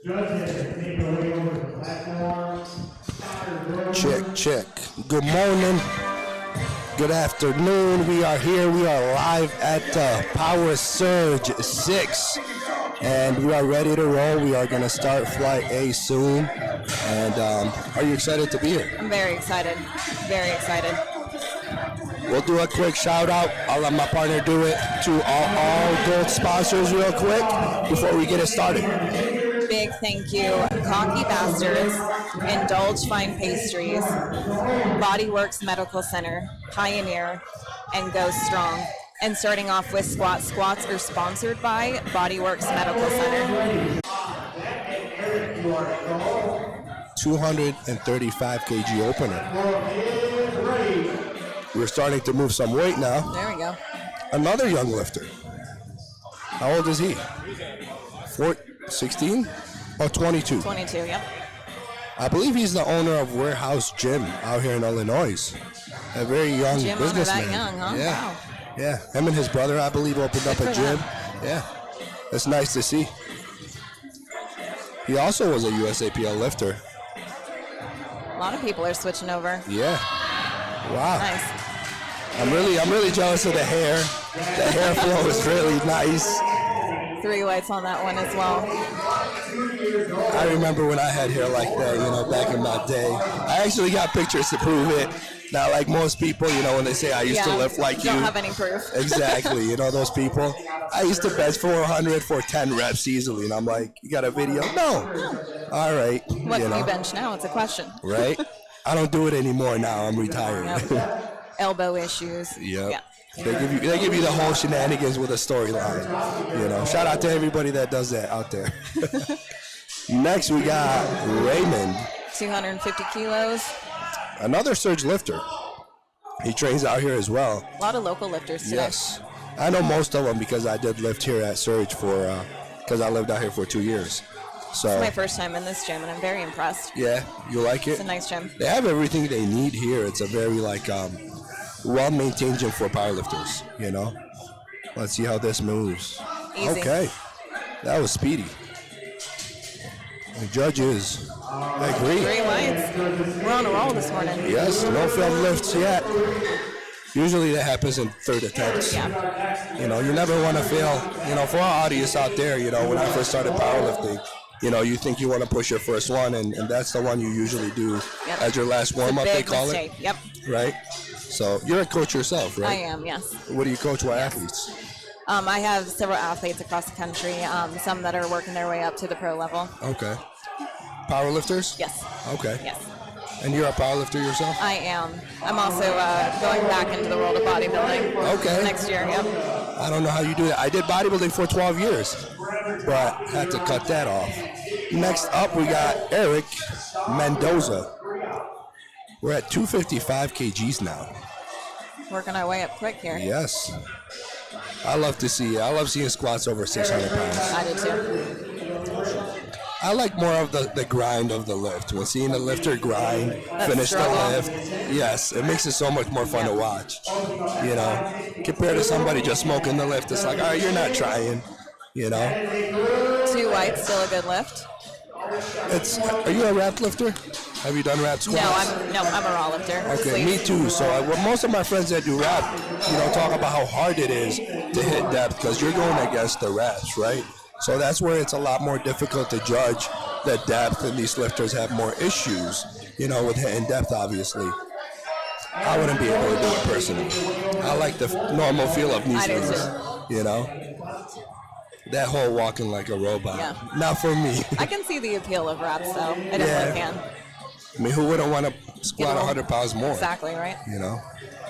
Check, check. Good morning. Good afternoon. We are here. We are live at Power Surge 6. And we are ready to roll. We are going to start Flight A soon. And are you excited to be here? I'm very excited. Very excited. We'll do a quick shout out. I'll let my partner do it to all gold sponsors real quick before we get it started. Big thank you, Cocky Bastards, Indulge Fine Pastries, Bodyworks Medical Center, Pioneer, and Go Strong. And starting off with Squats. Squats are sponsored by Bodyworks Medical Center. 235 kg opener. We're starting to move some weight now. There we go. Another young lifter. How old is he? 16? Oh, 22. 22, yep. I believe he's the owner of Warehouse Gym out here in Illinois. A very young Gym owner businessman. that young, huh? Yeah. Wow. Yeah. Him and his brother, I believe, opened up a gym. Yeah. That's nice to see. He also was a USAPL lifter. A lot of people are switching over. Yeah. Wow. Nice. I'm really jealous of the hair. The hair flow is really nice. 3 lights on that one as well. I remember when I had hair like that, back in my day. I actually got pictures to prove it. Not like most people, when they say I used to lift like you. Don't have any proof. Exactly, those people. I used to bench 400 for 10 reps easily, and I'm like, you got a video? No. All right. What do you bench now? It's a question. Right? I don't do it anymore now. I'm retired. Yep. Elbow issues. Yep. Yeah. They give you the whole shenanigans with a storyline. Shout out to everybody that does that out there. Next, we got Raymond. 250 kilos. Another surge lifter. He trains out here as well. A lot of local lifters today. Yes. I know most of them because I did lift here at Surge because I lived out here for 2 years. So it's my first time in this gym, and I'm very impressed. Yeah, you like it? It's a nice gym. They have everything they need here. It's a very well-maintained gym for powerlifters. Let's see how this moves. Easy. Okay, that was speedy. The judges agree. 3 lights. We're on a roll this morning. Yes, no failed lifts yet. Usually that happens in third attempts. Yeah. You never want to fail. For our audience out there, when I first started powerlifting, you think you want to push your first one, and that's the one you usually do as your last warm-up, they call mistake. it. Yep. Right? So you're a coach yourself, right? I am, yes. What do you coach? What athletes? I have several athletes across the country, some that are working their way up to the pro level. Okay. Powerlifters? Yes. Okay. Yes. And you're a powerlifter yourself? I am. I'm also going back into the world of bodybuilding next year. Yep. I don't know how you do that. I did bodybuilding for 12 years, but had to cut that off. Next up, we got Eric Mendoza. We're at 255 kgs now. Working our way up quick here. Yes. I love to see it. I love seeing squats over 600 pounds. I do too. I like more of the grind of the lift. When seeing the lifter grind, finish struggle. the lift, yes, it makes it so much more fun to watch. Compared to somebody just smoking the lift, it's like, all right, you're not trying. 2 lights, still a good lift. Are you a wrap lifter? Have you done wrap squats? No, I'm a raw lifter. Okay, me too. So most of my friends that do wrap, talk about how hard it is to hit depth because you're going against the reps, right? So that's where it's a lot more difficult to judge the depth, and these lifters have more issues, with hitting depth, obviously. I wouldn't be able to do it personally. I like the normal feel of knee sleeves, That whole walking like a robot. Yeah. Not for me. I can see the appeal of reps, though. I definitely can. I mean, who wouldn't want to squat 100 pounds more? Exactly, right?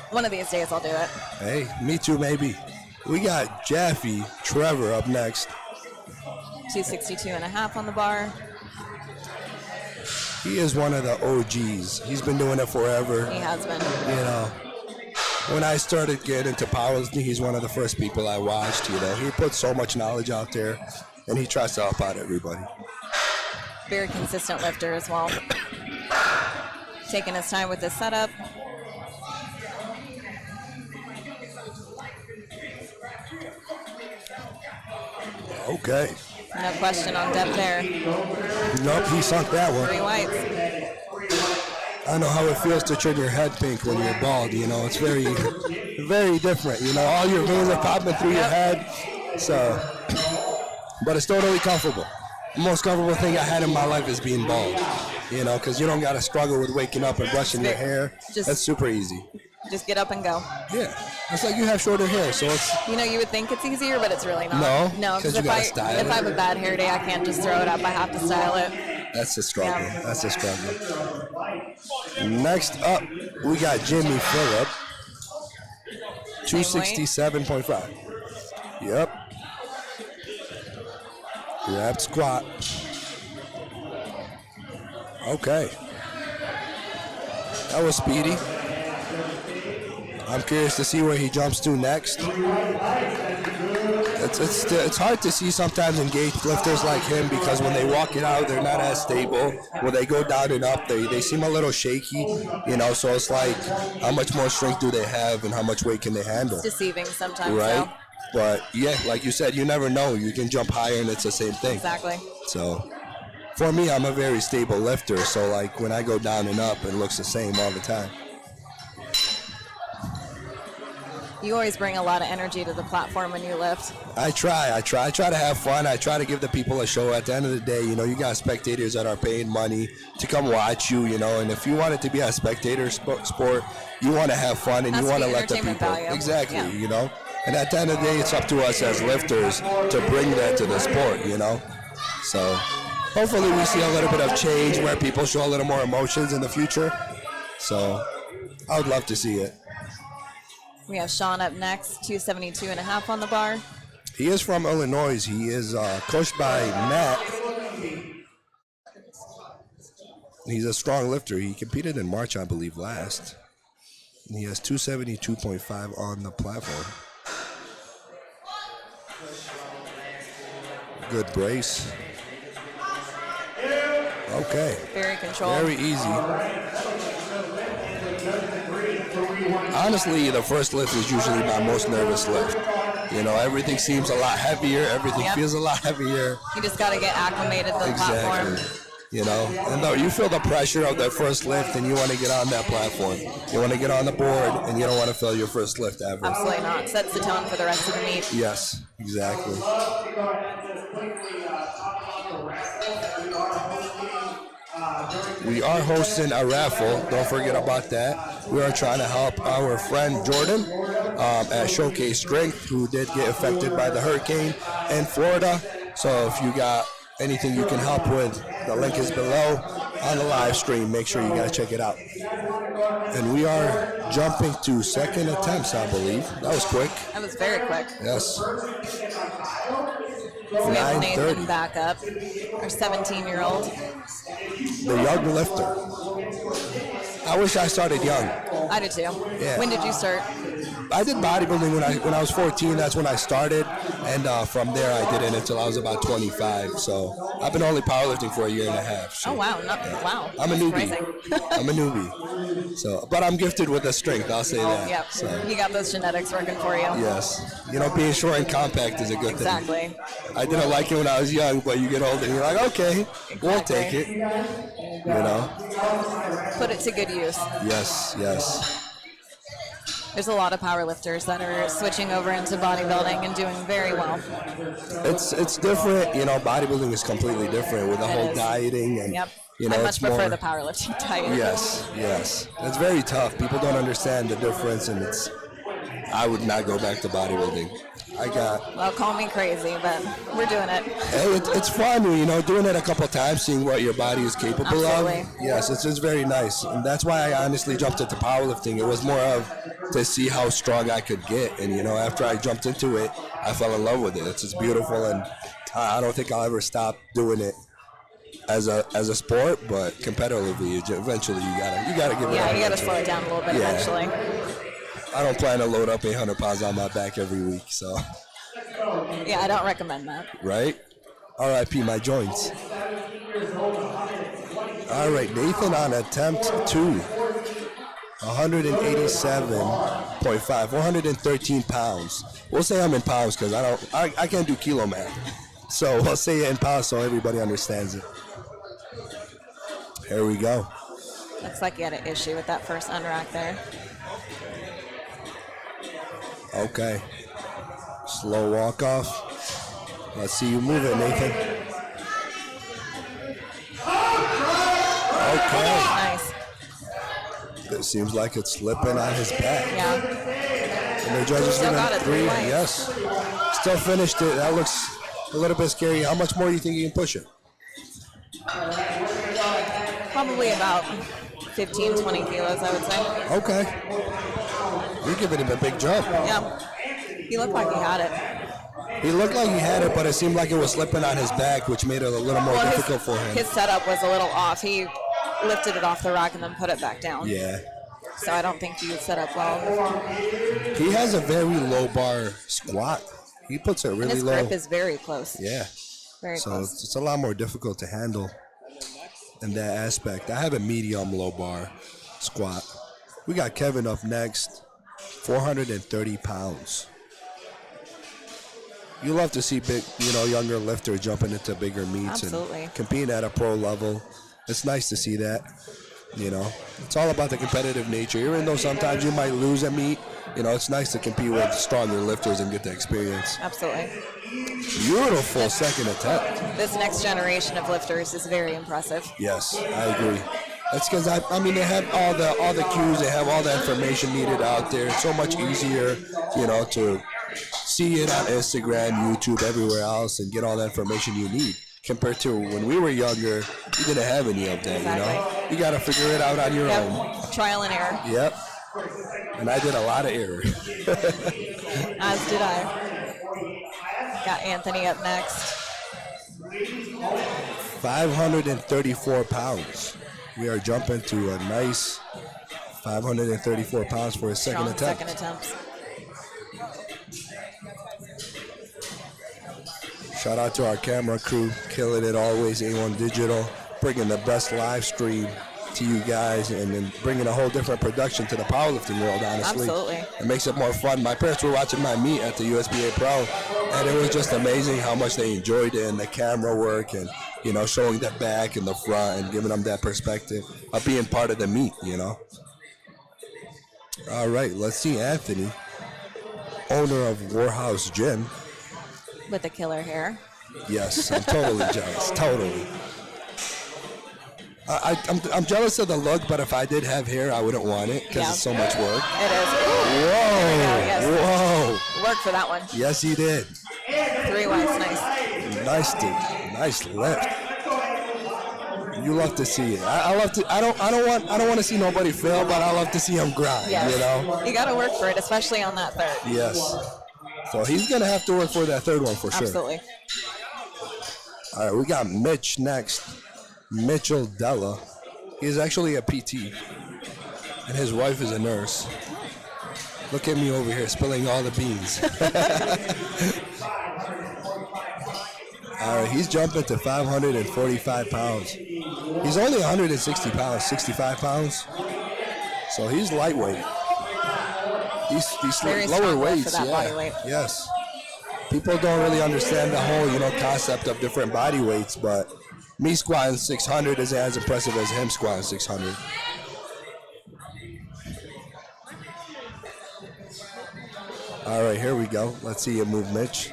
One of these days I'll do it. Hey, me too, maybe. We got Jaffe Trevor up next. 262.5 on the bar. He is one of the OGs. He's been doing it forever. He has been. When I started getting into powerlifting, he's one of the first people I watched. He puts so much knowledge out there, and he tries to help out everybody. Very consistent lifter as well. Taking his time with this setup. Okay. No question on depth there. Nope, he sunk that one. 3 whites. I know how it feels to turn your head pink when you're bald. You know, it's very, very different. You know, all your veins are popping through your head. So, but it's totally comfortable. The most comfortable thing I had in my life is being bald. You know, because you don't got to struggle with waking up and brushing your hair. That's super easy. Just get up and go. Yeah, it's like you have shorter hair, so it's. You know, you would think it's easier, but it's really not. No, because if I have a bad hair day, I can't just throw it up. I have to style it. That's the struggle. Yeah. That's the struggle. Next up, we got Jimmy Phillip, 267.5. Yep. Grab squat. Okay. That was speedy. I'm curious to see where he jumps to next. It's hard to see sometimes engaged lifters like him because when they walk it out, they're not as stable. When they go down and up, they seem a little shaky, you know, so it's like how much more strength do they have and how much weight can they handle? It's deceiving sometimes, right? Though. But yeah, like you said, you never know. You can jump higher and it's the same thing. Exactly. So for me, I'm a very stable lifter, so like when I go down and up, it looks the same all the time. You always bring a lot of energy to the platform when you lift. I try to have fun. I try to give the people a show. At the end of the day, you know, you got spectators that are paying money to come watch you, you know, and if you want it to be a spectator sport, you want to have fun and you want to let the people. Value. Exactly, yeah. You know. And at the end of the day, it's up to us as lifters to bring that to the sport, you know. So hopefully we see a little bit of change where people show a little more emotions in the future. So I would love to see it. We have Sean up next, 272.5 on the bar. He is from Illinois. He is coached by Matt. He's a strong lifter. He competed in March, I believe, last. And he has 272.5 on the platform. Good brace. Okay. Very controlled. Very easy. Honestly, the first lift is usually my most nervous lift. You know, everything seems a lot heavier. Everything feels a lot heavier. You just got to get acclimated to the platform. You know, and though you feel the pressure of that first lift and you want to get on that platform. You want to get on the board and you don't want to fail your first lift ever. Absolutely not. Sets the tone for the rest of the meet. Yes, exactly. We are hosting a raffle. Don't forget about that. We are trying to help our friend Jordan at Showcase Strength, who did get affected by the hurricane in Florida. So if you got anything you can help with, the link is below on the live stream. Make sure you guys check it out. And we are jumping to second attempts, I believe. That was quick. That was very quick. Yes. So we have Nathan back up, our 17-year-old. The young lifter. I wish I started young. I did too. Yeah. When did you start? I did bodybuilding when I was 14. That's when I started, and from there I did it until I was about 25. So I've been only powerlifting for a year and a half. So, oh wow! Wow. I'm a newbie. I'm a newbie. So, but I'm gifted with the strength. I'll say that. Yep. So. You got those genetics working for you. Yes. You know, being short and compact is a good thing. Exactly. I didn't like it when I was young, but you get older and you're like, okay, we'll take it. You know. Put it to good use. Yes. Yes. There's a lot of power lifters that are switching over into bodybuilding and doing very well. It's different, you know. Bodybuilding is completely different with the whole dieting and you know. I much prefer the powerlifting diet. Yes, it's very tough. People don't understand the difference, and I would not go back to bodybuilding. Well, call me crazy, but we're doing it. Hey, it's fun, you know, doing it a couple times, seeing what your body is capable of. Yes, it's very nice, and that's why I honestly jumped into powerlifting. It was more of to see how strong I could get, and you know, after I jumped into it, I fell in love with it. It's just beautiful, and I don't think I'll ever stop doing it as a sport, but competitively, eventually you gotta give it. Yeah, you gotta slow it down a little bit eventually. I don't plan to load up 800 pounds on my back every week, so. Yeah, I don't recommend that. Right? R.I.P. my joints. All right, Nathan on attempt 2. 187.5, 413 pounds. We'll say I'm in pounds because I can't do kilo math. So we'll say it in pause so everybody understands it. Here we go. Looks like he had an issue with that first unrack there. Okay. Slow walk off. Let's see you move it, Nathan. Okay. Nice. It seems like it's slipping on his back. Yeah. And the judges Still got it 3 ways. Yes. Still finished it. That looks a little bit scary. How much more do you think you can push it? Probably about 15, 20 kilos, I would say. Okay. You're giving him a big jump. Yeah. He looked like he had it. He looked like he had it, but it seemed like it was slipping on his back, which made it a little more difficult for him. His setup was a little off. He lifted it off the rack and then put it back down. Yeah. So I don't think he set up well. He has a very low bar squat. He puts it really And his low. grip is very close. Yeah. Very So close. it's a lot more difficult to handle in that aspect. I have a medium low bar squat. We got Kevin up next, 430 pounds. You love to see big, younger lifters jumping into bigger meets Absolutely. and competing at a pro level. It's nice to see that. It's all about the competitive nature. Even though sometimes you might lose a meet, it's nice to compete with stronger lifters and get the experience. Absolutely. Beautiful second attempt. This next generation of lifters is very impressive. Yes, I agree. That's because they have all the cues, they have all the information needed out there. It's so much easier, to see it on Instagram, YouTube, everywhere else, and get all the information you need. Compared to when we were younger, you didn't have any of that. Exactly. You got to figure it out on your own. Yep. Trial and error. Yep. And I did a lot of error. As did I. Got Anthony up next. 534 pounds. We are jumping to a nice 534 pounds for his second Strong attempt. second attempts. Shout out to our camera crew, killing it always, A1 Digital, bringing the best live stream to you guys and then bringing a whole different production to the powerlifting world, honestly. Absolutely. It makes it more fun. My parents were watching my meet at the USBA Pro, and it was just amazing how much they enjoyed it and the camera work and, showing the back and the front and giving them that perspective of being part of the meet, All right, let's see Anthony, owner of Warhouse Gym. With the killer hair. Yes, I'm totally jealous. Totally. I'm jealous of the look, but if I did have hair, I wouldn't want it because it's so much work. It is. Whoa! Yes. Whoa! Work for that one. Yes, he did. 3 ways, nice. Nice, dude. Nice lift. You love to see it. I love to. I don't want to see nobody fail, but I love to see him grind. Yes. You got to work for it, especially on that third. Yes. So he's gonna have to work for that third one for sure. Absolutely. All right, we got Mitch next. Mitchell Della. He's actually a PT, and his wife is a nurse. Look at me over here spilling all the beans. All right, he's jumping to 545 pounds. He's only 160 pounds, 65 pounds. So he's lightweight. These Very lower strong lift weights, for that body weight. Yes. People don't really understand the whole, concept of different body weights, but me squatting 600 isn't as impressive as him squatting 600. All right, here we go. Let's see you move, Mitch.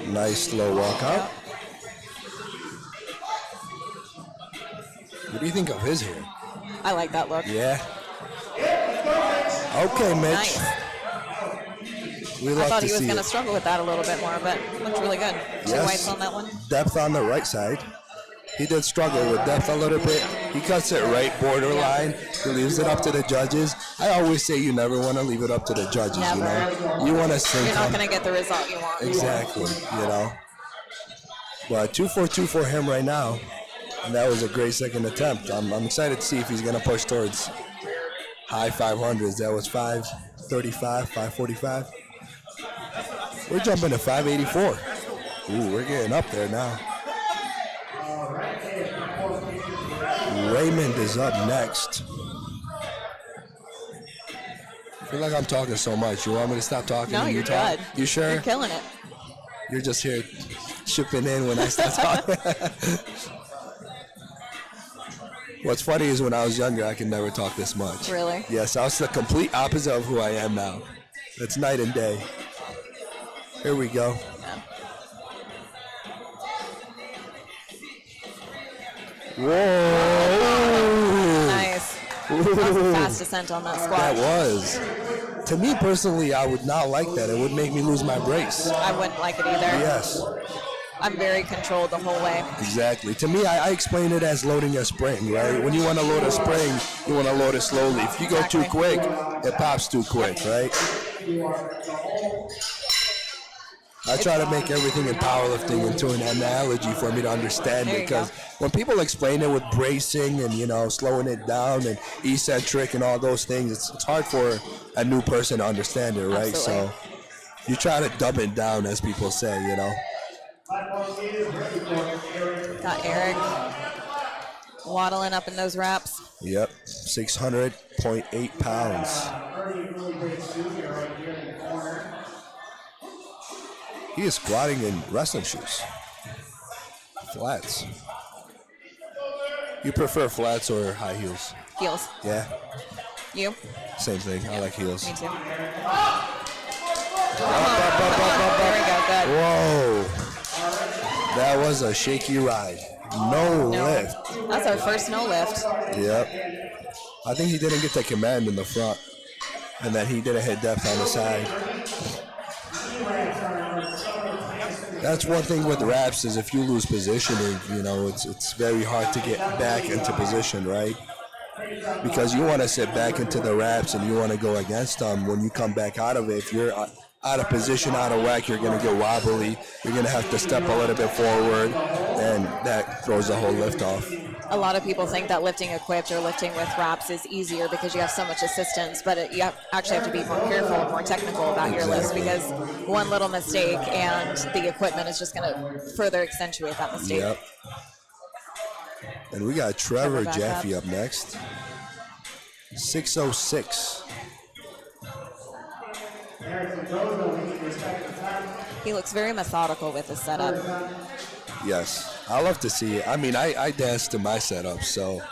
Nice slow walk out. What do you think of his hair? I like that look. Yeah. Okay, Mitch. Nice. We I love thought to he was see going to it. struggle with that a little bit more, but looked really good. 2 Yes. whites on that one. Depth on the right side. He did struggle with depth a little bit. He cuts it right borderline. He leaves it up to the judges. I always say you never want to leave it up to the judges, Never. You want to sink You're not them. going to get the result you want. Exactly, But 242 for him right now. And that was a great second attempt. I'm excited to see if he's going to push towards high 500s. That was 535, 545. We're jumping to 584. Ooh, we're getting up there now. Raymond is up next. feel like I'm talking so much. You want me to stop talking? No, and you're you talk? good. You sure? You're killing it. You're just here chipping in when I start talking. What's funny is when I was younger, I could never talk this much. Really? Yes, I was the complete opposite of who I am now. It's night and day. Here we go. Whoa! Nice. That was a fast descent on that squat. That was. To me personally, I would not like that. It would make me lose my brace. I wouldn't like it either. Yes, I'm very controlled the whole way. exactly. To me, I explain it as loading a spring, right? When you want to load a spring, you want to load it slowly. If you go too quick, it pops too quick, right? I try to make everything in powerlifting into an analogy for me to understand There it, you because go. when people explain it with bracing and, you know, slowing it down and eccentric and all those things, it's hard for a new person to understand it, right? Absolutely. So you try to dumb it down, as people say, you know. Got Eric waddling up in those wraps. Yep, 600.8 pounds. He is squatting in wrestling shoes. Flats. You prefer flats or high heels? Heels. Yeah, You? same thing. I like heels. Me too. Up, There we go. Good. Whoa. That was a shaky ride. No No. lift. That's our first no lift. Yep. I think he didn't get the command in the front, and then he didn't hit depth on the side. That's one thing with wraps is if you lose positioning, you know, it's very hard to get back into position, right? Because you want to sit back into the wraps and you want to go against them. When you come back out of it, if you're out of position, out of whack, you're going to get wobbly. You're going to have to step a little bit forward, and that throws the whole lift off. A lot of people think that lifting equipped or lifting with wraps is easier because you have so much assistance, but actually have to be more careful and more technical about your lifts, because one little mistake and the equipment is just going to further accentuate that mistake. Yep. And we got Trevor back Jaffe up next. 606. He looks very methodical with his setup. Yes, I love to see it. I mean, I dance to my setups, so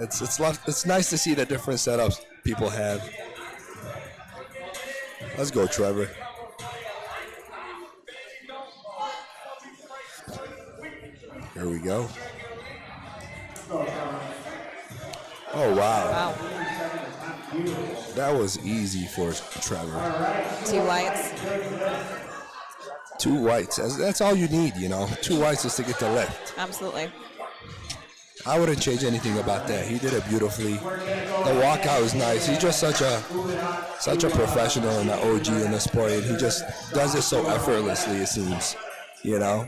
it's nice to see the different setups people have. Let's go, Trevor. Here we go. Oh wow, Wow. that was easy for Trevor. 2 whites. 2 whites. That's all you need, you know. 2 whites just to get the lift. Absolutely. I wouldn't change anything about that. He did it beautifully. The walkout was nice. He's just such a professional and an OG in the sport, and he just does it so effortlessly, it seems. You know?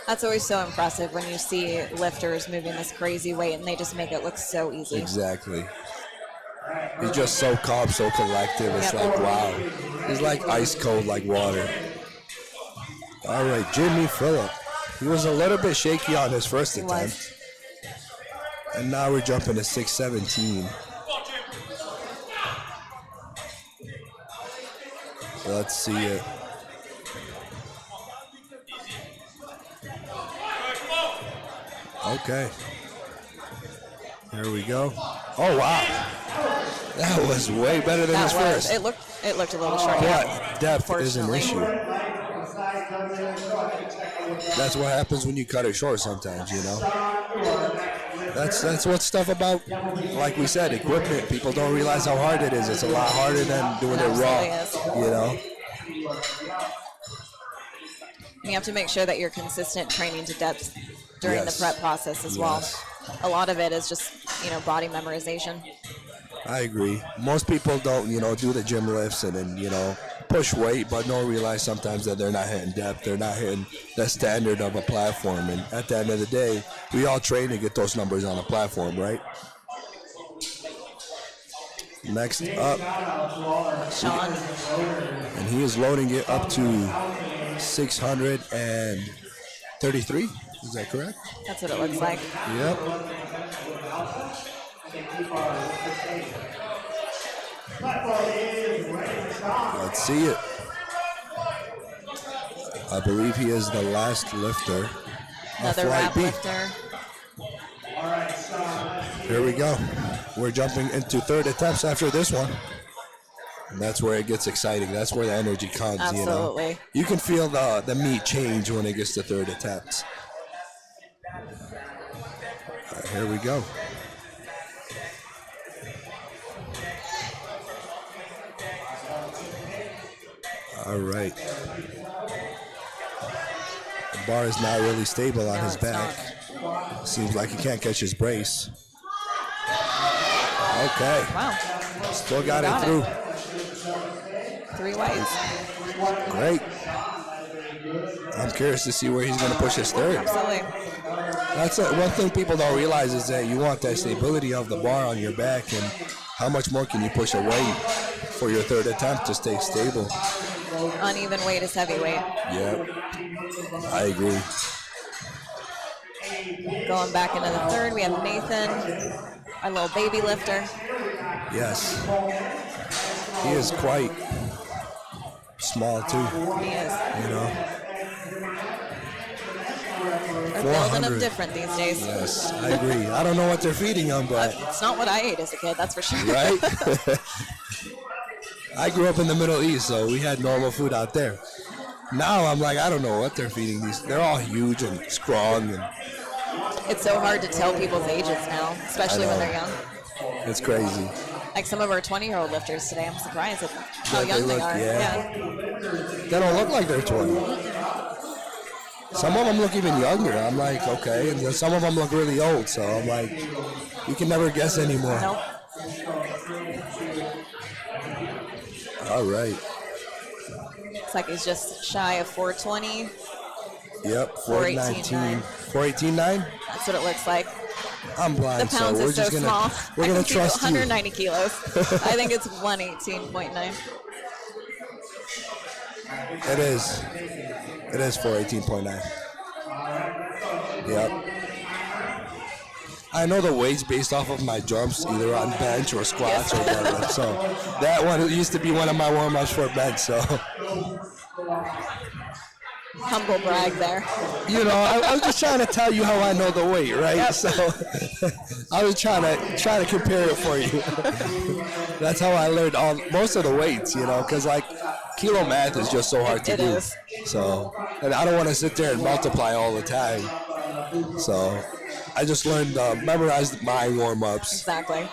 That's always so impressive when you see lifters moving this crazy weight and they just make it look so easy. Exactly. He's just so calm, so collective. It's Yep. like, wow. He's like ice cold like water. All right, Jimmy Phillip. He was a little bit shaky on his first He attempt. was. And now we're jumping to 617. Let's see it. Okay. Here we go. Oh wow. That was way better than his That was. first. It looked a little short. Yeah. But depth is an issue. That's what happens when you cut it short sometimes, you know. That's what's stuff about, like we said, equipment. People don't realize how hard it is. It's a lot harder than doing it raw, Absolutely is. you know. You have to make sure that you're consistent training to depth during Yes. the prep process as Yes. well. A lot of it is just, body memorization. I agree. Most people don't, do the gym lifts and then, push weight, but don't realize sometimes that they're not hitting depth. They're not hitting the standard of a platform. And at the end of the day, we all train to get those numbers on a platform, right? Next up, Sean, and he is loading it up to 633. Is that correct? that's what it looks like. Yep. Let's see it. I believe he is the last lifter. Another Flight wrap B. lifter. Here we go. We're jumping into third attempts after this one. And that's where it gets exciting. That's where the energy comes, you know. Absolutely. You can feel the meat change when it gets to third attempts. All right, here we go. All right. The bar is not really stable on his back. Seems like he can't catch his brace. Okay. Wow. Still got it Got it. through. 3 whites. Great. I'm curious to see where he's going to push his third. Absolutely. That's one thing people don't realize is that you want that stability of the bar on your back, and how much more can you push away for your third attempt to stay stable. Uneven weight is heavyweight. Yeah, I agree. Going back into the third, we have Nathan, our little baby lifter. Yes. He is quite small too, He is. you know. They're building 400. him different these days. Yes, I agree. I don't know what they're feeding him, but It's not what I ate as a kid, that's for sure. right? I grew up in the Middle East, so we had normal food out there. Now I'm like, I don't know what they're feeding these. They're all huge and strong, and It's so hard to tell people's ages now, especially when they're young. it's crazy. Like some of our 20-year-old lifters today, I'm surprised at how Yeah, they young they look- are. yeah. They don't look like they're 20. Some of them look even younger. I'm like, okay, and then some of them look really old. So I'm like, you can never guess anymore. Nope. All right. Looks like he's just shy of 420. Yep. 418.9. 418.9. That's what it looks like. I'm The blind, so pounds we're is so just gonna small. we're I gonna can see trust you. 190 kilos. I think it's 118.9. It is. It is 418.9. Yep. I know the weights based off of my jumps, either on bench or squats or deadlift. So that one used to be one of my warm-ups for bench. So, Humble brag there. you know, I was just trying to tell you how I know the weight, right? Yep. So I was trying to compare it for you. That's how I learned most of the weights, you know, because like kilo math is just so hard to It do. is. So, and I don't want to sit there and multiply all the time. So I just learned, memorized my warm-ups. Exactly.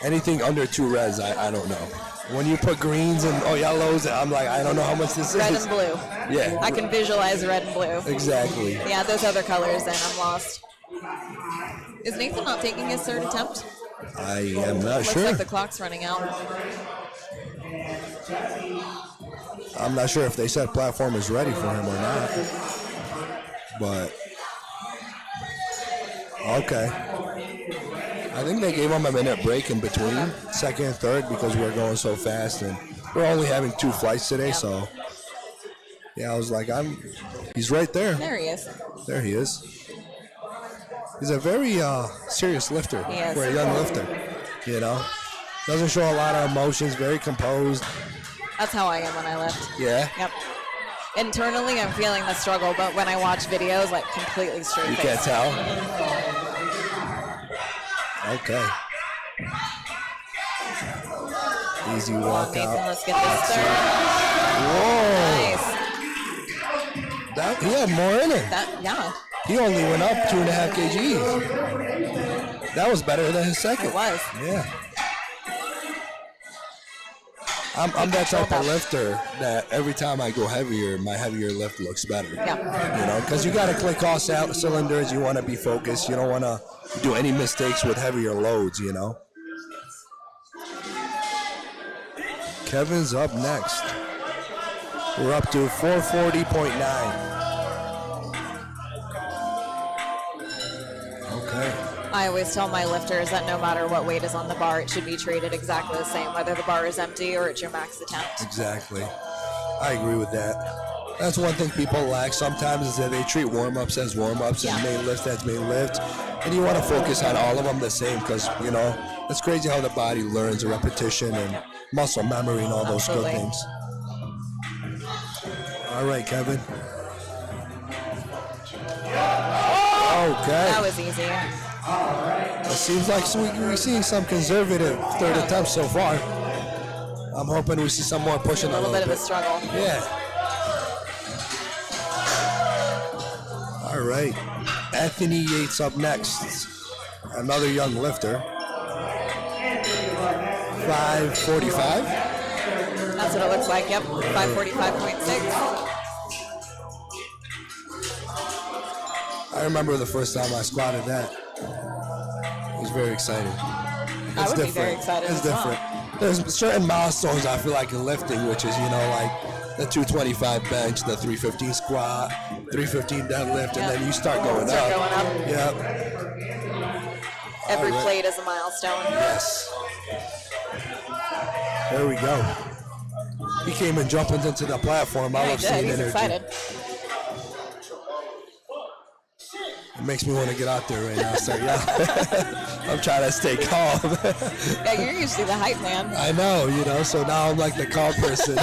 Anything under 2 res, I don't know. When you put greens and yellows, I'm like, I don't know how much this Red is. and blue. Yeah. I can visualize red and blue. Exactly. Yeah, those other colors, then I'm lost. Is Nathan not taking his third attempt? I am not Looks sure. like the clock's running out. I'm not sure if they said platform is ready for him or not. But okay. I think they gave him a minute break in between second and third because we're going so fast, and we're only having 2 flights today. Yep. So yeah, I was like, he's right there. There he is. There he is. He's a very serious lifter He is. for a young lifter. You know, doesn't show a lot of emotions. Very composed. That's how I am when I lift. Yeah. Yep. Internally, I'm feeling the struggle, but when I watch videos, like completely straight You face. can't tell. Okay. Easy walk Nathan, out. let's get this third. Whoa. Nice. He had more in it. Yeah, He only went up 2.5 kgs. That was better than his second. it was. Yeah. I'm that type of lifter that every time I go heavier, my heavier lift looks better. Yeah. You know, because you got to click all cylinders. You want to be focused. You don't want to do any mistakes with heavier loads, you know. Kevin's up next. We're up to 440.9. Okay. I always tell my lifters that no matter what weight is on the bar, it should be treated exactly the same, whether the bar is empty or it's your max attempt. Exactly. I agree with that. That's one thing people lack sometimes is that they treat warm-ups as warm-ups and Yeah. main lift as main lift. And you want to focus on all of them the same because, you know, It's crazy how the body learns repetition and muscle memory and all those Absolutely. good things. All right, Kevin. Okay. That was easy. It seems like we're seeing some conservative third attempts so far. I'm hoping we see some more pushing A little bit of a struggle. Yeah. All right. Anthony Yates up next. Another young lifter. 545. That's what it looks like. Yep. 545.6. I remember the first time I squatted that. It was very exciting. I would be very excited It's as well. different. There's certain milestones I feel like in lifting, which is, like the 225 bench, the 315 squat, 315 deadlift, and then you start going Start up. going up. Yep. Every All right. plate is a milestone. Yes. There we go. He came and jumping into the platform. I Yeah, love he did. seeing He's energy. excited. It makes me want to get out there right now. So yeah, I'm trying to stay calm. Yeah, you're usually the hype man. I know, so now I'm like the calm person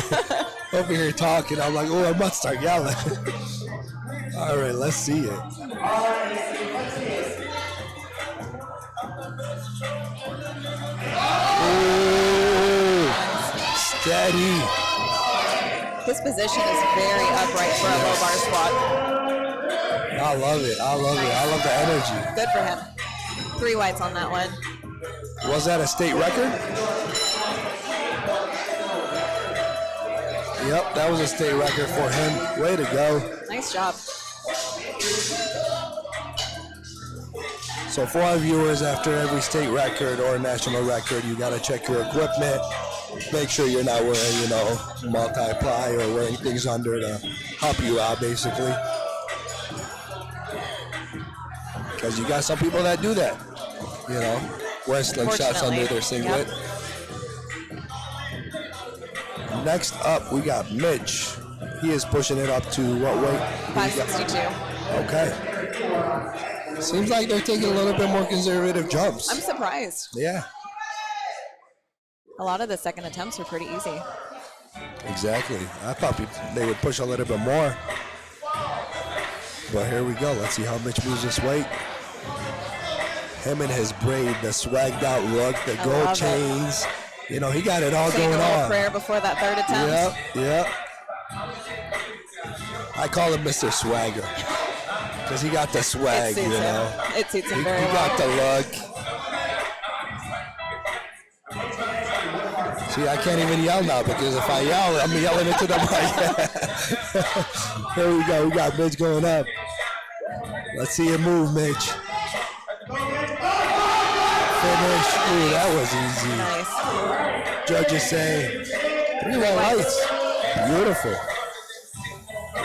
over here talking. I'm like, oh, I must start yelling. All right, let's see it. Ooh, steady. His position is very upright for a low bar squat. I love it. I love it. I love the energy. Good for him. 3 whites on that one. Was that a state record? Yep, that was a state record for him. Way to go. Nice job. So for our viewers, after every state record or national record, you got to check your equipment. Make sure you're not wearing, multiply or wearing things under to help you out, basically. Because you got some people that do that, wear slingshots under their singlet. Yep. Next up, we got Mitch. He is pushing it up to what weight? 562. Okay. Seems like they're taking a little bit more conservative jumps. I'm surprised. Yeah, A lot of the second attempts were pretty easy. exactly. I thought they would push a little bit more. But here we go. Let's see how Mitch moves this weight. Him and his braid, the swagged out look, the I gold love it. chains. He got it all Saying going a little on. prayer before that third attempt. Yep. I call him Mr. Swagger. Because he got the swag, It suits him. It suits him He very well. got the look. See, I can't even yell now because if I yell, I'm yelling into the mic. Here we go. We got Mitch going up. Let's see him move, Mitch. Finish. Ooh, that was easy. Nice. Judges say 3 white lights. Beautiful.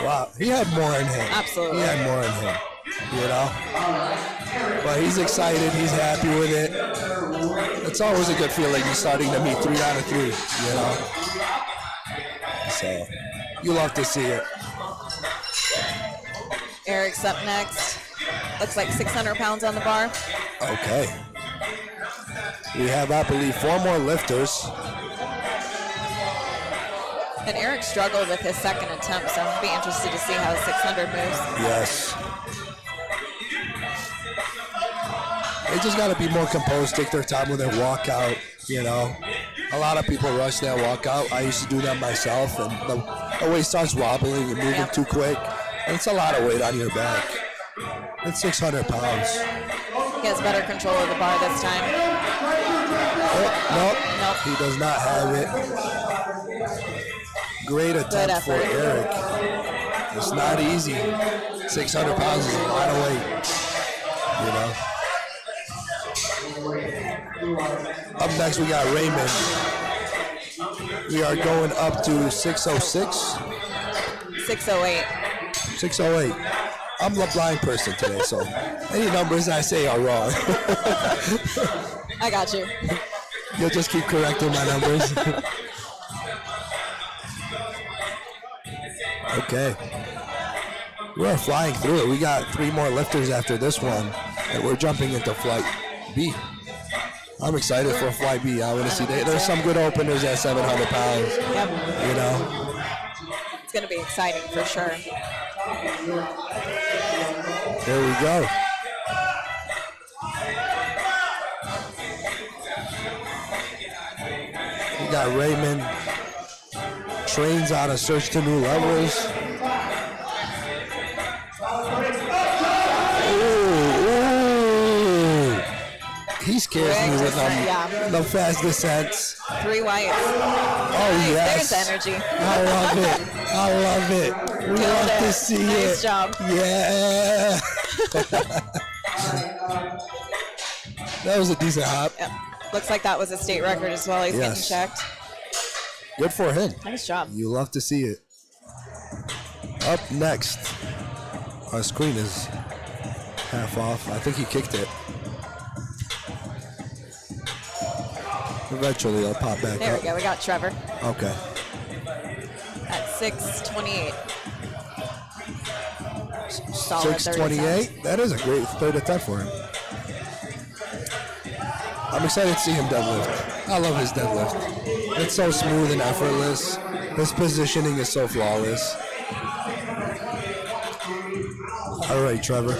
Wow, he had more in him. Absolutely. He had more in him, But he's excited. He's happy with it. It's always a good feeling starting to meet 3 out of 3, So, you love to see it. Eric's up next. Looks like 600 pounds on the bar. Okay. We have, I believe, 4 more lifters. And Eric struggled with his second attempt, so I'll be interested to see how 600 moves. Yes. They just got to be more composed, take their time with their walkout, A lot of people rush their walkout. I used to do that myself, and the weight starts wobbling and moving too quick. And it's a lot of weight on your back. It's 600 pounds. He has better control of the bar this time. Oh, nope. Nope. He does not have it. Great attempt for effort. Eric. It's not easy. 600 pounds is a lot of weight, Up next, we got Raymond. We are going up to 606. 608. 608. I'm the blind person today, so any numbers I say are wrong. I got you. You'll just keep correcting my numbers. Okay. We're flying through it. We got 3 more lifters after this one, and we're jumping into flight B. I'm excited for Flight B. I want to see. There's some good openers at 700 pounds. Yep. You know. It's going to be exciting for sure. There we go. We got Raymond. Trains on a search to new levels. Ooh. He scares me with the fast descents. 3 whites. Oh, Nice. yes. There's energy. I love it. I love it. We Killed love it. to see it. Nice job. Yeah. That was a decent hop. Yep. Looks like that was a state record as well. He's Yes. getting checked. Good for him. Nice job. You love to see it. Up next, our screen is half off. I think he kicked it. Eventually, I'll pop back There up. we go. We got Trevor Okay. at 6:28. Solid 6:28. That is a great third attempt for him. I'm excited to see him deadlift. I love his deadlift. It's so smooth and effortless. His positioning is so flawless. All right, Trevor.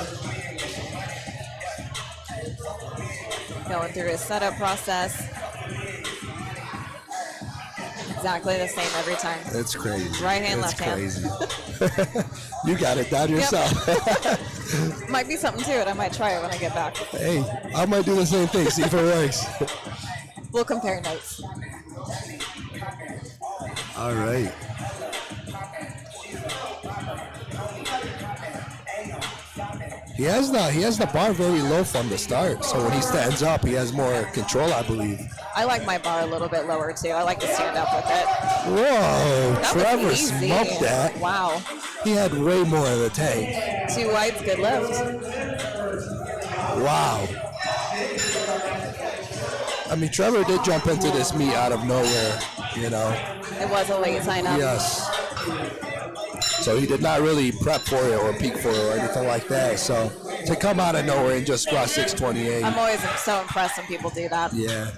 Going through his setup process. Exactly the same every time. It's crazy. Right hand, it's left hand. crazy. You got it down yourself. Might be something to it. I might try it when I get back. Hey, I might do the same thing. See if it works. We'll compare notes. All right. He has the bar very low from the start. So when he stands up, he has more control, I believe. I like my bar a little bit lower too. I like to stand up with it. Whoa, That Trevor was easy. smoked that. Wow. He had way more in the tank. 2 whites, good lift. Wow. I mean, Trevor did jump into this meet out of nowhere, you know. It was a late sign up. Yes. So he did not really prep for it or peak for it or anything like that. So to come out of nowhere and just squat 628. I'm always so impressed when people do that. Yeah.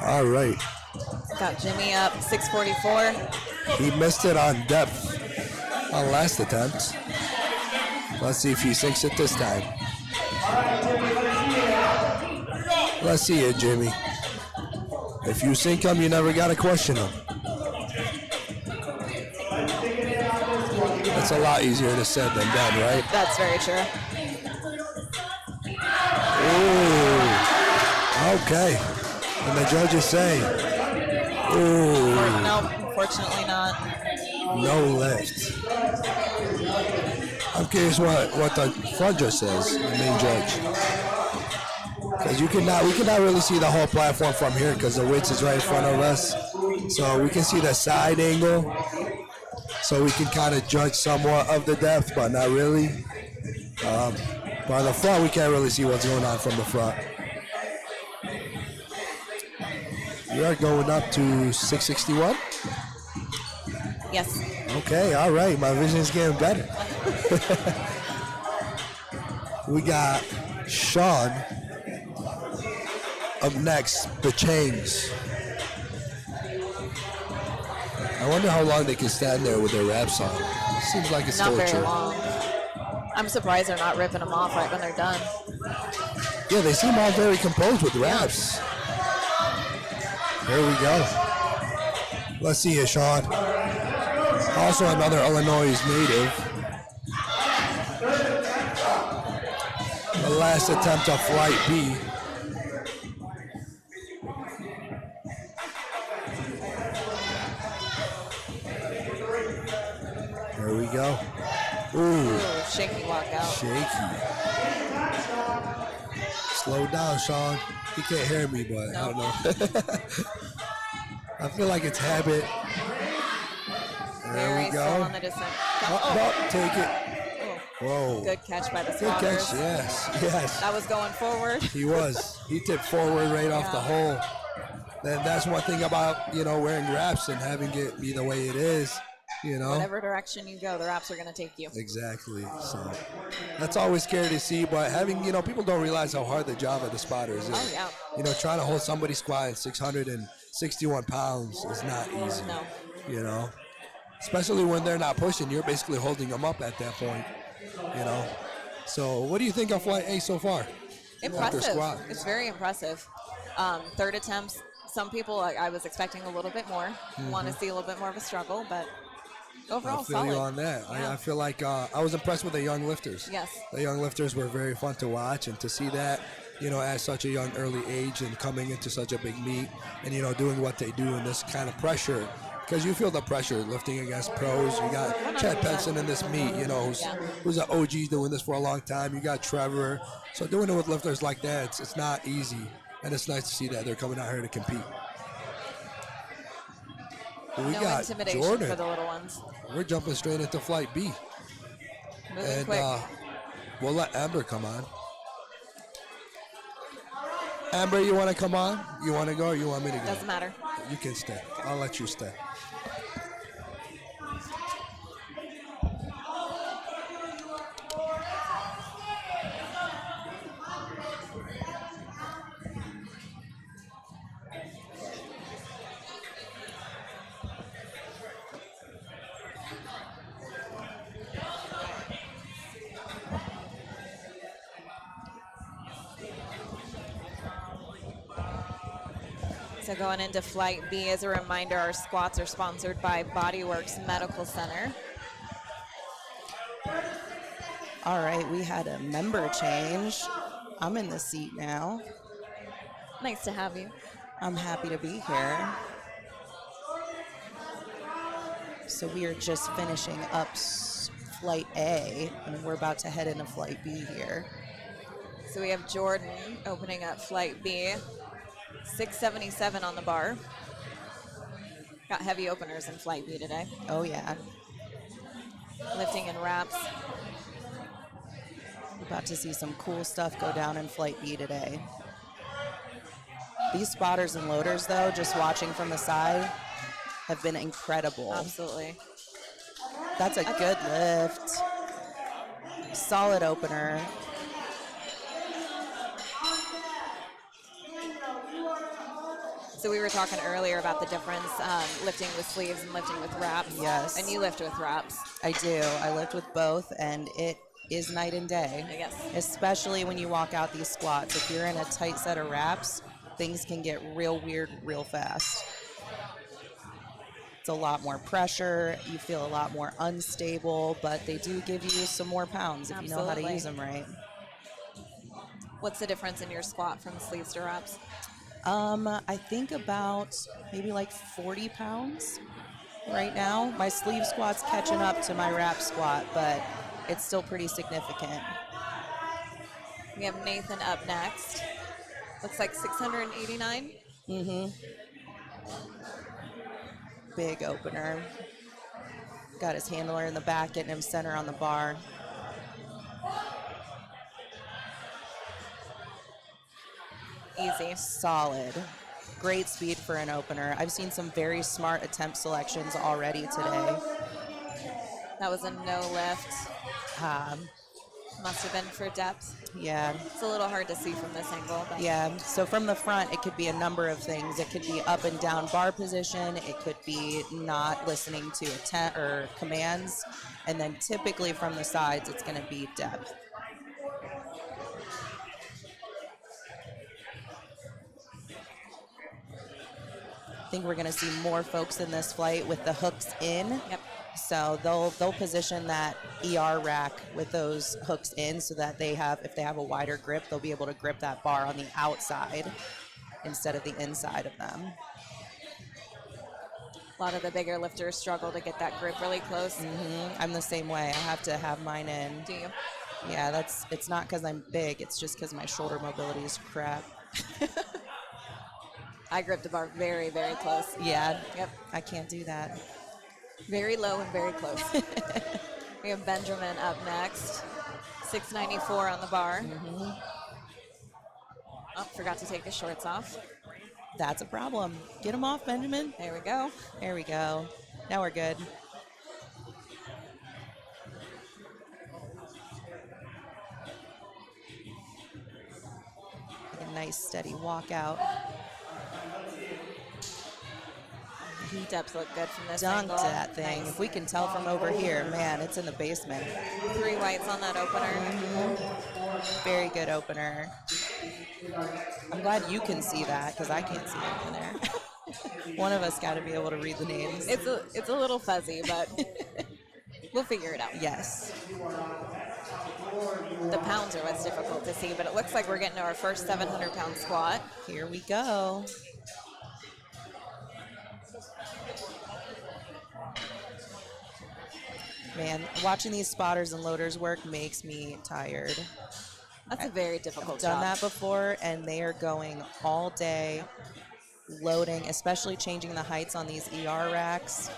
All right. Got Jimmy up 644. He missed it on depth on last attempt. Let's see if he sinks it this time. Let's see it, Jimmy. If you sink him, you never got to question him. It's a lot easier to said than done, right? That's very true. Ooh. Okay. And the judges say, ooh, No, unfortunately not. no lift. I'm curious what the front judge says, the main judge. Because we cannot really see the whole platform from here because the width is right in front of us. So we can see the side angle. So we can kind of judge somewhat of the depth, but not really. But on the front, we can't really see what's going on from the front. We are going up to 661. Yes. Okay, all right. My vision is getting better. We got Sean up next, the chains. I wonder how long they can stand there with their wraps on. Seems like it's Not still very true. long. I'm surprised they're not ripping them off right when they're done. Yeah, they seem all very composed with wraps. There we go. Let's see it, Sean. Also another Illinois native. The last attempt of Flight B. There we go. Ooh, Ooh, shaky walkout. shaky. Slow down, Sean. He can't hear me, but I don't know. I feel like it's habit. There Very we slow go. on the descent. Oh, no, take it. Oh, Whoa. good catch by the Good spotters. catch, yes, yes. That was going forward. He was. He tipped forward right off the hole. And that's one thing about, wearing wraps and having it be the way it is. You know? Whatever direction you go, the wraps are going to take you. Exactly. So that's always scary to see. But having, people don't realize how hard the job of the spotters is. Oh, yeah. Trying to hold somebody squatting 661 pounds is not easy. No. Especially when they're not pushing. You're basically holding them up at that point. So what do you think of Flight A so far? Impressive. It's very impressive. Third attempts. Some people, I was expecting a little bit more. Want to see a little bit more of a struggle, but overall, I feel solid. you on that. Yeah. I feel like I was impressed with the young lifters. Yes. The young lifters were very fun to watch, and to see that, at such a young early age and coming into such a big meet and, doing what they do in this kind of pressure. Because you feel the pressure lifting against pros. You got 100%. Chad Benson in this meet, who's an OG doing this for a long time. You got Trevor. So doing it with lifters like that, it's not easy. And it's nice to see that they're coming out here to compete. We No got intimidation Jordan. for the little ones. We're jumping straight into Flight B. Moving And quick. we'll let Amber come on. Amber, you want to come on? You want to go or you want me to go? Doesn't matter. You can stay. I'll let you stay. So going into Flight B, as a reminder, our squats are sponsored by Bodyworks Medical Center. All right, we had a member change. I'm in the seat now. Nice to have you. I'm happy to be here. So we are just finishing up Flight A, and we're about to head into Flight B here. So we have Jordan opening up Flight B. 677 on the bar. Got heavy openers in Flight B today. Oh, yeah. Lifting in wraps. We're about to see some cool stuff go down in Flight B today. These spotters and loaders, though, just watching from the side, have been incredible. Absolutely. That's a good lift. Solid opener. So we were talking earlier about the difference lifting with sleeves and lifting with wraps. Yes. And you lift with wraps. I do. I lift with both, and it is night and day. I guess. Especially when you walk out these squats. If you're in a tight set of wraps, things can get real weird real fast. It's a lot more pressure. You feel a lot more unstable, but they do give you some more pounds if you know how to Absolutely. use them right. What's the difference in your squat from sleeves to wraps? I think about maybe like 40 pounds right now. My sleeve squat's catching up to my wrap squat, but it's still pretty significant. We have Nathan up next. Looks like 689. Big opener. Got his handler in the back, getting him center on the bar. Easy. Solid. Great speed for an opener. I've seen some very smart attempt selections already today. That was a no lift. Um, Must have been for depth. yeah. It's a little hard to see from this angle. But Yeah, so from the front, it could be a number of things. It could be up and down bar position. It could be not listening to attempt or commands. And then typically from the sides, it's going to be depth. I think we're going to see more folks in this flight with the hooks in. Yep. So they'll position that ER rack with those hooks in so that they have, if they have a wider grip, they'll be able to grip that bar on the outside instead of the inside of them. A lot of the bigger lifters struggle to get that grip really close. I'm the same way. I have to have mine in. Do you? Yeah, it's not because I'm big. It's just because my shoulder mobility is crap. I grip the bar very, very close. Yeah. Yep. I can't do that. Very low and very close. We have Benjamin up next. 694 on the bar. Oh, forgot to take his shorts off. That's a problem. Get them off, Benjamin. There we go. There we go. Now we're good. nice steady walkout. Knee depths look good from this Dunked angle. that thing. Nice. If we can tell from over here, man, it's in the basement. 3 whites on that opener. Very good opener. I'm glad you can see that because I can't see anything there. One of us got to be able to read the names. It's a little fuzzy, but we'll figure it out. Yes. The pounds are what's difficult to see, but it looks like we're getting to our first 700-pound squat. Here we go. Man, watching these spotters and loaders work makes me tired. That's a very difficult Done job. that before, and they are going all day, loading, especially changing the heights on these ER racks.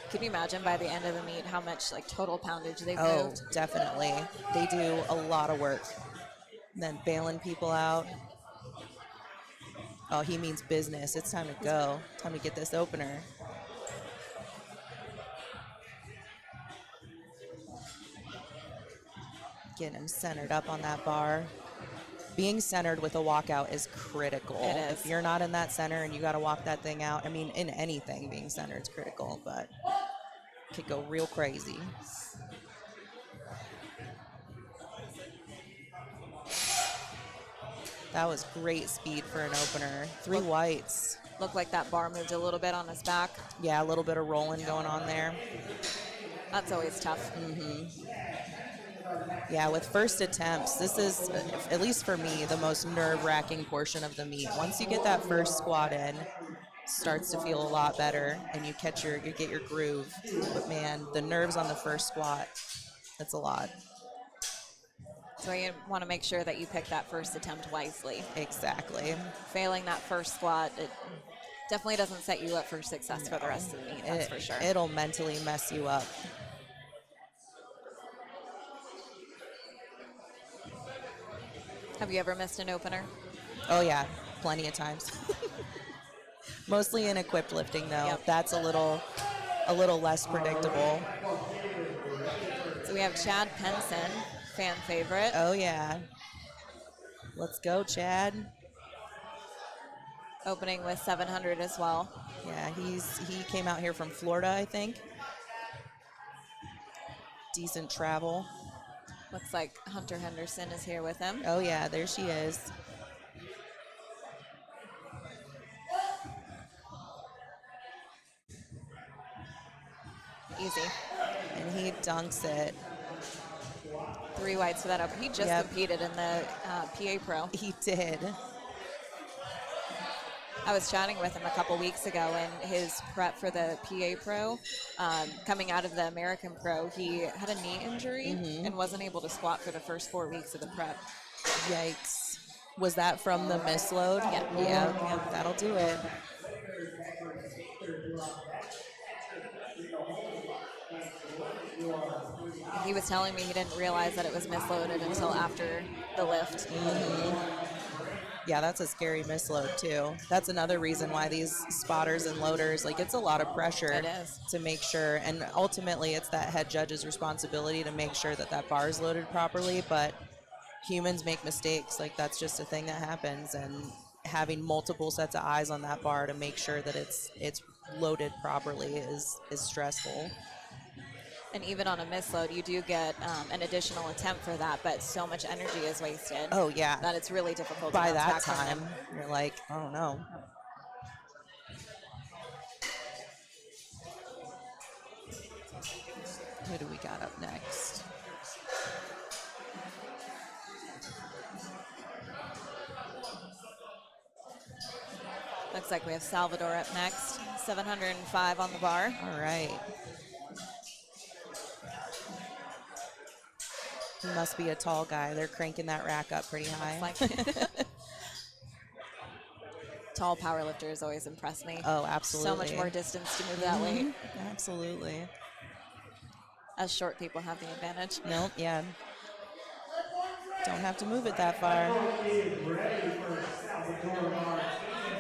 Can you imagine by the end of the meet how much like total poundage they've Oh, moved? definitely. They do a lot of work. And then bailing people out. Oh, he means business. It's time to go. Time to get this opener. Getting him centered up on that bar. Being centered with a walkout is critical. It is. If you're not in that center and you got to walk that thing out, I mean, in anything, being centered is critical, but it could go real crazy. That was great speed for an opener. 3 whites. Looked like that bar moved a little bit on his back. Yeah, a little bit of rolling going on there. That's always tough. Yeah, with first attempts, this is, at least for me, the most nerve-wracking portion of the meet. Once you get that first squat in, starts to feel a lot better, and you get your groove. But man, the nerves on the first squat, that's a lot. So you want to make sure that you pick that first attempt wisely. Exactly. Failing that first squat, it definitely doesn't set you up for success for the rest of the meet, that's for sure. It'll mentally mess you up. Have you ever missed an opener? Oh yeah, plenty of times. Mostly in equipped lifting though. Yep. That's a little less predictable. So we have Chad Penson, fan favorite. Oh yeah. Let's go, Chad. Opening with 700 as well. Yeah, he came out here from Florida, I think. Decent travel. Looks like Hunter Henderson is here with him. Oh yeah, there she is. Easy. And he dunks it. 3 whites for that open. He just competed in the PA Pro. He did. I was chatting with him a couple weeks ago, and his prep for the PA Pro, coming out of the American Pro, he had a knee injury and wasn't able to squat for the first 4 weeks of the prep. Yikes. Was that from the misload? Yeah. Yeah, that'll do it. He was telling me he didn't realize that it was misloaded until after the lift. Yeah, that's a scary misload too. That's another reason why these spotters and loaders, like it's a lot of pressure It is. to make sure, and ultimately it's that head judge's responsibility to make sure that that bar is loaded properly, but humans make mistakes. Like that's just a thing that happens, and having multiple sets of eyes on that bar to make sure that it's loaded properly is stressful. And even on a misload, you do get an additional attempt for that, but so much energy is wasted. Oh yeah. That it's really difficult By to bounce that back from time, them. you're like, oh no. Who do we got up next? Looks like we have Salvador up next. 705 on the bar. All right. He must be a tall guy. They're cranking that rack up pretty high. Looks like tall power lifters always impress me. Oh, absolutely. So much more distance to move that way. Absolutely. Us short people have the advantage. Nope, yeah. Don't have to move it that far.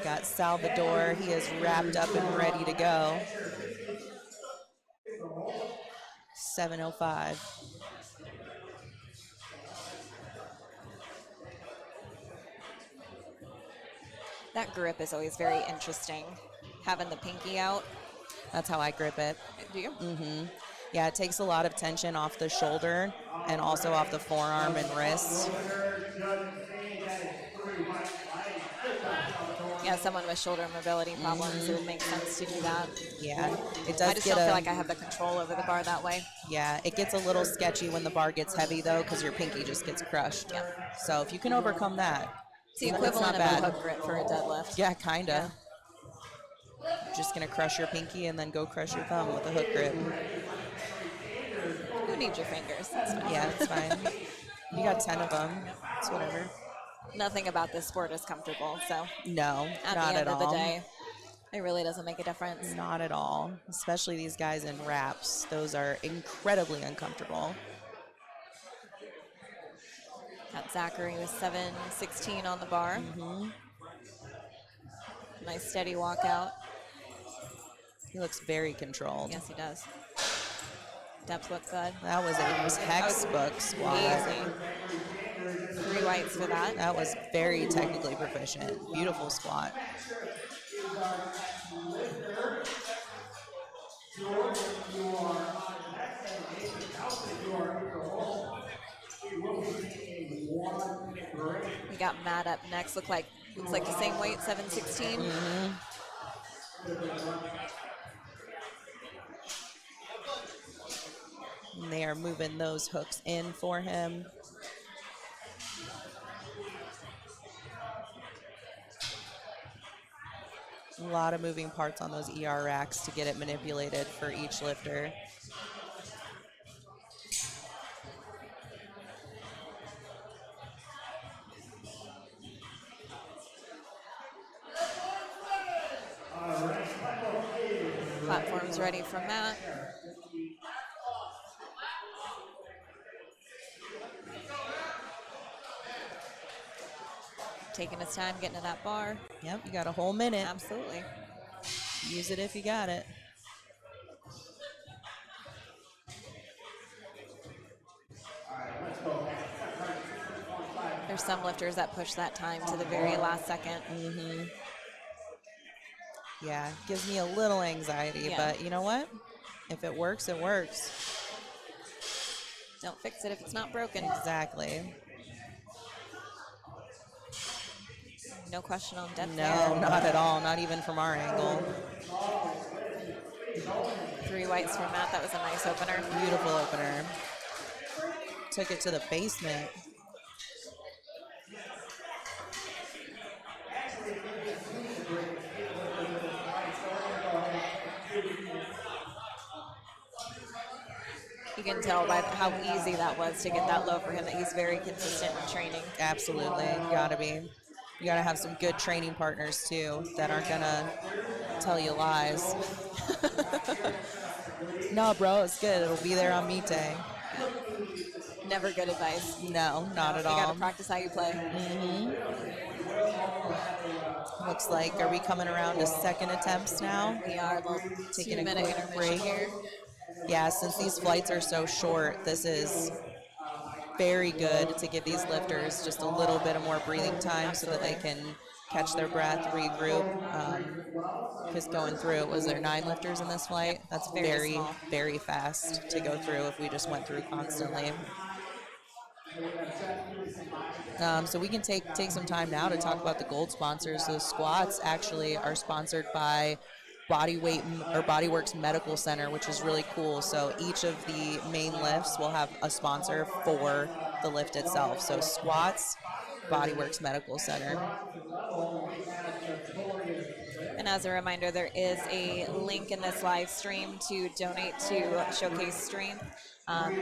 Got Salvador. He is wrapped up and ready to go. 705. That grip is always very interesting. Having the pinky out. That's how I grip it. Do you? Yeah, it takes a lot of tension off the shoulder and also off the forearm and wrist. Yeah, someone with shoulder mobility problems, it would make sense to do that. Yeah, it does I just get don't feel like I have the control over the bar that way. Yeah, it gets a little sketchy when the bar gets heavy, though, because your pinky just gets crushed. Yeah. So if you can overcome that, It's the it's equivalent not of bad. a hook grip for a deadlift. Yeah, kind of. Just going to crush your pinky and then go crush your thumb with a hook grip. Who needs your fingers? That's fine. Yeah, it's fine. You got 10 of them. It's whatever. Nothing about this sport is comfortable, so No, at not the end at of all. the day, it really doesn't make a difference. Not at all. Especially these guys in wraps. Those are incredibly uncomfortable. Got Zachary with 7:16 on the bar. Nice steady walkout. He looks very controlled. Yes, he does. Depth look good. That was a textbook squat. Easy. 3 whites for that. That was very technically proficient. Beautiful squat. We got Matt up next. Looks like the same weight, 7:16. And they are moving those hooks in for him. A lot of moving parts on those ER racks to get it manipulated for each lifter. Platform's ready for Matt. Taking his time getting to that bar. Yep, you got a whole minute. Absolutely. Use it if you got it. There's some lifters that push that time to the very last second. Yeah, gives me a little anxiety, Yeah. but you know what? If it works, it works. Don't fix it if it's not broken. Exactly. No question on depth No, there. not at all. Not even from our angle. 3 whites for Matt. That was a nice opener. Beautiful opener. Took it to the basement. You can tell by how easy that was to get that low for him that he's very consistent in training. Absolutely. You gotta be. You gotta have some good training partners too that aren't gonna tell you lies. No, bro, it's good. It'll be there on meet day. Never good advice. No, not at You all. gotta practice how you play. Looks like, are we coming around to second attempts now? We are a little Taking a 2-minute quick intermission break. here. Yeah, since these flights are so short, this is very good to give these lifters just a little bit of more breathing time so that they can catch their breath, regroup. Because going through, was there 9 lifters in this flight? That's Very very, small. very fast to go through if we just went through constantly. So we can take some time now to talk about the gold sponsors. Those squats actually are sponsored by Bodyworks Medical Center, which is really cool. So each of the main lifts will have a sponsor for the lift itself. So squats, Bodyworks Medical Center. And as a reminder, there is a link in this live stream to donate to Showcase Strength.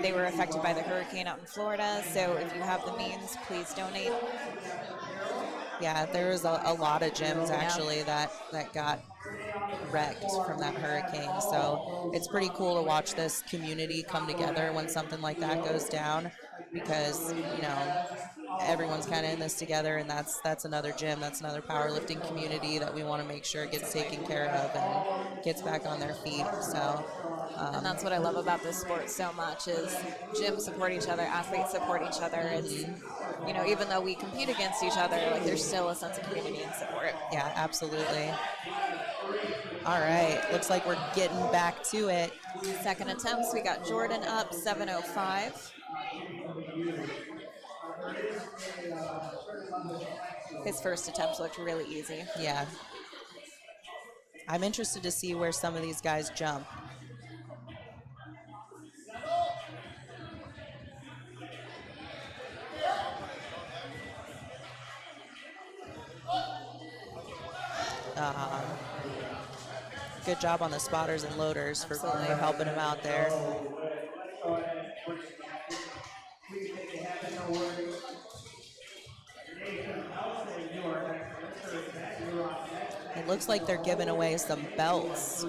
They were affected by the hurricane out in Florida, so if you have the means, please donate. Yeah, there was a lot of gyms actually that got wrecked from that hurricane. So it's pretty cool to watch this community come together when something like that goes down, because everyone's kind of in this together, and that's another gym, that's another powerlifting community that we want to make sure gets taken care of and gets back on their feet. So And that's what I love about this sport so much is gyms support each other, athletes support each other. It's, you know, even though we compete against each other, like there's still a sense of community and support. Yeah, absolutely. All right, looks like we're getting back to it. Second attempts, we got Jordan up 7:05. His first attempt looked really easy. Yeah. I'm interested to see where some of these guys jump. Good job on the spotters and loaders for helping him out there. It looks like they're giving away some belts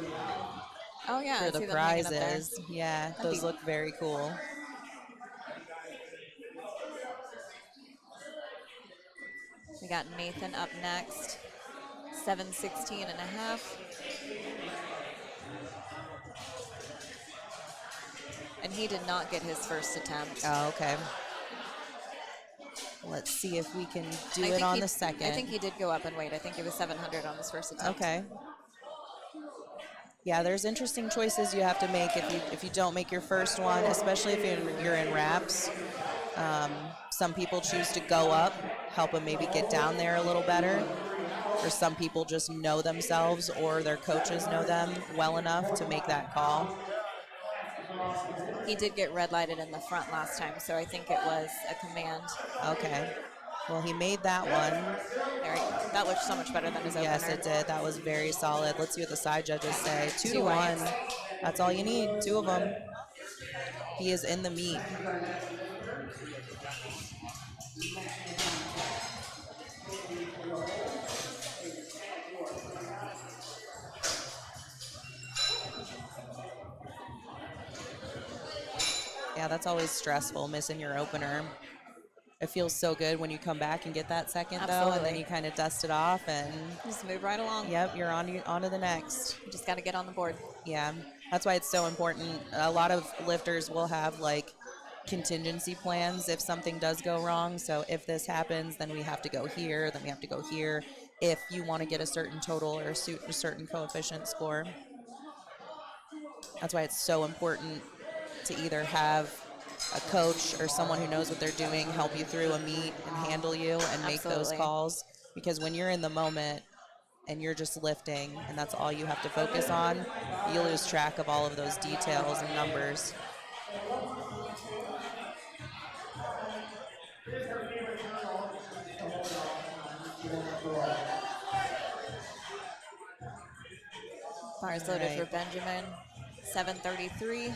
Oh yeah, I for see the them hanging up there. prizes. Yeah, those look very cool. We got Nathan up next, 7:16 and a half. And he did not get his first attempt. Oh, okay. Let's see if we can do I it think on he- the second. I think he did go up in weight. I think it was 700 on his first attempt. Okay. Yeah, there's interesting choices you have to make if you don't make your first one, especially if you're in wraps. Some people choose to go up, help them maybe get down there a little better. Or some people just know themselves or their coaches know them well enough to make that call. He did get red lighted in the front last time, so I think it was a command. Okay. Well, he made that one. There, that looked so much better than his opener. Yes, it did. That was very solid. Let's see what the side judges say. 2 to Two 1. whites. That's all you need. 2 of them. He is in the meet. Yeah, that's always stressful, missing your opener. It feels so good when you come back and get that second, though, and then Absolutely. you kind of dust it off, and Just move right along. yep, you're on to the next. You just got to get on the board. Yeah, that's why it's so important. A lot of lifters will have like contingency plans if something does go wrong. So if this happens, then we have to go here, then we have to go here. If you want to get a certain total or a certain coefficient score. That's why it's so important to either have a coach or someone who knows what they're doing help you through a meet and handle you and make those Absolutely. calls. Because when you're in the moment and you're just lifting and that's all you have to focus on, you lose track of all of those details and numbers. Bars loaded Right. for Benjamin, 7:33.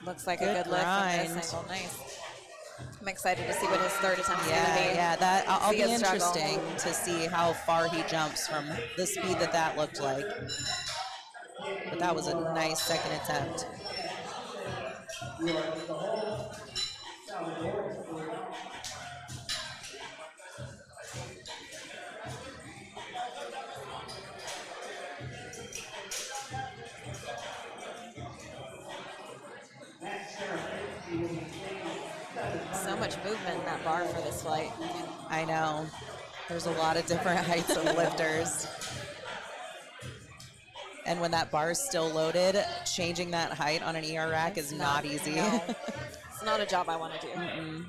Looks like a Good good lift from grind. this angle. Nice. I'm excited to see what his third attempt is going to Yeah, be. yeah, that I'll See be a struggle. interesting to see how far he jumps from the speed that looked like. But that was a nice second attempt. So much movement in that bar for this flight. I know. There's a lot of different heights of lifters. And when that bar is still loaded, changing that height on an ER rack is not easy. No. It's not a job I want to do.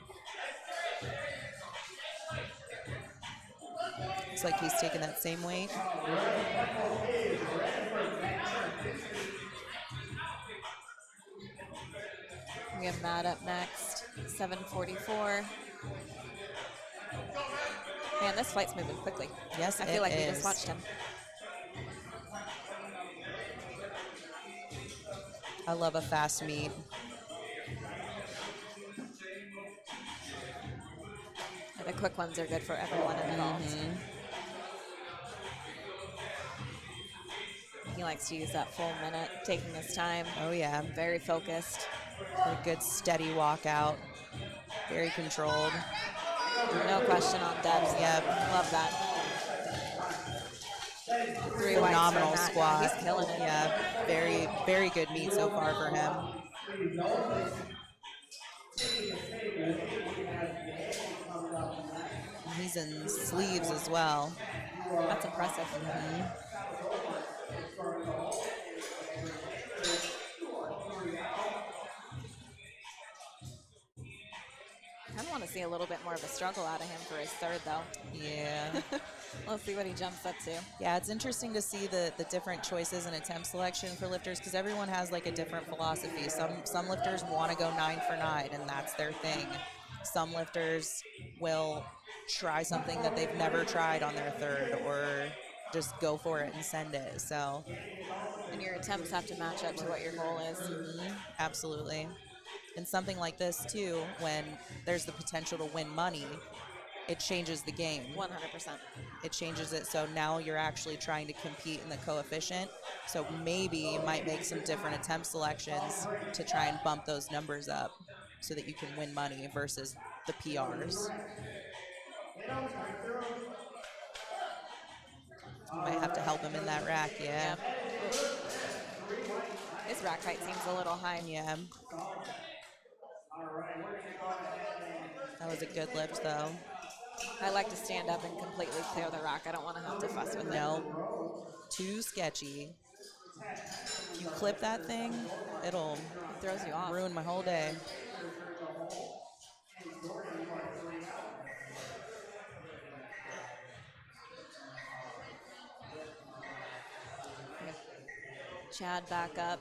Looks like he's taking that same weight. We have Matt up next, 7:44. Man, this flight's moving quickly. Yes, I feel it like we is. just watched him. I love a fast meet. And the quick ones are good for everyone involved. He He likes to use that full minute, taking his time, Oh, yeah. very focused. A good steady walkout. Very controlled. No question on depth. Yep. Love that. 3 whites Phenomenal from that. squat. He's killing it. Yeah, very, very good meet so far for him. He's in sleeves as well. That's impressive. I kind of want to see a little bit more of a struggle out of him for his third, though. Yeah. Let's see what he jumps up to. Yeah, it's interesting to see the different choices and attempt selection for lifters because everyone has like a different philosophy. Some lifters want to go 9 for 9 and that's their thing. Some lifters will try something that they've never tried on their third or just go for it and send it. So, And your attempts have to match up to what your goal is. absolutely. And something like this too, when there's the potential to win money, it changes the game. 100%. It changes it so now you're actually trying to compete in the coefficient. So maybe you might make some different attempt selections to try and bump those numbers up so that you can win money versus the PRs. You might have to help him in that rack, yeah. His rack height seems a little high. Yeah. That was a good lift though. I like to stand up and completely clear the rack. I don't want to have to fuss with it. No, too sketchy. If you clip that thing, it'll It throws you off. ruin my whole day. Chad back up.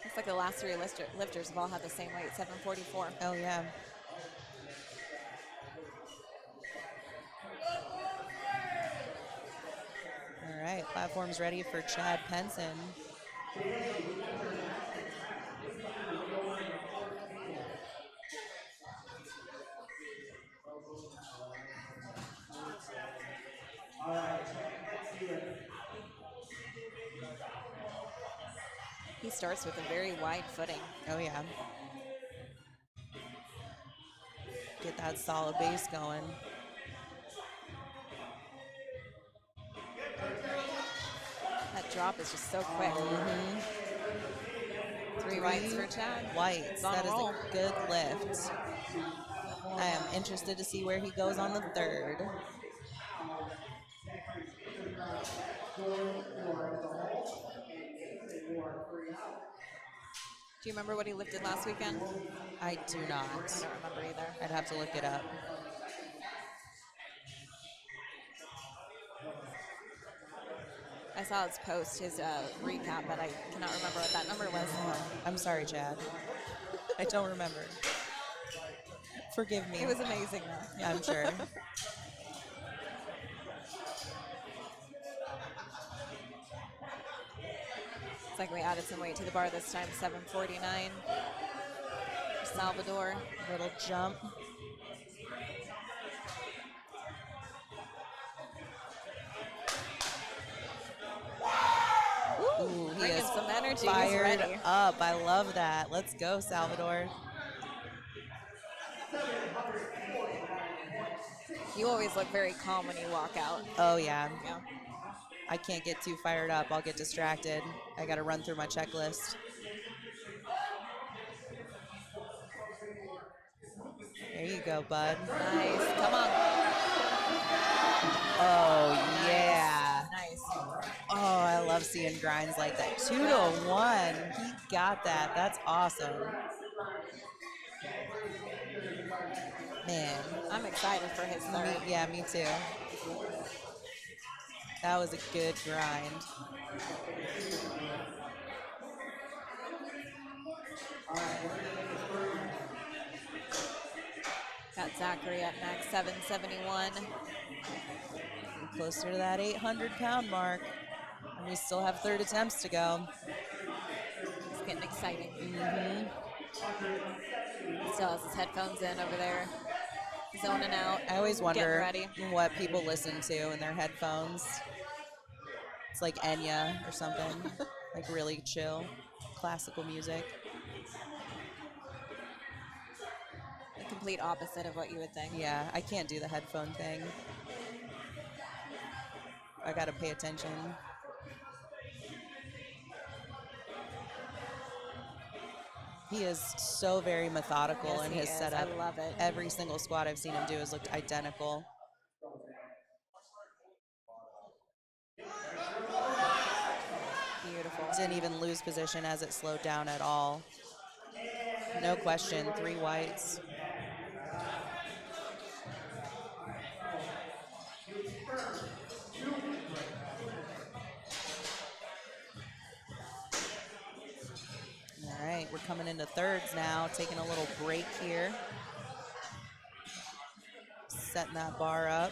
Looks like the last 3 lifters have all had the same weight, 744. Oh yeah. All right, platform's ready for Chad Penson. He starts with a very wide footing. Oh yeah. Get that solid base going. That drop is just so quick. 3 whites for Chad. Whites. It's on That a is roll. a good lift. I am interested to see where he goes on the third. Do you remember what he lifted last weekend? I do not. I don't remember either. I'd have to look it up. I saw his post, his recap, but I cannot remember what that number was. I'm sorry, Chad. I don't remember. Forgive me. It was amazing, though. I'm sure. It's like we added some weight to the bar this time, 749. Salvador. Little jump. Ooh, he Bringing is some energy. He's fired ready. up. I love that. Let's go, Salvador. You always look very calm when you walk out. Oh, yeah. Yeah. I can't get too fired up. I'll get distracted. I got to run through my checklist. There you go, bud. Nice. Come on. Oh, yeah. Nice. Oh, I love seeing grinds like that. 2-1. He got that. That's awesome. Man. I'm excited for his third. Yeah, me too. That was a good grind. Got Zachary up next, 771. Closer to that 800-pound mark. And we still have third attempts to go. It's getting exciting. Still has his headphones in over there, zoning out. I always Getting wonder ready. what people listen to in their headphones. It's like Enya or something, like really chill, classical music. The complete opposite of what you would think. Yeah, I can't do the headphone thing. I gotta pay attention. He is so very methodical Yes, in he his is. setup. I love it. Every single squat I've seen him do has looked identical. Beautiful. Didn't even lose position as it slowed down at all. No question, 3 whites. All right, we're coming into thirds now, taking a little break here. Setting that bar up.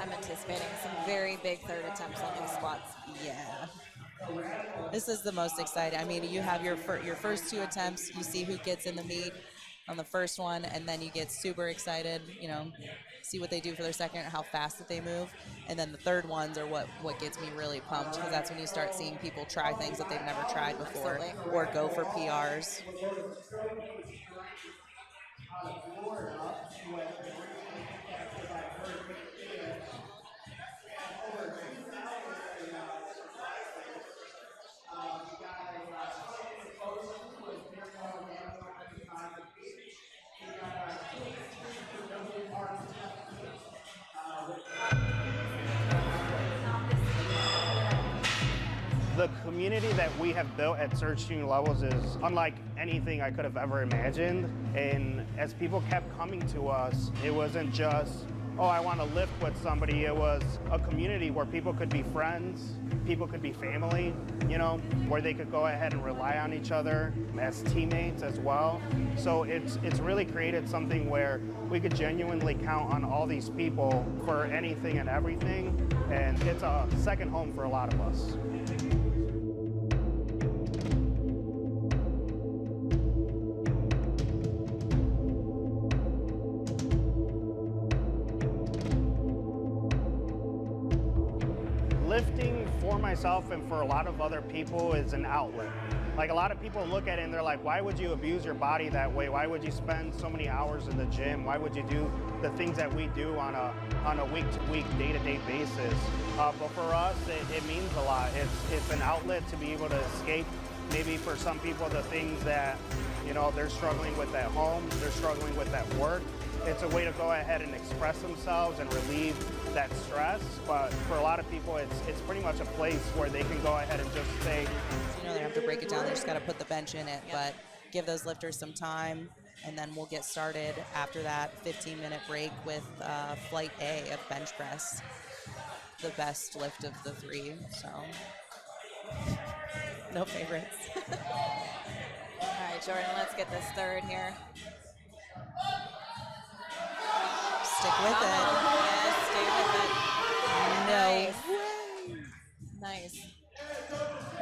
I'm anticipating some very big third attempts on these squats. Yeah. This is the most exciting. I mean, you have your first 2 attempts, you see who gets in the meet on the first one, and then you get super excited, you know, see what they do for their second, how fast that they move. And then the third ones are what gets me really pumped, because that's when you start seeing people try things that they've never tried before. Absolutely. Or go for PRs. The community that we have built at Surge Junior Levels is unlike anything I could have ever imagined. And as people kept coming to us, it wasn't just, oh, I want to lift with somebody. It was a community where people could be friends, people could be family, you know, where they could go ahead and rely on each other as teammates as well. So it's really created something where we could genuinely count on all these people for anything and everything. And it's a second home for a lot of us. Lifting for myself and for a lot of other people is an outlet. Like, a lot of people look at it and they're like, why would you abuse your body that way? Why would you spend so many hours in the gym? Why would you do the things that we do on a week-to-week, day-to-day basis? But for us, it means a lot. It's an outlet to be able to escape, maybe for some people, the things that, you know, they're struggling with at home, they're struggling with at work. It's a way to go ahead and express themselves and relieve that stress. But for a lot of people, it's pretty much a place where they can go ahead and just say, You know, they have to break it down. They just got to put the bench in it, but give those lifters some time, and then we'll get started after that 15-minute break with flight A of bench press, the best lift of the 3. So, no favorites. All right, Jordan, let's get this third here. Stick with Come it. on. Yes, stay with it. No way. Nice.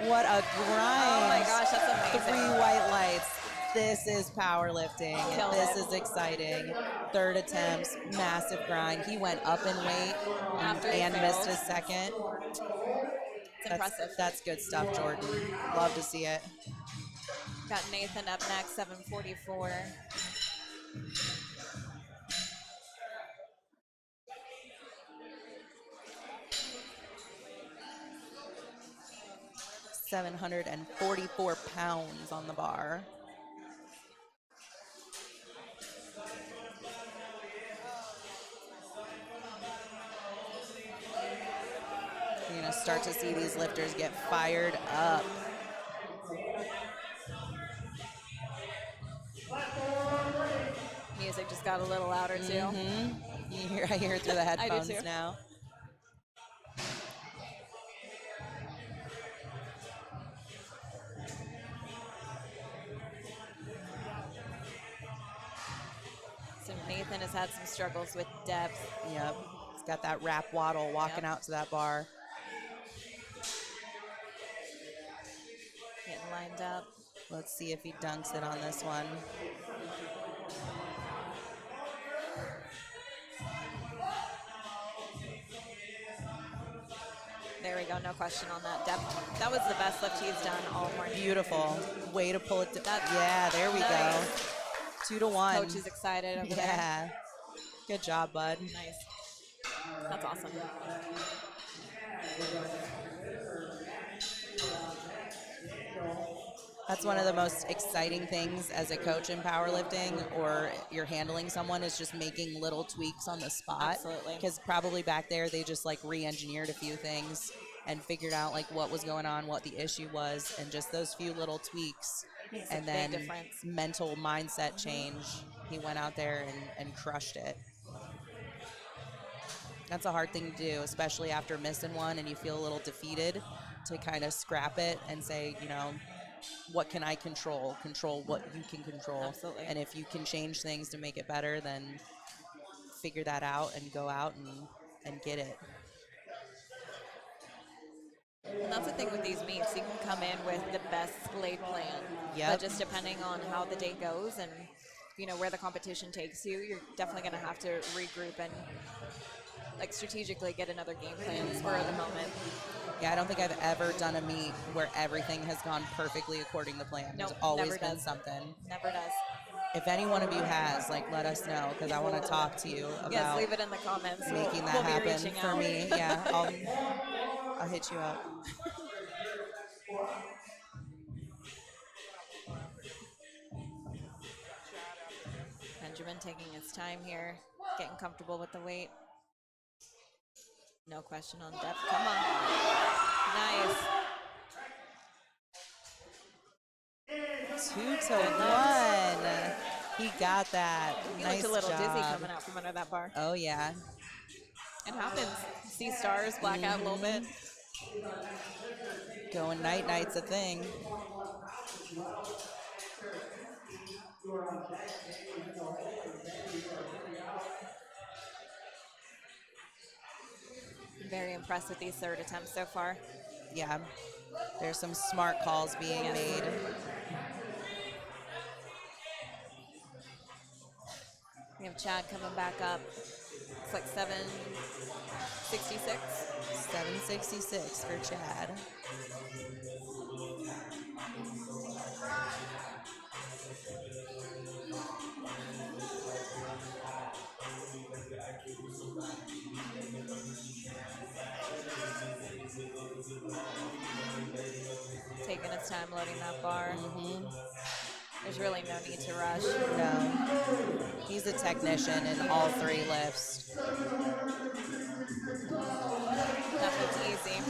What a grind. Oh my gosh, that's amazing. 3 white lights. This is powerlifting. Killed This it. is exciting. Third attempts, massive grind. He went up in weight After he and failed. missed his second. It's impressive. That's good stuff, Jordan. Love to see it. Got Nathan up next, 744. £744 on the bar. You're going to start to see these lifters get fired up. Music just got a little louder too. I hear it through the I do headphones too. now. So Nathan has had some struggles with depth. Yep. He's got that wrap waddle walking Yep. out to that bar. Getting lined up. Let's see if he dunks it on this one. There we go. No question on that depth. That was the best lift he's done all morning. Beautiful. Way to pull it. That's Yeah, there we nice. go. 2-1. Coach is excited over there. Yeah. Good job, bud. Nice. That's awesome. That's one of the most exciting things as a coach in powerlifting, or you're handling someone, is just making little tweaks on the spot. Absolutely. Because probably back there they just like re-engineered a few things and figured out like what was going on, what the issue was, and just those few little tweaks. Makes a And big then difference. mental mindset change. He went out there and crushed it. That's a hard thing to do, especially after missing one and you feel a little defeated, to kind of scrap it and say, you know, what can I control? Control what you can control. Absolutely. And if you can change things to make it better, then figure that out and go out and get it. And that's the thing with these meets. You can come in with the best laid plan. Yep. But just depending on how the day goes and, you know, where the competition takes you, you're definitely going to have to regroup and, like, strategically get another game plan spur of the moment. Yeah, I don't think I've ever done a meet where everything has gone perfectly according to plan. Nope, There's always never been does. something. Never does. If any one of you has, like, let us know, because I want to talk to you Yes, about leave it in the comments. making that we'll be happen reaching for out. me. Yeah, I'll hit you up. Benjamin taking his time here, getting comfortable with the weight. No question on depth. Come on. Nice. 2-1. He got that. He Nice looked a little dizzy job. coming out from under that bar. Oh, yeah. It happens. See stars, black out a little bit. Going night-night's a thing. Very impressed with these third attempts so far. Yeah. There's some smart calls being made. We have Chad coming back up. Looks like 766. 766 for Chad. Taking his time loading that bar. There's really no need to rush. No. He's a technician in all three lifts. Nothing's easy.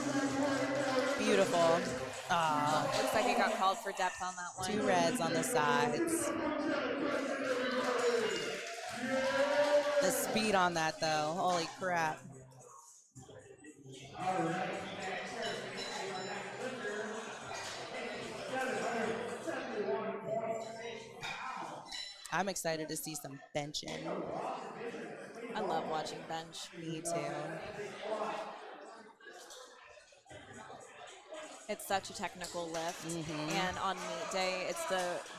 Beautiful. Looks like he got called for depth on that one. 2 reds on the sides. The speed on that, though. Holy crap. I'm excited to see some benching. I love watching bench. Me too. It's such a technical lift, and on meet day, it's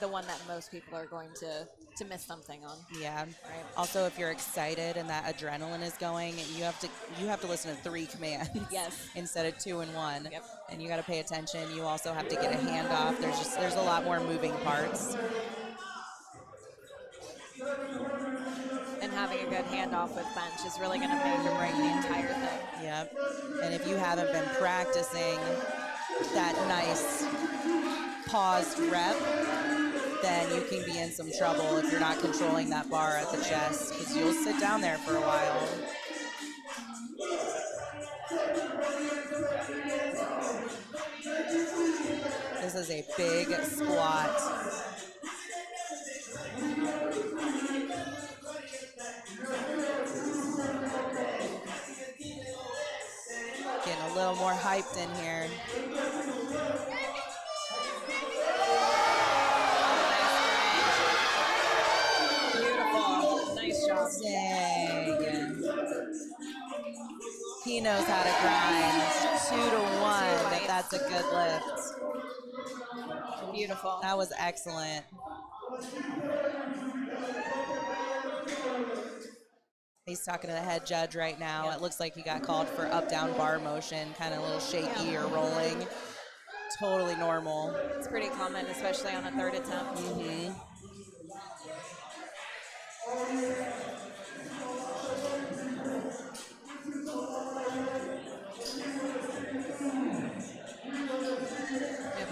the one that most people are going to miss something on. Yeah. Right. Also, if you're excited and that adrenaline is going, you have to listen to 3 commands. Yes. Instead of 2 and 1. Yep. And you got to pay attention. You also have to get a handoff. There's a lot more moving parts. And having a good handoff with bench is really going to make or break the entire thing. Yep. And if you haven't been practicing that nice paused rep, then you can be in some trouble if you're not controlling that bar at the chest, because you'll sit down there for a while. This is a big squat. Getting a little more hyped in here. Beautiful. Nice job. Dang. He knows how to grind. 2-1. That's a good lift. Beautiful. That was excellent. He's talking to the head judge right now. Yep. It looks like he got called for up-down bar motion, kind of a little shaky or rolling. Totally normal. It's pretty common, especially on a third attempt. Mm-hmm.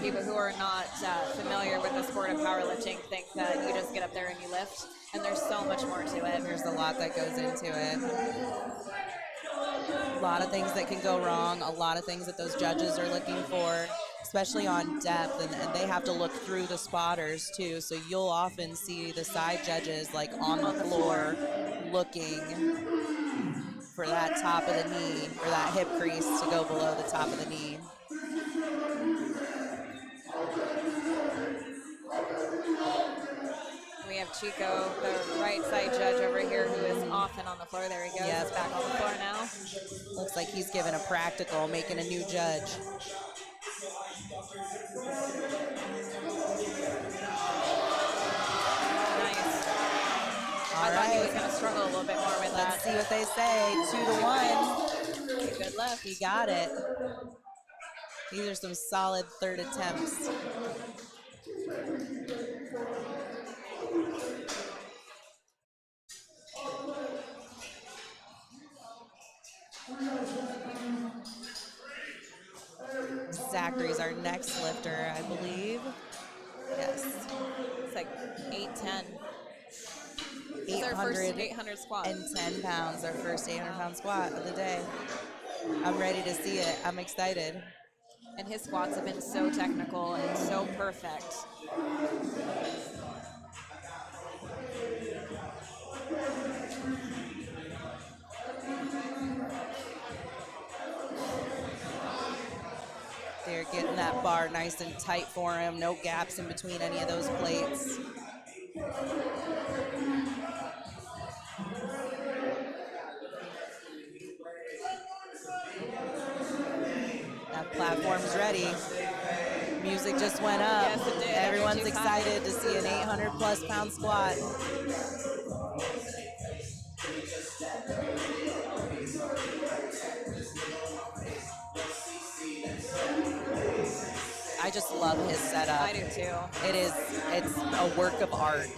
People who are not familiar with the sport of powerlifting think that you just get up there and you lift, and there's so much more to it. There's a lot that goes into it. A lot of things that can go wrong, a lot of things that those judges are looking for, especially on depth, and they have to look through the spotters too. So you'll often see the side judges like on the floor looking for that top of the knee or that hip crease to go below the top of the knee. We have Chico, the right side judge over here, who is often on the floor. There he goes. Yep. He's back on the floor now. Looks like he's given a practical, making a new judge. Nice. All I thought he was right. going to struggle a little bit more with Let's that. see what they say. 2-1. Good lift. He got it. These are some solid third attempts. Zachary's our next lifter, I believe. Yes. It's like 810. It's our first 800 squat. 810 pounds, our first 800-pound squat of the day. I'm ready to see it. I'm excited. And his squats have been so technical and so perfect. They're getting that bar nice and tight for him. No gaps in between any of those plates. That platform's ready. Music just went up. Yes, it did. Everyone's Energy's excited to see an 800+ pound squat. I just love his setup. I do too. It's a work of art.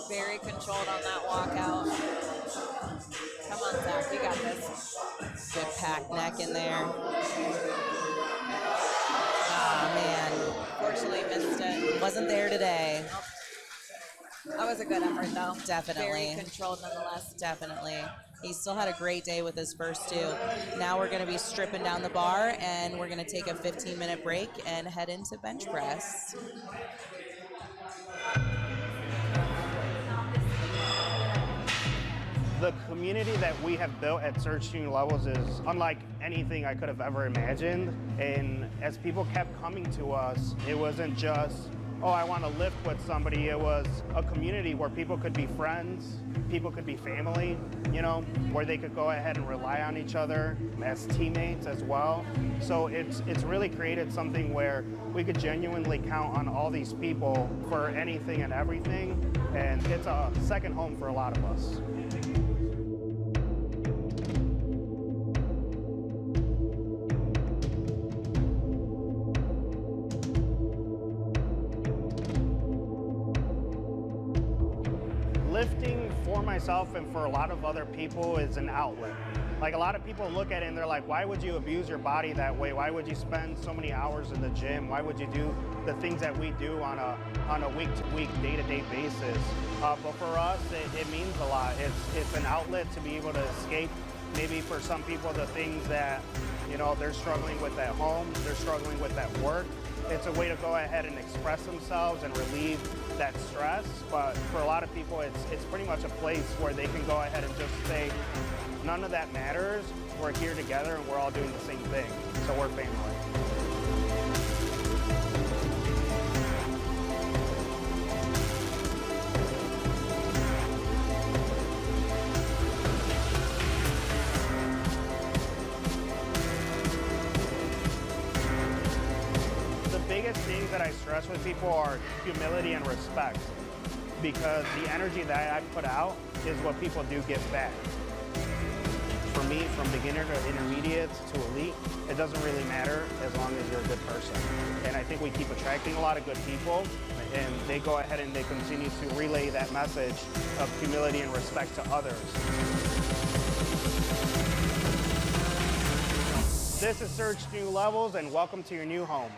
Very controlled on that walkout. Come on, Zach, you got this. Good packed neck in there. Ah, man. Fortunately, missed it. Wasn't there today. That was a good effort, though. Definitely. Very controlled, nonetheless. Definitely. He still had a great day with his first two. Now we're going to be stripping down the bar, and we're going to take a 15-minute break and head into bench press. The community that we have built at Surge Junior Levels is unlike anything I could have ever imagined. And as people kept coming to us, it wasn't just, oh, I want to lift with somebody. It was a community where people could be friends, people could be family, you know, where they could go ahead and rely on each other as teammates as well. So it's really created something where we could genuinely count on all these people for anything and everything. And it's a second home for a lot of us. Lifting for myself and for a lot of other people is an outlet. Like, a lot of people look at it and they're like, why would you abuse your body that way? Why would you spend so many hours in the gym? Why would you do the things that we do on a week-to-week, day-to-day basis? But for us, it means a lot. It's an outlet to be able to escape, maybe for some people, the things that, you know, they're struggling with at home, they're struggling with at work. It's a way to go ahead and express themselves and relieve that stress. But for a lot of people, it's pretty much a place where they can go ahead and just say, none of that matters. We're here together and we're all doing the same thing. So we're family. things that I stress with people are humility and respect, because the energy that I put out is what people do get back. For me, from beginner to intermediate to elite, it doesn't really matter as long as you're a good person. And I think we keep attracting a lot of good people, and they go ahead and they continue to relay that message of humility and respect to others. This is Surge to New Levels, and welcome to your new home.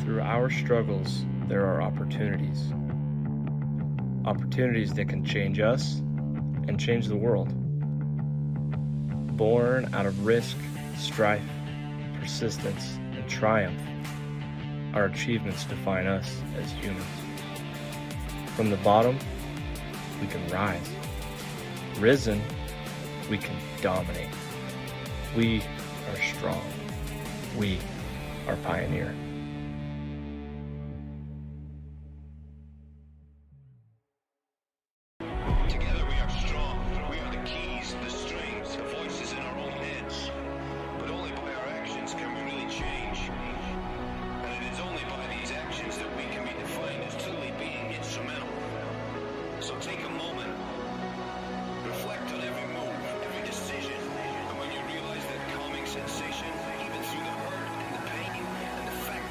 Through our struggles, there are opportunities. Opportunities that can change us and change the world. Born out of risk, strife, persistence, and triumph, our achievements define us as humans. From the bottom, we can rise. Risen, we can dominate. We are strong. We are pioneer. Together we are strong. We are the keys, the strings, the voices in our own heads. But only by our actions can we really change. And it is only by these actions that we can be defined as truly being instrumental. So take a moment. Reflect on every move, every decision. And when you realize that calming sensation, even through the hurt and the pain and the fact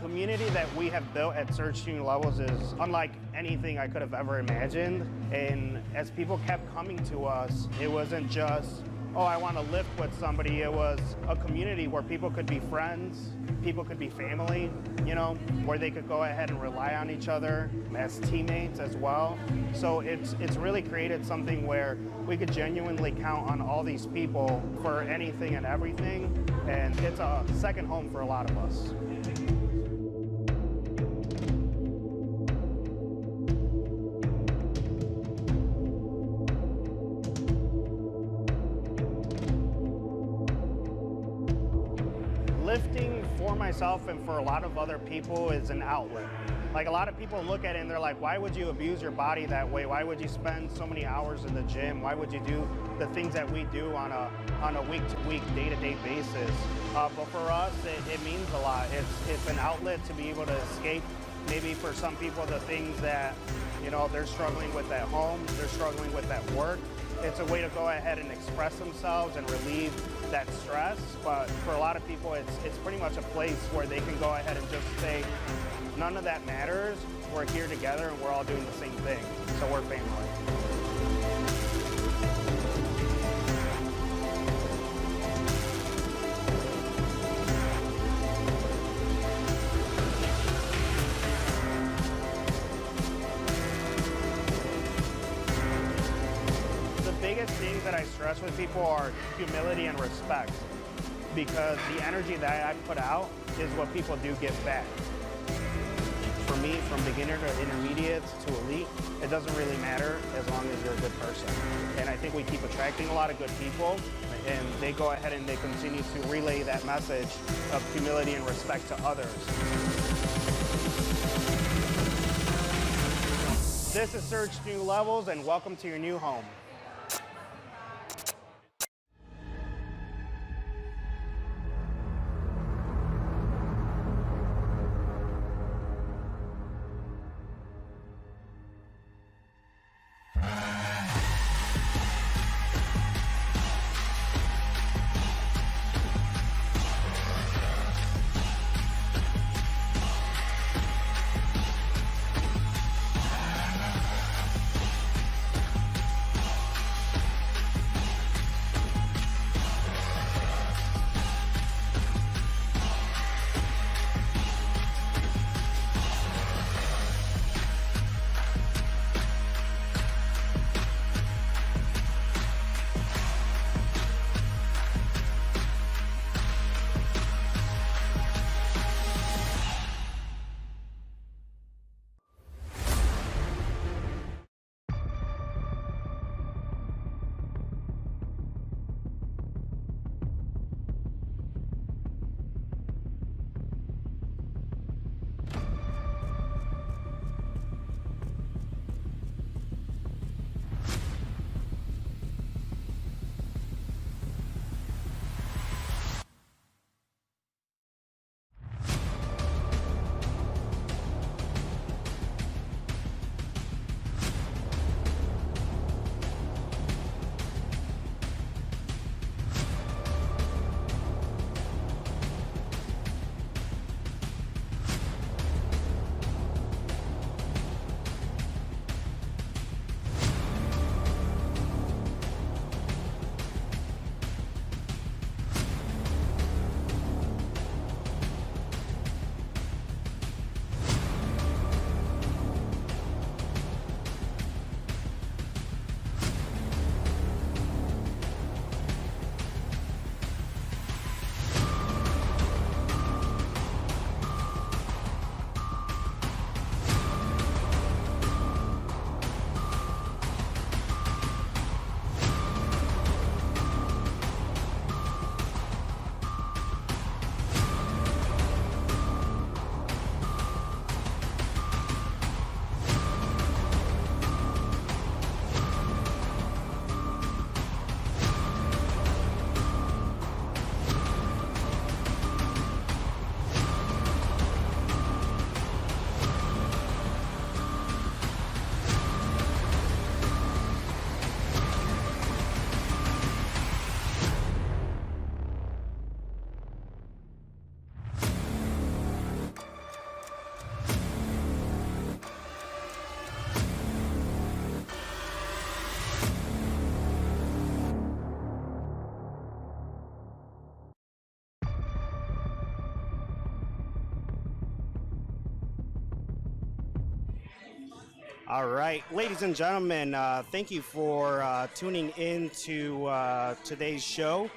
community that we have built at Surge to New Levels is unlike anything I could have ever imagined. And as people kept coming to us, it wasn't just, oh, I want to lift with somebody. It was a community where people could be friends, people could be family, you know, where they could go ahead and rely on each other as teammates as well. So it's really created something where we could genuinely count on all these people for anything and everything. And it's a second home for a lot of us. Lifting for myself and for a lot of other people is an outlet. Like a lot of people look at it and they're like, why would you abuse your body that way? Why would you spend so many hours in the gym? Why would you do the things that we do on a week-to-week, day-to-day basis? But for us, it means a lot. It's an outlet to be able to escape maybe for some people the things that, you know, they're struggling with at home, they're struggling with at work. It's a way to go ahead and express themselves and relieve that stress. But for a lot of people, it's pretty much a place where they can go ahead and just say, none of that matters. We're here together and we're all doing the same thing. So we're family. Biggest things that I stress with people are humility and respect, because the energy that I put out is what people do get back. For me, from beginner to intermediate to elite, it doesn't really matter as long as you're a good person. And I think we keep attracting a lot of good people, and they go ahead and they continue to relay that message of humility and respect to others. This is Surge to New Levels, and welcome to your new home. All right, ladies and gentlemen, thank you for tuning in to today's show,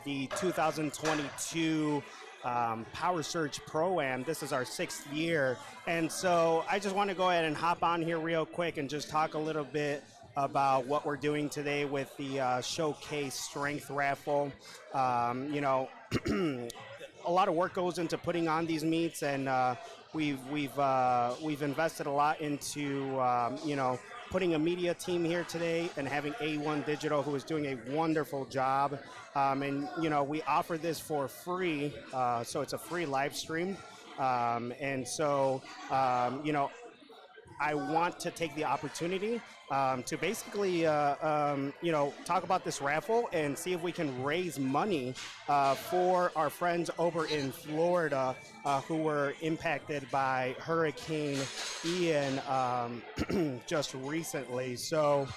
the 2022 Power Surge Pro-Am. This is our 6th year, and so I just want to go ahead and hop on here real quick and just talk a little bit about what we're doing today with the Showcase Strength Raffle. You know, a lot of work goes into putting on these meets, and we've invested a lot into you know, putting a media team here today and having A1 Digital, who is doing a wonderful job. And you know, we offer this for free, so it's a free live stream. And so you know, I want to take the opportunity to basically, you know, talk about this raffle and see if we can raise money for our friends over in Florida who were impacted by Hurricane Ian just recently. So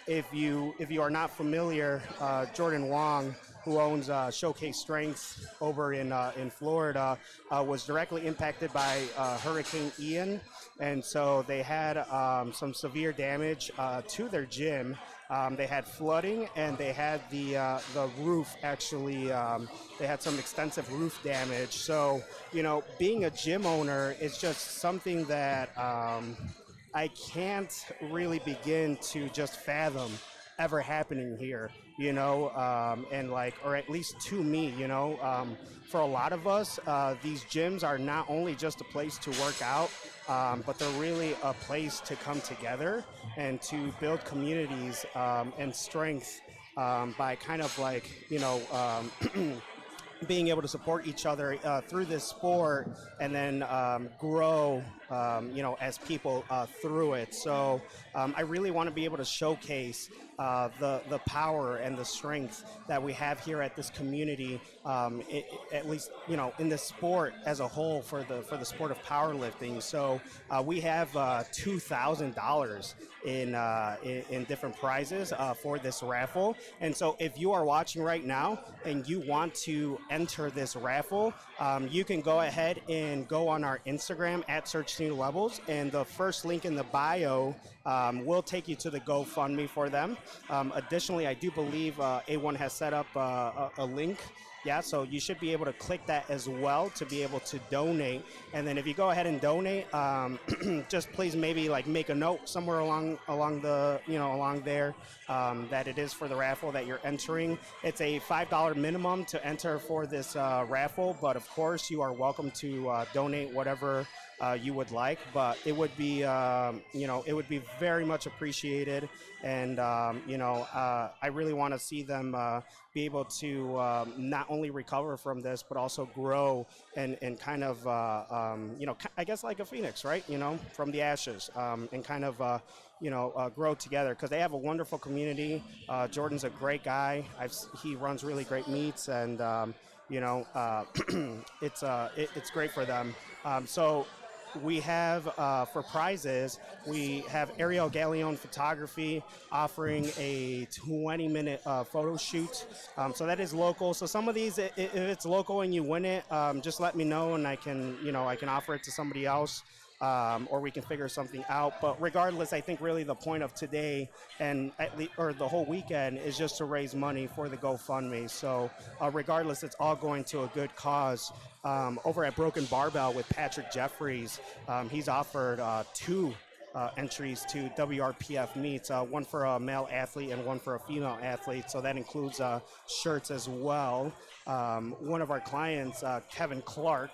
if you are not familiar, Jordan Wong, who owns Showcase Strength over in Florida, was directly impacted by Hurricane Ian. And so they had some severe damage to their gym. They had flooding, and they had the roof actually, they had some extensive roof damage. So, you know, being a gym owner is just something that I can't really begin to just fathom ever happening here, you know, and like, or at least to me, you know, for a lot of us, these gyms are not only just a place to work out, but they're really a place to come together and to build communities and strength by kind of like, you know, being able to support each other through this sport, and then grow, you know, as people through it. So I really want to be able to showcase the power and the strength that we have here at this community, at least, you know, in the sport as a whole for the sport of powerlifting. So we have $2,000 in different prizes for this raffle. And so if you are watching right now and you want to enter this raffle, you can go ahead and go on our Instagram at Search New Levels, and the first link in the bio will take you to the GoFundMe for them. Additionally, I do believe A1 has set up a link. Yeah, so you should be able to click that as well to be able to donate. And then if you go ahead and donate, just please maybe like make a note somewhere along the, you know, along there that it is for the raffle that you're entering. It's a $5 minimum to enter for this raffle, but of course you are welcome to donate whatever you would like, but it would be, you know, it would be very much appreciated. And, you know, I really want to see them be able to not only recover from this, but also grow and kind of, you know, I guess like a phoenix, right? You know, from the ashes, and kind of, you know, grow together, because they have a wonderful community. Jordan's a great guy. He runs really great meets, and, you know, it's great for them. So we have, for prizes, we have Ariel Gallione Photography offering a 20-minute photo shoot. So that is local. So some of these, if it's local and you win it, just let me know, and I can, you know, I can offer it to somebody else. Or we can figure something out. But regardless, I think really the point of today and or the whole weekend is just to raise money for the GoFundMe. So regardless, it's all going to a good cause. Over at Broken Barbell with Patrick Jeffries, he's offered 2 entries to WRPF meets, one for a male athlete and one for a female athlete. So that includes shirts as well. One of our clients, Kevin Clark,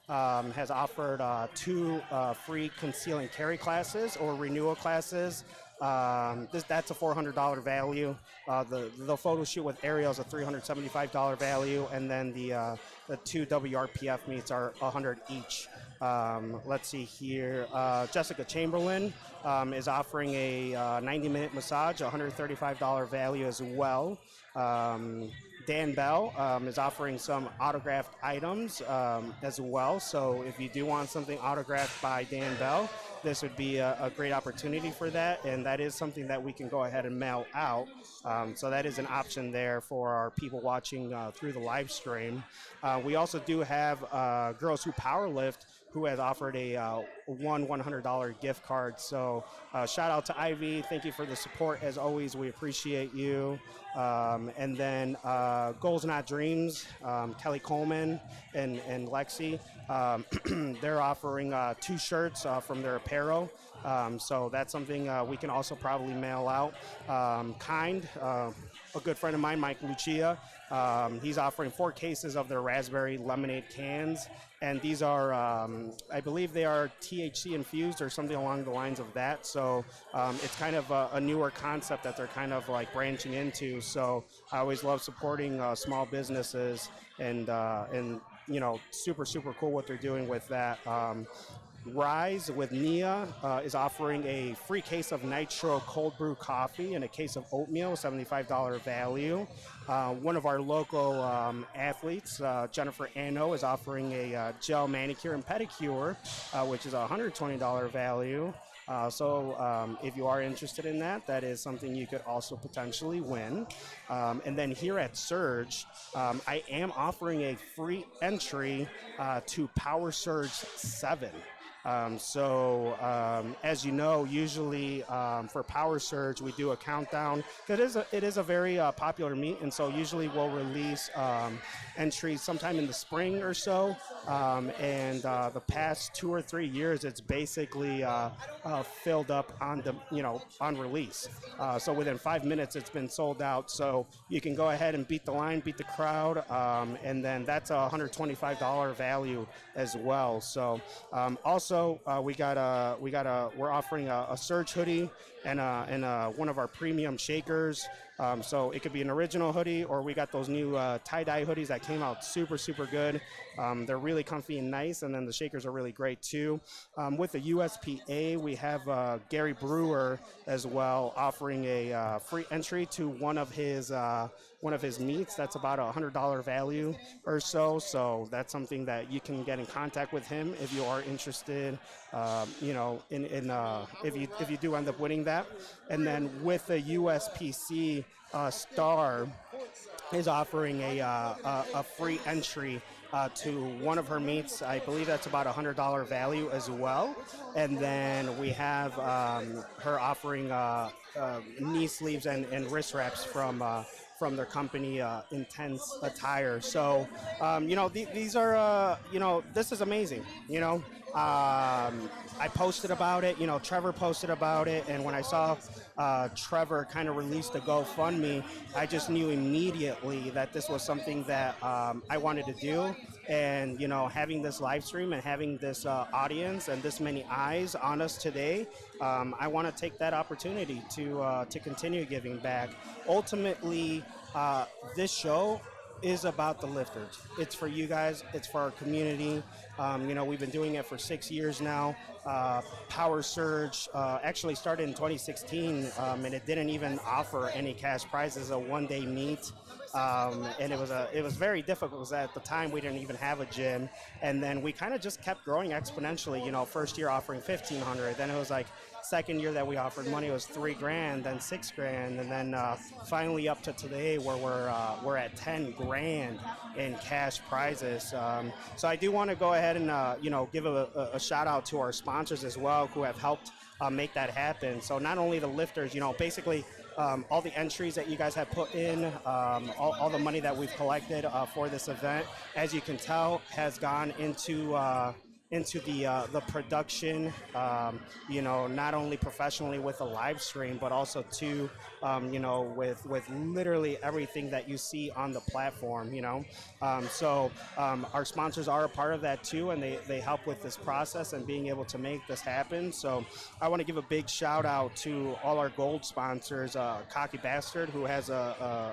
has offered 2 free conceal and carry classes or renewal classes. That's a $400 value. The photo shoot with Ariel is a $375 value, and then the 2 WRPF meets are $100 each. Let's see here. Jessica Chamberlain is offering a 90-minute massage, $135 value as well. Dan Bell is offering some autographed items as well. So if you do want something autographed by Dan Bell, this would be a great opportunity for that. And that is something that we can go ahead and mail out. So that is an option there for our people watching through the live stream. We also do have Girls Who Powerlift who has offered a $100 gift card. So shout out to Ivy. Thank you for the support. As always, we appreciate you. And then Goals Not Dreams, Kelly Coleman and Lexi, they're offering 2 shirts from their apparel. So that's something we can also probably mail out. A good friend of mine, Mike Lucia, he's offering 4 cases of their raspberry lemonade cans. And these are, I believe they are THC infused or something along the lines of that. So it's kind of a newer concept that they're kind of like branching into. So I always love supporting small businesses, and you know, super cool what they're doing with that. Rise with Nia is offering a free case of Nitro cold brew coffee and a case of oatmeal, $75 value. One of our local athletes, Jennifer Anno, is offering a gel manicure and pedicure, which is $120 value. So if you are interested in that, that is something you could also potentially win. And then here at Surge, I am offering a free entry to Power Surge 7. As you know, usually for Power Surge, we do a countdown. It is a very popular meet, and so usually we'll release entries sometime in the spring or so. And the past 2 or 3 years, it's basically filled up on release. So within 5 minutes, it's been sold out. So you can go ahead and beat the line, beat the crowd, and then that's a $125 value as well. So also, we're offering a Surge hoodie and one of our premium shakers. So it could be an original hoodie, or we got those new tie-dye hoodies that came out super good. They're really comfy and nice, and then the shakers are really great too. With the USPA, we have Gary Brewer as well, offering a free entry to one of his meets. That's about $100 value or so. So that's something that you can get in contact with him if you are interested. If you do end up winning that. And then with the USPC, Star is offering a free entry to one of her meets. I believe that's about $100 value as well. And then we have her offering knee sleeves and wrist wraps from their company, Intense Attire. So, these are, this is amazing, I posted about it, Trevor posted about it, and when I saw Trevor kind of released a GoFundMe, I just knew immediately that this was something that I wanted to do. And, having this live stream and having this audience and this many eyes on us today, I want to take that opportunity to continue giving back. Ultimately, this show is about the lifters. It's for you guys. It's for our community. We've been doing it for 6 years now. Power Surge actually started in 2016, and it didn't even offer any cash prizes. A one-day meet. And it was very difficult because at the time we didn't even have a gym, and then we kind of just kept growing exponentially. First year offering $1,500, then it was like second year that we offered money was $3,000, then $6,000, and then finally up to today where we're at $10,000 in cash prizes. So I do want to go ahead and give a shout out to our sponsors as well who have helped make that happen. So not only the lifters, basically all the entries that you guys have put in, all the money that we've collected for this event, as you can tell, has gone into the production, not only professionally with a live stream, but also too, with literally everything that you see on the platform, So our sponsors are a part of that too, and they help with this process and being able to make this happen. So I want to give a big shout out to all our gold sponsors, Cocky Bastard, who has a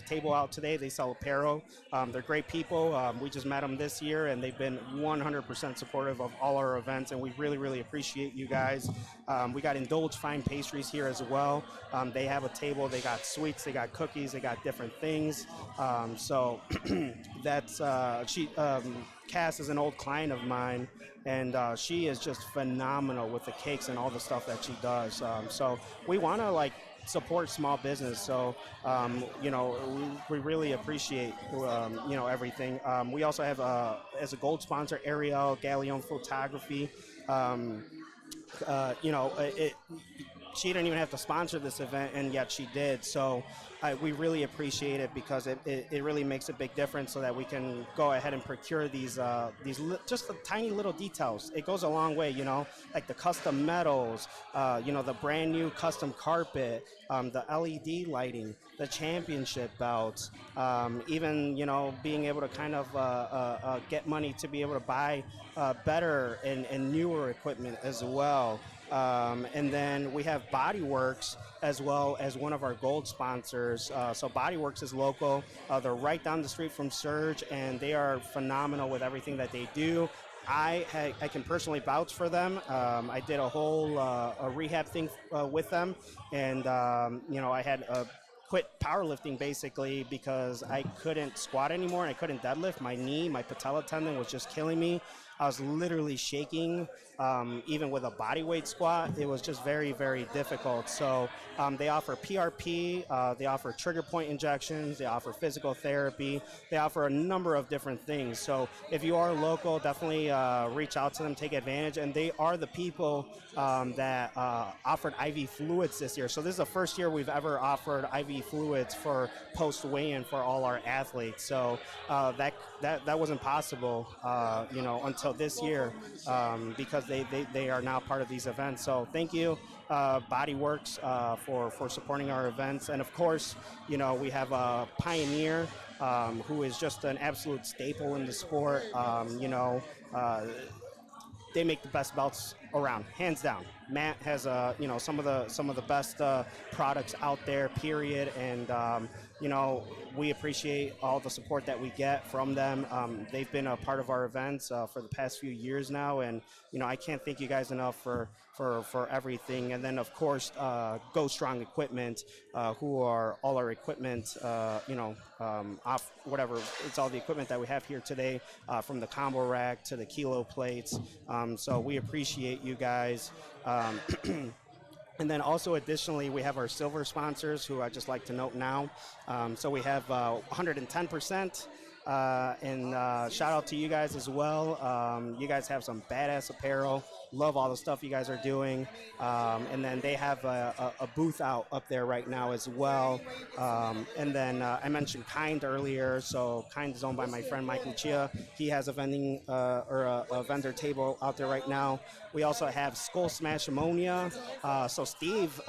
table out today. They sell apparel. They're great people. We just met them this year, and they've been 100% supportive of all our events, and we really appreciate you guys. We got Indulge Fine Pastries here as well. They have a table. They got sweets, they got cookies, they got different things. So that's Cass is an old client of mine, and she is just phenomenal with the cakes and all the stuff that she does. So we want to support small business. So, we really appreciate, everything. We also have, as a gold sponsor, Ariel Gallion Photography. She didn't even have to sponsor this event, and yet she did. So we really appreciate it because it really makes a big difference so that we can go ahead and procure these just the tiny little details. It goes a long way, like the custom medals, the brand new custom carpet, the LED lighting, the championship belts, even, being able to kind of get money to be able to buy better and newer equipment as well. And then we have Bodyworks as well as one of our gold sponsors. So Bodyworks is local. They're right down the street from Surge, and they are phenomenal with everything that they do. I can personally vouch for them. I did a whole a rehab thing with them, and I had quit powerlifting basically because I couldn't squat anymore and I couldn't deadlift. My patella tendon was just killing me. I was literally shaking, even with a body weight squat. It was just very, very difficult. So they offer PRP, they offer trigger point injections, they offer physical therapy, they offer a number of different things. So if you are local, definitely reach out to them, take advantage. And they are the people that offered IV fluids this year. So this is the first year we've ever offered IV fluids for post weigh-in for all our athletes. So that wasn't possible, until this year, because they are now part of these events. So thank you, Bodyworks, for supporting our events. And of course, we have Pioneer, who is just an absolute staple in the sport. They make the best belts around, hands down. Matt has some of the best products out there, period. And we appreciate all the support that we get from them. They've been a part of our events for the past few years now, and I can't thank you guys enough for everything. And then of course, Go Strong Equipment, who are all our equipment, off whatever. It's all the equipment that we have here today, from the combo rack to the kilo plates. So we appreciate you guys. And then also additionally, we have our silver sponsors who I just like to note now. So we have 110%. And shout out to you guys as well. You guys have some badass apparel. Love all the stuff you guys are doing. And then they have a booth out up there right now as well. And then I mentioned Kind earlier. So Kind is owned by my friend Mike Lucia. He has a vending a vendor table out there right now. We also have Skull Smash Ammonia. So Steve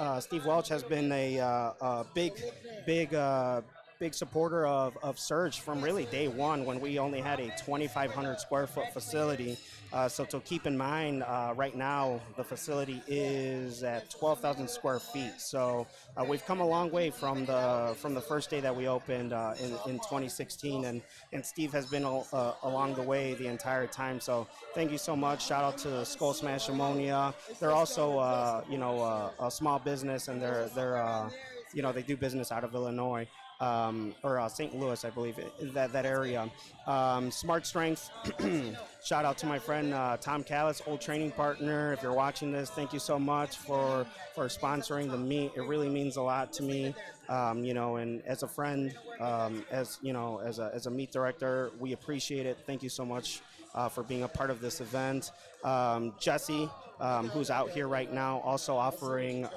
Welch has been a big supporter of Surge from really day one when we only had a 2,500 square foot facility. So to keep in mind, right now the facility is at 12,000 square feet. So we've come a long way from the first day that we opened in 2016, and Steve has been along the way the entire time. So thank you so much. Shout out to Skull Smash Ammonia. They're also a small business, and they do business out of Illinois. Or St. Louis, I believe, that area. Smart Strength, shout out to my friend Tom Callis, old training partner. If you're watching this, thank you so much for sponsoring the meet. It really means a lot to me. And as a friend, as a meet director, we appreciate it. Thank you so much for being a part of this event. Jesse, who's out here right now, also offering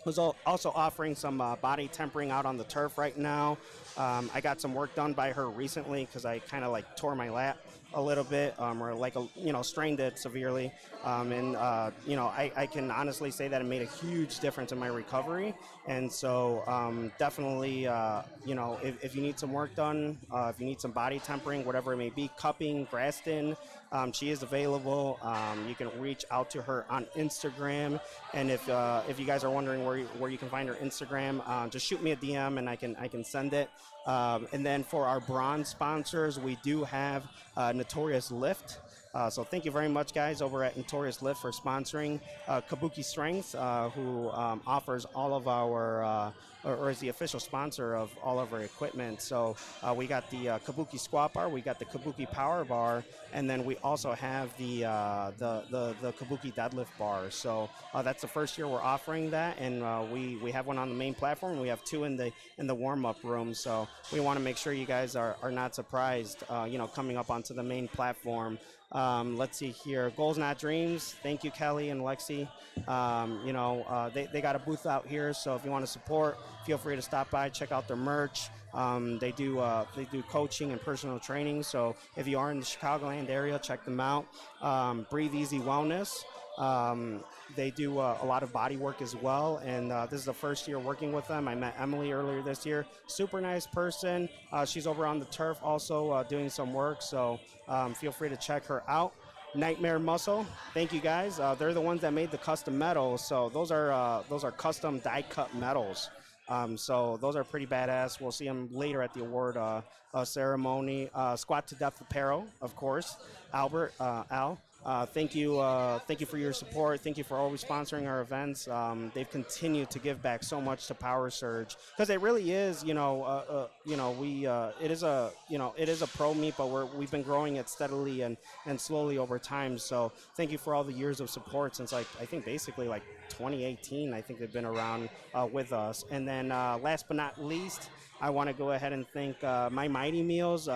who's also offering some body tempering out on the turf right now. I got some work done by her recently because I kind of tore my lat a little bit, or strained it severely. I can honestly say that it made a huge difference in my recovery. And so definitely, if you need some work done, if you need some body tempering, whatever it may be, cupping, Graston, she is available. You can reach out to her on Instagram. And if you guys are wondering where you can find her Instagram, just shoot me a DM and I can send it. And then for our bronze sponsors, we do have Notorious Lift. So thank you very much, guys, over at Notorious Lift for sponsoring Kabuki Strength, who offers all of our, or is the official sponsor of all of our equipment. So we got the Kabuki Squat Bar, we got the Kabuki Power Bar, and then we also have the Kabuki Deadlift Bar. So that's the first year we're offering that, and we have one on the main platform, and we have 2 in the warm-up room. So we want to make sure you guys are not surprised, coming up onto the main platform. Let's see here. Goals Not Dreams. Thank you, Kelly and Lexi. They got a booth out here, so if you want to support, feel free to stop by, check out their merch. They do coaching and personal training, so if you are in the Chicagoland area, check them out. Breathe Easy Wellness. They do a lot of body work as well, and this is the first year working with them. I met Emily earlier this year. Super nice person. She's over on the turf also doing some work, so feel free to check her out. Nightmare Muscle, thank you guys. They're the ones that made the custom medals, so those are custom die cut medals. So those are pretty badass. We'll see them later at the award ceremony. Squat to Death Apparel, of course. Albert, Al. Thank you for your support. Thank you for always sponsoring our events. They've continued to give back so much to Power Surge, because it really is, it is a pro meet, but we've been growing it steadily and slowly over time. So thank you for all the years of support since I think basically 2018. I think they've been around with us. And then last but not least, I want to go ahead and thank My Mighty Meals,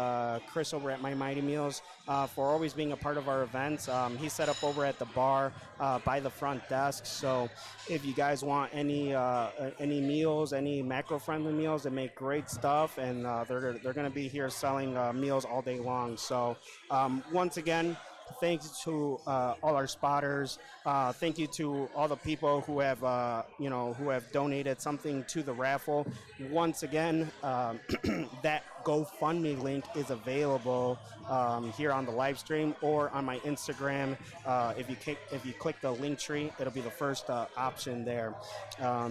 Chris over at My Mighty Meals, for always being a part of our events. He's set up over at the bar by the front desk. So if you guys want any meals, any macro-friendly meals, they make great stuff, and they're going to be here selling meals all day long. So once again, thanks to all our spotters. Thank you to all the people who have donated something to the raffle. Once again, that GoFundMe link is available here on the live stream or on my Instagram. If you click the link tree, it'll be the first option there.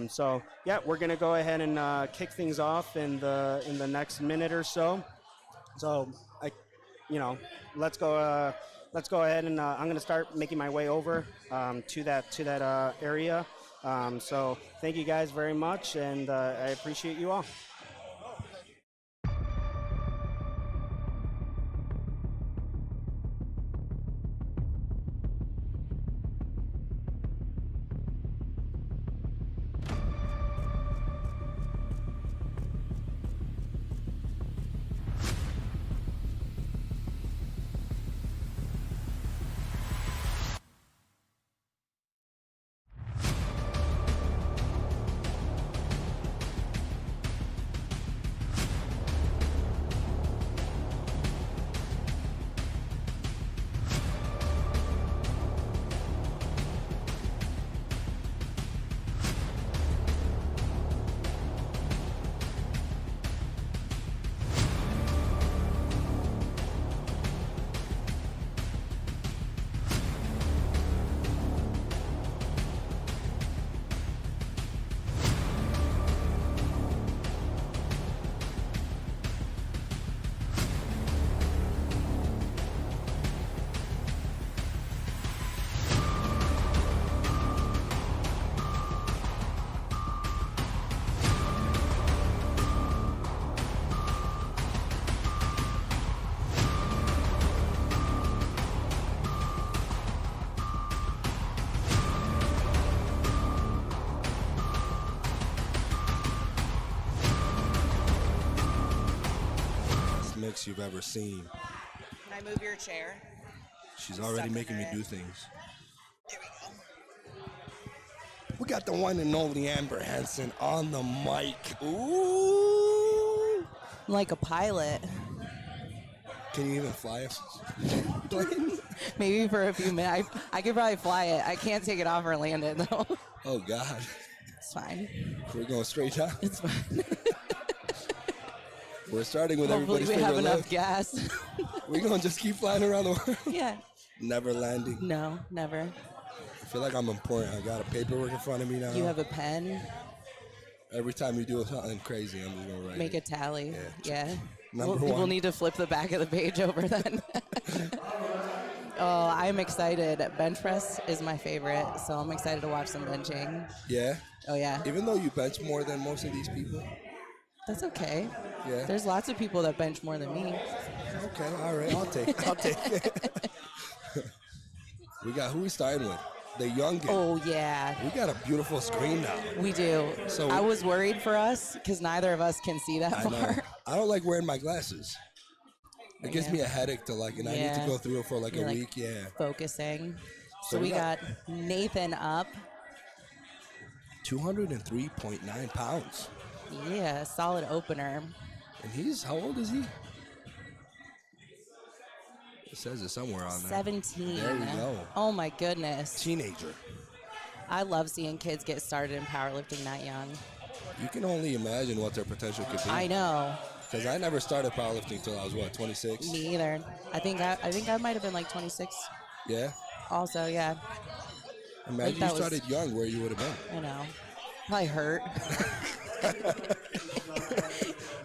So yeah, we're gonna go ahead and kick things off in the next minute or so. So let's go. Let's go ahead and I'm going to start making my way over to that area. So thank you guys very much, and I appreciate you all. Mix you've ever seen. Can I move your chair? She's already making me do things. There we go. We got the one and only Amber Hansen on the mic. Ooh. Like a pilot. Can you even fly us? Maybe for a few minutes. I could probably fly it. I can't take it off or land it, though. Oh, God. It's fine. We're going straight down? It's fine. We're starting with Hopefully everybody's we have favorite enough lift. gas. We're going to just keep flying around the world? Yeah. Never landing. No, never. I feel like I'm important. I got a paperwork in front of me now. You have a pen? Every time you do something crazy, I'm just going to write Make it. a tally. Yeah. Number We'll one. need to flip the back of the page over then. Oh, I'm excited. Bench press is my favorite, so I'm excited to watch some benching. Yeah. Oh yeah, Even though you bench more than most of these people. that's okay. Yeah. There's lots of people that bench more than me. Okay. All right. I'll take it. We got who we starting with? The youngin. Oh yeah, We got a beautiful screen now. we do. So- I was worried for us because neither of us can see that I know. far. I don't like wearing my glasses. It gives Yeah. me a headache to and I need Yeah. to go through it for You're, a like, week. Yeah. Focusing. So So we we got Nathan up. 203.9 pounds. Yeah, solid opener. And how old is he? It says it somewhere on there. 17. There we go. Oh my goodness. Teenager. I love seeing kids get started in powerlifting that young. You can only imagine what their potential could be. I know. Because I never started powerlifting until I was, 26? Me either. I think I might have been like 26 Yeah. also, yeah. Imagine you that was- started young, where you would have been. I know. Probably hurt.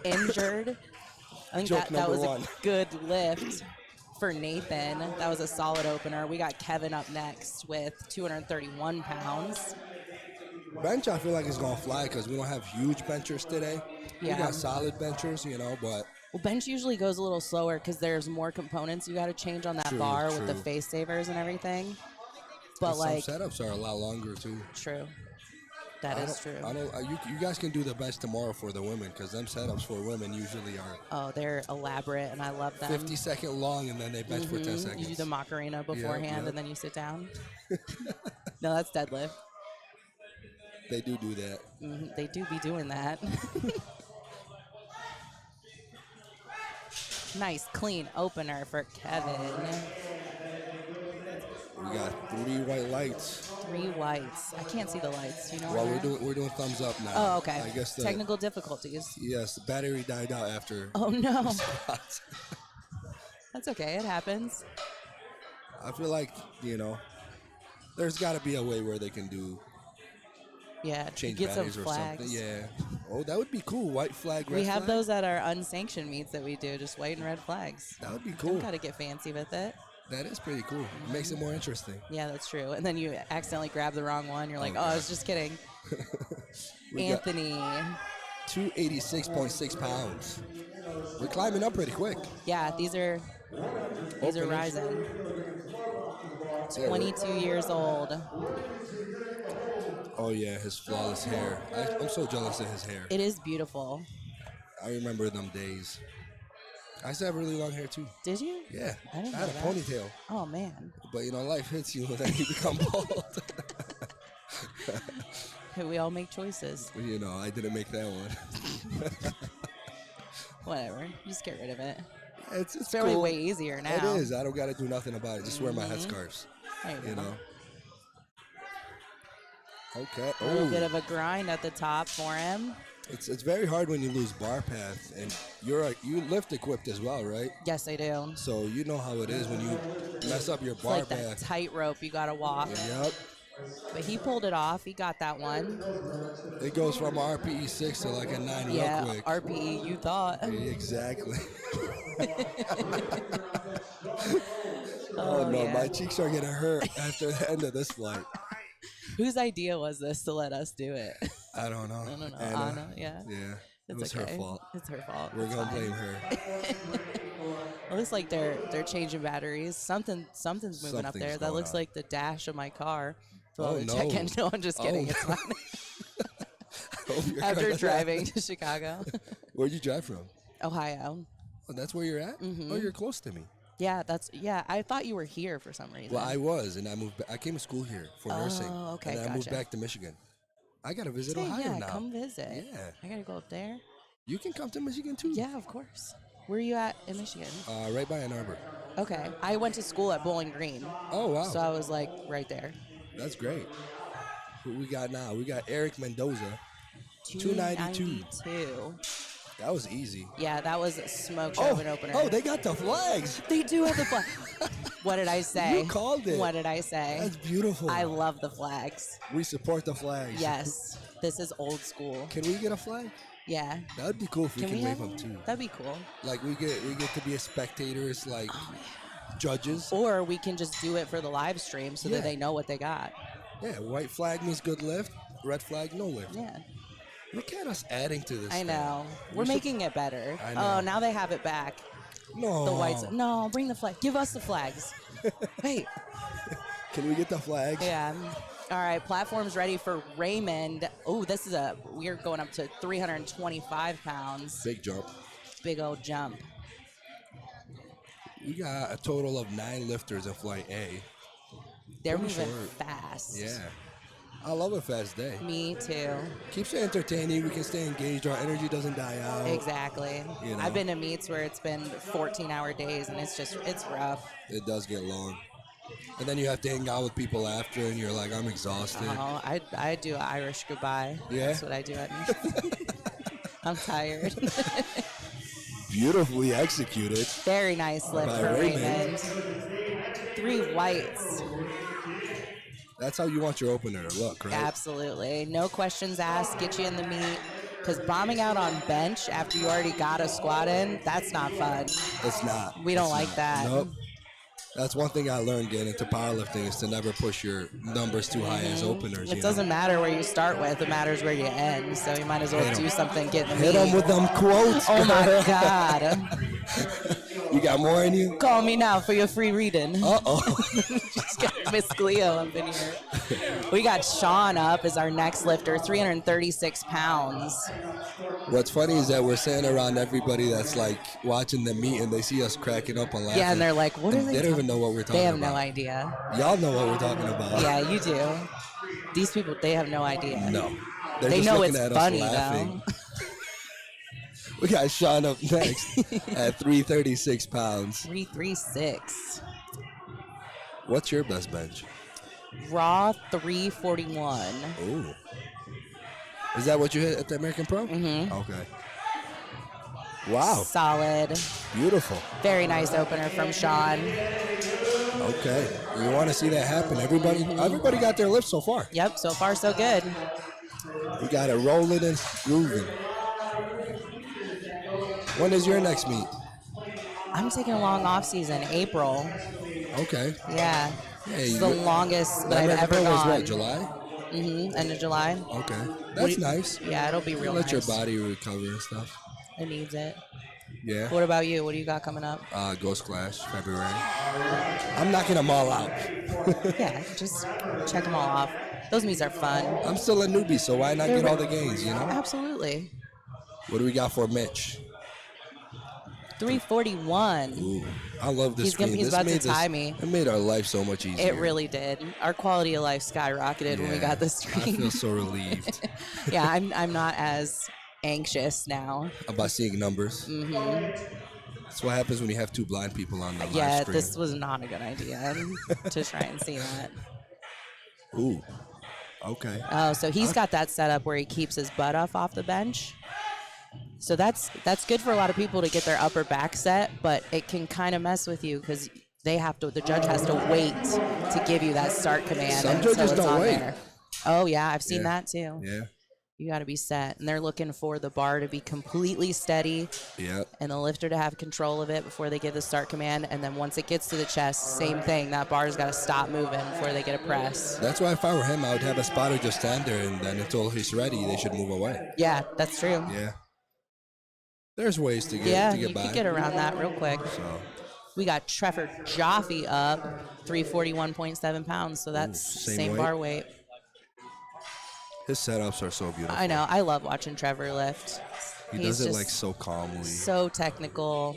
Injured. I think Joke that was number one. a good lift for Nathan. That was a solid opener. We got Kevin up next with 231 pounds. Bench, I feel like it's going to fly because we don't have huge benchers today. Yeah. We got solid benchers, but Well, bench usually goes a little slower because there's more components you got to change on that True, bar with the true. face savers and everything. But some like, setups are a lot longer, too. true. That is true. You guys can do the best tomorrow for the women because them setups for women usually are Oh, they're elaborate and I love them. 50-second long and then they bench for 10 seconds. You do the Macarena beforehand yep. and then you sit down. No, that's deadlift. They do that. They do be doing that. Nice, clean opener for Kevin. We got 3 white lights. 3 whites. I can't see the lights. Do you know Well, where they're at? we're doing thumbs up now. Oh, okay. I guess Technical difficulties. Yes, the battery died out after. Oh, no. That's okay. It happens. I feel like, there's got to be a way where they can Yeah, change get some batteries or flags. something. Yeah. Oh, that would be cool. White flag, red We have flag. those at our unsanctioned meets that we do, just white and red flags. That would be cool. Got to get fancy with it. That is pretty cool. It makes it more interesting. Yeah, that's true. And then you accidentally grab the wrong one. You're like, oh, I was just kidding. We got Anthony. 286.6 pounds. We're climbing up pretty quick. Yeah, these are Openers. rising. Yeah, 22 years old. Oh, yeah, his flawless hair. I'm so jealous of his hair. It is beautiful. I remember them days. I used to have really long hair, too. Did you? Yeah. I didn't had a know that. ponytail. Oh, man. But, life hits you and then you become bald. We all make choices. I didn't make that one. Whatever. Just get rid of it. It's Fairly cool. way easier now. It is. I don't got to do nothing about it. Just wear my headscarves. There you go. Okay. A little Oh, bit of a grind at the top for him. it's very hard when you lose bar path, and you lift equipped as well, right? Yes, I do. So you know how it is when you mess up your It's bar like that path. tightrope you got to walk. Yep. But he pulled it off. He got that one. It goes from RPE 6 to like a 9 Yeah, real quick. RPE, you thought. Exactly. Oh no, yeah. my cheeks are getting hurt after the end of this flight. Whose idea was this to let us do it? I don't know. I don't know. Anna. Anna, yeah. Yeah. It It's was okay. her fault. It's her fault. We're It's gonna fine. blame her. It looks like they're changing batteries. Something's moving up Something's there. That going looks on. like the dash of my car. So Oh, I'll check no. in. No, I'm just kidding. Oh, It's no. fine. Hope you're After gonna- driving to Chicago, Where'd you drive from? Ohio. Oh, that's where you're at? Mm-hmm. Oh, you're close to me. Yeah, I thought you were here for some reason. Well, I was, and I moved. I came to school here for nursing. Oh, okay, And then I moved gotcha. back to Michigan. I gotta visit Yeah, Ohio yeah, now. come visit. Yeah. I gotta go up there. You can come to Michigan too. Yeah, of course. Where are you at in Michigan? Right by Ann Arbor. Okay, I went to school at Bowling Green, Oh wow, so I was like right there. that's great. Who we got now? We got Eric Mendoza. 292. 292. That was easy. Yeah, that was a smoke show of an opener. Oh, they got the flags. They do have the flag. What did I say? You called it. What did I say? That's beautiful. I love the flags. We support the flags. Yes, this is old school. Can we get a flag? Yeah. That would be cool if we Can can we wave have them too. That'd be cool. Like we get to be as spectators. Like judges. Or we can just do it for the live stream so Yeah. that they know what they got. Yeah, white flag means good lift. Red flag, no lift. Yeah, Look at us adding to this. I thing. know. We We're should- making it better. I know. Oh, now they have it back. No. The whites. No, bring the flag. Give us the flags. Wait. Can we get the flags? Yeah. All right. Platform's ready for Raymond. Oh, this is we're going up to 325 pounds. Big jump. Big old jump. We got a total of 9 lifters in flight A. They're Pretty moving short. fast. Yeah. I love a fast day. Me too. Keeps it entertaining. We can stay engaged. Our energy doesn't die out. Exactly. You know. I've been to meets where it's been 14-hour days, and it's rough. It does get long. And then you have to hang out with people after, and you're like, I'm exhausted. Oh, I do an Irish goodbye. Yeah? That's what I do at I'm tired. Beautifully executed. Very nice lift By for Raymond. Raymond. 3 whites. That's how you want your opener to look, right? Absolutely. No questions asked. Get you in the meet. Because bombing out on bench after you already got a squat in, that's not fun. It's not. We don't It's like not. that. Nope. That's one thing I learned getting into powerlifting is to never push your numbers too high as openers. It doesn't matter where you start with. It matters where you end. So you might as well Hit 'em. do something, get in the Hit meet. them with them quotes. Oh, my God. You got more in you? Call me now for your free reading. Uh-oh. Just got Miss Cleo up in here. We got Sean up as our next lifter, 336 pounds. What's funny is that we're sitting around everybody that's like watching the meet and they see us cracking up and laughing. Yeah, and they're like, what are And they They don't talking- even know what we're talking They have about. no idea. Y'all know what we're talking about. Yeah, you do. These people, they have no idea. No. They're They just know looking it's at funny, us laughing. though. We got Sean up next at 336 pounds. 336. What's your best bench? Raw 341. Ooh. Is that what you hit at the American Pro? Mm-hmm. Okay. Wow. Solid. Beautiful. Very nice opener from Sean. Okay. You want to see that happen. Everybody got their lift so far. Yep, so far so good. We got it rolling and grooving. When is your next meet? I'm taking a long off season, April. Okay. Yeah. Hey, It's the you- longest that I've American ever Pro was gone. what, July? End of July. Okay. That's you- nice. Yeah, it'll be real Let nice. your body recover and stuff. It needs it. Yeah. What about you? What do you got coming up? Ghost Clash, February. I'm knocking them all out. Yeah, just check them all off. Those meets are fun. I'm still a newbie, so why not get all the gains, you know? Absolutely. What do we got for Mitch? 341. Ooh, I love this He's gonna- screen. he's This about to made tie me. It made our life so much easier. It really did. Our quality of life skyrocketed when we Yeah. got this I screen. feel so relieved Yeah, I'm not as anxious now. about seeing numbers. Mm-hmm. That's what happens when you have 2 blind people on the live Yeah, screen. this was not a good idea to try and see that. Ooh. Okay. Oh, so he's got that set up where he keeps his butt off the bench. So that's good for a lot of people to get their upper back set, but it can kind of mess with you because the judge has to wait to give you that start command. Some until judges it's don't on wait. there. Oh yeah, I've seen Yeah. that too. Yeah. You got to be set, and they're looking for the bar to be completely steady Yeah. and the lifter to have control of it before they give the start command. And then once it gets to the chest, same thing. That bar's got to stop moving before they get a press. That's why if I were him, I would have a spotter just stand there, and then until he's ready, they should move away. Yeah, that's true. Yeah. There's ways to get Yeah, to get you by. could get around that real quick. So We got Trevor Jaffe up, 341.7 pounds. So that's same same weight? bar weight. his setups are so beautiful. I know. I love watching Trevor lift. He He's does it just like so calmly. so technical.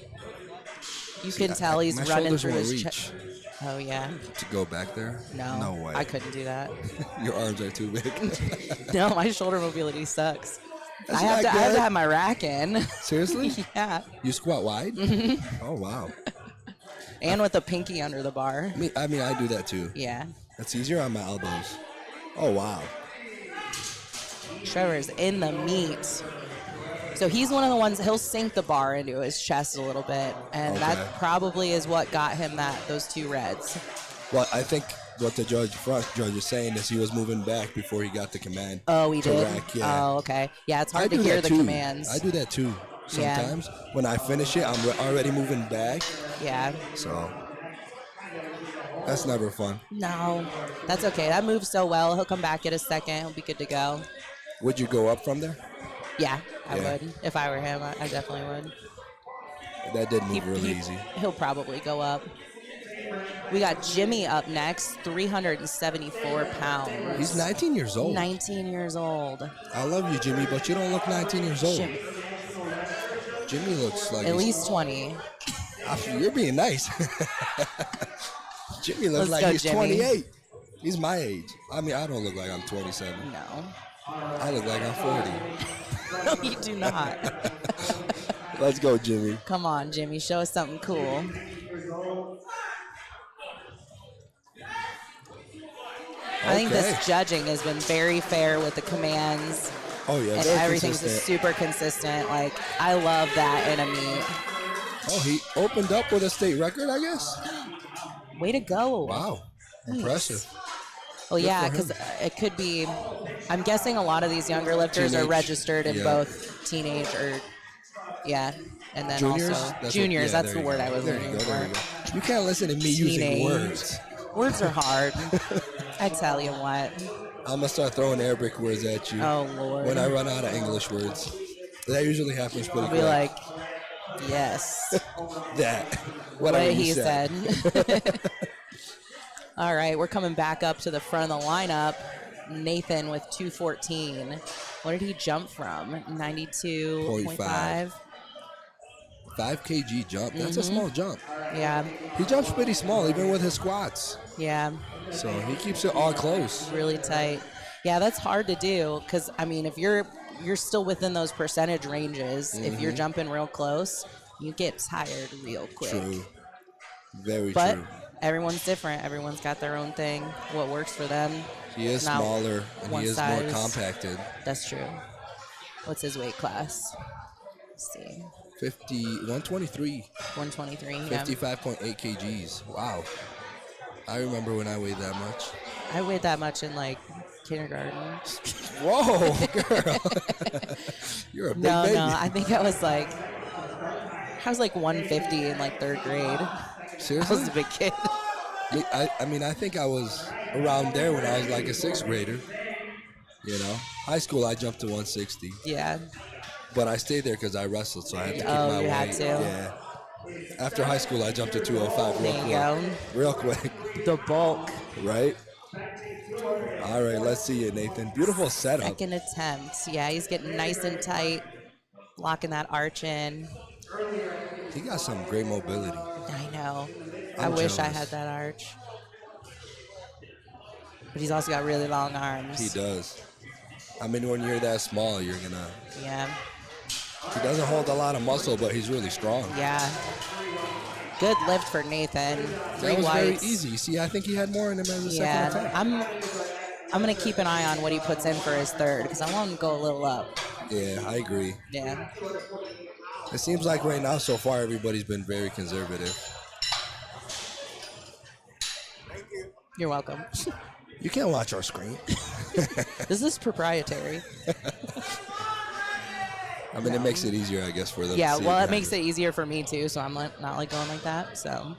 You can tell he's my running shoulders through won't his reach chest. Oh yeah. to go back there. No. No way. I couldn't do that. Your arms are too big. No, my shoulder mobility sucks. That's I have not to good. have my rack in. Seriously? Yeah. You squat wide? Mm-hmm. Oh wow. And with a pinky under the bar. I mean, I do that too. Yeah. That's easier on my elbows. Oh wow. Trevor's in the meat. So he's one of the ones, he'll sink the bar into his chest a little bit. And Okay. that probably is what got him those 2 reds. Well, I think what the front judge is saying is he was moving back before he got the command. Oh, he to did? rack, yeah. Oh, okay. Yeah, it's I hard to do hear that the too. commands. I do that too. Yeah. Sometimes when I finish it, I'm already moving back. Yeah. So That's never fun. No, that's okay. That moves so well. He'll come back in a second. He'll be good to go. Would you go up from there? Yeah, I Yeah. would. If I were him, I definitely would. That did move really easy. He'll probably go up. We got Jimmy up next, 374 pounds. He's 19 years old. 19 years old. I love you, Jimmy, but you don't look 19 years old. Jimmy, Jimmy looks like at he's- least 20. You're being nice. Jimmy looks Let's like go, he's Jimmy. 28. He's my age. I mean, I don't look like I'm 27. No. I look like I'm 40. No, you do not. Let's go, Jimmy. Come on, Jimmy. Show us something cool. I think Okay. this judging has been very fair with the commands, Oh, yeah. and very everything's consistent. super consistent. Like, I love that in a meet. Oh, he opened up with a state record, I guess? Way to go. Wow. Impressive. Well, yeah, for him. because it could be. I'm guessing a lot of these younger lifters are Teenage, registered in yeah. both teenage or, yeah, and then Juniors? also That's juniors. what- yeah, That's there the you word go. I was There you looking go, there for. you go. You can't listen to me using Teenage. words. Words are hard. I tell you what. I'm going to start throwing Arabic words at you Oh Lord. when I run out of English words. That usually happens pretty I'll be quick. like, yes, that. Whatever what you he said. said. All right, we're coming back up to the front of the lineup. Nathan with 214. What did he jump from? 92.5. 5 kg jump. That's Mm-hmm. a small jump. Yeah, He jumps pretty small, even with his squats. yeah, So he keeps it all close. really tight. Yeah, that's hard to do because I mean, if you're still within those percentage ranges, if Mm-hmm. you're jumping real close, you get tired real quick. True. Very But true. everyone's different. Everyone's got their own thing. What works for them. He is not smaller and one he is size. more compacted. That's true. What's his weight class? Let's see. 123, 123. Yeah. 55.8 kgs. Wow. I remember when I weighed that much. I weighed that much in like kindergarten. Whoa, girl. You're a big No, baby. no. I think I was like 150 in like third grade. I Seriously? was a big kid. I mean, I think I was around there when I was like a 6th grader. You know, high school I jumped to 160, Yeah. but I stayed there because I wrestled, so I had to keep Oh, my you weight. had to. Yeah. After high school, I jumped to 205 real There quick. you Real quick, The bulk. right? All right, let's see it, Nathan. Beautiful setup. Second attempt. Yeah, he's getting nice and tight, locking that arch in. He got some great mobility. I know. I I'm wish I jealous. had that arch. But he's also got really long arms. He does. I mean, when you're that small, you're gonna. Yeah. He doesn't hold a lot of muscle, but he's really strong. Yeah. Good lift for Nathan. Three That was very whites. easy. See, I think he had more in him as a Yeah. second attempt. I'm gonna keep an eye on what he puts in for his third because I want him to go a little up. Yeah, I agree. Yeah. It seems like right now, so far, everybody's been very conservative. You're welcome. You can't watch our screen. This is proprietary. I mean, it makes it easier, I guess, for them. Yeah, to see well, it behind makes it easier for me too, so I'm not like going like that. So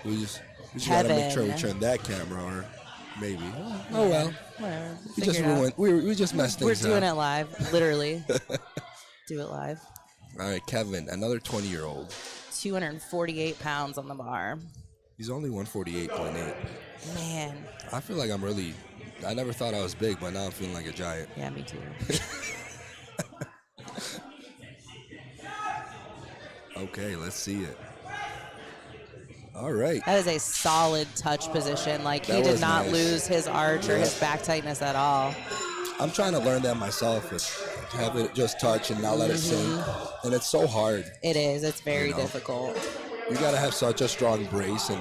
We just gotta make sure we Kevin. turn that camera, or maybe. Oh well, whatever. we just Figure it out. ruined. We just messed We're things doing up. it live, literally. Do it live. All right, Kevin, another 20-year-old. 248 pounds on the bar. He's only 148.8. Man. I feel like I'm really. I never thought I was big, but now I'm feeling like a giant. Yeah, me too. Okay, let's see it. All right. That is a solid touch position. Like, he That did was not nice. lose his arch or his back tightness at all. I'm trying to learn that myself. Have it just touch and not let it sink. And it's so hard. It is. It's very You know. difficult. You got to have such a strong brace. And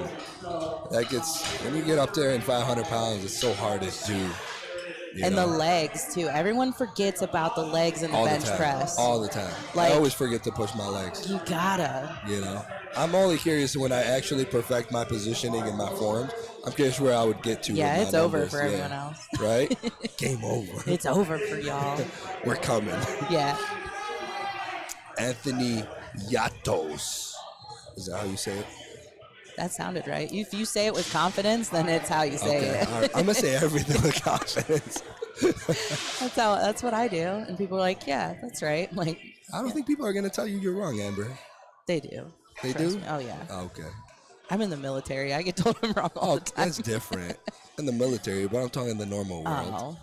that gets, when you get up there in 500 pounds, it's so hard to do. you And know, the legs, too. Everyone forgets about the legs in the all bench the time. press. All the time. Like- I always forget to push my legs. You gotta. You know, I'm only curious when I actually perfect my positioning and my forms. I'm curious where I would get to. Yeah, with it's my over numbers. for everyone else. Right? Game over. It's over for y'all. We're coming. Yeah. Anthony Yatos. Is that how you say it? That sounded right. If you say it with confidence, then it's how you say Okay, it. all right. I'm gonna say everything with confidence. That's what I do. And people are like, yeah, that's right. Like, I don't think people are gonna tell you you're wrong, Amber. they do. They Trust do? me. Oh, yeah. Okay. I'm in the military. I get told I'm wrong all Oh, the time. that's different. In the military, but I'm talking the normal world. Oh.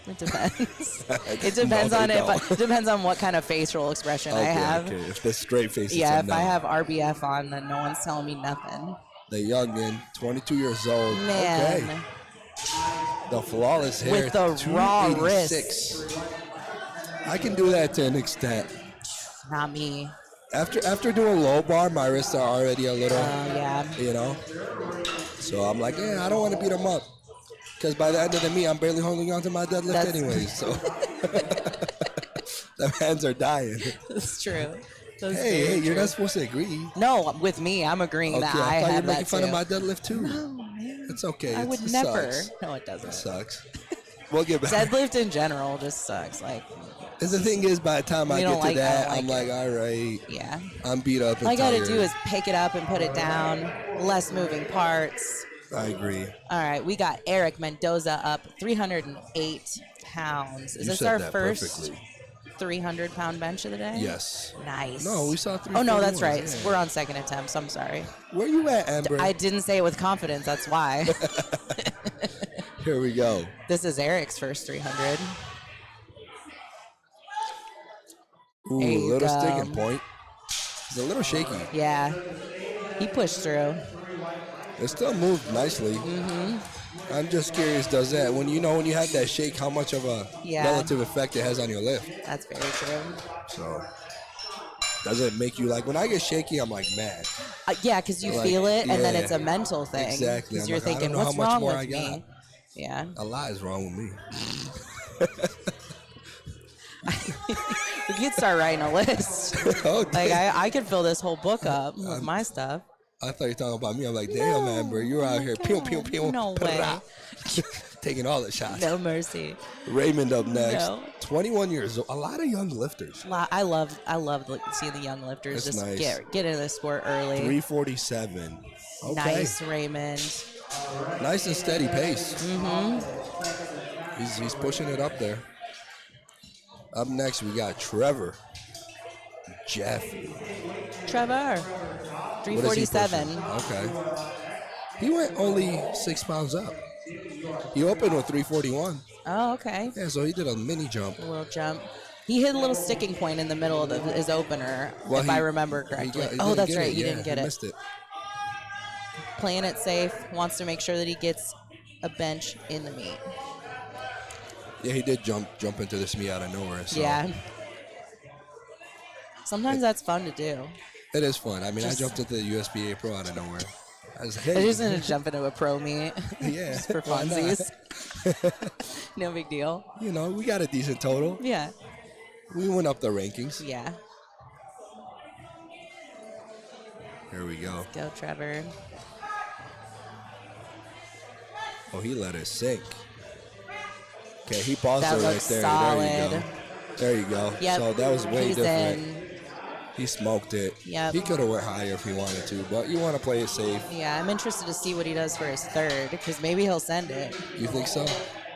It depends. It No, depends they on don't. it depends on what kind of facial expression I have. Okay. If the straight face Yeah, is a if I no. have RBF on, then no one's telling me nothing. The youngin, 22 years old. Man, Okay. The flawless hair. with the raw 286. wrists. I can do that to an extent. Not me. After doing low bar, my wrists are already a little, Yeah. you know. So I'm like, yeah, I don't want to beat them up. Because by the end of the meet, I'm barely holding on to my deadlift That's- anyways. So the hands are dying. That's true. That's Hey, very you're true. not supposed to agree. No, with me, I'm agreeing Okay, that I I thought you were have making that fun too. of my deadlift too. No, man. It's okay. I It would sucks. never. No, it It doesn't. sucks. We'll get back. Deadlift in general just sucks. Like, And the thing is, by the time I You get don't to like- I that, don't I'm like like, all right, yeah. I'm beat up and All I gotta tired. do is pick it up and put it down. Less moving parts. I agree. All right, we got Eric Mendoza up 308 pounds. Is You this said our that first perfectly. 300-pound bench of the day? Yes. Nice. No, we saw Oh no, that's 341s, right. yeah. We're on second attempts. I'm sorry. Where you at, Amber? I didn't say it with confidence. That's why. Here we go. This is Eric's first 300. Ooh, There you little go. sticking point. It's a little shaky. Yeah, he pushed through. It still moved nicely. Mm-hmm. I'm just curious, does that, when you have that shake, how much of a Yeah. relative effect it has on your lift? That's very true. So, does it make you like, when I get shaky, I'm like, man. Yeah, because you Like, feel it, and then yeah. it's a mental thing. Exactly. Because I'm you're like, I don't thinking, know how what's much wrong more with I me? got. Yeah. A lot is wrong with me. We could start writing a list. Oh, Like, damn. I could fill this whole book up with my stuff. I thought you were talking about me. I'm like, damn, Amber, you're out here, pew, pew, pew. No way. Taking all the shots. No mercy. Raymond up next. No. 21 years old. A lot of young lifters. I love seeing the young lifters That's just nice. get into the sport early. 347. Okay. Nice, Raymond. Nice and steady pace. Mm-hmm. He's pushing it up there. Up next, we got Trevor. Jeff. Trevor, What is he 347. pushing? Okay. He went only 6 pounds up. He opened with 341. Oh, okay. Yeah, so he did a mini jump. A little jump. He hit a little sticking point in the middle of his opener, Well, if I remember correctly. he Oh, didn't that's get right. it. He Yeah, didn't get he it. missed it. Playing it safe, wants to make sure that he gets a bench in the meet. Yeah, he did jump into this meet out of nowhere. So Yeah. Sometimes that's fun to do. It is fun. I mean, Just- I jumped into the USBA Pro out of nowhere. I was like, I hey, just gonna jump into a pro meet yeah, just for why not? funsies. No big deal. You know, we got a decent total. Yeah. We went up the rankings. Yeah. Here we go. Go, Trevor. Oh, he let it sink. Okay, he paused That it right looks there. solid. There you go. There you go. Yep. So that was way He's different. in. He smoked it. Yep. He could have went higher if he wanted to, but you want to play it safe. Yeah, I'm interested to see what he does for his third, because maybe he'll send it. You think so?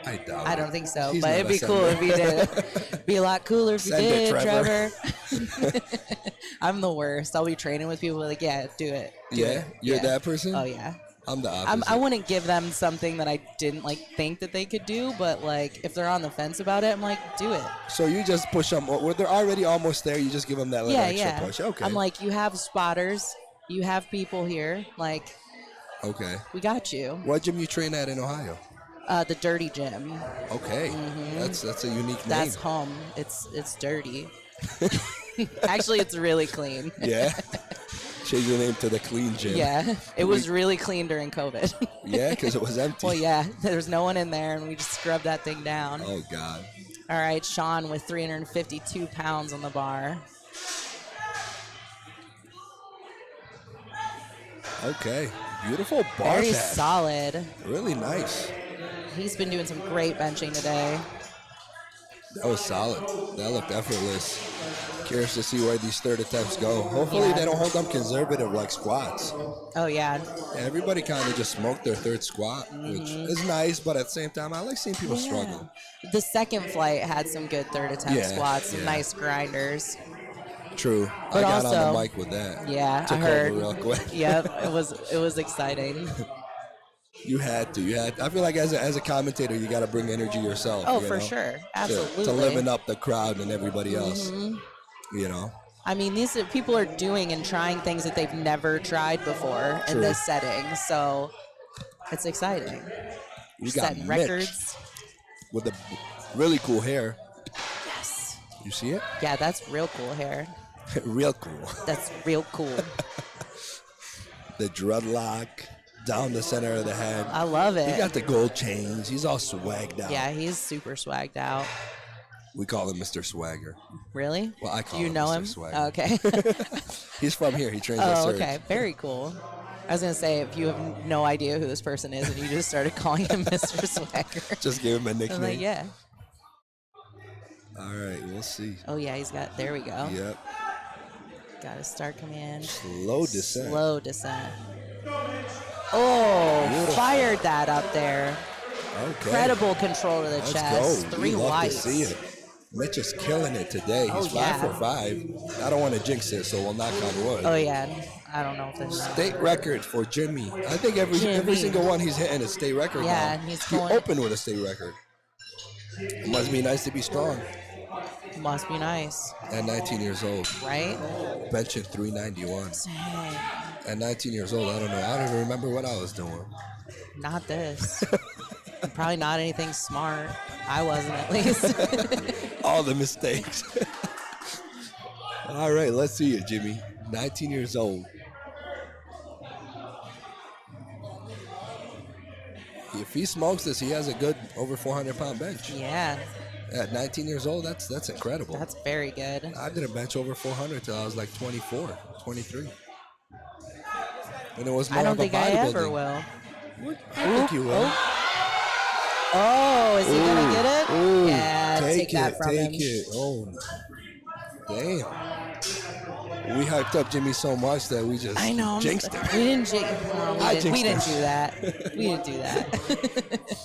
I doubt I it. don't think so, He's but not it'd a be cool if he sender. did. Be a lot cooler if you Send it, did, Trevor. Trevor. I'm the worst. I'll be training with people like, yeah, do it. Do Yeah? it. You're Yeah. that person? Oh yeah. I'm the opposite. I wouldn't give them something that I didn't like think that they could do, but like if they're on the fence about it, I'm like, do it. So you just push them. Where they're already almost there, you just give them that little Yeah, extra yeah. push. Okay. I'm like, you have spotters, you have people here, like okay. we got you. What gym you train at in Ohio? The Dirty Gym. Okay. That's a unique name. Mm-hmm. That's home. It's dirty. Actually, it's really clean. Yeah. Change your name to the Clean Gym. Yeah, it was really clean during COVID. Yeah, because it was empty. Well, yeah, there's no one in there, and we just scrubbed that thing down. Oh God. All right, Sean with 352 pounds on the bar. Okay. Beautiful bar Very pass. solid. Really nice. He's been doing some great benching today. That was solid. That looked effortless. Curious to see where these third attempts go. Hopefully Yeah. they don't hold them conservative like squats. Oh yeah. Everybody kind of just smoked their third squat, which is nice, but at the same time, I like seeing people struggle. The second flight had some good third attempt Yeah, squats, some yeah. nice grinders. True. But I got on also- the mic with that. Yeah, Took I heard. over real quick. Yep, it was exciting. You had to. I feel like as a commentator, you got to bring energy yourself. Oh, you for know, sure, to absolutely. liven up the crowd and everybody else. Mm-hmm. You know. I mean, these people are doing and trying things that they've never tried before in True. this setting, so it's exciting. We got Setting Mitch records. with the really cool hair. Yes. You see it? Yeah, that's real cool hair. Real cool. That's real cool. The dreadlock down the center of the head. I love He it. got the gold chains. He's all swagged out. Yeah, he's super swagged out. We call him Mr. Swagger. Really? Well, I call Do you him know Mr. him? Swagger. Okay. He's from here. He trains at Oh, Surge. okay. Very cool. I was gonna say, if you have no idea who this person is and you just started calling him Mr. Swagger, Just give him a I was nickname. like, yeah. All right, we'll see. Oh yeah, he's got. There we go. Yep. Got a start command. Slow descent. Slow descent. Oh, Beautiful. fired that up there. Okay. Incredible control to the Let's chest. go. 3 we love whites. to see it. Mitch is killing it today. He's Oh, yeah. 5 for 5. I don't want to jinx it, so we'll knock on wood. Oh yeah. I don't know if there's. State record for Jimmy. I think every Jimmy. single one he's hitting is state record. Yeah, now. he's he going- opened with a state record. It must be nice to be strong Must be nice, at 19 years old. right? Benching 391. Dang. At 19 years old, I don't know. I don't even remember what I was doing. Not this. Probably not anything smart. I wasn't, at least. All the mistakes. All right, let's see it, Jimmy. 19 years old. If he smokes this, he has a good over 400-pound bench. Yeah, At 19 years old, that's incredible. that's very good. I didn't bench over 400 till I was like 24, 23. And it was more I don't of a think I ever bodybuilding. will. What? I think you will. Oh, is he gonna get it? Ooh, Yeah, take that from take him. it. Oh, damn. We hyped up Jimmy so much that we just I know. jinxed him. We didn't jinx. No, I we didn't jinxed do him. that. We didn't do that.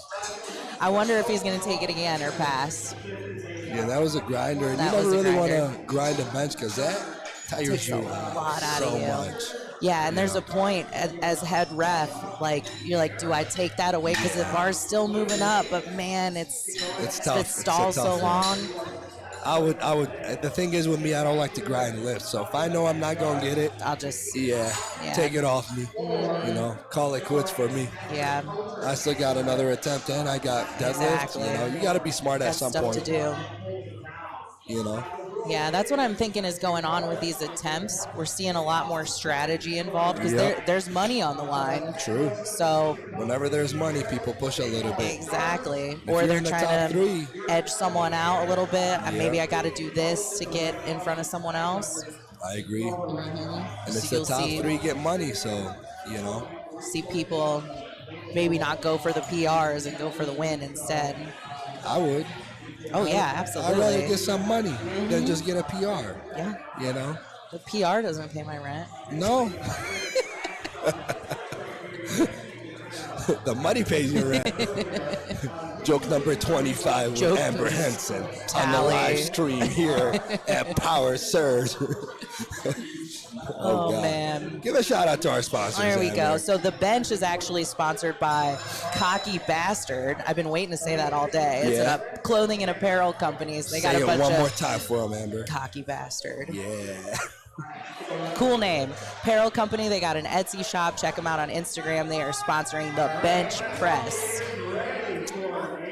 I wonder if he's gonna take it again or pass. Yeah, that was a grinder. And That you never was a really want grinder. to grind a bench because that tires Takes you a lot out so of you. much. Yeah, and there's a point as head ref, like you're like, do I take that away because the bar's still moving up? But man, it's tough. It It's a stalls so tough one. long. I would. The thing is with me, I don't like to grind lifts. So if I know I'm not gonna get it, I'll just yeah, Yeah. take it off me. You know, call it quits for me. yeah, I still got another attempt, and I got deadlift. Exactly. You know, you got to be smart at got some stuff point. to do. You know, Yeah, that's what I'm thinking is going on with these attempts. We're seeing a lot more strategy involved because Yep. there's money on the line. true. So Whenever there's money, people push a little bit. exactly, If or you're they're in the trying top to three. edge someone out a little bit. Maybe Yeah. I got to do this to get in front of someone else. I agree. And it's So the you'll top see- 3 get money, so you know. See people maybe not go for the PRs and go for the win instead. I would. Oh yeah, I'd absolutely. rather get some money than just get a PR. Yeah, You know. the PR doesn't pay my rent. No. The money pays your rent. Joke number 25 with Joke Amber number- Henson on the Tally. live stream here at Power Surge. Oh, God. man. Give a shout out to our sponsors. There we go. Amber. So the bench is actually sponsored by Cocky Bastard. I've been waiting to say that all day. It's Yeah. a clothing and apparel companies. They got Say a it bunch one more of time for him, Amber. Cocky Bastard. Yeah. Cool name. Apparel company. They got an Etsy shop. Check them out on Instagram. They are sponsoring the bench press.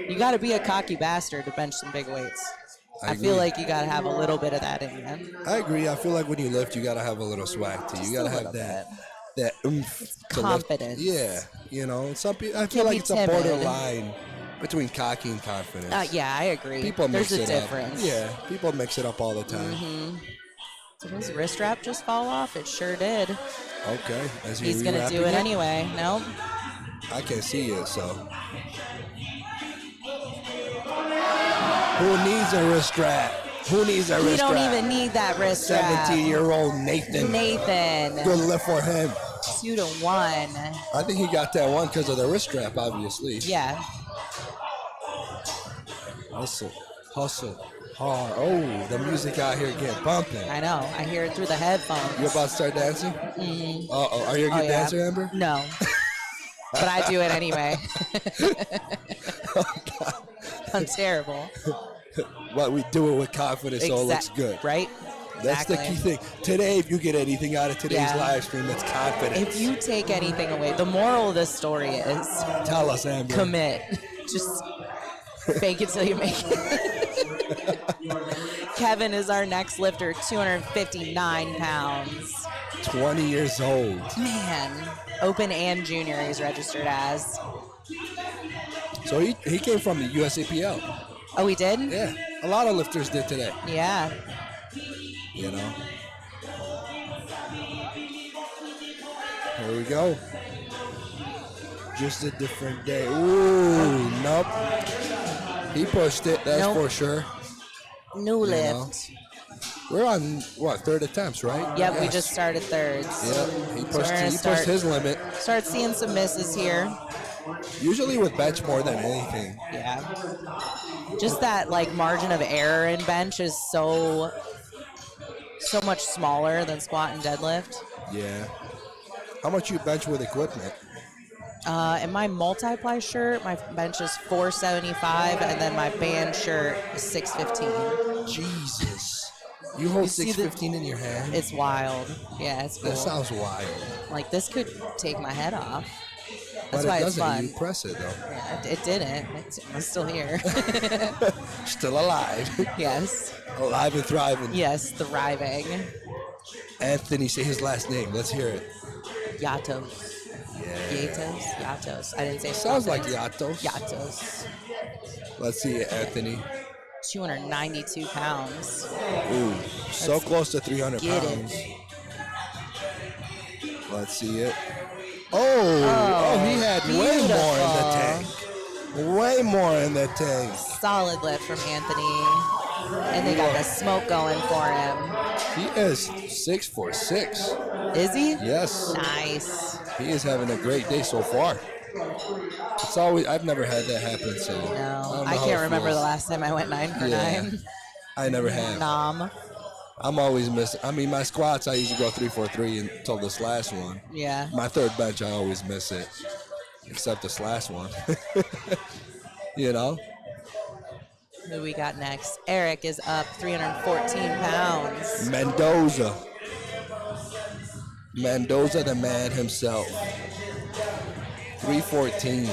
You got to be a cocky bastard to bench some big weights. I I feel agree. like you got to have a little bit of that in you. I agree. I feel like when you lift, you gotta have a little swag too. You gotta a have little that oomph. to lift. confidence. Yeah, you know, some people. I Can't feel like be it's a timid. borderline between cocky and confidence. Yeah, I agree. People There's mix a it difference. Mm-hmm. up. Yeah, people mix it up all the time. Did his wrist wrap just fall off? It sure did. Okay, as you He's going to rewrapping do it anyway. Nope. I can't see it, so Who needs a wrist strap? Who needs a You wrist don't strap? even need that wrist strap. 17-year-old Nathan. Nathan, Good lift for him. 2-1. I think he got that one because of the wrist strap, obviously. Yeah. Hustle, hustle, hard. Oh, the music out here getting bumping. I know. I hear it through the headphones. You about to start dancing? Mhm. Uh-oh. Are you a good dancer, Amber? No. But I do it anyway. I'm terrible. But we do it with confidence, so it looks good. Right? That's the key thing. Today, if you get anything out of today's Yeah. live stream, it's confidence. If you take anything away, the moral of this story is Tell us, Amber. commit. Just fake it till you make it. Kevin is our next lifter, 259 pounds. 20 years old. Man, open and junior he's registered as. So he came from the USAPL. Oh, he did? Yeah. A lot of lifters did today, Yeah. you know. Here we go. Just a different day. Ooh, nope. He pushed it, that's Nope. for sure. New You know. lift. We're on, what, third attempts, right? Yep, we Yes. just started thirds. Yep, he So pushed, we're gonna he pushed his limit. Start seeing some misses here. Usually with bench more than anything. Yeah. Just that like margin of error in bench is so much smaller than squat and deadlift. Yeah. How much you bench with equipment? In my multiply shirt, my bench is 475, and then my band shirt is 615. Jesus. You hold You see the- 615 in your hand? It's wild. Yeah, it's cool. That sounds wild. Like this could take my head off. But That's it why it's doesn't. fun. You press it, though. Yeah, it didn't. It's still here. Still alive. Yes. Alive and thriving. Yes, thriving. Anthony, say his last name. Let's hear it. Yatos. Yatos. Yatos. I didn't say Sounds like confidence. Yatos. Yatos. Let's see it, Anthony. 292 pounds. Ooh, so Let's close to 300 get it. pounds. Let's see it. Oh, he had way more in the tank. Way more in the tank. Solid lift from Anthony. And they got the smoke going for him. He is 6'6". Is he? Yes. Nice. He is having a great day so far. It's always, I've never had that happen, so No, don't know I how can't it remember feels. the last time I went 9 for Yeah. 9. I never have. Nom. I'm always missing. I mean, my squats, I usually go 3-4-3 until this last one. Yeah. My third bench, I always miss it, except this last one. You know? Who we got next? Eric is up 314 pounds. Mendoza. Mendoza, the man himself. 314.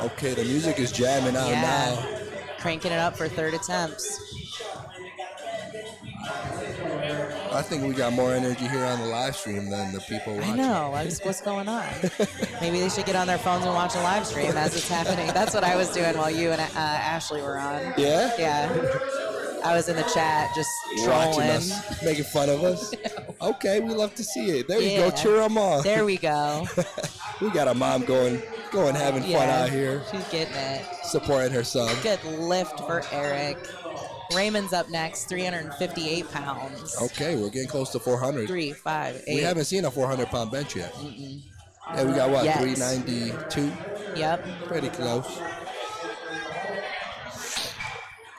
Okay, the music is jamming out Yeah. now. Cranking it up for third attempts. I think we got more energy here on the live stream than the people watching. I know. What's going on? Maybe they should get on their phones and watch a live stream as it's happening. That's what I was doing while you and Ashley were on. Yeah? Yeah. I was in the chat just Watching trolling. us, making fun of us. Okay, we love to see it. There you Yeah. go, cheer them on. There we go. We got a mom going having fun Yeah. out here, She's getting it. supporting her son. Good lift for Eric. Raymond's up next, 358 pounds. Okay, we're getting close to 400. 3, 5, 8. We haven't seen a 400-pound bench yet. Yeah, we got what, Yet. 392? Yep. Pretty close.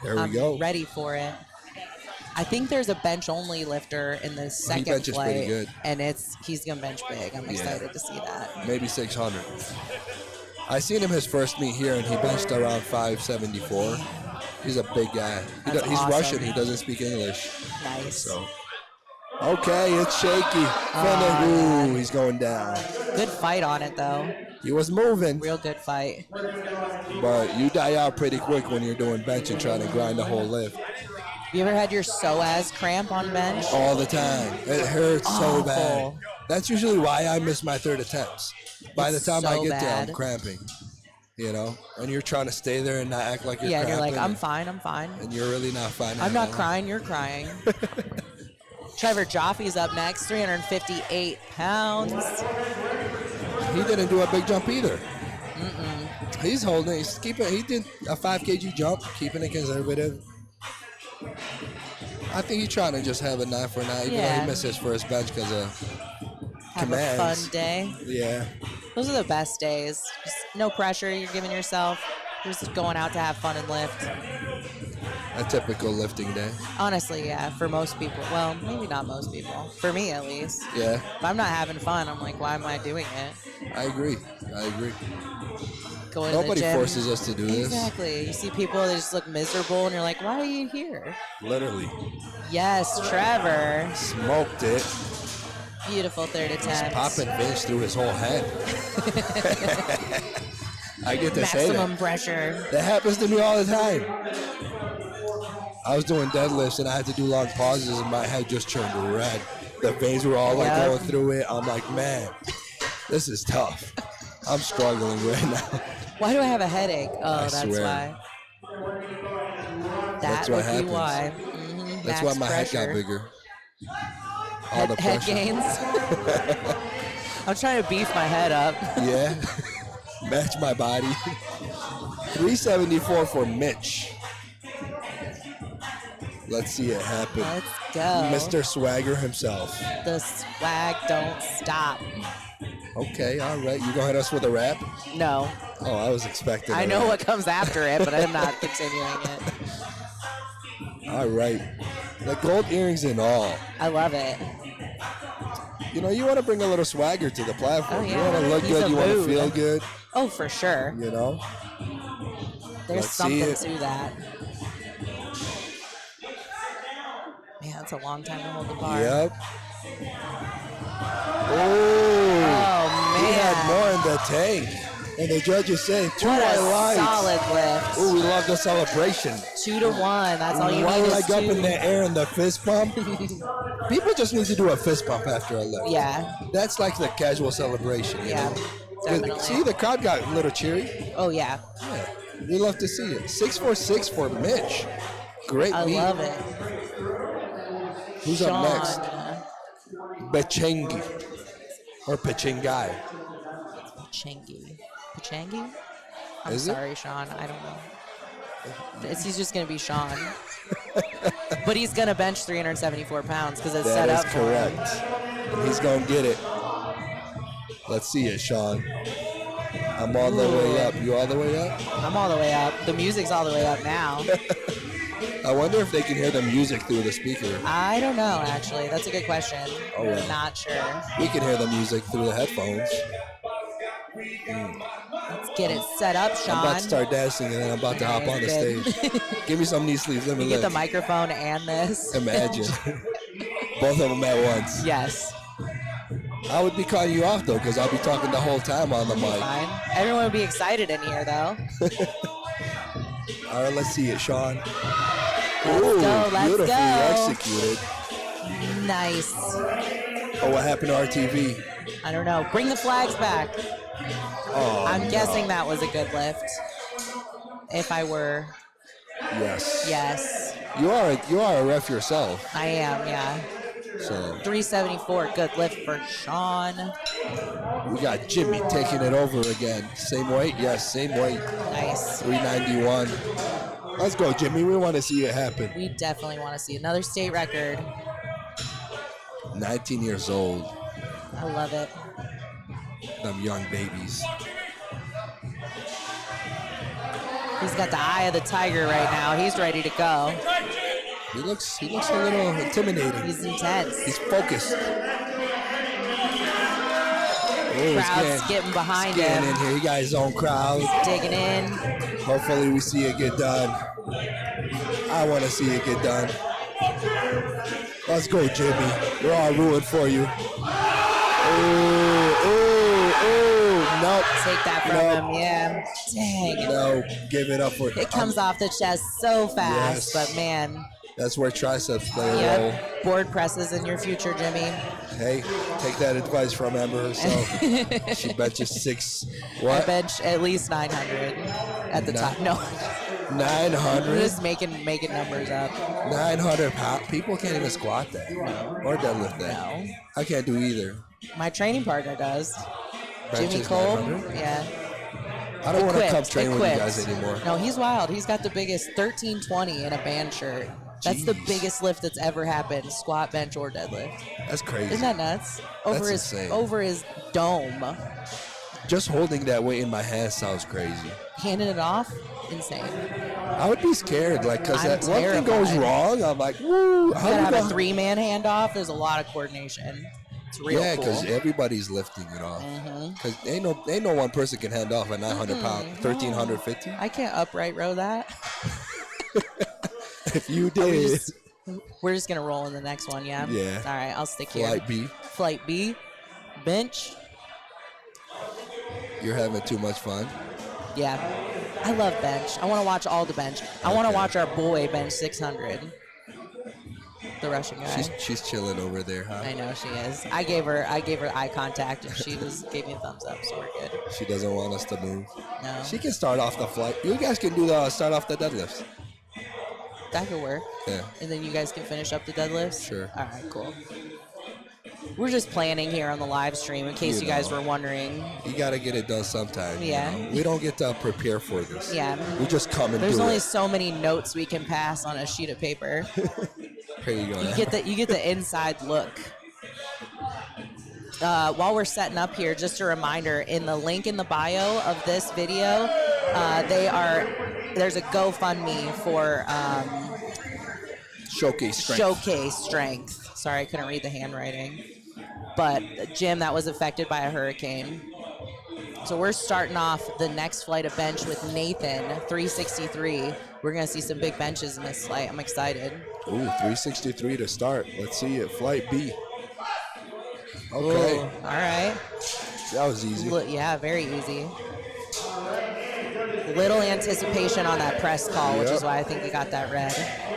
There we I'm go. ready for it. I think there's a bench only lifter in the second benches play, pretty good. and he's gonna bench big. I'm excited to see that. Maybe 600. I seen him his first meet here, and he benched around 574. He's a big guy. That's He's awesome. Russian. He doesn't speak English. Nice. So, okay, it's shaky. Ooh, he's going down. Good fight on it though. He was moving, Real good fight. but you die out pretty quick when you're doing bench and trying to grind the whole lift. You ever had your psoas cramp on bench? All the time. It hurts so bad. Awful. That's usually why I miss my third attempts. By It's the time I so get there, I'm bad. cramping. You know? And you're trying to stay there and not act like you're Yeah, and cramping. you're like, I'm fine, I'm fine. And you're really not fine. I'm at not all. crying, you're crying. Trevor Joffe's up next, 358 pounds. He didn't do a big jump either. He's holding. He's keeping. He did a 5 kg jump, keeping it conservative. I think he's trying to just have a 9 for 9. Even though Yeah. he missed his first bench because of Have commands. a fun day. Yeah. Those are the best days. Just no pressure you're giving yourself. You're just going out to have fun and lift. A typical lifting day. Honestly, yeah, for most people. Well, maybe not most people. For me, at least. Yeah, If I'm not having fun, I'm like, why am I doing it? I agree. Going to Nobody the gym. forces us to do this. Exactly. You see people that just look miserable, and you're like, why are you here? Literally. Yes, Trevor. Smoked it. Beautiful third attempt. Popping Vince through his whole head. I get to say Maximum that. pressure. That happens to me all the time. I was doing deadlifts and I had to do long pauses and my head just turned red. The veins were all like Yep. going through it. I'm like, man, this is tough. I'm struggling right now. Why do I have a headache? Oh, I that's swear. why. That That's would what be happens. why. That's Max why my head got pressure. bigger. All the Head pressure. gains. I'm trying to beef my head up. Yeah. Match my body. 374 for Mitch. Let's see it happen. Let's go. Mr. Swagger himself. The swag don't stop. Okay, all right. You gonna hit us with a rap? No. Oh, I was expecting. I a know rap. what comes after it, but I'm not continuing it. All right. The gold earrings and all. I love it. You know, you want to bring a little swagger to the platform. Oh, You yeah. want to look He's good. a You want to mood. feel good. Oh, for sure. You know. There's Let's see something it. to that. Man, that's a long time to hold the bar. Yep. Oh. Oh, He man. had more in the tank. And the judges say 2 What white a lights. solid lift. Ooh, we love the celebration. 2-1. That's all you One need leg is up two. in the air and the fist pump. People just need to do a fist pump after a lift. Yeah. That's like the casual celebration. You Yeah. know? Definitely. See, the crowd got a little cheery. Oh, yeah. Yeah, we love to see it. 646 for Mitch. Great I meet. love it. Who's Sean. up next? Bechengi. Or Pechengai. Pachangi? I'm Is it? sorry, Sean. I don't know. He's just going to be Sean. But he's going to bench 374 pounds because it's set That up is for him. correct. And he's going to get it. Let's see it, Sean. I'm all the way up. You all the way up? I'm all the way up. The music's all the way up now. I wonder if they can hear the music through the speaker. I don't know, actually. That's a good question. Oh, well. Not sure. We can hear the music through the headphones. Let's get it set up, Sean. I'm about to start dancing and then I'm about to hop on the Good. stage. Give me some knee sleeves. Let me You get the look. microphone and this. Imagine. Both of them at once. Yes. I would be cutting you off though, because I'll be talking the whole time on the mic. Fine. Everyone would be excited in here, though. All right, let's see it, Sean. Let's go, let's beautifully go. executed. Nice. Oh, what happened to RTV? I don't know. Bring the flags back. Oh, I'm guessing that was a good lift. If I were, Yes. yes. You are a ref yourself, I am, yeah. so 374, good lift for Sean. we got Jimmy taking it over again. Same weight? Yes, same weight. Nice. 391. Let's go, Jimmy. We want to see it happen. We definitely want to see another state record. 19 years old. I love it. Them young babies. He's got the eye of the tiger right now. He's ready to go. He looks a little intimidating. He's intense. He's focused. Oh, Crowd's getting behind getting him. in here. He got his own crowd. Digging in. Hopefully we see it get done. I want to see it get done. Let's go, Jimmy. We're all rooting for you. Oh, nope. Take that from Nope. him. Yeah. Dang. No, give it up for It comes off the chest so fast, Yes. but man, That's where triceps play a role. yep. Board presses in your future, Jimmy. Hey, take that advice from Amber herself. She benches I what? bench at least 900 at the top. No, 900? I'm just making numbers up. 900 pounds. People can't even squat that or deadlift that. No. I can't do either. My training partner does. Benches Jimmy Cole. 900? Yeah. I don't want to come Equipped, train with you equipped. guys anymore. No, he's wild. He's got the biggest 1320 in a band shirt. That's the Jeez. biggest lift that's ever happened, squat, bench, or deadlift. That's crazy. Isn't that nuts? Over That's his insane. over his dome. Just holding that weight in my hand sounds crazy. Handing it off, insane. I would be scared, like, because I'm that one thing goes terrified. wrong, I'm like, woo. You How gotta do have you a go- 3-man handoff. There's a lot of coordination. It's real Yeah, cool. because everybody's lifting it off. Because ain't no one person can hand off a 900 pound, 1350. I can't upright row that. If you we did, just- We're just gonna roll in the next one, yeah? Yeah. All right, I'll stick here. flight B, Flight B, bench. you're having too much fun. Yeah, I love bench. I want to watch all the bench. I want to Okay. watch our boy bench 600. The Russian guy. She's chilling over there, huh? I know she is. I gave her eye contact and she gave me a thumbs up, so we're good. She doesn't want us to move. No, She can start off the flight. You guys can do the start off the deadlifts. that could work. Yeah. And then you guys can finish up the deadlifts. Sure. All right, cool. We're just planning here on the live stream in case You you guys know. were wondering. You got to get it done sometime. you Yeah. know? We don't get to prepare for this. Yeah. We just come and There's do only it. so many notes we can pass on a sheet of paper. Here you go. You get the inside look. While we're setting up here, just a reminder: in the link in the bio of this video, there's a GoFundMe for Showcase strength. Showcase Strength. Sorry, I couldn't read the handwriting. But a gym that was affected by a hurricane. So we're starting off the next flight of bench with Nathan, 363. We're gonna see some big benches in this flight. I'm excited. Ooh, 363 to start. Let's see it. Flight B. Okay. Ooh, all right. That was easy. Yeah, very easy. Little anticipation on that press call, which Yep. is why I think we got that red.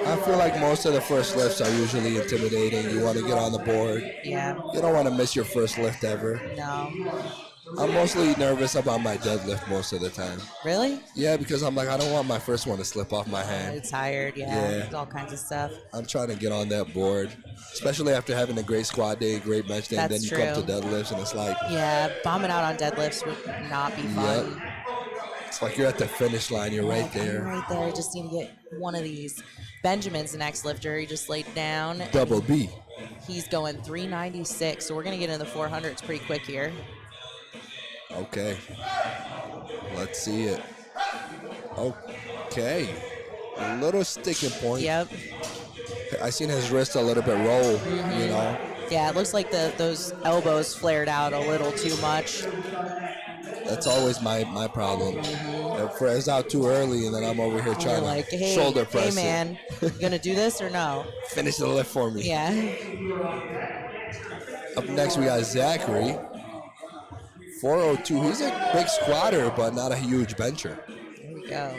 I feel like most of the first lifts are usually intimidating. You want to get on the board. Yeah. You don't want to miss your first lift ever. No. I'm mostly nervous about my deadlift most of the time. Really? Yeah, because I'm like, I don't want my first one to slip off my hand. It's tired. Yeah. Yeah. There's all kinds of stuff. I'm trying to get on that board, especially after having a great squat day, great bench day, and then That's you come to true. deadlifts and it's like, Yeah. Bombing out on deadlifts would not be fun. it's like you're at the finish line. You're right I'm there. right there. I just need to get one of these. Benjamin's the next lifter. He just laid down. and Double B. He's going 396. So we're going to get into the 400s pretty quick here. Okay. Let's see it. Okay. A little sticking point. Yep. I seen his wrist a little bit roll, you know. Yeah, it looks like those elbows flared out a little too much. That's always my problem. If it's out too early and then I'm over here You're trying like, to hey, shoulder hey press man, you gonna do this or no? it. Finish the lift for me. Yeah. Up next we got Zachary. 402. He's a big squatter, but not a huge bencher. There we go.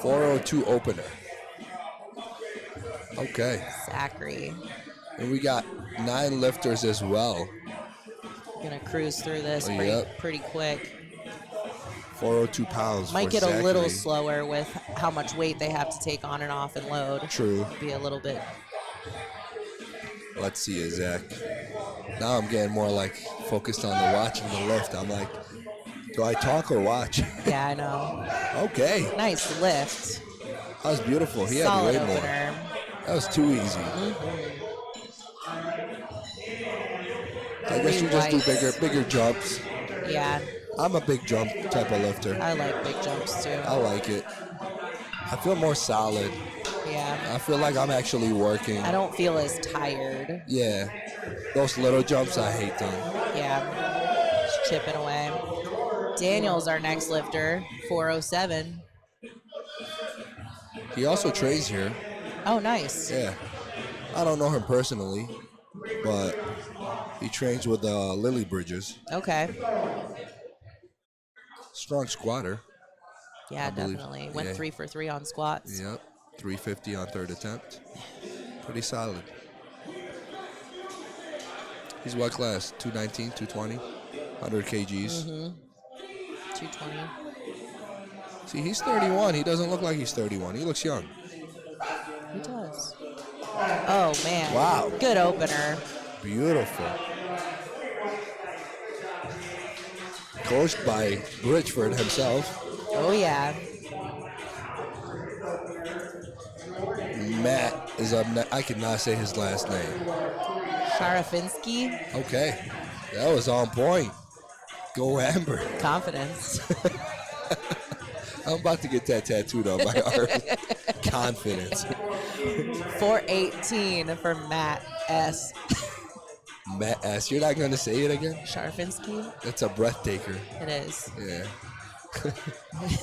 402 opener. Okay. Zachary. And we got 9 lifters as well. Gonna cruise through this Oh, pretty, yep. pretty quick. 402 pounds. Might for get a little Zachary. slower with how much weight they have to take on and off and load. True. Be a little bit. Let's see it, Zach. Now I'm getting more like focused on the watching the lift. I'm like, do I talk or watch? Yeah, I know. Okay. Nice lift. That was beautiful. He had Solid way more. opener. That was too easy. I guess you just do bigger jumps. Yeah, I'm a big jump type of lifter. I like big jumps too. I like it. I feel more solid. Yeah. I feel like I'm actually working. I don't feel as tired. Yeah. Those little jumps, I hate them. Yeah. Just chipping away. Daniel's our next lifter, 407. He also trains here. Oh, nice. Yeah. I don't know him personally, but he trains with Lily Bridges. Okay. Strong squatter. Yeah, I believe- definitely. Went yeah. 3 for 3 on squats. Yep. 350 on third attempt. Pretty solid. He's what class? 219, 220? 100 kgs. 220. See, he's 31. He doesn't look like he's 31. He looks young. He does. Oh, man. Wow. Good opener. Beautiful. Coached by Bridgeford himself. Oh, yeah. Matt is up next. I cannot say his last name. Sharafinsky, Okay, that was on point. Go Amber. confidence. I'm about to get that tattooed on my arm. Confidence. 418 for Matt S. Matt S. You're not going to say it again? Sharafinsky? That's a breath taker. It is. Yeah.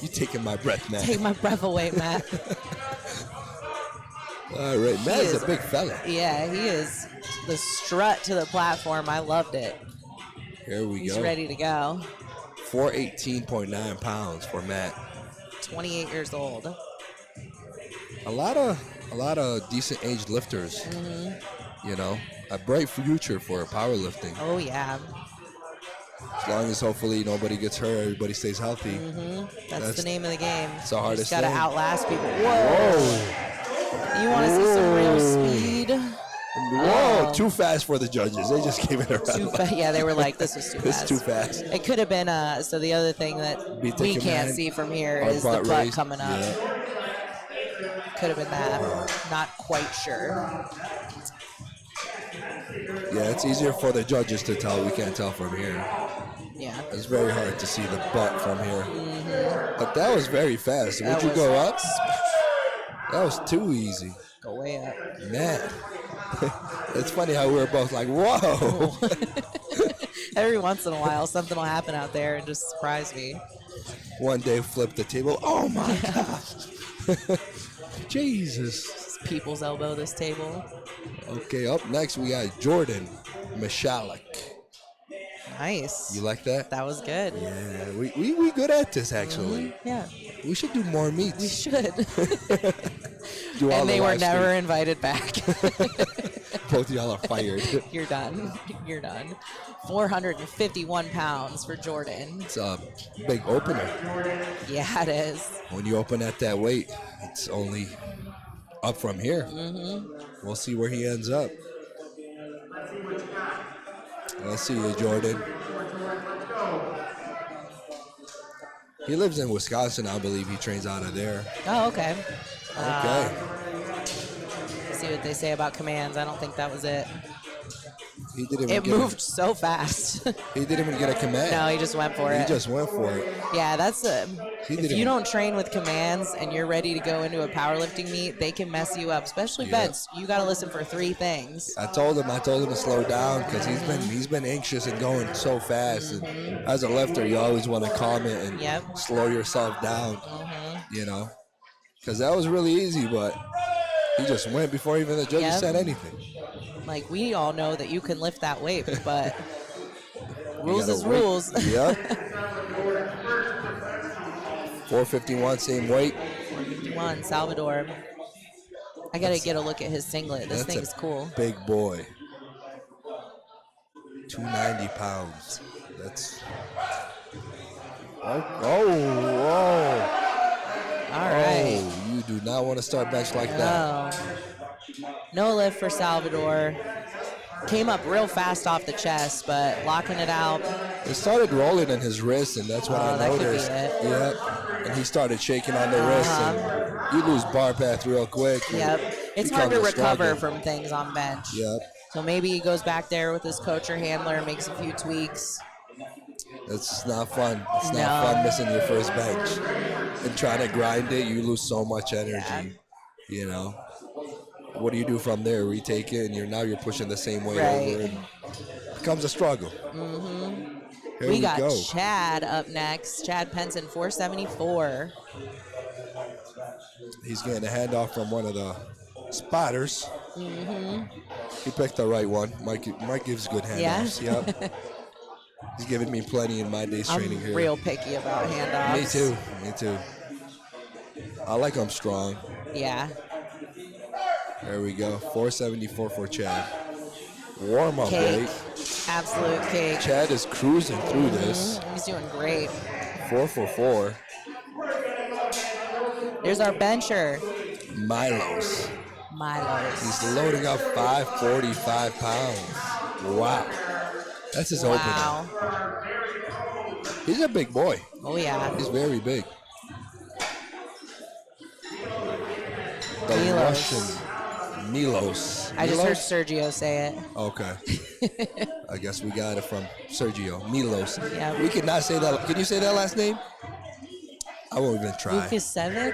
You taking my breath, Matt. Take my breath away, Matt. All right. Matt is is- a big fella. Yeah, he is the strut to the platform. I loved it. Here we He's go. ready to go. 418.9 pounds for Matt. 28 years old. A lot of decent aged lifters. Mm-hmm. You know, a bright future for powerlifting. Oh, yeah. As long as hopefully nobody gets hurt, everybody stays healthy. That's the name of the game. It's the You hardest just got to thing. outlast people. Whoa. You want to see some real speed? Whoa, too fast for the judges. They just gave it a Too run. Yeah, they were like, this is too It's fast. too fast. It could have been, so the other thing that Beat the we can't command, see from here our is the butt butt raised. coming up. Yeah. Could have been that. Not quite sure. Yeah, it's easier for the judges to tell. We can't tell from here. Yeah. It's very hard to see the butt from here. But that was very fast. Would That you was- go up? That was too easy. Go way up. Man. It's funny how we were both like, whoa. Every once in a while, something will happen out there and just surprise me. One day flip the table. Oh my gosh. Jesus. Just people's elbow this table. Okay, up next we got Jordan Michalek. Nice. You like that? That was good. Yeah, we good at this actually. Yeah. We should do more meets. We should. Do all And the they were live never streams. invited back. Both of y'all are fired. You're done. You're done. 451 pounds for Jordan. It's a big opener. Yeah, it is. When you open at that weight, it's only up from here. We'll see where he ends up. Let's see you, Jordan. He lives in Wisconsin, I believe. He trains out of there. Oh, okay. Okay. See what they say about commands. I don't think that was it. He didn't even It get moved so fast. He didn't even get a command. No, he just went for He it. just went for it. Yeah, that's He if didn't- you don't train with commands and you're ready to go into a powerlifting meet, they can mess you up, especially Yeah. bench. You got to listen for 3 things. I told him to slow down because he's been anxious and going so fast. And as a lifter, you always want to calm it and Yep. slow yourself down. You know, because that was really easy, but he just went before even the judges Yep. said anything. Like, we all know that you can lift that weight, but You rules gotta is wait. rules. Yep. 451, same weight. 451, Salvador. I got to get a look at his singlet. This That's thing's a cool. Big boy. 290 pounds. That's. Whoa. All right. Oh, you do not want to start bench like that. No lift for Salvador. Came up real fast off the chest, but locking it out. It started rolling in his wrist, and that's what I that could be noticed. it. Yep. And he started shaking on the wrist, and you lose bar path real quick. and Yep. It's hard to becomes a recover struggle. from things on bench. Yep. So maybe he goes back there with his coach or handler, makes a few tweaks. It's not fun. It's No. not fun missing your first bench. And trying to grind it, you lose so much energy. You know? What do you do from there? Retake it, and you're pushing the same weight Right. over. And it becomes a struggle. Here We got go. Chad up next. Chad Penson, 474. He's getting a handoff from one of the spotters. He picked the right one. Mike gives good Yeah? handoffs. Yep. He's giving me plenty in my day's training I'm here. real picky about handoffs. Me too. I like him strong. Yeah. There we go. 474 for Chad. Warm up Cake. weight. Absolute cake. Chad is cruising through this. He's doing great. 444. There's our bencher, Milos. Milos. He's loading up 545 pounds. Wow. That's his opener. Wow. He's a big boy. Oh, yeah. He's very big. The Milos. Russian Milos. I just heard Milos? Sergio say it. Okay. I guess we got it from Sergio Milos. Yeah. We cannot say that. Can you say that last name? I won't even try. Vukicevic?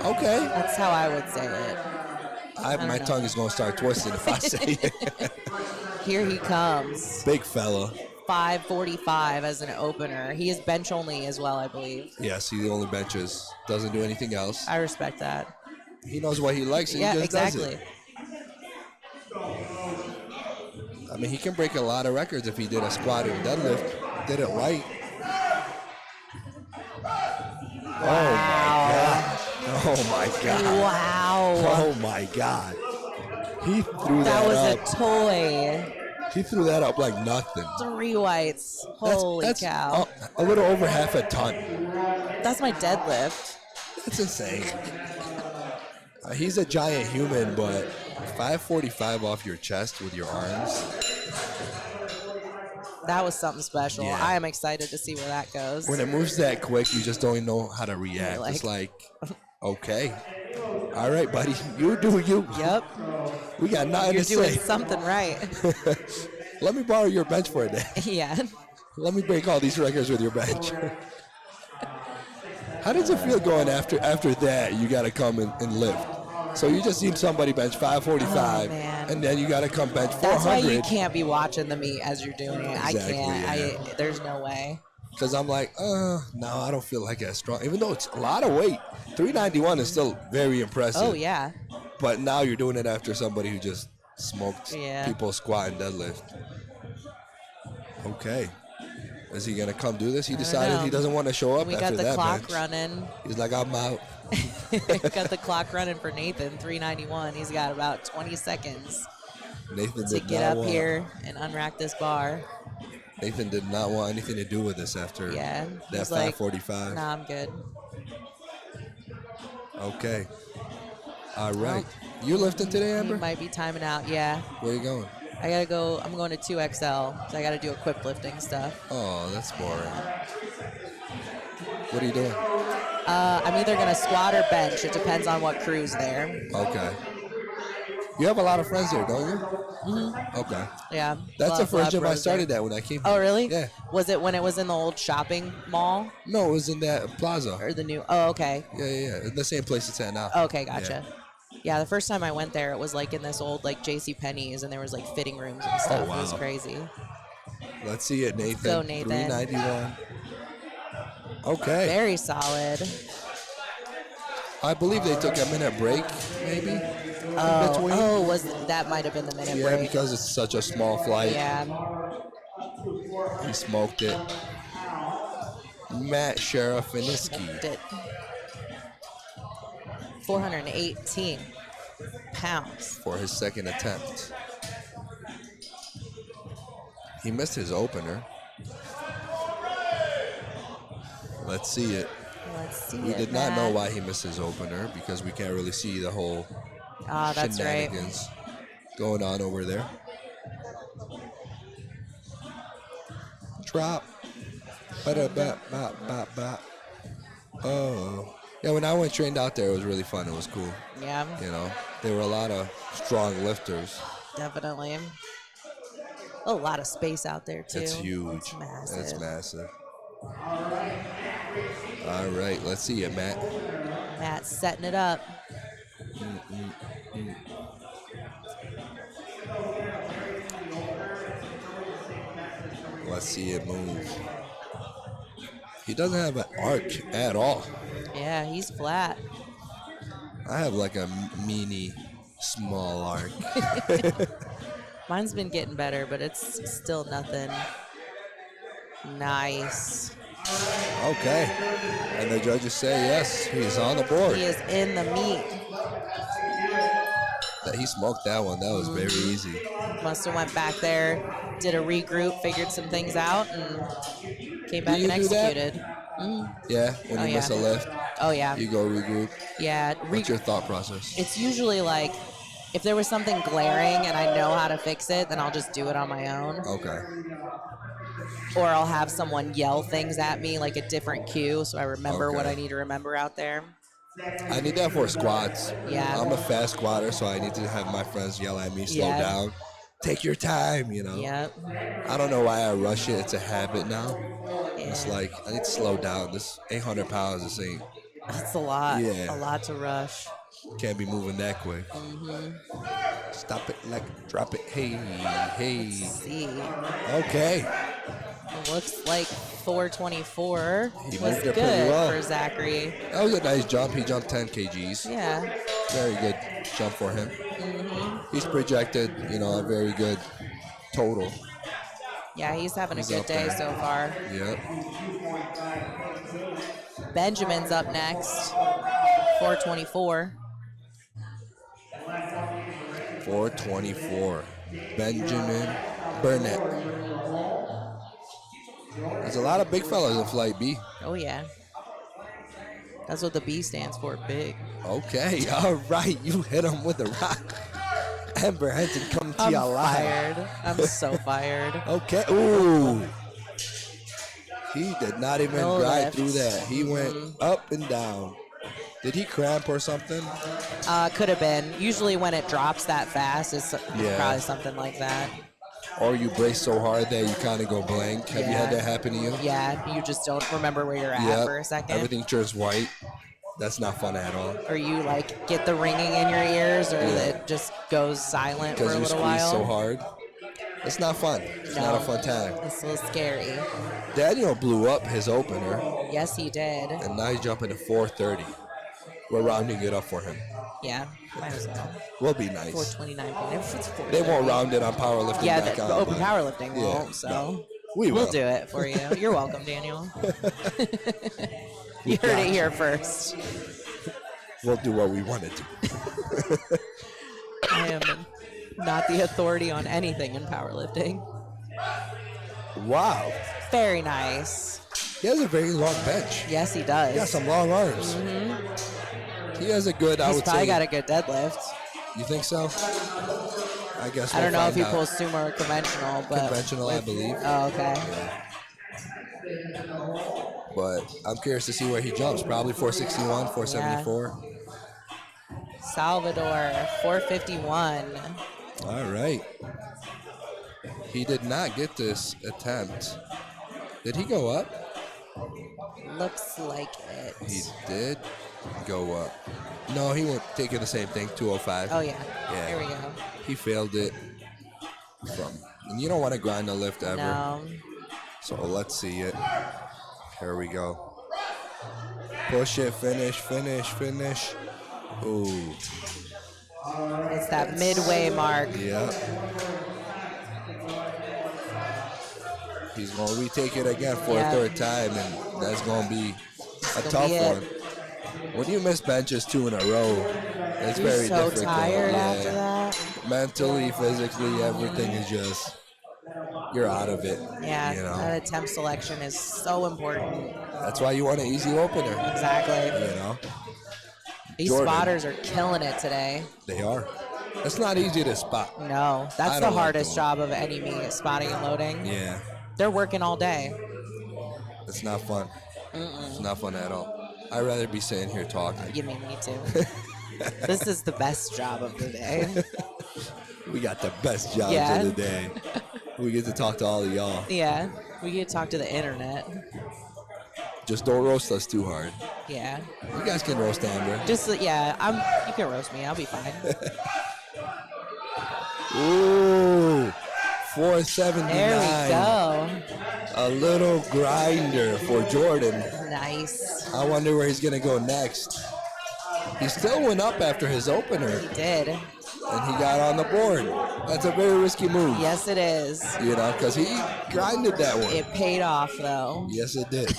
Okay. That's how I would say it. My know. tongue is going to start twisting if I say it. Here he comes. Big fella. 5:45 as an opener. He is bench only as well, I believe. Yes, he only benches. Doesn't do anything else. I respect that. He knows what he likes and Yeah, he just exactly. does it. I mean, he can break a lot of records if he did a squat or a deadlift. Did it right. Oh my God. Wow. Oh my God. He threw That that, was up. a toy. He threw that up like nothing. 3 whites. That's- Holy that's cow. A little over half a ton. That's my deadlift. That's insane. He's a giant human, but 545 off your chest with your arms. That was something special. Yeah. I am excited to see where that goes. When it moves that quick, you just don't know how to react. You're It's like, okay. All right, buddy. You do you. Yep. We got nothing You're to doing say. something right. Let me borrow your bench for a day. Yeah. Let me break all these records with your bench. How does it feel going after that? You got to come and lift. So you just seen somebody bench 545, Oh, man. and then you got to come bench 400. That's why you can't be watching the meet as you're doing it. Exactly, I can't. yeah. There's no way. Because I'm like, no, I don't feel like as strong. Even though it's a lot of weight, 391 is still very impressive. Oh, yeah. But now you're doing it after somebody who just smoked Yeah. people squat and deadlift. Okay. Is he going to come do this? He decided know. he doesn't want to show up We after got the that clock bench. running. He's like, I'm out. Got the clock running for Nathan, 391. He's got about 20 seconds Nathan to did get not up want, here and unrack this bar. Nathan did not want anything to do with this after Yeah. that He's like, 545. nah, I'm good. Okay. All right. You lifting today, He Amber? might be timing out. Yeah. Where you going? I gotta go. I'm going to 2XL, so I gotta do equip lifting stuff. Oh, that's boring. What are you doing? I'm either gonna squat or bench. It depends on what crew's there. Okay. You have a lot of friends there, don't you? Mm-hmm. Okay. Yeah. That's the first gym I Rose started there. at when I came Oh, here. really? Yeah. Was it when it was in the old shopping mall No, it was in that plaza. or the new? Oh, okay. Yeah. In the same place it's at now. Okay, gotcha. Yeah, the first time I went there, it was like in this old like J.C. Penney's, and there was like fitting rooms and stuff. wow. It was crazy. Let's see it, Nathan. go, Nathan. 391. Okay. Very solid. I believe they took a minute break, maybe. In between. Oh, was that might have been the minute Yeah, break? because it's such a small flight. Yeah. He smoked it. Matt Sharafinsky. Did 418 pounds. For his second attempt. He missed his opener. Let's see it. Let's see. We it, did not know Matt. why he missed his opener because we can't really see the whole Ah, that's right. shenanigans going on over there. Drop. Ba-da-ba-ba-ba-ba. Oh. Yeah, when I went trained out there, it was really fun. It was cool. Yeah, You know, there were a lot of strong lifters. definitely. A lot of space out there too. It's huge. It's massive. It's massive. All right, let's see it, Matt. Matt's setting it up. Let's see it move. He doesn't have an arc at all. Yeah, he's flat. I have like a mini small arc. Mine's been getting better, but it's still nothing. Nice. Okay. And the judges say yes, he's on the board. He is in the meat. He smoked that one. That was very easy. Must have went back there, did a regroup, figured some things out, and came back you and do that? executed. Yeah, when Oh, you miss a yeah. lift, Oh yeah, you go regroup. yeah. What's your thought process? It's usually like, if there was something glaring and I know how to fix it, then I'll just do it on my own. Okay. Or I'll have someone yell things at me, like a different cue, so I remember what Okay. I need to remember out there. I need that for squats. Yeah. I'm a fast squatter, so I need to have my friends yell at me, slow Yeah. down, take your time, you know. Yep. I don't know why I rush it. It's a habit now. Yeah. It's like, I need to slow down. This 800 pounds, this ain't, That's a lot. Yeah. A lot to rush. can't be moving that quick. Stop it, like, drop it. Hey, hey. See. Okay. It looks like 424 He was moved it good pretty well. for Zachary. That was a nice jump. He jumped 10 kgs. Yeah. Very good jump for him. He's projected, a very good total. Yeah, he's having He's a good up day there. so far. Yep. Benjamin's up next. 424. 424. Benjamin Burnett. There's a lot of big fellas in Flight B. Oh, yeah. That's what the B stands for, big. Okay, all right. You hit him with a rock. Amber Henson coming to I'm you alive. fired. I'm so fired. Okay. Ooh. He did not even No glide lift. through that. He went up and down. Did he cramp or something? Could have been. Usually when it drops that fast, it's Yeah. probably something like that. Or you brace so hard that you kind of go blank. Have you had Yeah. that happen to you? Yeah, you just don't remember where you're at Yep. for a second. Everything turns white. That's not fun at all. Or you like get the ringing in your ears, or it just goes silent for Because a you little squeeze while. so hard. It's not fun. It's not a fun time. It's a little scary. Daniel blew up his opener, Yes, he did. and now he's jumping to 430. We're rounding it up for him. Yeah, might as well. We'll be nice. 429. If it's 430. They won't round it on powerlifting. Yeah, back the on, open but- powerlifting Yeah, won't. So no. We will. we'll do it for you. You're welcome, Daniel. You heard it here first. We'll do what we want to do. I am not the authority on anything in powerlifting. Wow. Very nice. He has a very long bench. Yes, he does. He got some long arms. He has a good, I He's would probably say. got a good deadlift. You think so? I guess I don't know if he find out. pulls sumo or conventional, but Conventional, I believe. Oh, okay. But I'm curious to see where he jumps. Probably 461, 474. Salvador, 451. All right. He did not get this attempt. Did he go up? Looks like it. He did go up. No, he went taking the same thing, 205. Oh, yeah. Yeah. Here we go. He failed it and you don't want to grind a lift ever. No. So let's see it. Here we go. Push it, finish, finish, finish. Ooh. It's that midway mark. Yeah. He's going to retake it again for Yeah. a third time, and that's going to be a gonna tough be it. one. When you miss benches 2 in a row, it's You're very so difficult. tired Yeah. after that. Mentally, physically, everything is just, you're out of it. Yeah, You know? that attempt selection is so important. That's why you want an easy opener. Exactly. You know? These Jordan. spotters are killing it today. They are. It's not easy to spot. No, I that's the don't like hardest them. job of any meet, spotting and loading. Yeah. They're working all day. It's not fun. It's not fun at all. I'd rather be sitting here talking. You mean me too. This is the best job of the day. We got the best jobs Yeah. of the day. We get to talk to all of y'all. Yeah, we get to talk to the internet. Just don't roast us too hard. Yeah, You guys can roast Amber. just yeah. You can roast me. I'll be fine. Ooh, 479. There we go. A little grinder for Jordan. Nice. I wonder where he's going to go next. He still went up after his opener, He did. and he got on the board. That's a very risky move. Yes, it is. You know, because he grinded that one. It paid off though. Yes, it did.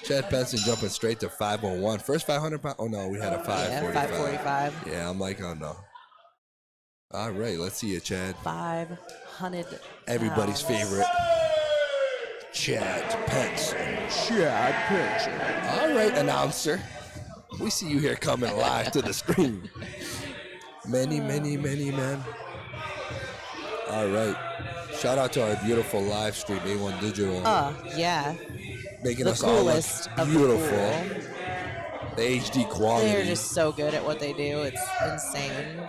Chad Benson jumping straight to 501. First 500 pound. Oh, no, we had a Yeah, 545. 545. Yeah, I'm like, oh, no. All right, let's see it, Chad. 500. Everybody's pounds. favorite. Chad Benson. Chad Benson. All right, announcer. We see you here coming live to the screen. Many, many, many men. All right. Shout out to our beautiful live stream, A1 Digital. Yeah. Making The us all look coolest of the beautiful. cool. The HD quality. They're just so good at what they do. It's insane.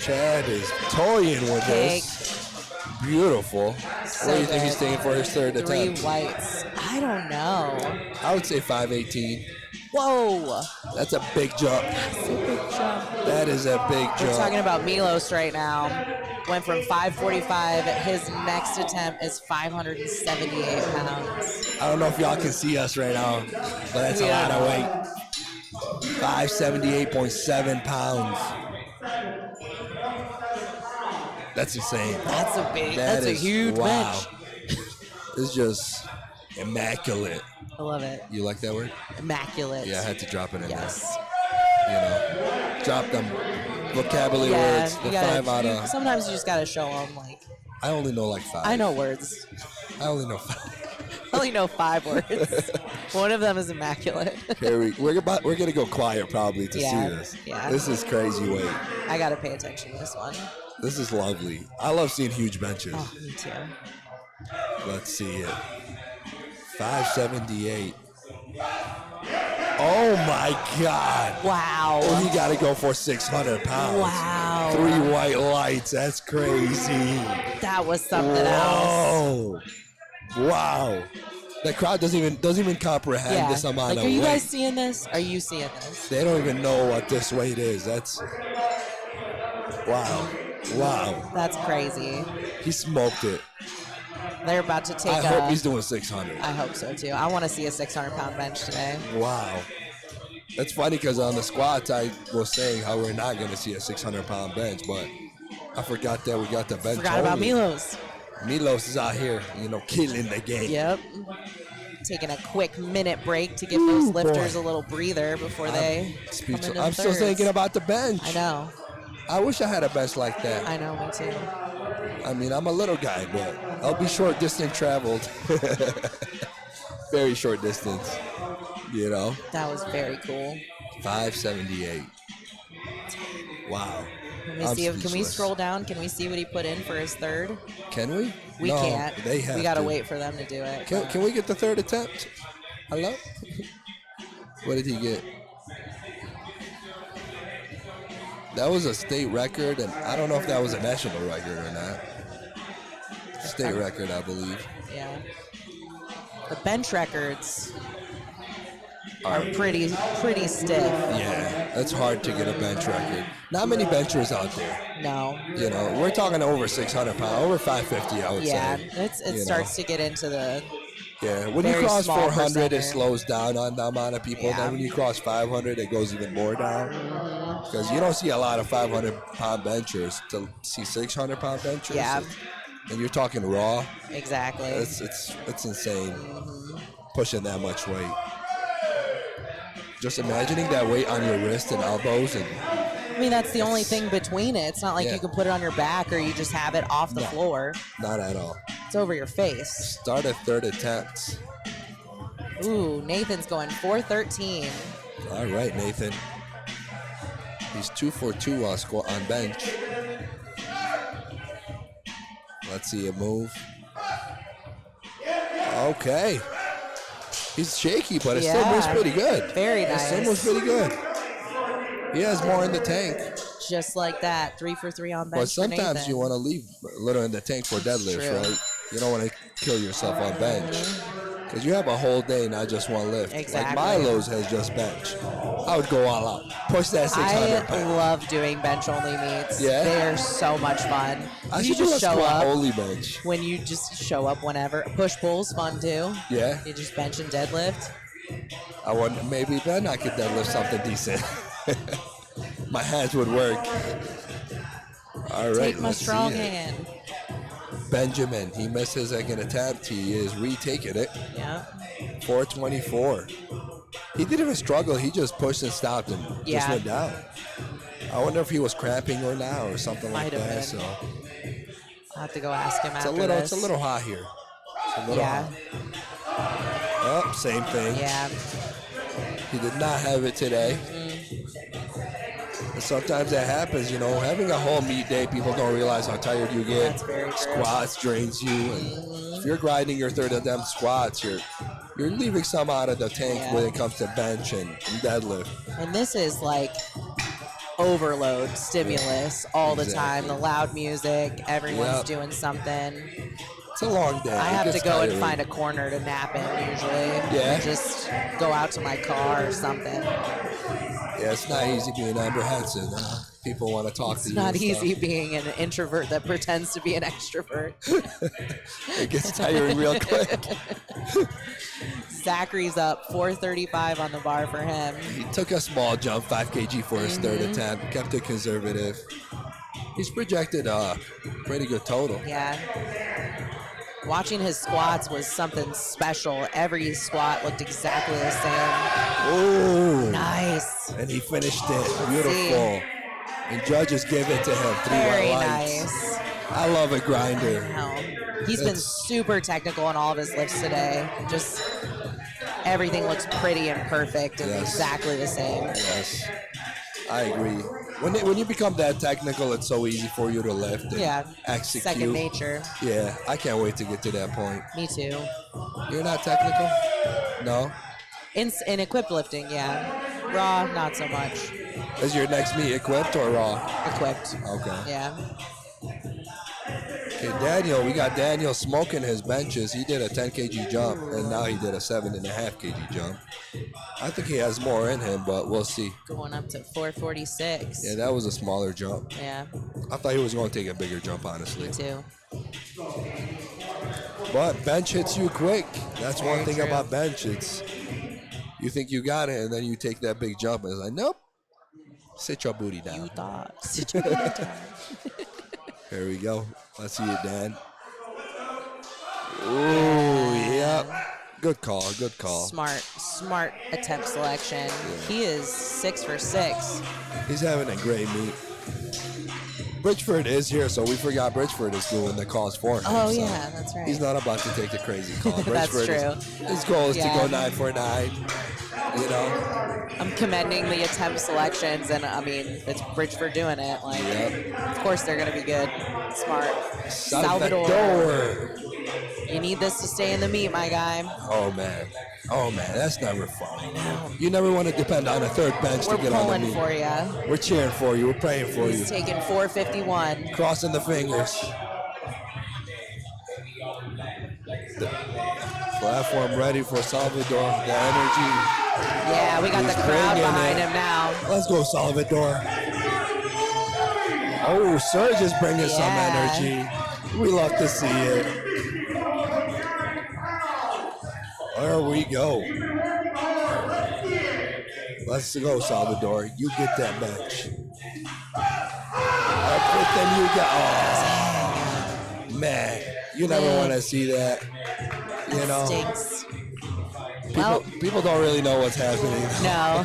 Chad is toying with Cake. this. Beautiful. So What do you think he's good. taking for his third 3 attempt? whites. I don't know. I would say 518. Whoa. That's a big jump. That is a big We're talking jump. about Milos right now. Went from 545. His next attempt is 578 pounds. I don't know if y'all can see us right now, but that's a We lot don't of know. weight. 578.7 pounds. That's insane. That's a big. That that's a is- huge wow. bench. It's just immaculate. I love it. You like that word? Immaculate. Yeah, I had to drop it in Yes. there. You know, drop them vocabulary Yeah. words. The You gotta, 5 out of. sometimes you just gotta show them. Like, I only know like 5. I know words. I only know 5. I only know 5 words. One of them is immaculate. Here we're gonna go quiet probably to Yeah, see this. yeah. This is crazy weight. I gotta pay attention to this one. This is lovely. I love seeing huge benches. Oh, me too. Let's see it. 578. Oh my God. Wow. Oh, he got to go for 600 pounds. Wow. 3 white lights. That's crazy. That was something else. Whoa. Wow. The crowd doesn't even comprehend Yeah. this amount Like, of are you weight. guys seeing this? Are you seeing this? They don't even know what this weight is. That's wow. Wow. That's crazy. He smoked it. They're about to take I a. hope he's doing 600. I hope so too. I want to see a 600-pound bench today. Wow. That's funny because on the squats, I was saying how we're not going to see a 600-pound bench, but I forgot that we got the bench. Forgot about only. Milos. Milos is out here, killing the game. Yep. Taking a quick minute break to give those lifters boy. a little breather before they come into the I'm still thirds. thinking about the bench. I know. I wish I had a bench like that. I know. Me too. I mean, I'm a little guy, but I'll be short distance traveled. Very short distance. That was very cool. 578. Wow. Can we I'm see? Can we speechless. scroll down? Can we see what he put in for his third? Can we? We No, can't. They have We gotta to. wait for them to do it. Can we get the third attempt? Hello? What did he get? That was a state record, and I don't know if that was a national record or not. State record, I believe. Yeah. The bench records are pretty stiff. Yeah, that's hard to get a bench record. Not many benchers out there. No. We're talking over 600 pounds, over 550, I would Yeah. say. It starts to get into the. Yeah, when you very cross small 400, it percenter. slows down on the amount of people. Yeah. Then when you cross 500, it goes even more down. Because you don't see a lot of 500-pound benchers. To see 600-pound benchers, Yeah. and you're talking raw, Exactly. it's insane. Pushing that much weight. Just imagining that weight on your wrist and elbows, and I mean, that's the only thing between it. It's not like Yeah. you can put it on your back or you just have it off the No. floor. not at all. It's over your face. Start at third attempt. Ooh, Nathan's going 413. All right, Nathan. He's 2 for 2 on bench. Let's see it move. Okay. He's shaky, but it still moves Yeah. pretty good. Very It still nice. moves pretty good. He has more in the tank. Just like that. 3 for 3 on bench. But sometimes for Nathan. you want to leave a little in the tank for deadlifts, True. right? You don't want to kill yourself on bench. Because you have a whole day, not just one lift. Exactly. Like Milo's has just bench. I would go all out. Push that 600 I pounds. love doing bench only meets. Yeah? They are so much fun. I You should do just a show squat up only bench. when you just show up whenever. Push pull's fun too. Yeah. You just bench and deadlift. I wonder, maybe then I could deadlift something decent. My hands would work. All right, Take my let's strong see it. hand. Benjamin, he missed his second attempt. He is retaking it. Yeah. 424. He didn't even struggle. He just pushed and stopped and just Yeah. went down. I wonder if he was cramping or not or something like Might have that. been. So I'll have to go ask him after it's this. a little hot here. It's a little Yeah. hot. Oh, same thing. Yeah. He did not have it today. And sometimes that happens, having a whole meet day, people don't realize how tired you get. That's very true. Squats drains you. And if you're grinding your third attempt squats, you're you're leaving some out of the tank Yeah. when it comes to bench and deadlift. And this is like overload stimulus all the time. Exactly. The loud music, everyone's Yep. doing something. It's a long day. I It have to gets go and tiring. find a corner to nap in usually. Yeah. Or just go out to my car or something. Yeah, it's not easy being Amber Henson. People want to talk to It's you. not and stuff. easy being an introvert that pretends to be an extrovert. It gets tiring real quick. Zachary's up 435 on the bar for him. He took a small jump, 5 kg for his third attempt, kept it conservative. He's projected a pretty good total. Yeah. Watching his squats was something special. Every squat looked exactly the same. Oh, Nice. and he finished it. Beautiful. And judges give it to him. 3 Very white lights. nice. I love a grinder. Wow. He's been It's- super technical on all of his lifts today. Just everything looks pretty and perfect and Yes. exactly the same. Yes, I agree. When you become that technical, it's so easy for you to lift and Yeah. execute. Second nature. Yeah, I can't wait to get to that point. Me too. You're not technical? No? In equipped lifting, yeah. Raw, not so much. Is your next meet equipped or raw? Equipped. Okay. Yeah. Okay, Daniel, we got Daniel smoking his benches. He did a 10 kg jump, and now he did a 7.5 kg jump. I think he has more in him, but we'll see. Going up to 446. Yeah, that was a smaller jump. Yeah, I thought he was going to take a bigger jump, honestly. me too. But bench hits you quick. That's one Very thing true. about bench. It's you think you got it, and then you take that big jump, and it's like, nope. Sit your booty down. You thought. Here we go. Let's see it, Dan. Ooh, yep. Good call. Good call. Smart attempt selection. He is 6 for 6. He's having a great meet. Bridgeford is here, so we forgot Bridgeford is doing the calls for him. Oh, so yeah, that's right. He's not about to take the crazy call. That's Bridgeford his goal is Yeah. to go 9 for 9. You know? I'm commending the attempt selections, and I mean, it's Bridgeford doing it. Like, Yep. of course they're going to be good. Smart. Salvador. You need this to stay in the meet, my guy. Oh man, that's never fun. You never want to depend on a third bench We're to get on the pulling meet. for you. We're cheering for you. We're praying for you. He's taking 451. Crossing the fingers. The platform ready for Salvador. The energy. Yeah, we got He's the crowd bringing behind it. him now. Let's go, Salvador. Oh, Serge is bringing some Yeah. energy. We love to see it. There we go. Let's go, Salvador. You get that bench. Everything you got. Oh, man. You never want to see that. You know, Stinks. people don't really know what's happening. No.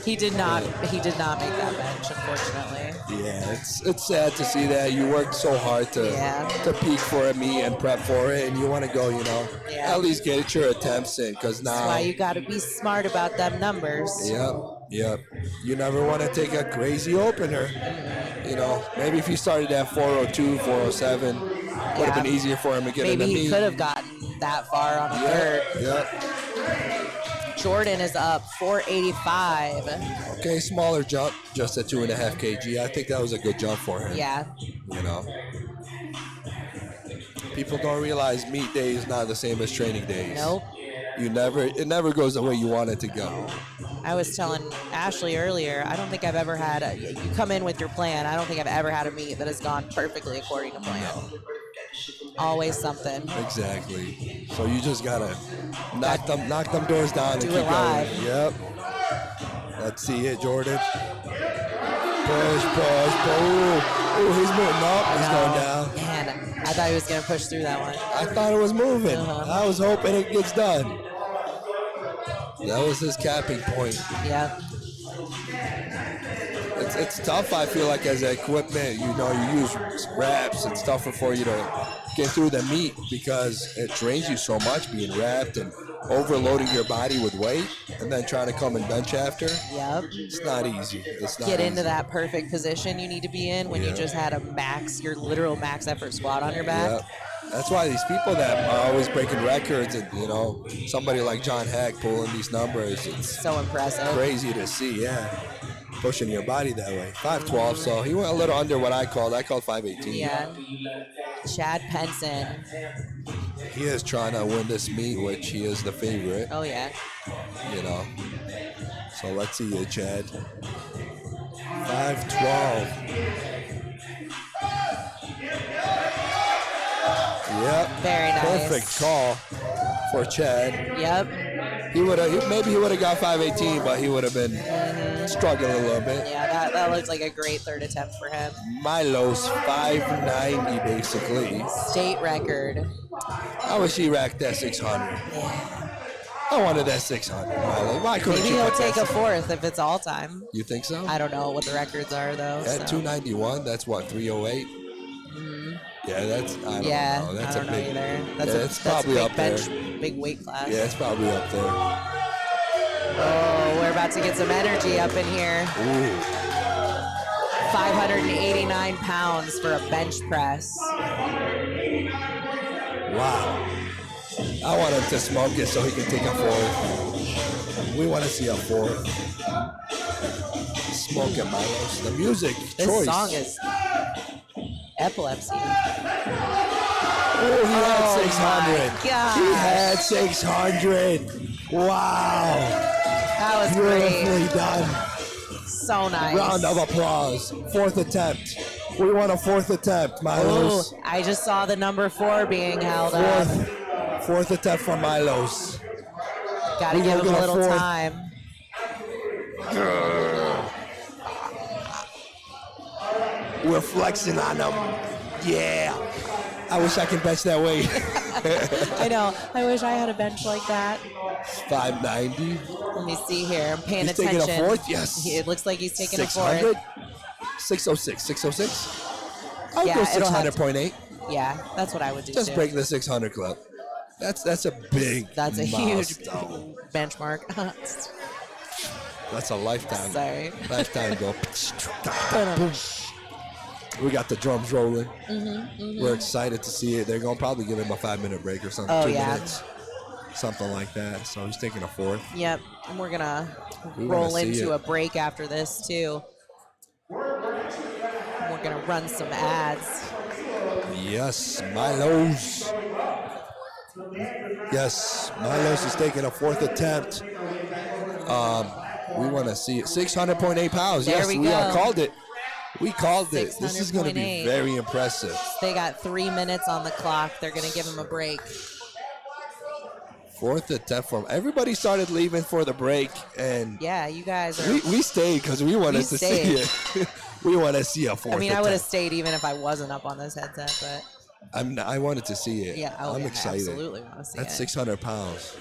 He did not make that bench, unfortunately. Yeah, it's sad to see that. You worked so hard to peak for a meet and prep for it, and you want to go, Yeah. at least get your attempts in, because now. That's why you got to be smart about them numbers. Yep. You never want to take a crazy opener. Maybe if he started at 402, 407, would have been easier for him to get in Maybe the he meet. could have gotten that far on a third. Yep. Jordan is up 485. Okay, smaller jump, just at 2.5 kg. I think that was a good jump for him. Yeah. People don't realize meet day is not the same as training days. Nope. It never goes the way you want it to go. I was telling Ashley earlier, I don't think I've ever had you come in with your plan. I don't think I've ever had a meet that has gone perfectly according to plan. Always something. Exactly. So you just gotta knock them doors down Do and it keep live. going. Yep. Let's see it, Jordan. Push. Oh, he's moving up. He's going down. Man, I thought he was going to push through that one. I thought it was moving. Uh-huh. I was hoping it gets done. That was his capping point. Yeah. It's tough, I feel like, as equipment. You use wraps. It's tougher for you to get through the meet because it drains you so much being wrapped and overloading your body with weight and then trying to come and bench after. Yep. It's not easy. It's not Get easy. into that perfect position you need to be in when you Yeah. just had your literal max effort squat on your back. Yep. That's why these people that are always breaking records, and somebody like John Heck pulling these numbers, it's So impressive. crazy to see. Yeah, pushing your body that way. 5'12", so he went a little under what I called. I called 5'18". Yeah. Chad Penson. He is trying to win this meet, which he is the favorite. Oh yeah. So let's see you, Chad. 5'12". Yep. Very nice. Perfect call for Chad. Yep. He would have maybe he would have got 5'18", but he would have been struggling a little bit. Yeah, that looked like a great third attempt for him. Milo's 5'90", basically. State record. I wish he racked that 600. I wanted that 600, Milo. Why couldn't Maybe you he'll put that take a 600? fourth if it's all time. You think so? I don't know what the records are though. At so. 291, that's what, 308? Yeah, that's, I don't Yeah, know. That's I don't a big, know either. yeah, it's That's probably a big up there. bench, big weight class. Yeah, it's probably up there. Oh, we're about to get some energy up in here. Ooh. 589 pounds for a bench press. Wow. I want him to smoke it so he can take a fourth. We want to see a fourth. Smoke it, Milos. The music This choice. song is epilepsy. Oh, he had 600. gosh. He had 600. Wow. That was Beautifully great. done. So nice. Round of applause. Fourth attempt. We want a fourth attempt, Ooh, Milos. I just saw the number 4 being held up. Fourth attempt for Milos. Gotta we give gonna him a get a little fourth. time. We're flexing on them. Yeah. I wish I could bench that way. I know. I wish I had a bench like that. 590. Let me see here. I'm paying He's attention. taking a fourth? Yes. It looks like he's taking a 600. fourth. 606. 606. I'll Yeah, go it'll have to- 600.8. Yeah, that's what I would do Just too. break the 600 club. That's a big That's a huge milestone. benchmark. That's a lifetime. Sorry. Lifetime goal. We got the drums rolling. We're excited to see it. They're going to probably give him a 5-minute break or something. Oh, 2 yeah. minutes. Something like that. So he's taking a fourth. Yep, and we're gonna We wanna roll see into it. a break after this too. We're gonna run some ads. Yes, Milos. Yes, Milos is taking a fourth attempt. We want to see it. 600.8 pounds. There Yes, we we go. called it. We called it. This is going to be 600.8. very impressive. They got 3 minutes on the clock. They're gonna give him a break. Fourth attempt from everybody started leaving for the break, and Yeah, you guys are. we stayed because we wanted to see it. We want to see a fourth. I mean, I would have attempt. stayed even if I wasn't up on this headset, but I wanted to see it. yeah, I'm yeah, excited. I absolutely want to see That's it. 600 pounds.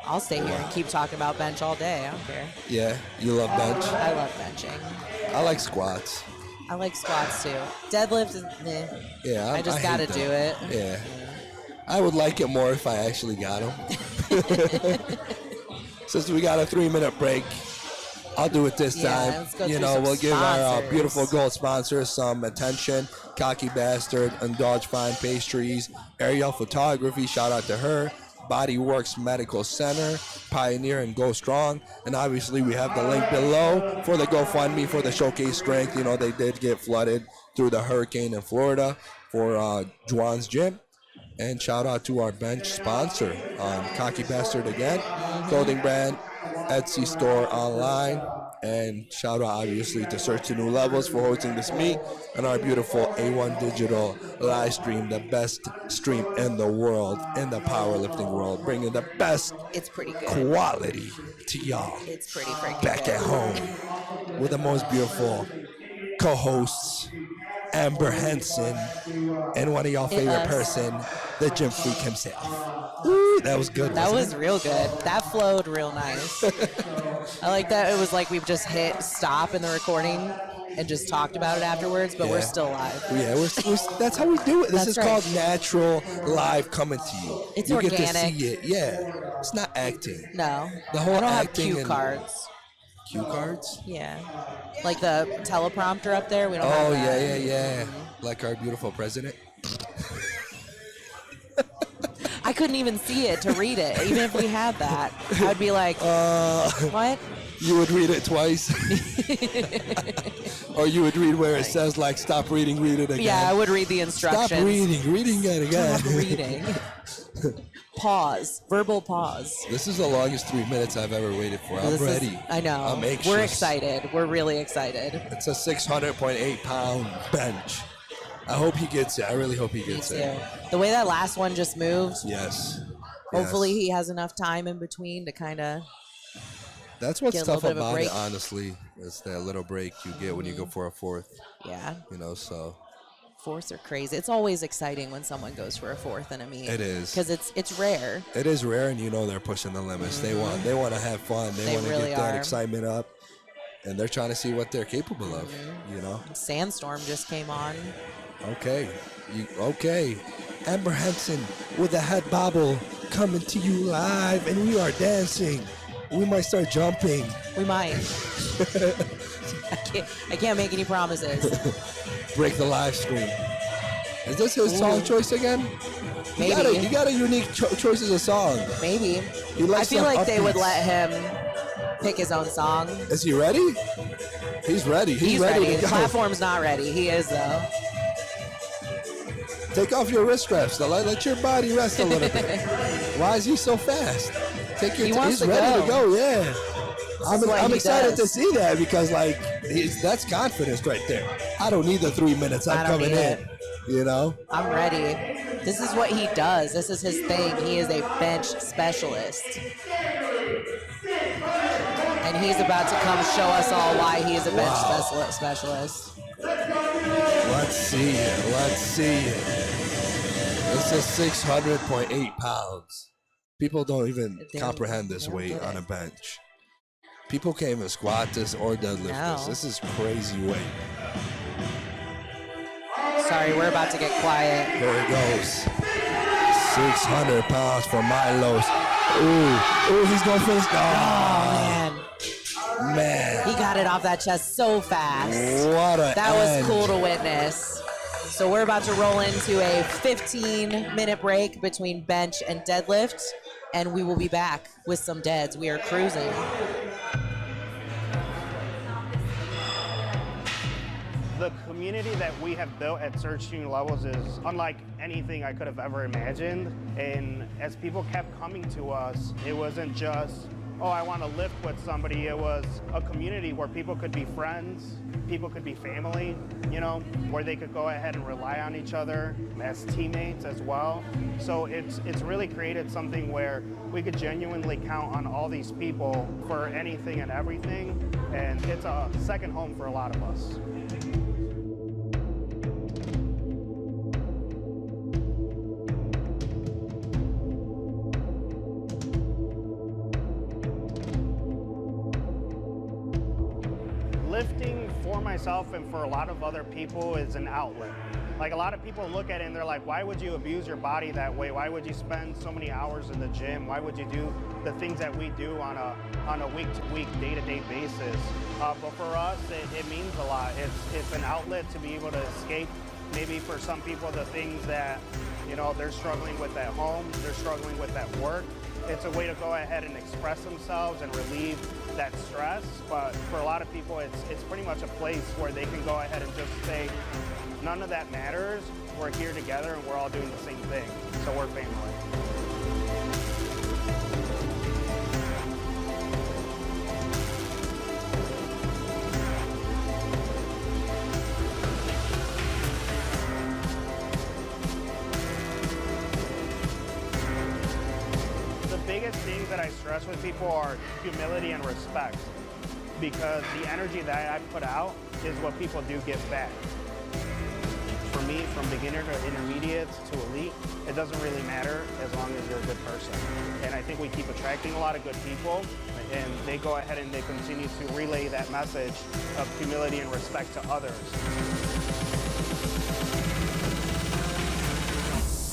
I'll stay here and keep talking about bench all day. I don't care. Yeah, you love bench. I love benching. I like squats. I like squats too. Deadlift is meh. Yeah, I just hate gotta them. do it. Yeah, I would like it more if I actually got them. Since we got a 3-minute break, I'll do it this Yeah, time. let's go You through know, some we'll give our sponsors. beautiful gold sponsors some attention. Cocky Bastard, Indulge Fine Pastries, Ariel Photography, shout out to her. Body Works Medical Center, Pioneer and Go Strong. And obviously we have the link below for the GoFundMe for the Showcase Strength. You know, they did get flooded through the hurricane in Florida for Juan's Gym. And shout out to our bench sponsor, Cocky Bastard again, clothing brand, Etsy store online. And shout out obviously to Search to New Levels for hosting this meet and our beautiful A1 Digital live stream, the best stream in the world, in the powerlifting world, bringing the best It's pretty good. quality to y'all It's pretty freaking back good. at home with the most beautiful co-hosts, Amber Henson, and one of y'all favorite us. person, the gym freak himself. Ooh, that was good. That wasn't was real good. That flowed real nice. I like that it was like we've just hit stop in the recording and just talked about it afterwards, but we're Yeah. still live. it? Yeah, that's how we do it. This That's is right. called natural live coming to you. It's you get to organic. see it. Yeah, it's not acting. No, The whole I don't have acting cue and- cards. Cue cards. Yeah, like the teleprompter up there. We don't have Oh that. yeah. Like our beautiful president. couldn't even see it to read it. Even if we had that, I'd be like, what? You would read it twice, or you would read where it says like "Stop reading, read it again." Yeah, I would read the instructions. Stop reading it again. Stop reading. Pause. Verbal pause. This is the longest 3 minutes I've ever waited for. I'm ready. I know. I'm anxious. We're excited. We're really excited. It's a 600.8 pound bench. I hope he gets it. I really hope he Me gets too. it. The way that last one just moved, Yes. hopefully Yes. he has enough time in between to kind of. That's what's get a little tough bit of a about it, break. honestly. Is that little break you get when you go for a fourth. Yeah, You know, so fourths are crazy. It's always exciting when someone goes for a fourth in a meet. It is. Because it's rare. it is rare, and you know they're pushing the limits. They want to have fun. They They want to really get that are. excitement up, and they're trying to see what they're capable of. You know. Sandstorm just came on. Okay. Okay. Amber Henson with a head bobble coming to you live, and we are dancing. We might start jumping. We might. I can't make any promises. Break the live stream. Is this his song choice again? Maybe. You got a unique choices of song. Maybe. He I likes feel some like they would upbeats. let him pick his own song. Is he ready? He's ready. He's ready to The go. platform's not ready. He is though. Take off your wrist straps. Let your body rest a little bit. Why is he so fast? Take your He time. wants He's to ready go. to go. Yeah. is what I'm he excited does. to see that because that's confidence right there. I don't need the 3 minutes. I I'm don't coming need in. it. You know. I'm ready. This is what he does. This is his thing. He is a bench specialist. And he's about to come show us all why he is a bench specialist. Let's see it. Let's see it. This is 600.8 pounds. People don't even They comprehend this don't weight get on it. a bench. People can't even squat this or deadlift this. No. This is crazy weight. Sorry, we're about to get quiet. Here it goes. 600 pounds for Milos. Ooh, he's going for this. Oh, Oh, man. He man. got it off that chest so fast. What a That was end. cool to witness. So we're about to roll into a 15-minute break between bench and deadlift, and we will be back with some deads. We are cruising. The community that we have built at Surge New Levels is unlike anything I could have ever imagined. And as people kept coming to us, it wasn't just, oh, I want to lift with somebody. It was a community where people could be friends, people could be family, you know, where they could go ahead and rely on each other as teammates as well. So it's really created something where we could genuinely count on all these people for anything and everything. And it's a second home for a lot of us. Lifting for myself and for a lot of other people is an outlet. Like a lot of people look at it and they're like, why would you abuse your body that way? Why would you spend so many hours in the gym? Why would you do the things that we do on a week-to-week, day-to-day basis? But for us, it means a lot. It's an outlet to be able to escape. Maybe for some people, the things that, you know, they're struggling with at home, they're struggling with at work. It's a way to go ahead and express themselves and relieve that stress. But for a lot of people, it's pretty much a place where they can go ahead and just say, none of that matters. We're here together and we're all doing the same thing. So we're family. The biggest things that I stress with people are humility and respect, because the energy that I put out is what people do get back. For me, from beginner to intermediate to elite, it doesn't really matter as long as you're a good person. And I think we keep attracting a lot of good people, and they go ahead and they continue to relay that message of humility and respect to others.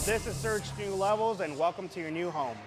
This is Surge New Levels, and welcome to your new home.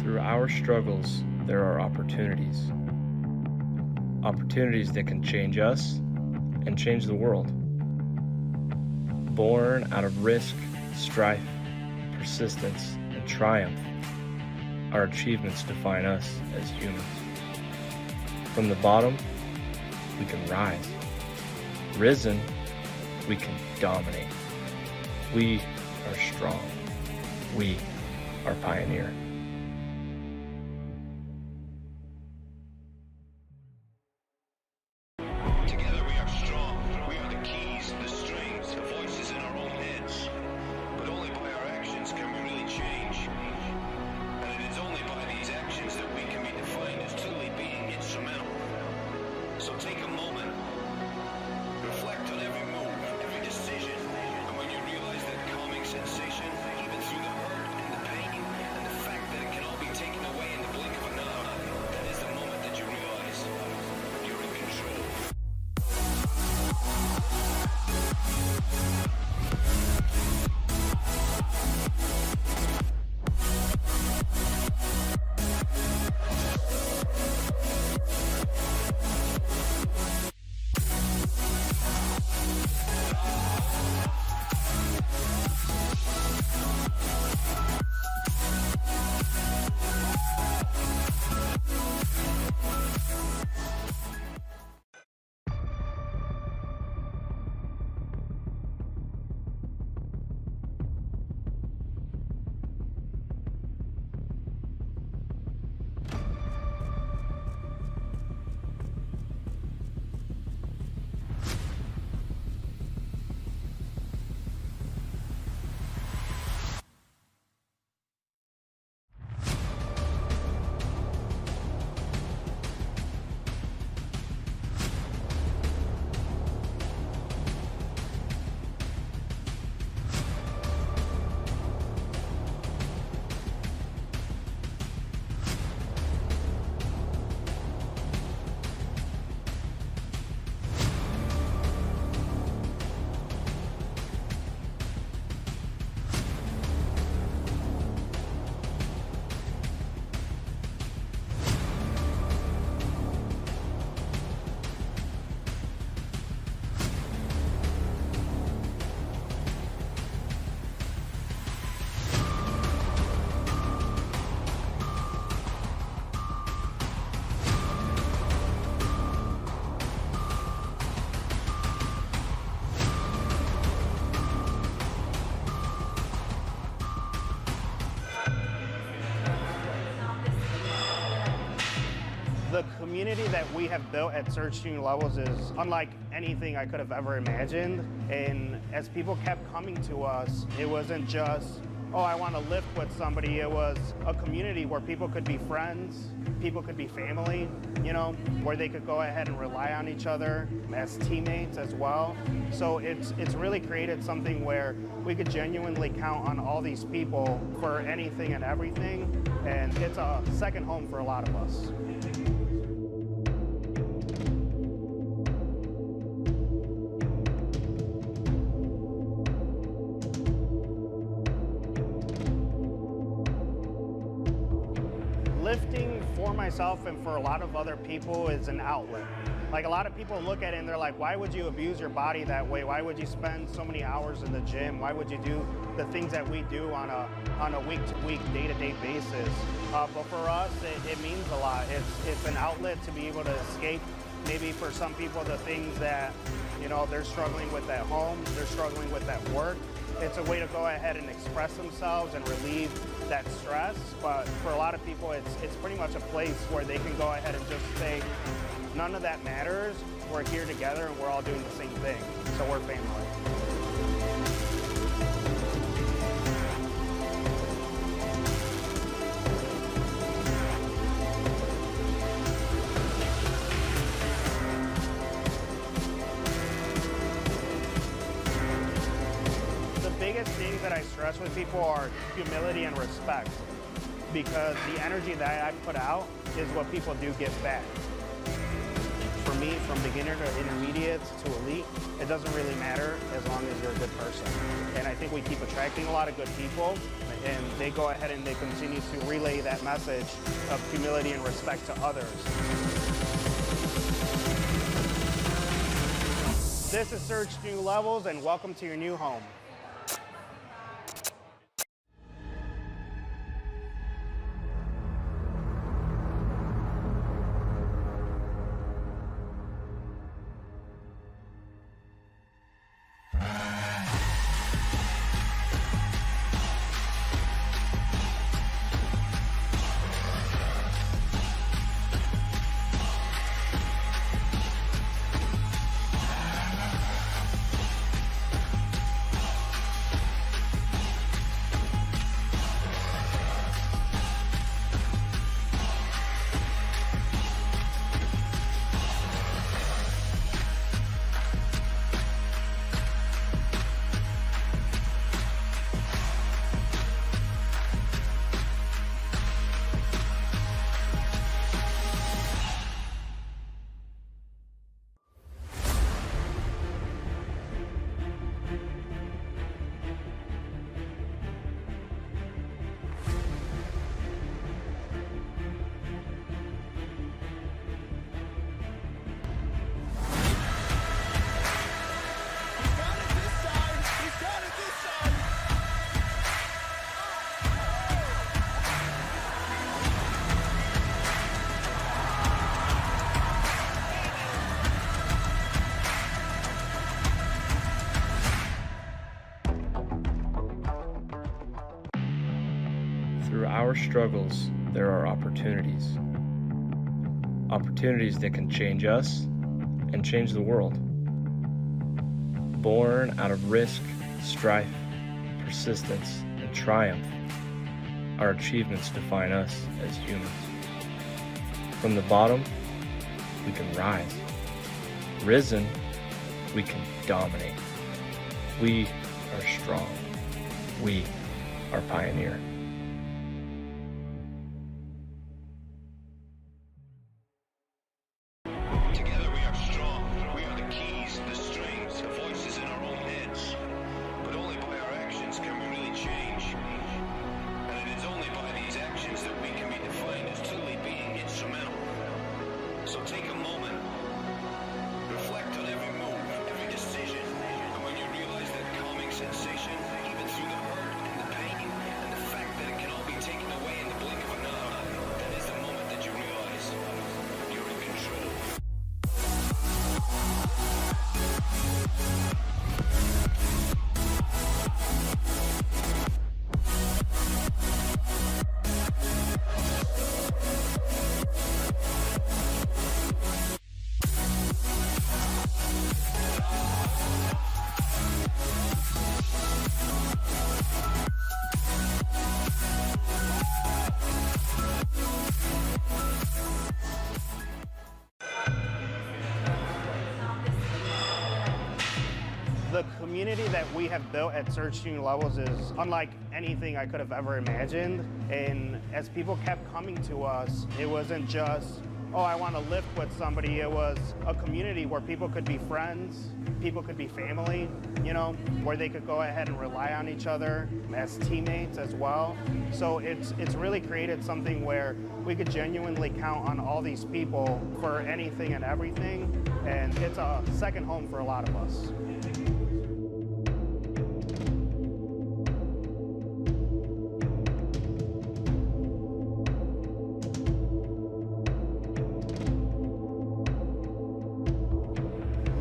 Through our struggles, there are opportunities. Opportunities that can change us and change the world. Born out of risk, strife, persistence, and triumph, our achievements define us as humans. From the bottom, we can rise. Risen, we can dominate. We are strong. We are pioneer. Together we are strong. We are the keys, the strings, the voices in our own heads. But only by our actions can we really change. And it is only by these actions that we can be defined as truly being instrumental. So take a moment, reflect on every move, every decision, and when you realize that calming sensation, even through the hurt and the pain and the fact that it can all be taken away in the blink of an eye, that is the moment that you realize you're in control. The community that we have built at Surge Junior Levels is unlike anything I could have ever imagined. And as people kept coming to us, it wasn't just, oh, I want to lift with somebody. It was a community where people could be friends, people could be family, you know, where they could go ahead and rely on each other as teammates as well. So it's really created something where we could genuinely count on all these people for anything and everything. And it's a second home for a lot of us. Lifting for myself and for a lot of other people is an outlet. Like, a lot of people look at it and they're like, why would you abuse your body that way? Why would you spend so many hours in the gym? Why would you do the things that we do on a week-to-week, day-to-day basis? But for us, it means a lot. It's an outlet to be able to escape, maybe for some people, the things that, you know, they're struggling with at home, they're struggling with at work. It's a way to go ahead and express themselves and relieve that stress. But for a lot of people, it's pretty much a place where they can go ahead and just say, none of that matters. We're here together and we're all doing the same thing. So we're family. The biggest things that I stress with people are humility and respect, because the energy that I put out is what people do get back. For me, from beginner to intermediates to elite, it doesn't really matter as long as you're a good person. And I think we keep attracting a lot of good people. and they go ahead and they continue to relay that message of humility and respect to others. This is Search New Levels, and welcome to your new home. Through our struggles, there are opportunities. Opportunities that can change us and change the world. Born out of risk, strife, persistence, and triumph, our achievements define us as humans. From the bottom, we can rise. Risen, we can dominate. We are strong. We are pioneer. Together we are strong. We are the keys, the strings, the voices in our own heads. But only by our actions can we really change. And it is only by these actions that we can be defined as truly being instrumental. So take a moment, reflect on every move, every decision, and when you realize that calming sensation, even through the hurt and the pain, and the fact that it can all be taken away in the blink of an eye, that is the moment that you realize you're in control. The community that we have built at Search New Levels is unlike anything I could have ever imagined. And as people kept coming to us, it wasn't just, oh, I want to lift with somebody. It was a community where people could be friends, people could be family, you know, where they could go ahead and rely on each other as teammates as well. So it's really created something where we could genuinely count on all these people for anything and everything. And it's a second home for a lot of us.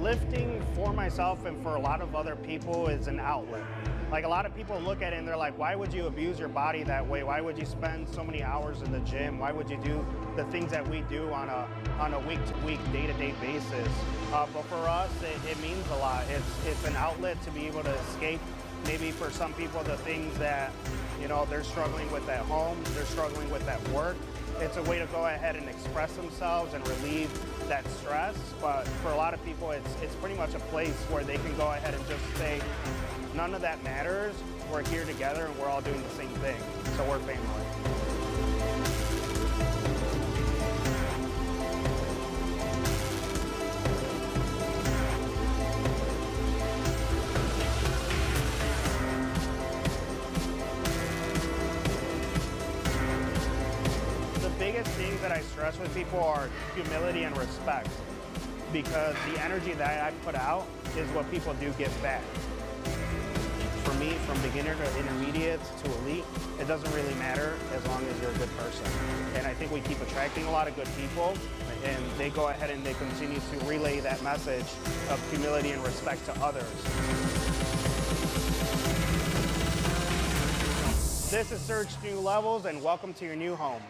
Lifting for myself and for a lot of other people is an outlet. Like, a lot of people look at it and they're like, why would you abuse your body that way? Why would you spend so many hours in the gym? Why would you do the things that we do on a week-to-week, day-to-day basis? But for us, it means a lot. It's an outlet to be able to escape, maybe for some people, the things that, you know, they're struggling with at home, they're struggling with at work. It's a way to go ahead and express themselves and relieve that stress. But for a lot of people, it's pretty much a place where they can go ahead and just say, none of that matters. We're here together and we're all doing the same thing. So we're family. biggest things that I stress with people are humility and respect, because the energy that I put out is what people do get back. For me, from beginner to intermediate to elite, it doesn't really matter as long as you're a good person. And I think we keep attracting a lot of good people, and they go ahead and they continue to relay that message of humility and respect to others. This is Search New Levels, and welcome to your new home.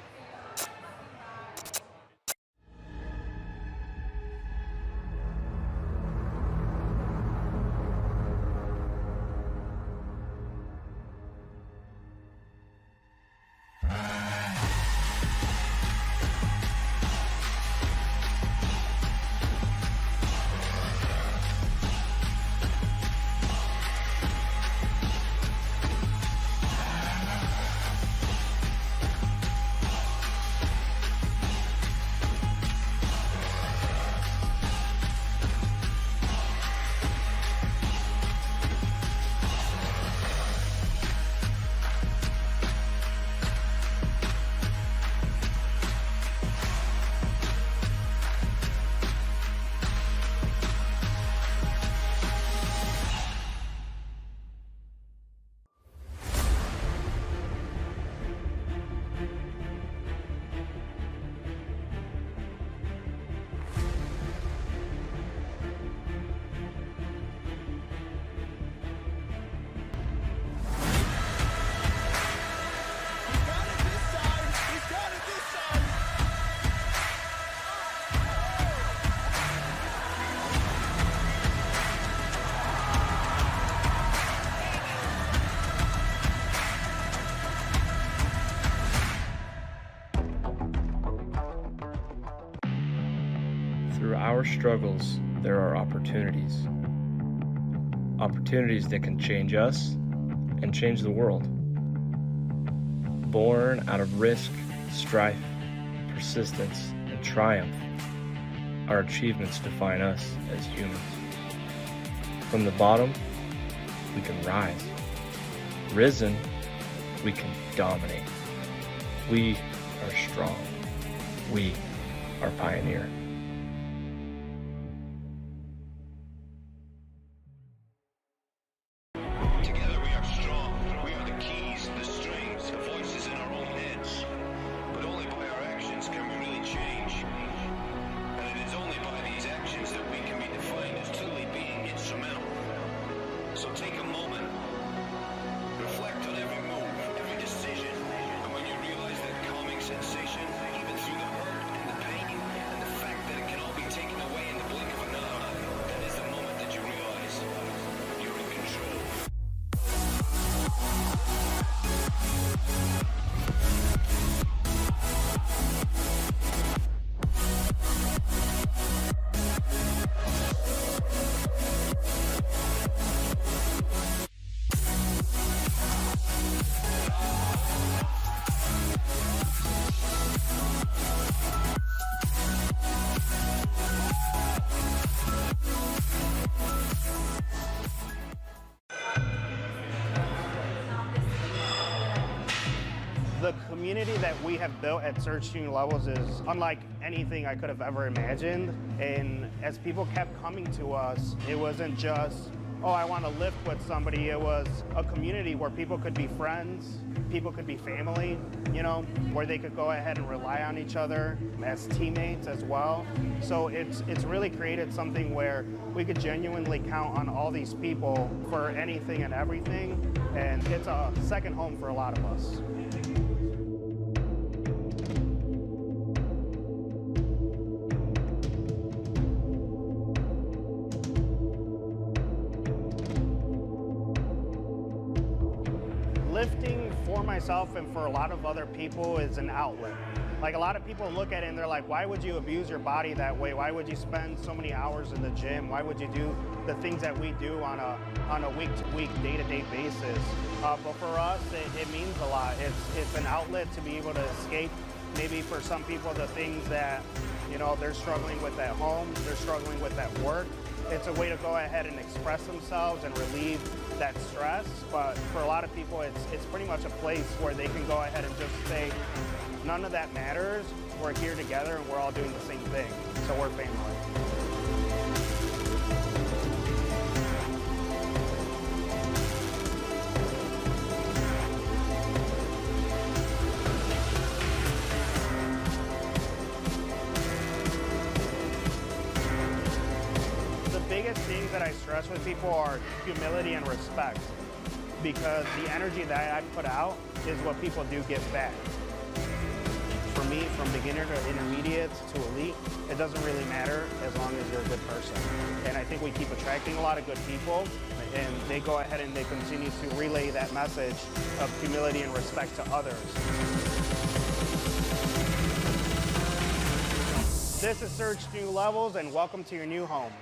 Through our struggles, there are opportunities. Opportunities that can change us and change the world. Born out of risk, strife, persistence, and triumph, our achievements define us as humans. From the bottom, we can rise. Risen, we can dominate. We are strong. We are pioneer. Together we are strong. We are the keys, the strings, the voices in our own heads. But only by our actions can we really change. And it is only by these actions that we can be defined as truly being instrumental. So take a moment, reflect on every move, every decision, and when you realize that calming sensation, even through the hurt and the pain, and the fact that it can all be taken away in the blink of an eye, that is the moment that you realize you're in control. The community that we have built at Search New Levels is unlike anything I could have ever imagined. And as people kept coming to us, it wasn't just, oh, I want to lift with somebody. It was a community where people could be friends, people could be family, you know, where they could go ahead and rely on each other as teammates as well. So it's really created something where we could genuinely count on all these people for anything and everything. And it's a second home for a lot of us. Lifting for myself and for a lot of other people is an outlet. Like, a lot of people look at it and they're like, why would you abuse your body that way? Why would you spend so many hours in the gym? Why would you do the things that we do on a week-to-week, day-to-day basis? But for us, it means a lot. It's an outlet to be able to escape, maybe for some people, the things that, you know, they're struggling with at home, they're struggling with at work. It's a way to go ahead and express themselves and relieve that stress, but for a lot of people, it's pretty much a place where they can go ahead and just say, none of that matters. We're here together and we're all doing the same thing. So we're family. The biggest things that I stress with people are humility and respect, because the energy that I put out is what people do get back. For me, from beginner to intermediate to elite, it doesn't really matter as long as you're a good person. And I think we keep attracting a lot of good people, and they go ahead and they continue to relay that message of humility and respect to others. This is Search New Levels, and welcome to your new home.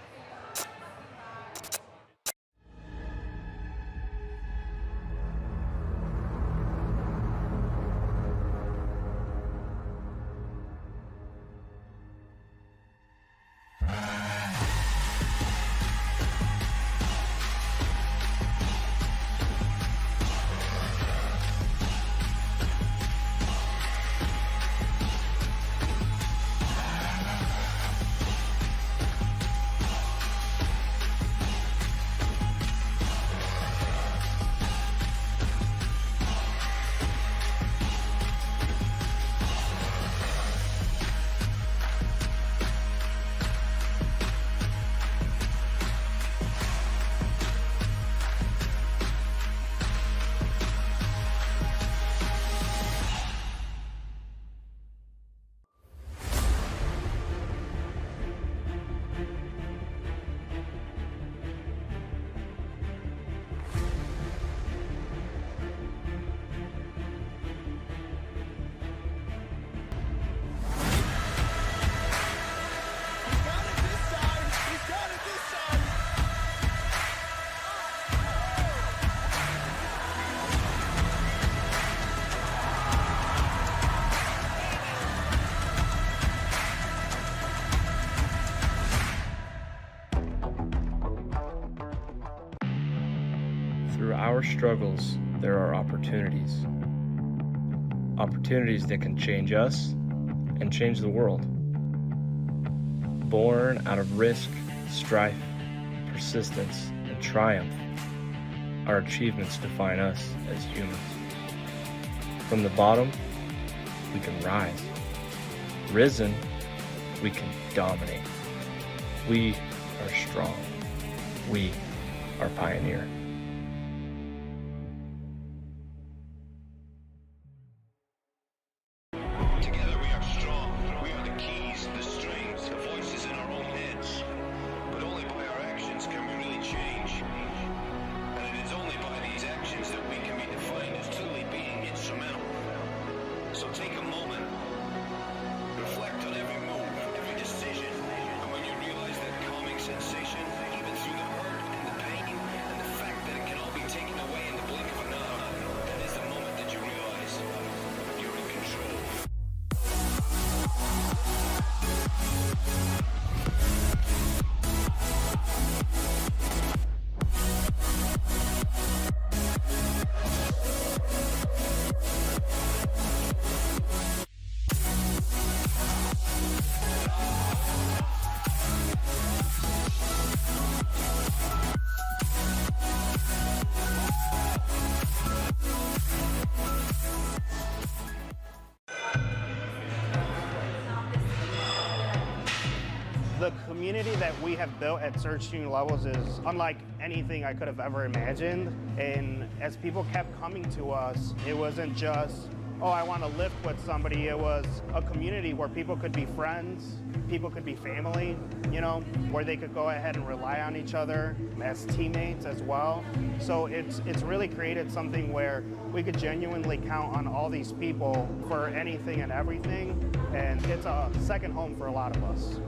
Through our struggles, there are opportunities. Opportunities that can change us and change the world. Born out of risk, strife, persistence, and triumph, our achievements define us as humans. From the bottom, we can rise. Risen, we can dominate. We are strong. We are pioneer. Together we are strong. We are the keys, the strings, the voices in our own heads. But only by our actions can we really change. And it is only by these actions that we can be defined as truly being instrumental. So take a moment, reflect on every move, every decision, and when you realize that calming sensation, even through the hurt and the pain, and the fact that it can all be taken away in the blink of an eye, that is the moment that you realize you're in control. The community that we have built at Search New Levels is unlike anything I could have ever imagined. And as people kept coming to us, it wasn't just, oh, I want to lift with somebody. It was a community where people could be friends, people could be family, you know, where they could go ahead and rely on each other as teammates as well. So it's really created something where we could genuinely count on all these people for anything and everything. And it's a second home for a lot of us.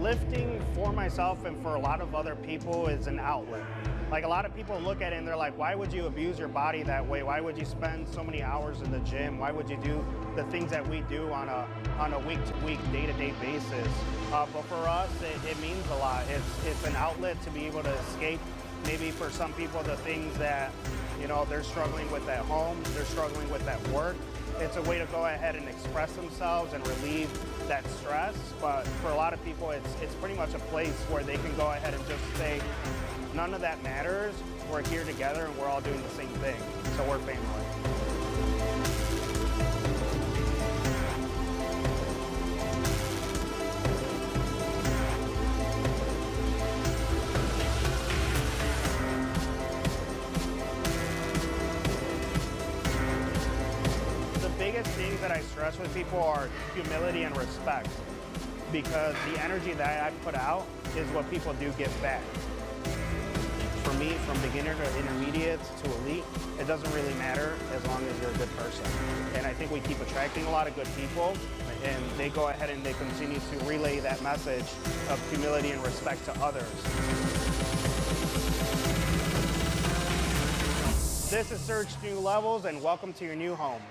Lifting for myself and for a lot of other people is an outlet. Like a lot of people look at it and they're like, why would you abuse your body that way? Why would you spend so many hours in the gym? Why would you do the things that we do on a week-to-week, day-to-day basis? But for us, it means a lot. It's an outlet to be able to escape. Maybe for some people, the things that they're struggling with at home, they're struggling with at work. It's a way to go ahead and express themselves and relieve that stress. But for a lot of people, it's pretty much a place where they can go ahead and just say, none of that matters. We're here together and we're all doing the same thing. So we're family. The biggest things that I stress with people are humility and respect, because the energy that I put out is what people do get back. For me, from beginner to intermediates to elite, it doesn't really matter as long as you're a good person. And I think we keep attracting a lot of good people, and they go ahead and they continue to relay that message of humility and respect to others. This is Search New Levels, and welcome to your new home.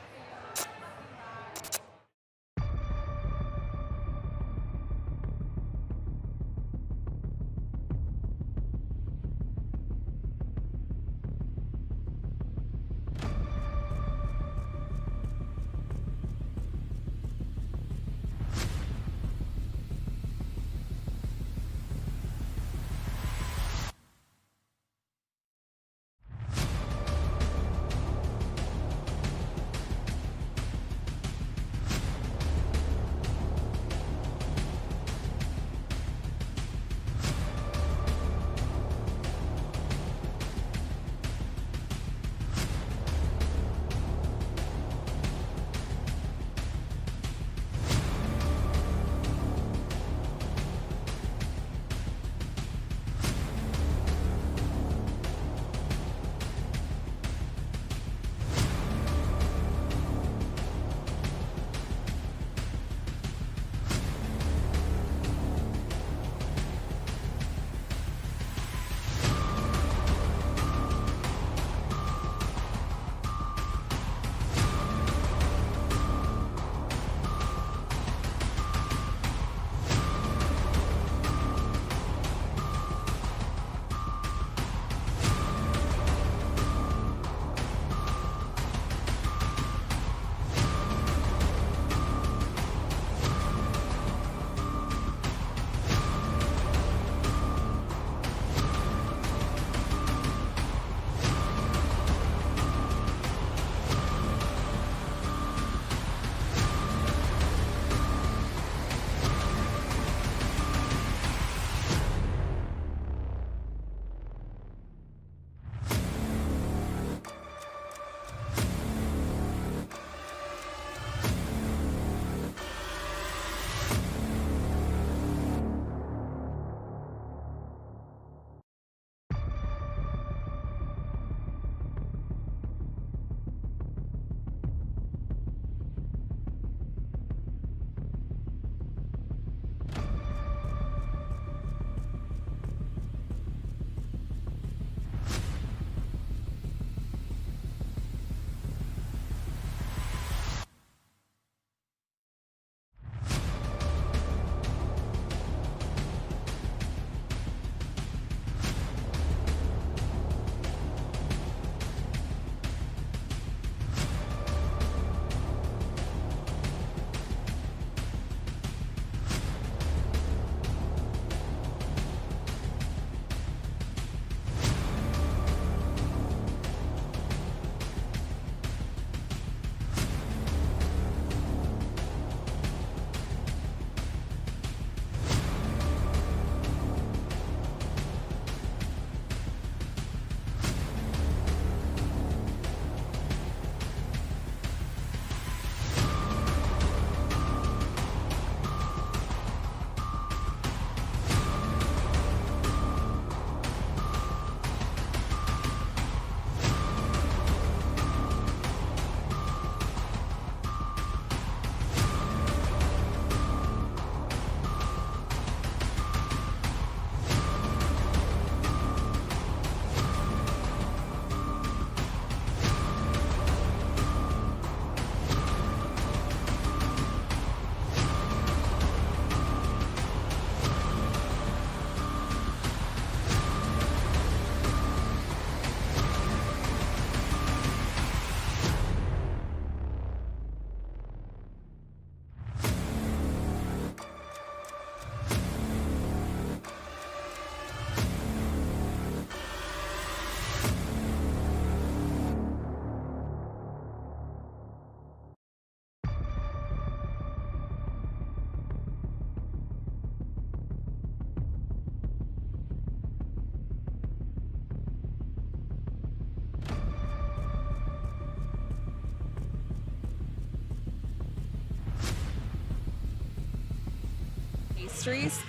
pastries.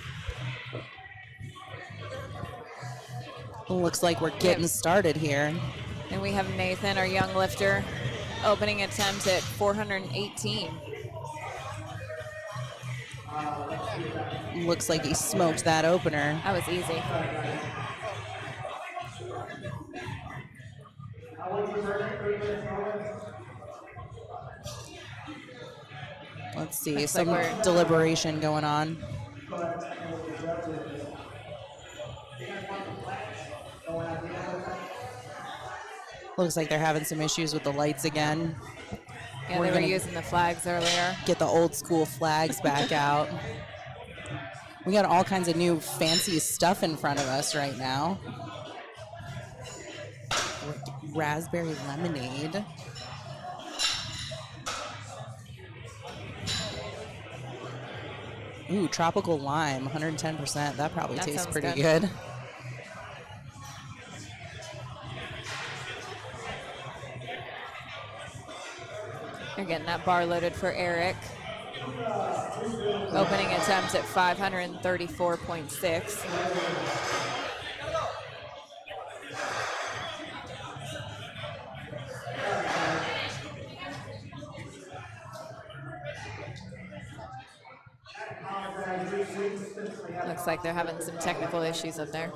Looks like we're getting started here. And we have Nathan, our young lifter, opening attempt at 418. Looks like he smoked that opener. That was easy. Let's see, Looks some like we're- deliberation going on. Looks like they're having some issues with the lights again. Yeah, We're they were gonna- using the flags earlier. Get the old school flags back out. We got all kinds of new fancy stuff in front of us right now. Raspberry lemonade. Ooh, tropical lime, 110%. That probably That tastes sounds pretty good. good. They're getting that bar loaded for Eric. Opening attempt at 534.6. Looks like they're having some technical issues up there.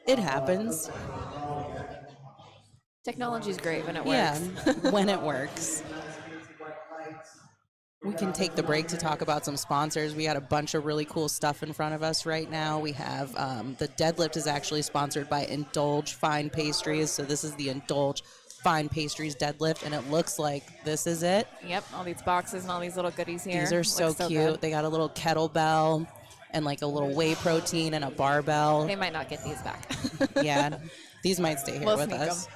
It happens. Technology's great when it Yeah, works. when it works. We can take the break to talk about some sponsors. We got a bunch of really cool stuff in front of us right now. We have the deadlift is actually sponsored by Indulge Fine Pastries. So this is the Indulge Fine Pastries deadlift, and it looks like this is it. Yep, all these boxes and all these little goodies here. These are so Looks cute. good. They got a little kettlebell and like a little whey protein and a barbell. They might not get these back. Yeah, these might stay here We'll with sneak us. 'em.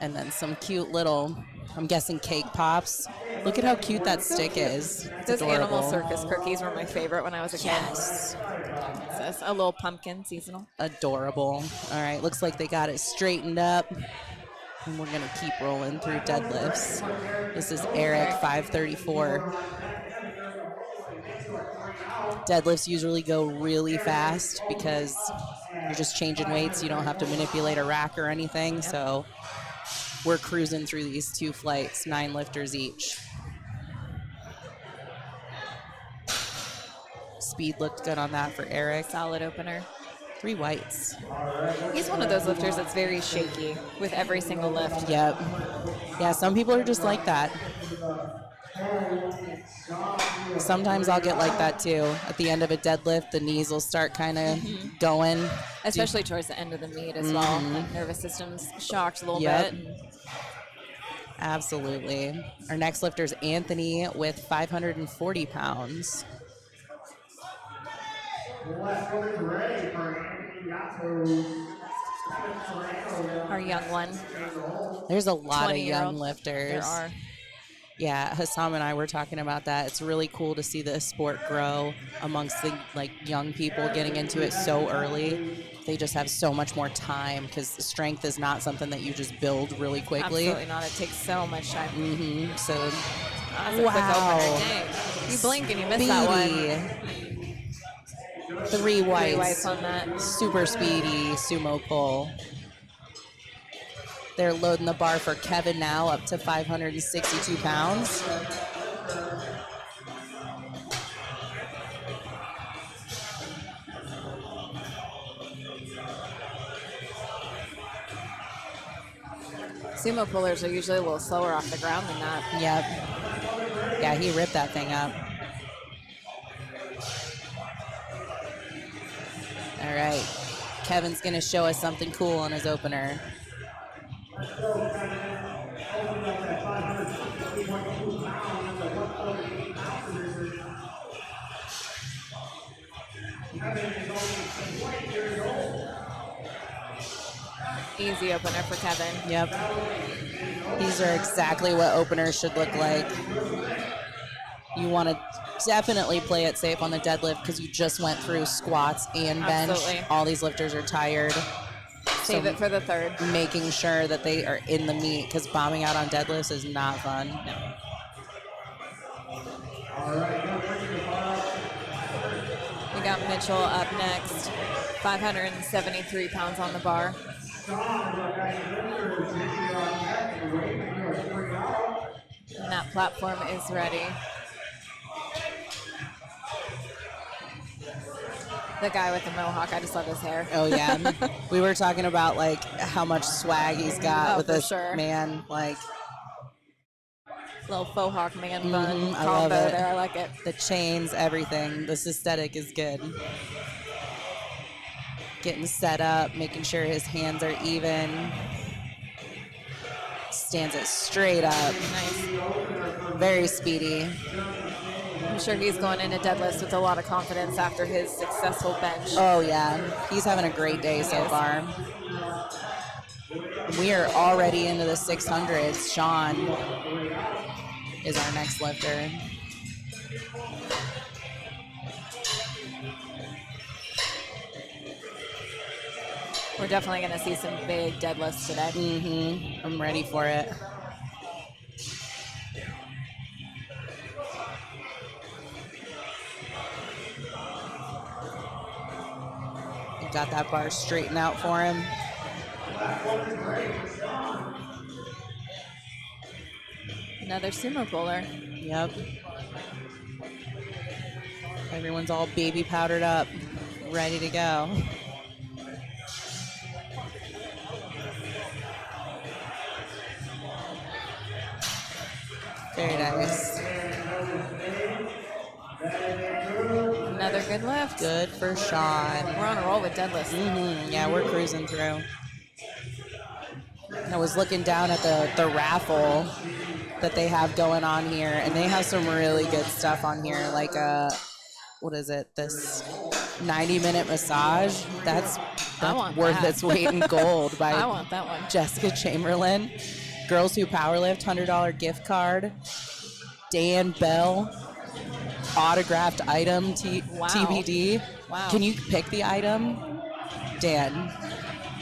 And then some cute little, I'm guessing cake pops. Look at how cute that stick is. It's Those adorable. Animal Circus cookies were my favorite when I was a kid. Yes. It says a little pumpkin seasonal. Adorable. All right, looks like they got it straightened up. And we're gonna keep rolling through deadlifts. This is Eric, 534. Deadlifts usually go really fast because you're just changing weights. You don't have to manipulate a rack or anything. So we're cruising through these 2 flights, 9 lifters each. Speed looked good on that for Eric. Solid opener. 3 whites. He's one of those lifters that's very shaky with every single lift. Yep. Yeah, some people are just like that. Sometimes I'll get like that too. At the end of a deadlift, the knees will start kind of going. Especially towards the end of the meet as well. That nervous system's shocked a little Yep. bit. And Absolutely. Our next lifter is Anthony with 540 pounds. our young one. There's a lot of 20-year-old. young lifters. There are. Yeah, Hassam and I were talking about that. It's really cool to see this sport grow amongst the young people getting into it so early. They just have so much more time because strength is not something that you just build really quickly. Absolutely not. It takes so much time. So That's a quick opener. Dang. You blink and you miss that one. speedy. 3 Three whites. whites on that. Super speedy sumo pull. They're loading the bar for Kevin now up to 562 pounds. Sumo pullers are usually a little slower off the ground than that. Yep. Yeah, he ripped that thing up. All right. Kevin's going to show us something cool on his opener. Easy opener for Kevin. Yep. These are exactly what openers should look like. You want to definitely play it safe on the deadlift because you just went through squats and bench. Absolutely. All these lifters are tired. Save it for the third. Making sure that they are in the meet because bombing out on deadlifts is not fun. We got Mitchell up next, 573 pounds on the bar. And that platform is ready. The guy with the mohawk, I just love his hair. Oh yeah, we were talking about like how much swag he's got Oh, with for this sure. man. Like Little faux hawk man bun I love combo it. there. I like it. the chains, everything. This aesthetic is good. Getting set up, making sure his hands are even. Stands it straight up. Nice. Very speedy. I'm sure he's going into deadlifts with a lot of confidence after his successful bench. Oh yeah, he's having a great day so Yes. far. We are already into the 600s. Sean is our next lifter. We're definitely going to see some big deadlifts today. I'm ready for it. Got that bar straightened out for him. Another sumo puller. Yep. Everyone's all baby powdered up, ready to go. Very nice. Another good lift. Good for Sean. We're on a roll with deadlifts. Yeah, we're cruising through. I was looking down at the raffle that they have going on here, and they have some really good stuff on here, like what is it? This 90-minute massage. That's want worth that. its weight in gold by I want that one. Jessica Chamberlain. Girls Who Powerlift, $100 gift card. Dan Bell, autographed item Wow. TBD. Wow. Can you pick the item? Dan,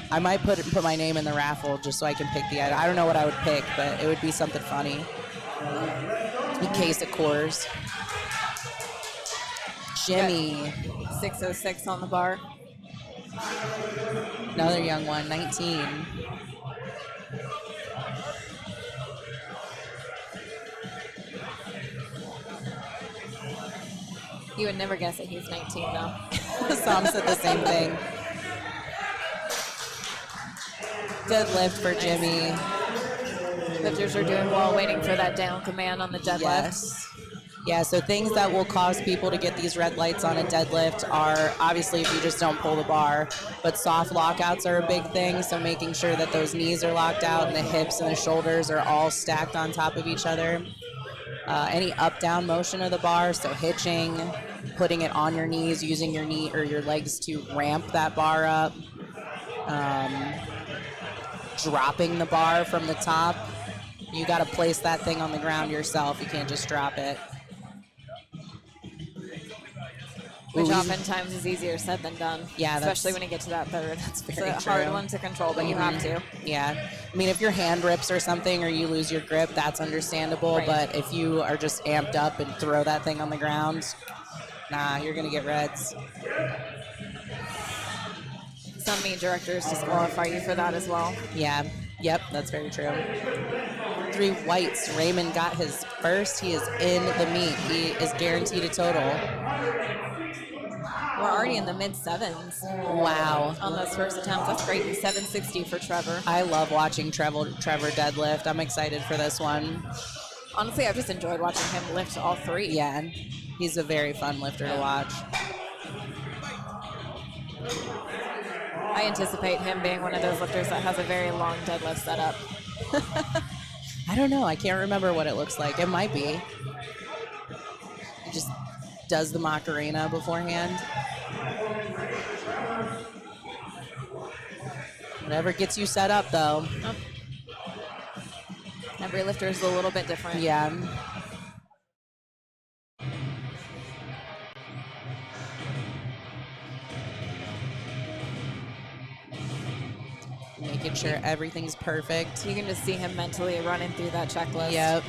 I might put my name in the raffle just so I can pick the item. I don't know what I would pick, but it would be something funny. A case of Coors. Jimmy, 606 on the bar. another young one, 19. You would never guess that he's 19, though. Sam said the same thing. Good lift for Jimmy. Lifters are doing well, waiting for that down command on the deadlift. Yes. Yeah, so things that will cause people to get these red lights on a deadlift are obviously if you just don't pull the bar, but soft lockouts are a big thing, so making sure that those knees are locked out and the hips and the shoulders are all stacked on top of each other. Any up-down motion of the bar, so hitching, putting it on your knees, using your knee or your legs to ramp that bar up, dropping the bar from the top. You got to place that thing on the ground yourself. You can't just drop it. Which Ooh, oftentimes is easier said than done. Yeah, especially when you get to that third. That's It's very a hard true. one to control, but you have to. Yeah. I mean, if your hand rips or something or you lose your grip, that's understandable. Right. But if you are just amped up and throw that thing on the ground, nah, you're going to get reds. Some meet directors disqualify you for that as well. Yeah. Yep, that's very true. 3 whites. Raymond got his first. He is in the meet. He is guaranteed a total. We're already in the mid-sevens Wow. on those first attempts. That's great. 760 for Trevor. I love watching Trevor deadlift. I'm excited for this one. Honestly, I've just enjoyed watching him lift all 3. Yeah, he's a very fun lifter to watch. I anticipate him being one of those lifters that has a very long deadlift setup. I don't know. I can't remember what it looks like. It might be. He just does the Macarena beforehand. Whatever gets you set up, though. Oh. Every lifter is a little bit different. Yeah. Making sure everything's perfect. You can just see him mentally running through that checklist. Yep.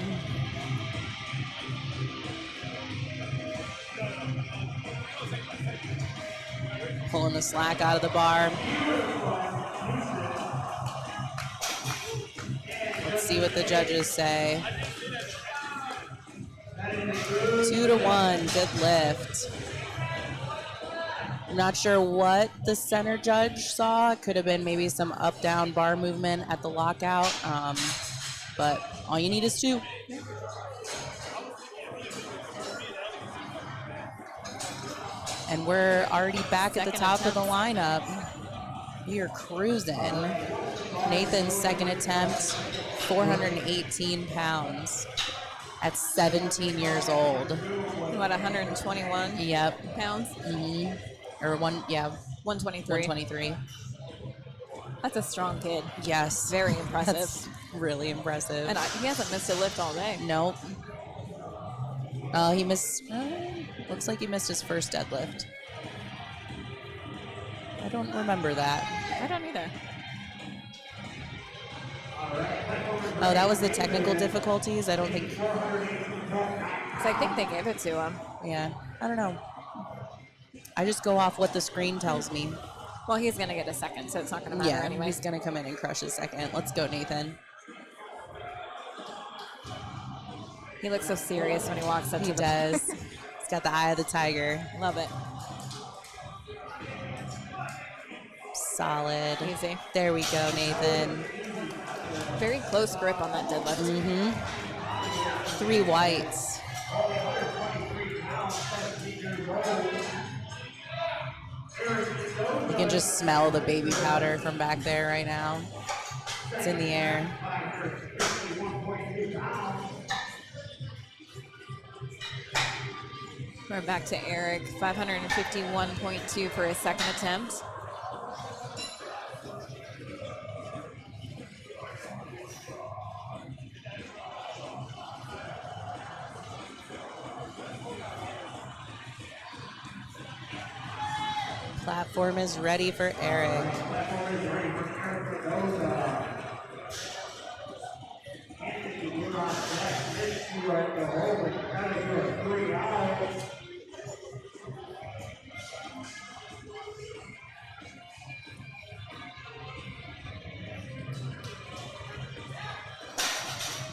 pulling the slack out of the bar. Let's see what the judges say. 2-1, good lift. I'm not sure what the center judge saw. It could have been maybe some up-down bar movement at the lockout, but all you need is 2. And we're already back at the top of the lineup. We are cruising. Nathan's second attempt, 418 pounds at 17 years old. What, 121 Yep. pounds? Or 123. 123. That's a strong kid. Yes. Very impressive. That's really impressive. And he hasn't missed a lift all day. Nope. He missed, looks like he missed his first deadlift. I don't remember that. I don't either. Oh, that was the technical difficulties? I don't think, 'Cause I think they gave it to him. yeah, I don't know. I just go off what the screen tells me. Well, he's going to get a second, so it's not going to matter Yeah, anyway. he's going to come in and crush his second. Let's go, Nathan. He looks so serious when he walks up He to the does. He's got the eye of the tiger. Love it. Solid. Easy. There we go, Nathan. Very close grip on that deadlift. 3 whites. You can just smell the baby powder from back there right now. It's in the air. We're back to Eric, 551.2 for his second attempt. Platform is ready for Eric.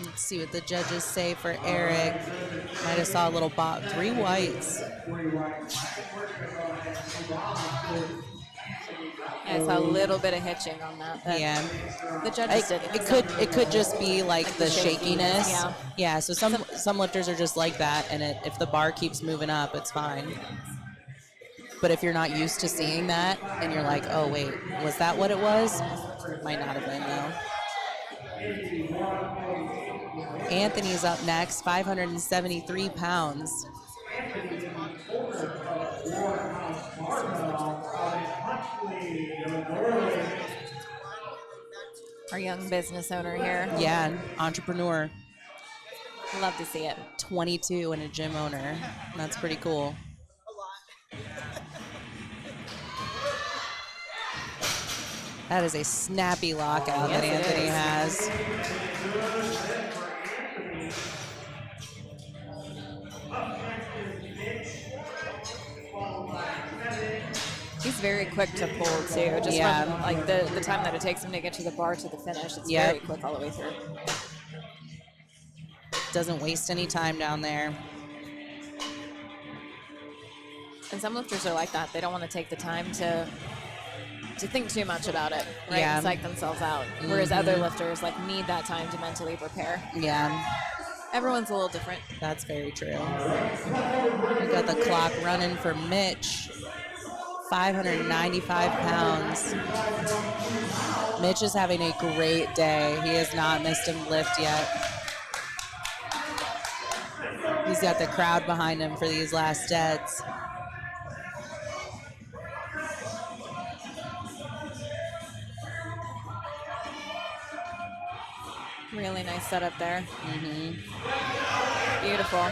Let's see what the judges say for Eric. Might have saw a little bob. 3 whites. I saw a little bit of hitching on that. But Yeah. The judges didn't. It could just be like the shakiness. Yeah. Yeah. So some lifters are just like that, and if the bar keeps moving up, it's fine. But if you're not used to seeing that, and you're like, oh wait, was that what it was? Might not have been though. Anthony's up next, 573 pounds. Our young business owner here. Yeah, entrepreneur, Love to see it. 22 and a gym owner. That's pretty cool. That is a snappy lockout that Yes, it Anthony is. has. He's very quick to pull too. Just Yeah. from like the time that it takes him to get to the bar to the finish. It's Yep. very quick all the way through. Doesn't waste any time down there. And some lifters are like that. They don't want to take the time to think too much about it, right? Yeah. And psych themselves out. Whereas other lifters like need that time to mentally prepare. Yeah, Everyone's a little different. that's very true. We got the clock running for Mitch. 595 pounds. Mitch is having a great day. He has not missed a lift yet. He's got the crowd behind him for these last deads. Really nice setup there. Beautiful.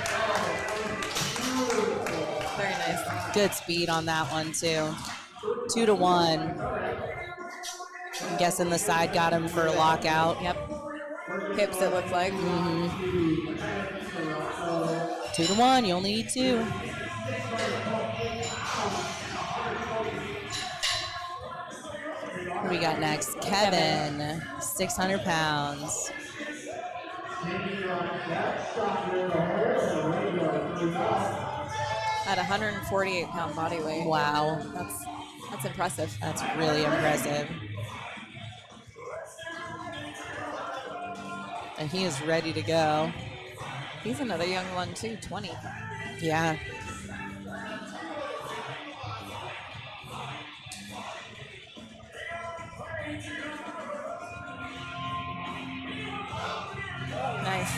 Very nice. Good speed on that one too. 2-1. I'm guessing the side got him for a lockout. Yep. Hips, it looks like. 2-1. You only need 2. we got next? Kevin, 600 pounds. At 148-pound body weight. Wow. That's impressive. That's really impressive. And he is ready to go. He's another young one too, 20. Yeah. Nice.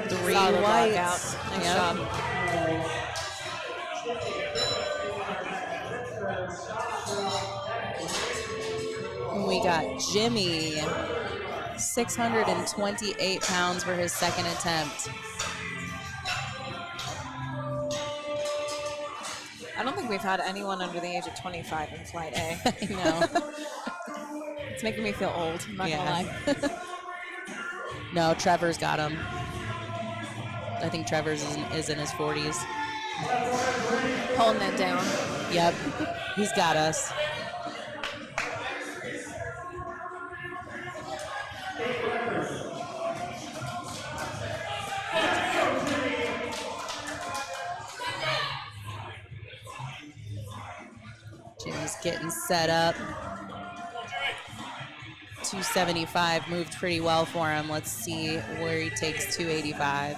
Three Solid whites. lockout. Nice Yep. job. And we got Jimmy, 628 pounds for his second attempt. I don't think we've had anyone under the age of 25 in Flight A. I know. It's making me feel old. I'm not Yeah. gonna lie. No, Trevor's got him. I think Trevor's is in his 40s. Holding it down. Yep, he's got us. Jimmy's getting set up. 275 moved pretty well for him. Let's see where he takes 285.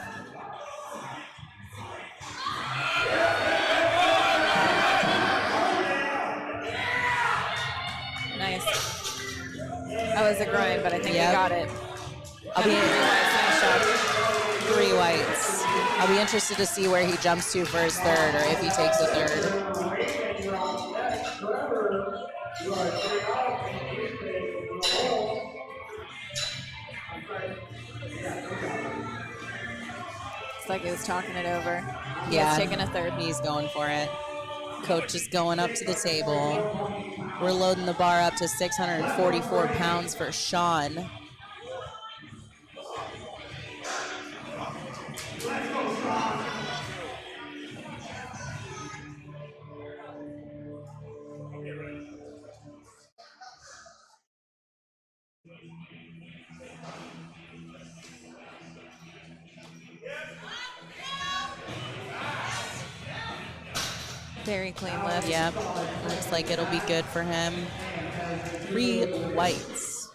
Nice. That was a grind, but I think Yep. we got it. I'll be Nice job. 3 whites. I'll be interested to see where he jumps to for his third, or if he takes a third. It's like he was talking it over. Yeah, He's taking a third. He's going for it. Coach is going up to the table. We're loading the bar up to 644 pounds for Sean. Very clean lift. Yep, looks like it'll be good for him. 3 whites.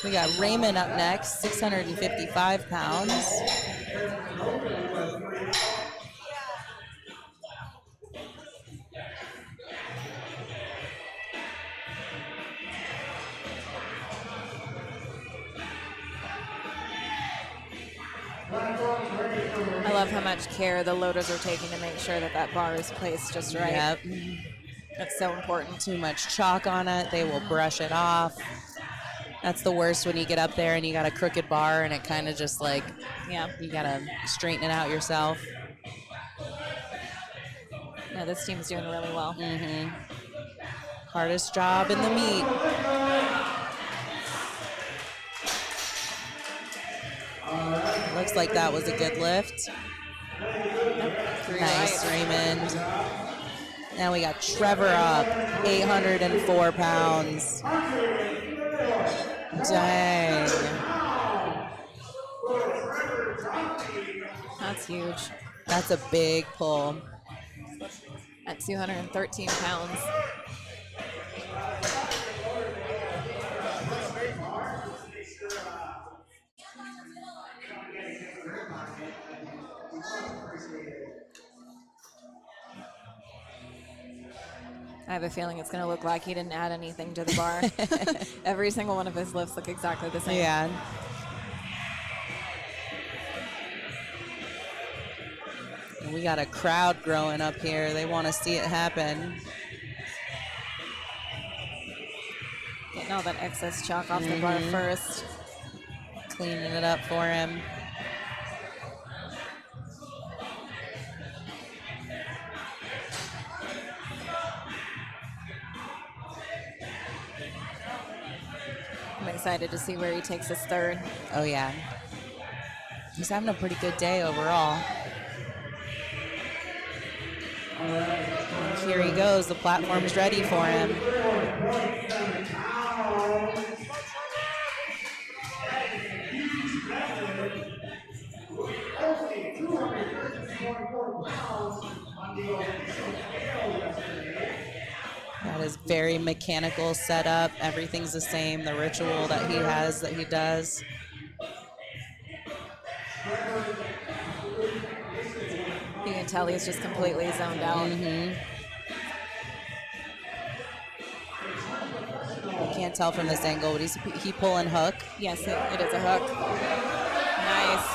We got Raymond up next, 655 pounds. I love how much care the loaders are taking to make sure that that bar is placed just right. Yep. That's so important. Too much chalk on it, they will brush it off. That's the worst when you get up there and you got a crooked bar and it kind of just like, Yeah. you gotta straighten it out yourself. No, this team's doing really well. Mm-hmm. Hardest job in the meet. Looks like that was a good lift. 3 Nice, whites. Raymond. Now we got Trevor up, 804 pounds. Dang. That's huge. That's a big pull. At 213 pounds. I have a feeling it's going to look like he didn't add anything to the bar. Every single one of his lifts look exactly the same. Yeah. And we got a crowd growing up here. They want to see it happen. Getting all that excess chalk off the bar first. Cleaning it up for him. I'm excited to see where he takes his third. Oh, yeah. He's having a pretty good day overall. And here he goes. The platform's ready for him. That is very mechanical setup. Everything's the same. The ritual that he has, that he does. You can tell he's just completely zoned out. You can't tell from this angle, but he pulling hook. Yes, it is a hook. Nice.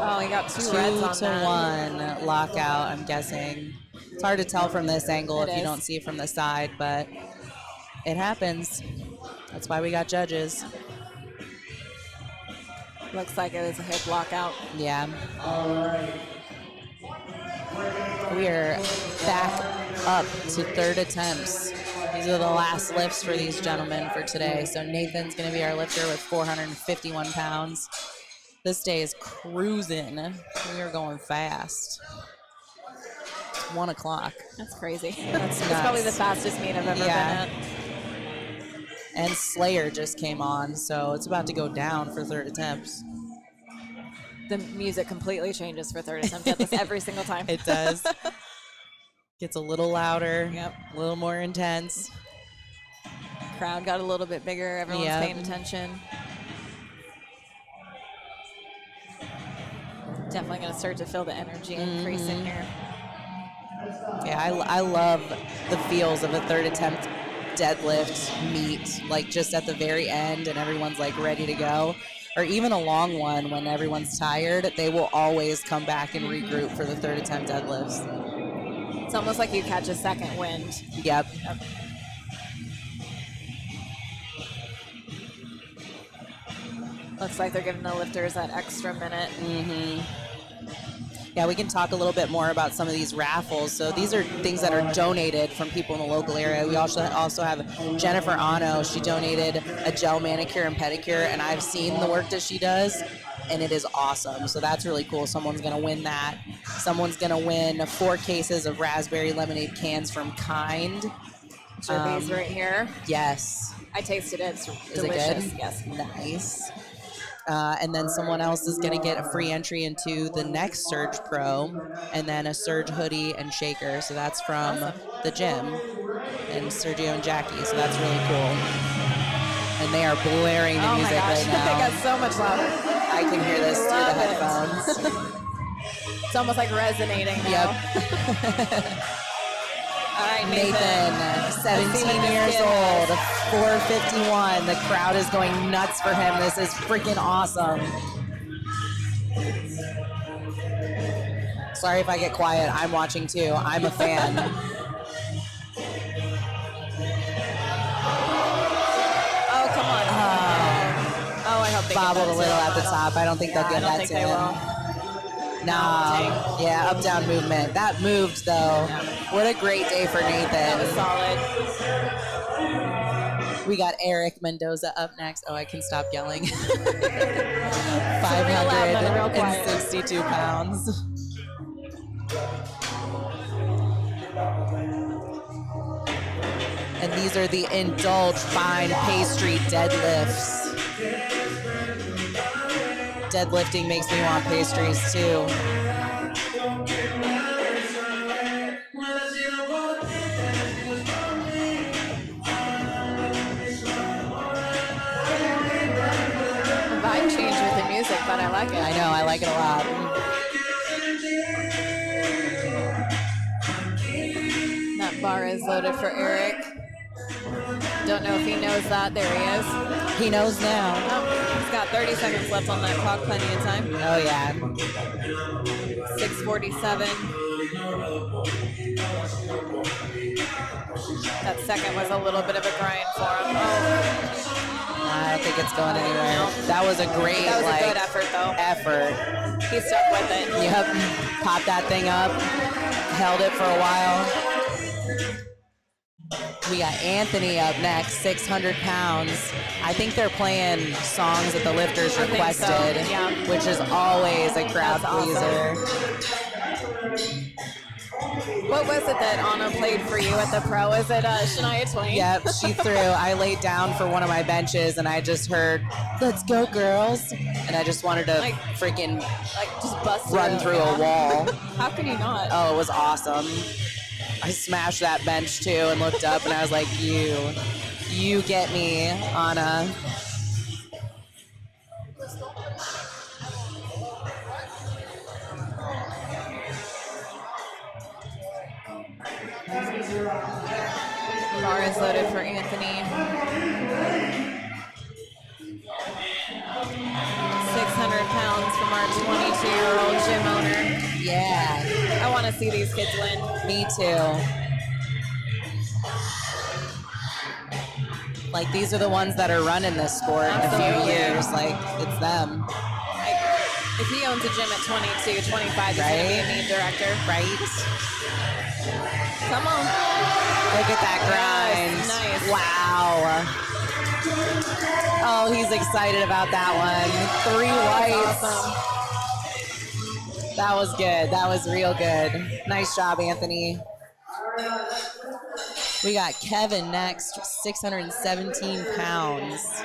Oh, he got two reds on that. 2-1 lockout, I'm guessing. It's hard to tell from this angle if you don't see it from the side, but it happens. That's why we got judges. Looks like it was a hip lockout. Yeah. We are back up to third attempts. These are the last lifts for these gentlemen for today. So Nathan's going to be our lifter with 451 pounds. This day is cruising. We are going fast. It's 1 o'clock. That's crazy. That's It's probably the fastest meet I've ever been at. And Slayer just came on, so it's about to go down for third attempts. The music completely changes for third attempt at this every single time. It does. Gets a little louder, Yep. a little more intense. Crowd got a little bit bigger. Everyone's Yep. paying attention. Definitely going to start to feel the energy increase in here. Yeah, I love the feels of a third attempt deadlift meet, like just at the very end and everyone's like ready to go. Or even a long one when everyone's tired, they will always come back and regroup for the third attempt deadlifts. It's almost like you catch a second wind. Yep. Looks like they're giving the lifters that extra minute. Yeah, we can talk a little bit more about some of these raffles. So these are things that are donated from people in the local area. We also have Jennifer Ano. She donated a gel manicure and pedicure, and I've seen the work that she does, and it is awesome. So that's really cool. Someone's going to win that. Someone's going to win 4 cases of raspberry lemonade cans from Kind. Jerby's right here. Yes. I tasted it. It's Is delicious. it good? Yes. Nice. And then someone else is going to get a free entry into the next Surge Pro, and then a Surge hoodie and shaker. So that's from the gym and Sergio and Jackie. So that's really cool. And they are blaring the Oh my music gosh, right now. they got so much louder. I can hear this through the Love it. headphones. It's almost like resonating now. Yep. All right, Nathan, 17 Let's see what this years kid old, 451. The crowd is going nuts for him. This is freaking awesome. Sorry if I get quiet. I'm watching too. I'm a fan. Oh, come on. Oh, I hope they Bobbled get a that little too. at the top. I don't think they'll I get don't that think to they him. will. No. Yeah, up-down movement. That moved, though. What a great day for That was Nathan. solid. We got Eric Mendoza up next. Oh, I can stop yelling. real loud, but real quiet. 562 pounds. And these are the Indulge Fine Pastry deadlifts. Deadlifting makes me want pastries too. Vibe change with the music, but I like it. I know, I like it a lot. That bar is loaded for Eric. Don't know if he knows that. There he is. He knows now. Oh, he's got 30 seconds left on that clock. Plenty of time. Oh yeah. 6:47. That second was a little bit of a grind for him. Oh, I don't think it's going anywhere. That was a great, that was like, a good effort, though. effort. He stuck with it. Yep. Popped that thing up. Held it for a while. We got Anthony up next, 600 pounds. I think they're playing songs that the lifters I think requested, so, yeah. which is always a crowd That's awesome. pleaser. What was it that Anna played for you at the pro? Is it Shania Twain? Yep, she threw. I laid down for one of my benches and I just heard, "Let's go, girls!" And I just wanted to Like- freaking Like just bust run through a wall. How can you not? Oh, it was awesome. I smashed that bench too and looked up and I was like, you get me, Anna. Bar is loaded for Anthony. 600 pounds from our 22-year-old gym owner. Yeah, I want to see these kids win. me too. Like, these are the ones that are running this sport in a few Absolutely. years. Like, it's them, Like, if he owns a gym at 22, 25, he's going to be a meat director. right? Come on. Look at that grind. Yes, nice. Wow. Oh, he's excited about that one. 3 whites. Awesome. That was good. That was real good. Nice job, Anthony. We got Kevin next, 617 pounds.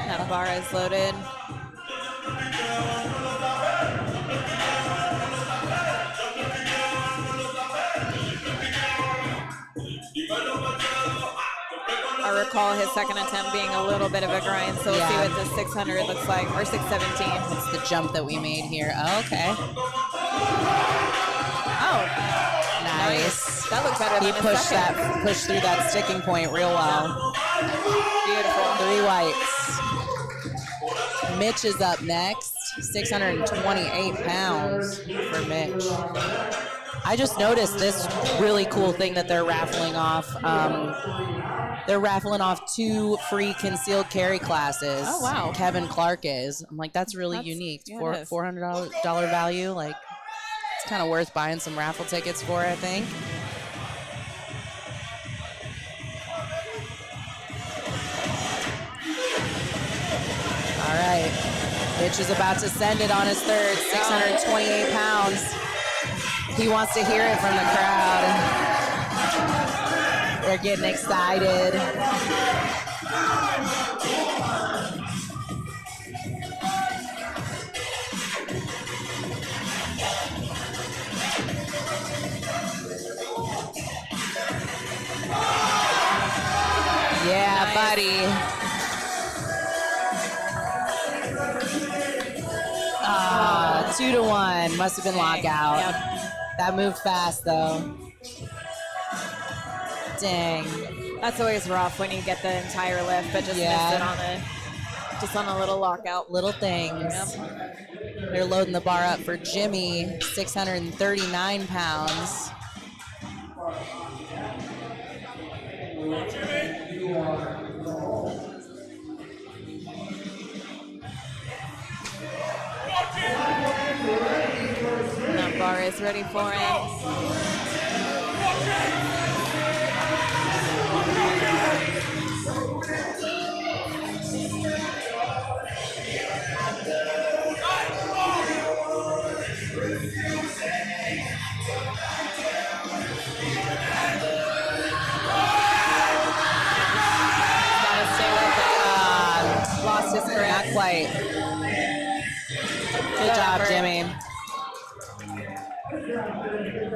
That bar is loaded. I recall his second attempt being a little bit of a grind, so we'll see Yeah. what the 600 looks like, or 617. That's the jump that we made here. Oh, okay. Oh, Nice. that looks better He than his second. pushed through that sticking point real well. Beautiful. 3 whites. Mitch is up next, 628 pounds for Mitch. I just noticed this really cool thing that they're raffling off. They're raffling off 2 free concealed carry classes. Oh, wow. Kevin Clark is. I'm like, that's really unique. yeah, it is. $400 value. Like, it's kind of worth buying some raffle tickets for, I think. All right. Mitch is about to send it on his third, 628 pounds. He wants to hear it from the crowd. They're getting excited. Yeah, Nice. buddy. 2-1. Must have been lockout. Yep. That moved fast, though. Dang. That's always rough when you get the entire lift, but just Yeah. miss it on a little lockout. Little things. They're loading the bar up for Jimmy, 639 pounds. And that bar is ready for him. Gotta stay with it. Lost his grip. Not quite. Good job, effort. Jimmy.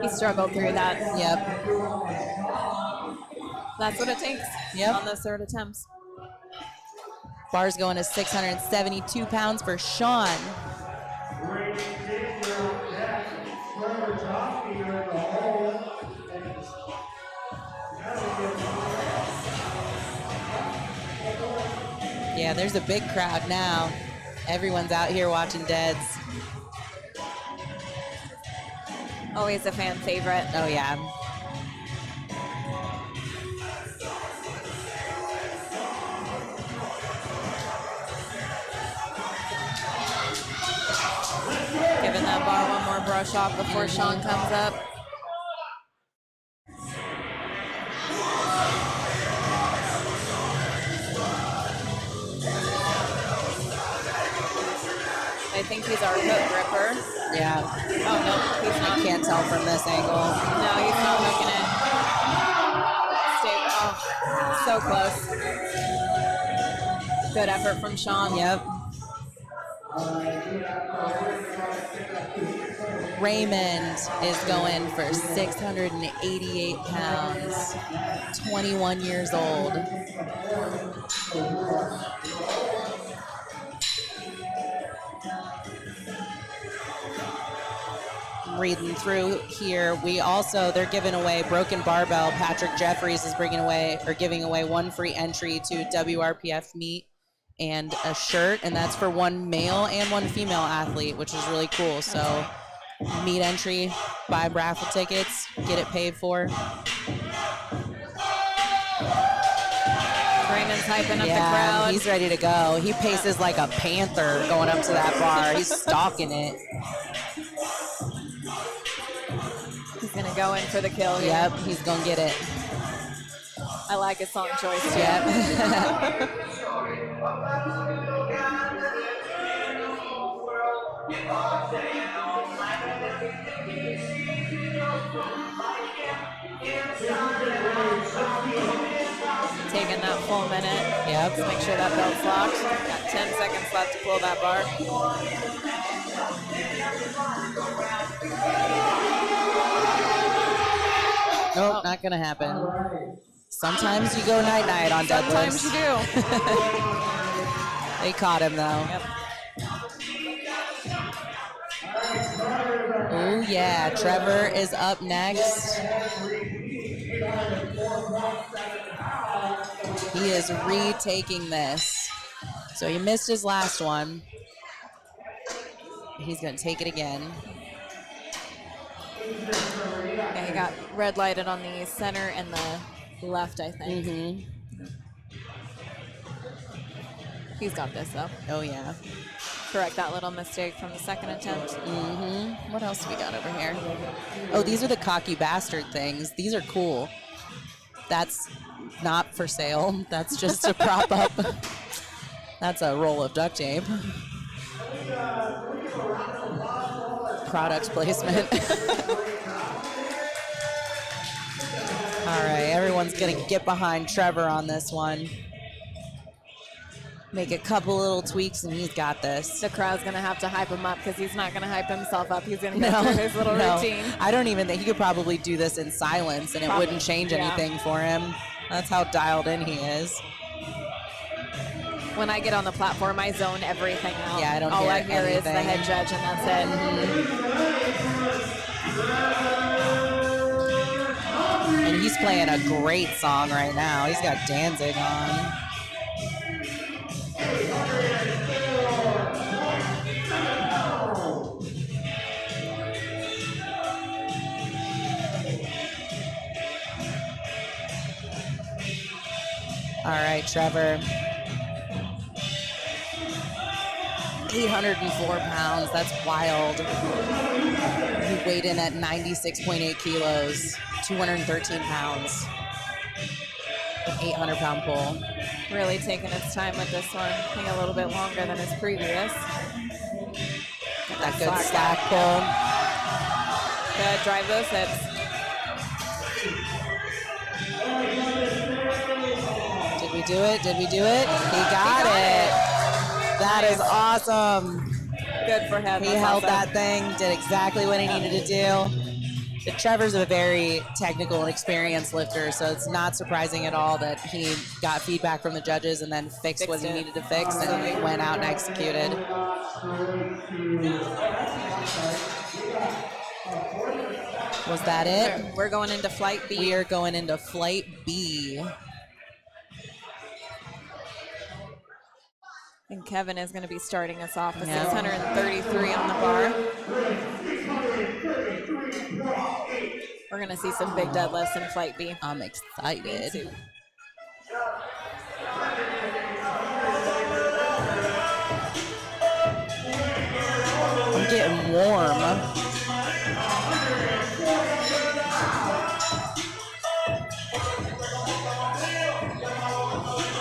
He struggled through that. Yep. That's what it takes Yep. on those third attempts. Bar's going to 672 pounds for Sean. Yeah, there's a big crowd now. Everyone's out here watching Deads. Always a fan favorite. Oh, yeah. Giving that bar one more brush off before Sean comes up. I think he's our hook gripper. Yeah. Oh, no, he's not. Can't tell from this angle. No, he's not hooking it. Stay, oh, so close. Good effort from Sean. Yep. Raymond is going for 688 pounds, 21 years old. Reading through here, they're giving away Broken Barbell. Patrick Jeffries is giving away one free entry to WRPF meet and a shirt, and that's for one male and one female athlete, which is really cool. So meet entry, buy raffle tickets, get it paid for. Raymond's hyping up the crowd. He's ready to go. He paces like a panther going up to that bar. He's stalking it. He's gonna go in for the kill here. Yep, he's gonna get it. I like his song choice too. Yep. Taking that full minute. Yep. Let's make sure that belt's locked. Got 10 seconds left to pull that bar. Nope, not gonna happen. Sometimes you go night-night on deadlifts. Sometimes you do. They caught him though. Yep. Oh yeah, Trevor is up next. He is retaking this. So he missed his last one. He's gonna take it again. Yeah, he got red lighted on the center and the left, I think. Mm-hmm. He's got this though. Oh yeah. Correct that little mistake from the second attempt. Mm-hmm. What else do we got over here? Oh, these are the cocky bastard things. These are cool. That's not for sale. That's just to prop up. That's a roll of duct tape. Product placement. All right, everyone's gonna get behind Trevor on this one. Make a couple little tweaks and he's got this. The crowd's gonna have to hype him up because he's not gonna hype himself up. He's gonna go through his little routine. I don't even think he could probably do this in silence and it wouldn't change anything for him. That's how dialed in he is. When I get on the platform, I zone everything out. Yeah, I don't All hear I hear is the anything. head judge, and that's it. And he's playing a great song right now. He's got Danzig on. All right, Trevor. 804 pounds. That's wild. He weighed in at 96.8 kilos, 213 pounds. An 800-pound pull. Really taking his time with this one. I think a little bit longer than his previous. Got that good slack pull. Good, drive those hips. Did we do it? Did we do it? He got it. That is awesome. Good for him. He That's held awesome. that thing, did exactly what he needed to do. Trevor's a very technical and experienced lifter, so it's not surprising at all that he got feedback from the judges and then fixed what he needed to fix and he went out and executed. Was that it? We're going into flight B. We are going into flight B. And Kevin is going to be starting us off with 633 on the bar. We're gonna see some big deadlifts in Flight B. I'm Me excited. too. I'm getting warm.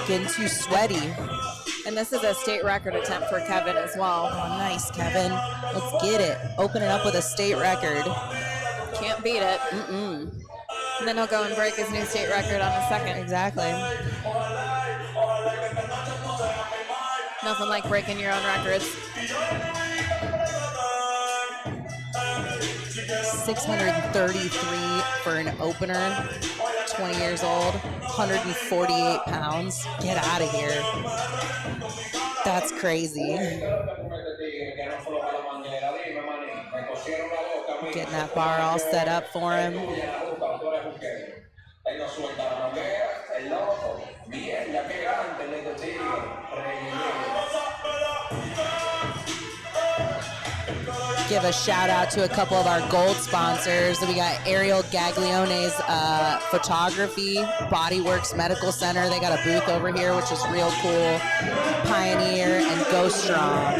Getting too sweaty. And this is a state record attempt for Kevin as well. Oh, nice, Kevin. Let's get it. Open it up with a state record. Can't beat it. Mm-mm. And then he'll go and break his new state record on the second. Exactly. Nothing like breaking your own records. 633 for an opener. 20 years old. 148 pounds. Get out of here. That's crazy. Getting that bar all set up for him. Give a shout out to a couple of our gold sponsors. We got Ariel Gaglione's photography, Bodyworks Medical Center. They got a booth over here, which is real cool. Pioneer and Go Strong.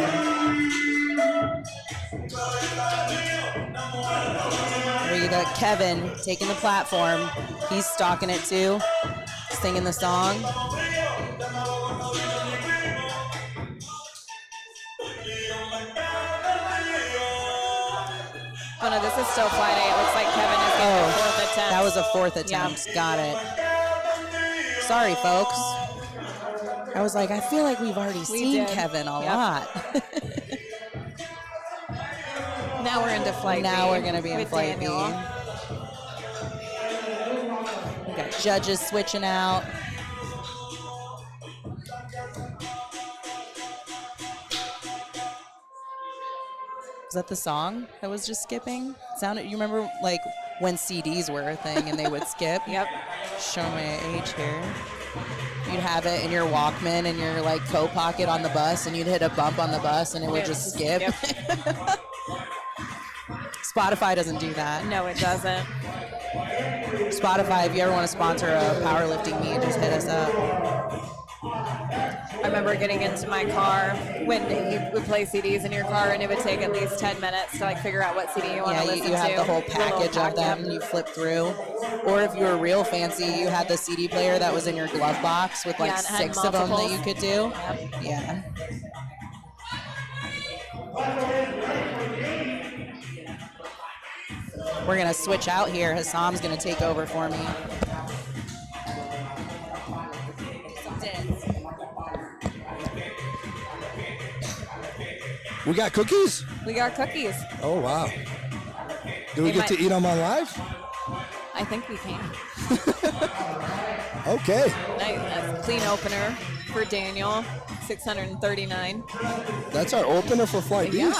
Here you got Kevin taking the platform. He's stalking it too, singing the song. Oh no, this is still Flight A. It looks like Kevin is getting the fourth attempt. That was a fourth attempt. Got it. Sorry, folks. I was like, I feel like we've already seen did. Kevin a Yep. lot. Now we're into Flight B. Now we're going to be in with Flight B. Daniel. We got judges switching out. Was that the song that was just skipping? Sounded. You remember like when CDs were a thing and they would skip? Yep. Show my age here. You'd have it in your Walkman in your like coat pocket on the bus, and you'd hit a bump on the bus, and it would just skip. Spotify doesn't do that. No, it doesn't. Spotify, if you ever want to sponsor a powerlifting meet, just hit us up. I remember getting into my car when you would play CDs in your car, and it would take at least 10 minutes to like figure out what CD you want to Yeah, listen to. you have the whole little package of them packet. you flip through. Or if you were real fancy, you had the CD player that was in your glove box with like Yeah, and it had 6 of them that multiples. you could do. Yep. Yeah. We're going to switch out here. Hassam's going to take over for me. We got cookies? We got cookies. Oh, wow. Do we They get to might- eat them on live? I think we can. Okay. Nice. That's a clean opener for Daniel. 639. That's our opener for Flight B? Yeah.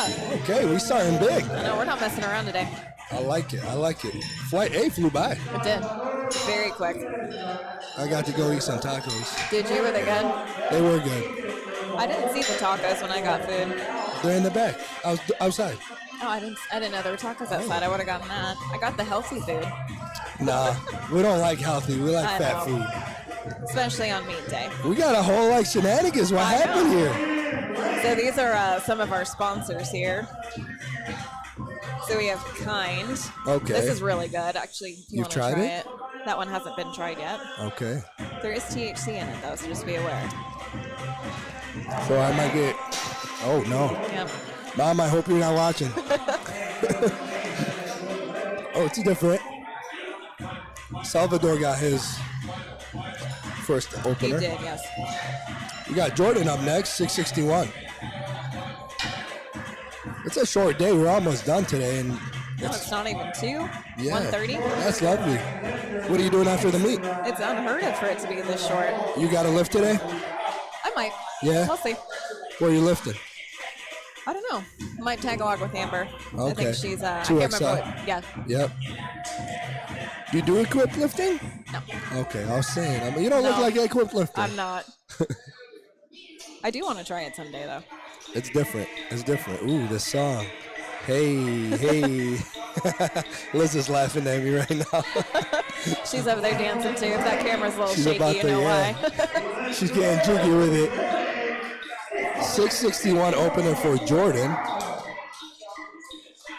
Okay, we starting big. No, we're not messing around today. I like it. I like it. Flight A flew by. It did. Very quick. I got to go eat some tacos. Did you? Were they good? They were good. I didn't see the tacos when I got food. They're in the back. I was outside. Oh, I didn't know there were tacos outside. I would have gotten that. I got the healthy food, Nah, we don't like healthy. We like I fat know. food. especially on meat day. We got a whole like shenanigans. What I happened know. here? So these are some of our sponsors here. So we have Kind. Okay. This is really good. Actually, if you You've want to tried try it? That one hasn't been tried yet. Okay. There is THC in it though, so just be aware. So I might get. Oh no. Yep. Mom, I hope you're not watching. Oh, it's different. Salvador got his first He opener. did, yes. We got Jordan up next, 661. It's a short day. We're almost done today, and No, it's not even 2. yeah, 130. That's lovely. What are you doing after the meet? It's unheard of for it to be this short. You got to lift today? I might. Yeah? We'll see. What are you lifting? I don't know. Might tag along with Amber. I Okay. think she's. I 2XL. can't remember what. Yeah. Yep. You do equip lifting? No, Okay, I was saying. I mean, you don't look No. like an equip lifter. I'm not. I do want to try it someday though. It's different. It's different. Ooh, this song. Hey, hey. Liz is laughing at me right now. She's over there dancing too. If that camera's a little She's shaky, about you to, know yeah. why. She's getting jiggy with it. 661 opener for Jordan.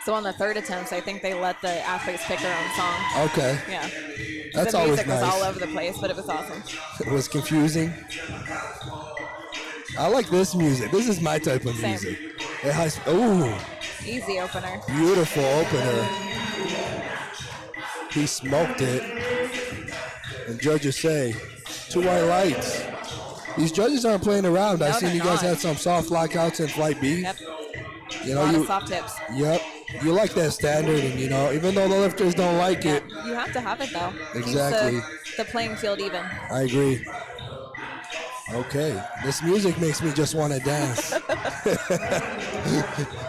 So on the third attempt, I think they let the athletes pick their own song. Okay. Yeah. That's the always music was all nice. over the place, but it was awesome. It was confusing. I like this music. This is my type of Same. music. It has, ooh, Easy opener. beautiful opener. He smoked it. And judges say, 2 white lights. These judges aren't playing around. I've No, seen they're you guys not. had some soft lockouts in Flight B. Yep. You A know, lot you, of soft tips. yep. You like that standard, and you know, even though the lifters don't like Yeah. it, You have to have it though. Keeps Exactly. the playing field even. I agree. Okay, this music makes me just want to dance.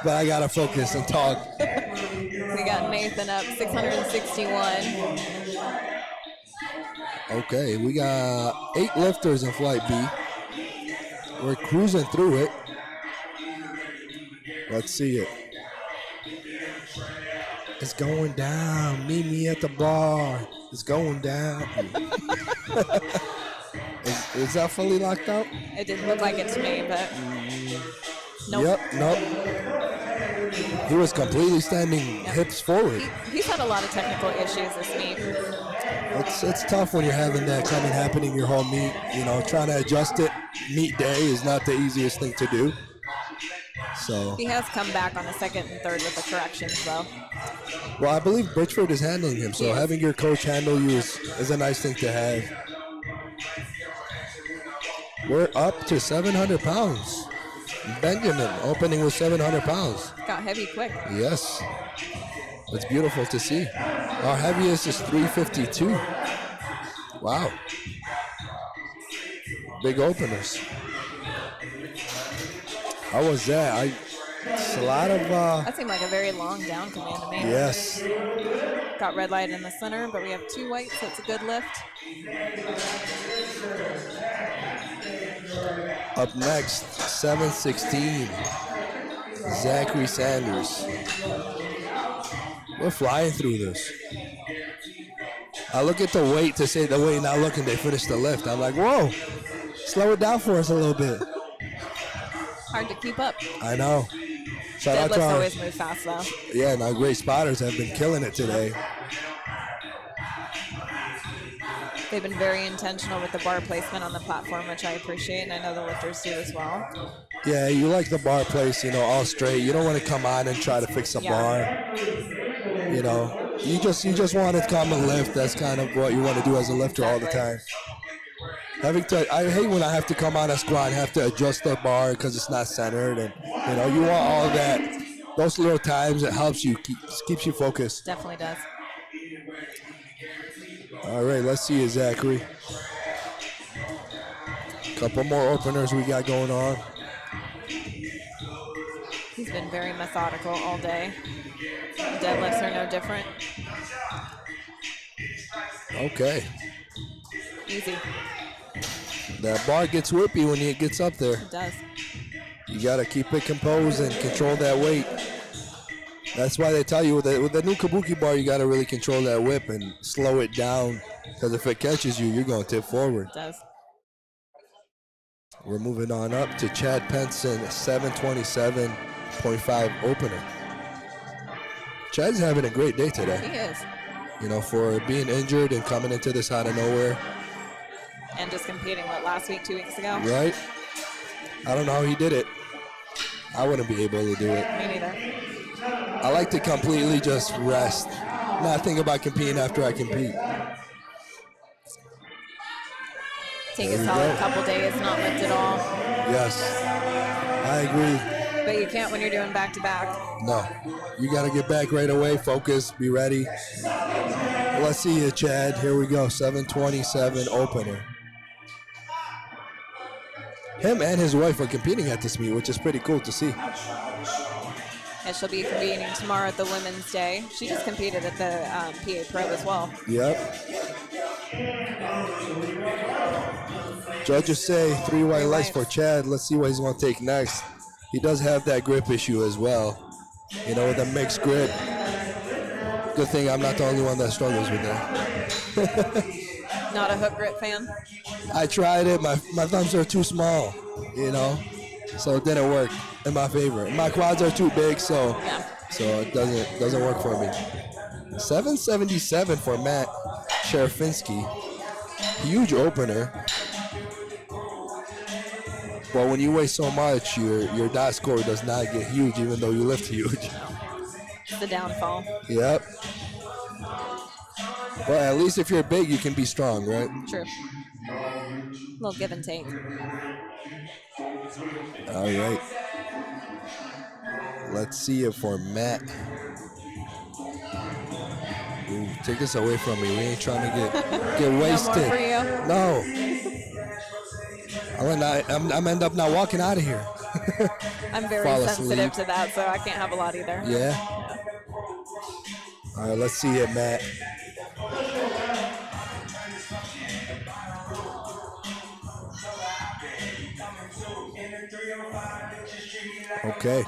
But I gotta focus and talk. We got Nathan up 661. Okay, we got 8 lifters in Flight B. We're cruising through it. Let's see it. It's going down. Meet me at the bar. It's going down. is that fully locked out? It didn't look like it to me, but nope. Yep, nope. He was completely standing hips forward. He's had a lot of technical issues this meet. It's tough when you're having that kind of happening your whole meet. You know, trying to adjust it meet day is not the easiest thing to do. So, He has come back on the second and third with the corrections, though. well, I believe Bridgeford is handling him. So Yes. having your coach handle you is a nice thing to have. We're up to 700 pounds. Benjamin opening with 700 pounds. Got heavy quick. Yes. It's beautiful to see. Our heaviest is 352. Wow. Big openers. How was that? It's a lot of, That seemed like a very long down command to me. yes. Got red light in the center, but we have 2 whites, so it's a good lift. Up next, 716. Zachary Sanders. We're flying through this. I look at the weight to say the weight, not looking, they finished the lift. I'm like, whoa, slow it down for us a little bit. Hard to keep up. I know. Shout out to Deadlifts our, always move fast, though. yeah, and our great spotters have been killing it today. They've been very intentional with the bar placement on the platform, which I appreciate, and I know the lifters do as well. Yeah, you like the bar place, you know, all straight. You don't want to come on and try to fix a Yeah. bar. You know, you just want to come and lift. That's kind of what you want to do as a lifter all the time. I hate when I have to come on a squat and have to adjust the bar because it's not centered, and you know, you want all that. Those little times it helps you, keeps you focused. Definitely does. All right, let's see you, Zachary. Couple more openers we got going on. He's been very methodical all day. Deadlifts are no different. Okay, Easy. that bar gets whippy when it gets up there. It does. You got to keep it composed and control that weight. That's why they tell you with the new Kabuki bar, you got to really control that whip and slow it down, because if it catches you, you're going to tip forward. It does. We're moving on up to Chad Penson, 727.5 opener. Chad's having a great day today. He is. You know, for being injured and coming into this out of nowhere, And just competing, last week, 2 weeks ago? right? I don't know how he did it. I wouldn't be able to do it. Me neither. I like to completely just rest, not think about competing after I compete. Take There a you solid go. couple days, not lift at all. Yes, I agree. But you can't when you're doing back-to-back. No, you got to get back right away, focus, be ready. Let's see you, Chad. Here we go, 727 opener. Him and his wife are competing at this meet, which is pretty cool to see. And she'll be competing tomorrow at the Women's Day. She just competed at the PA Pro as well. Yep. Judges say 3 white lights for Chad. Let's see what he's going to take next. He does have that grip issue as well, you know, with a mixed grip. Good thing I'm not the only one that struggles with that. Not a hook grip fan. I tried it. My thumbs are too small, you know, so it didn't work in my favor. And my quads are too big, so it doesn't work for me. 777 for Matt Sharafinsky. Huge opener. But when you weigh so much, your dot score does not get huge, even though you lift huge. It's the downfall. Yep. But at least if you're big, you can be strong, right? True. A little give and take. All right. Let's see it for Matt. Ooh, take this away from me. We ain't trying to get wasted. No more for you. No. I'm end up not walking out of here. I'm very Fall sensitive asleep. to that, so I can't have a lot either. Yeah. All right, let's see it, Matt. Okay.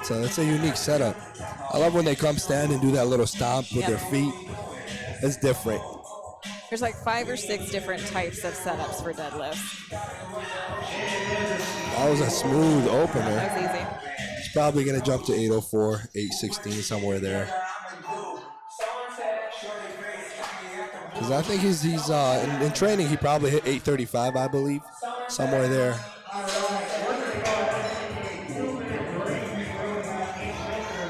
So that's a unique setup. I love when they come stand and do that little stomp with their feet. It's different. There's like 5 or 6 different types of setups for deadlifts. That was a smooth opener. That was easy. He's probably going to jump to 804, 816, somewhere there. Because I think he's in training, he probably hit 835, I believe. Somewhere there.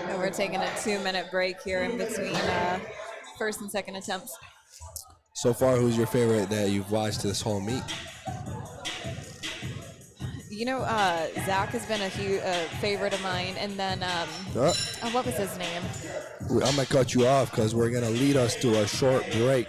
And we're taking a 2-minute break here in between first and second attempts. So far, who's your favorite that you've watched this whole meet? You know, Zach has been a huge favorite of mine, and then what was his name? I'm going to cut you off because we're going to lead us to a short break.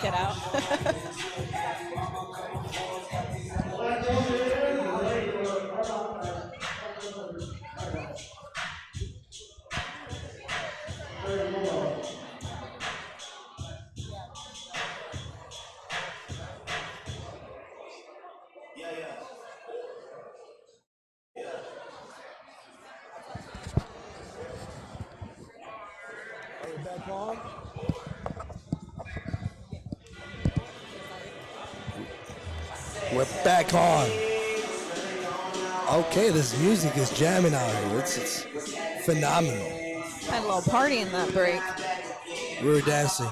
Get out. We're back on. Okay, this music is jamming out here. It's phenomenal. Had a little party in that break. We were dancing.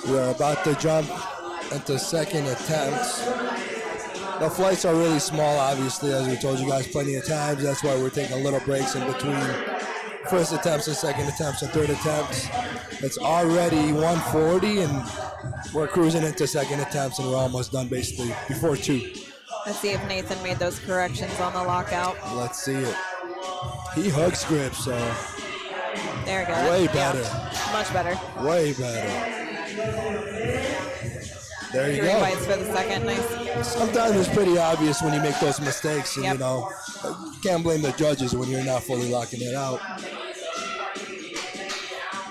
We are about to jump into second attempts. The flights are really small, obviously, as we told you guys plenty of times. That's why we're taking little breaks in between first attempts and second attempts and third attempts. It's already 140, and we're cruising into second attempts, and we're almost done basically before 2. Let's see if Nathan made those corrections on the lockout. Let's see it. He hugs grip, so There we go. way Yeah, better. much better. Way better. There you Three go. bites for the second. Nice. Sometimes it's pretty obvious when you make those mistakes, and Yep. you know, you can't blame the judges when you're not fully locking it out.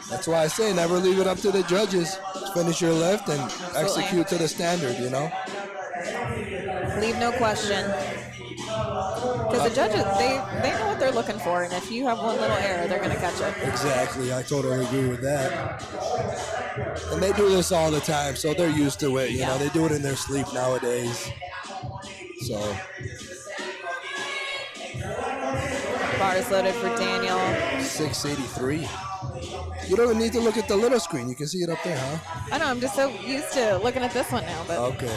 That's why I say never leave it up to the judges. Just finish your lift and execute to the standard, you know? Leave no question. Because the judges, they know what they're looking for, and if you have one little error, they're going to catch it. Exactly, I totally agree with that. And they do this all the time, so they're used to it. You know, they do it in their sleep nowadays. So, Bar is loaded for Daniel. 683. You don't even need to look at the little screen. You can see it up there, huh? I know, I'm just so used to looking at this one now, but Okay.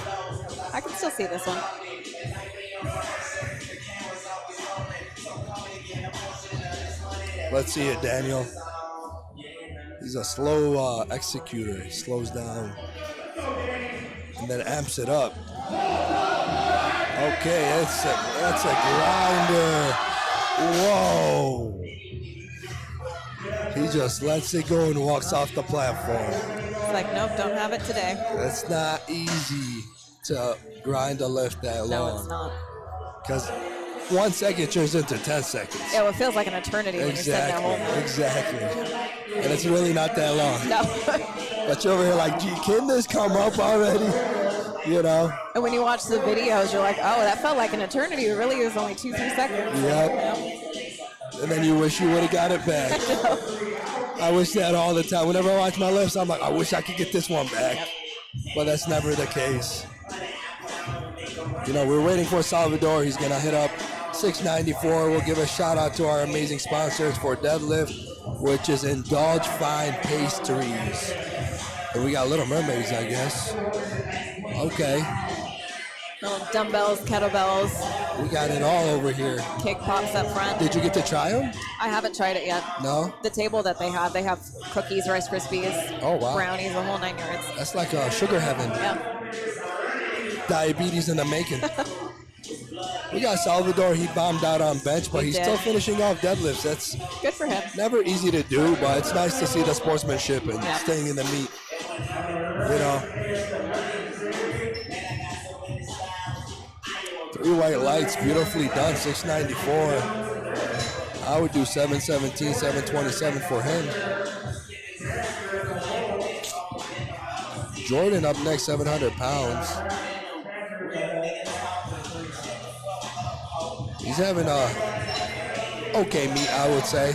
I can still see this one. Let's see it, Daniel. He's a slow executor. He slows down and then amps it up. Okay, that's a grinder. Whoa. He just lets it go and walks off the platform. It's like, nope, don't have it today. It's not easy to grind a lift that No, long. it's not. Because 1 second turns into 10 seconds. Yeah, well, it feels like an eternity when you're sitting there holding it. Exactly. And it's really not that long. No. But you're over here like, gee, can this come up already? You know? And when you watch the videos, you're like, oh, that felt like an eternity. It really was only 2-3 seconds. Yep. And then you wish you would have got it back. I wish that all the time. Whenever I watch my lifts, I'm like, I wish I could get this one back. But that's never the case. You know, we're waiting for Salvador. He's going to hit up 694. We'll give a shout out to our amazing sponsors for deadlift, which is Indulge Fine Pastries. And we got Little Mermaids, I guess. Okay. Little dumbbells, kettlebells, We got it all over here. kick pops up front. Did you get to try them? I haven't tried it yet. No? The table that they have cookies, Rice Krispies, Oh, wow. brownies, the whole 9 yards. That's like a sugar heaven. Yeah. Diabetes in the making. We got Salvador. He bombed out on bench, but He he's did. still finishing off deadlifts. That's Good for him. never easy to do, but it's nice to see the sportsmanship and Yeah. staying in the meat. You know. 3 white lights, beautifully done, 694. I would do 717, 727 for him. Jordan up next, 700 pounds. He's having a okay meet, I would say.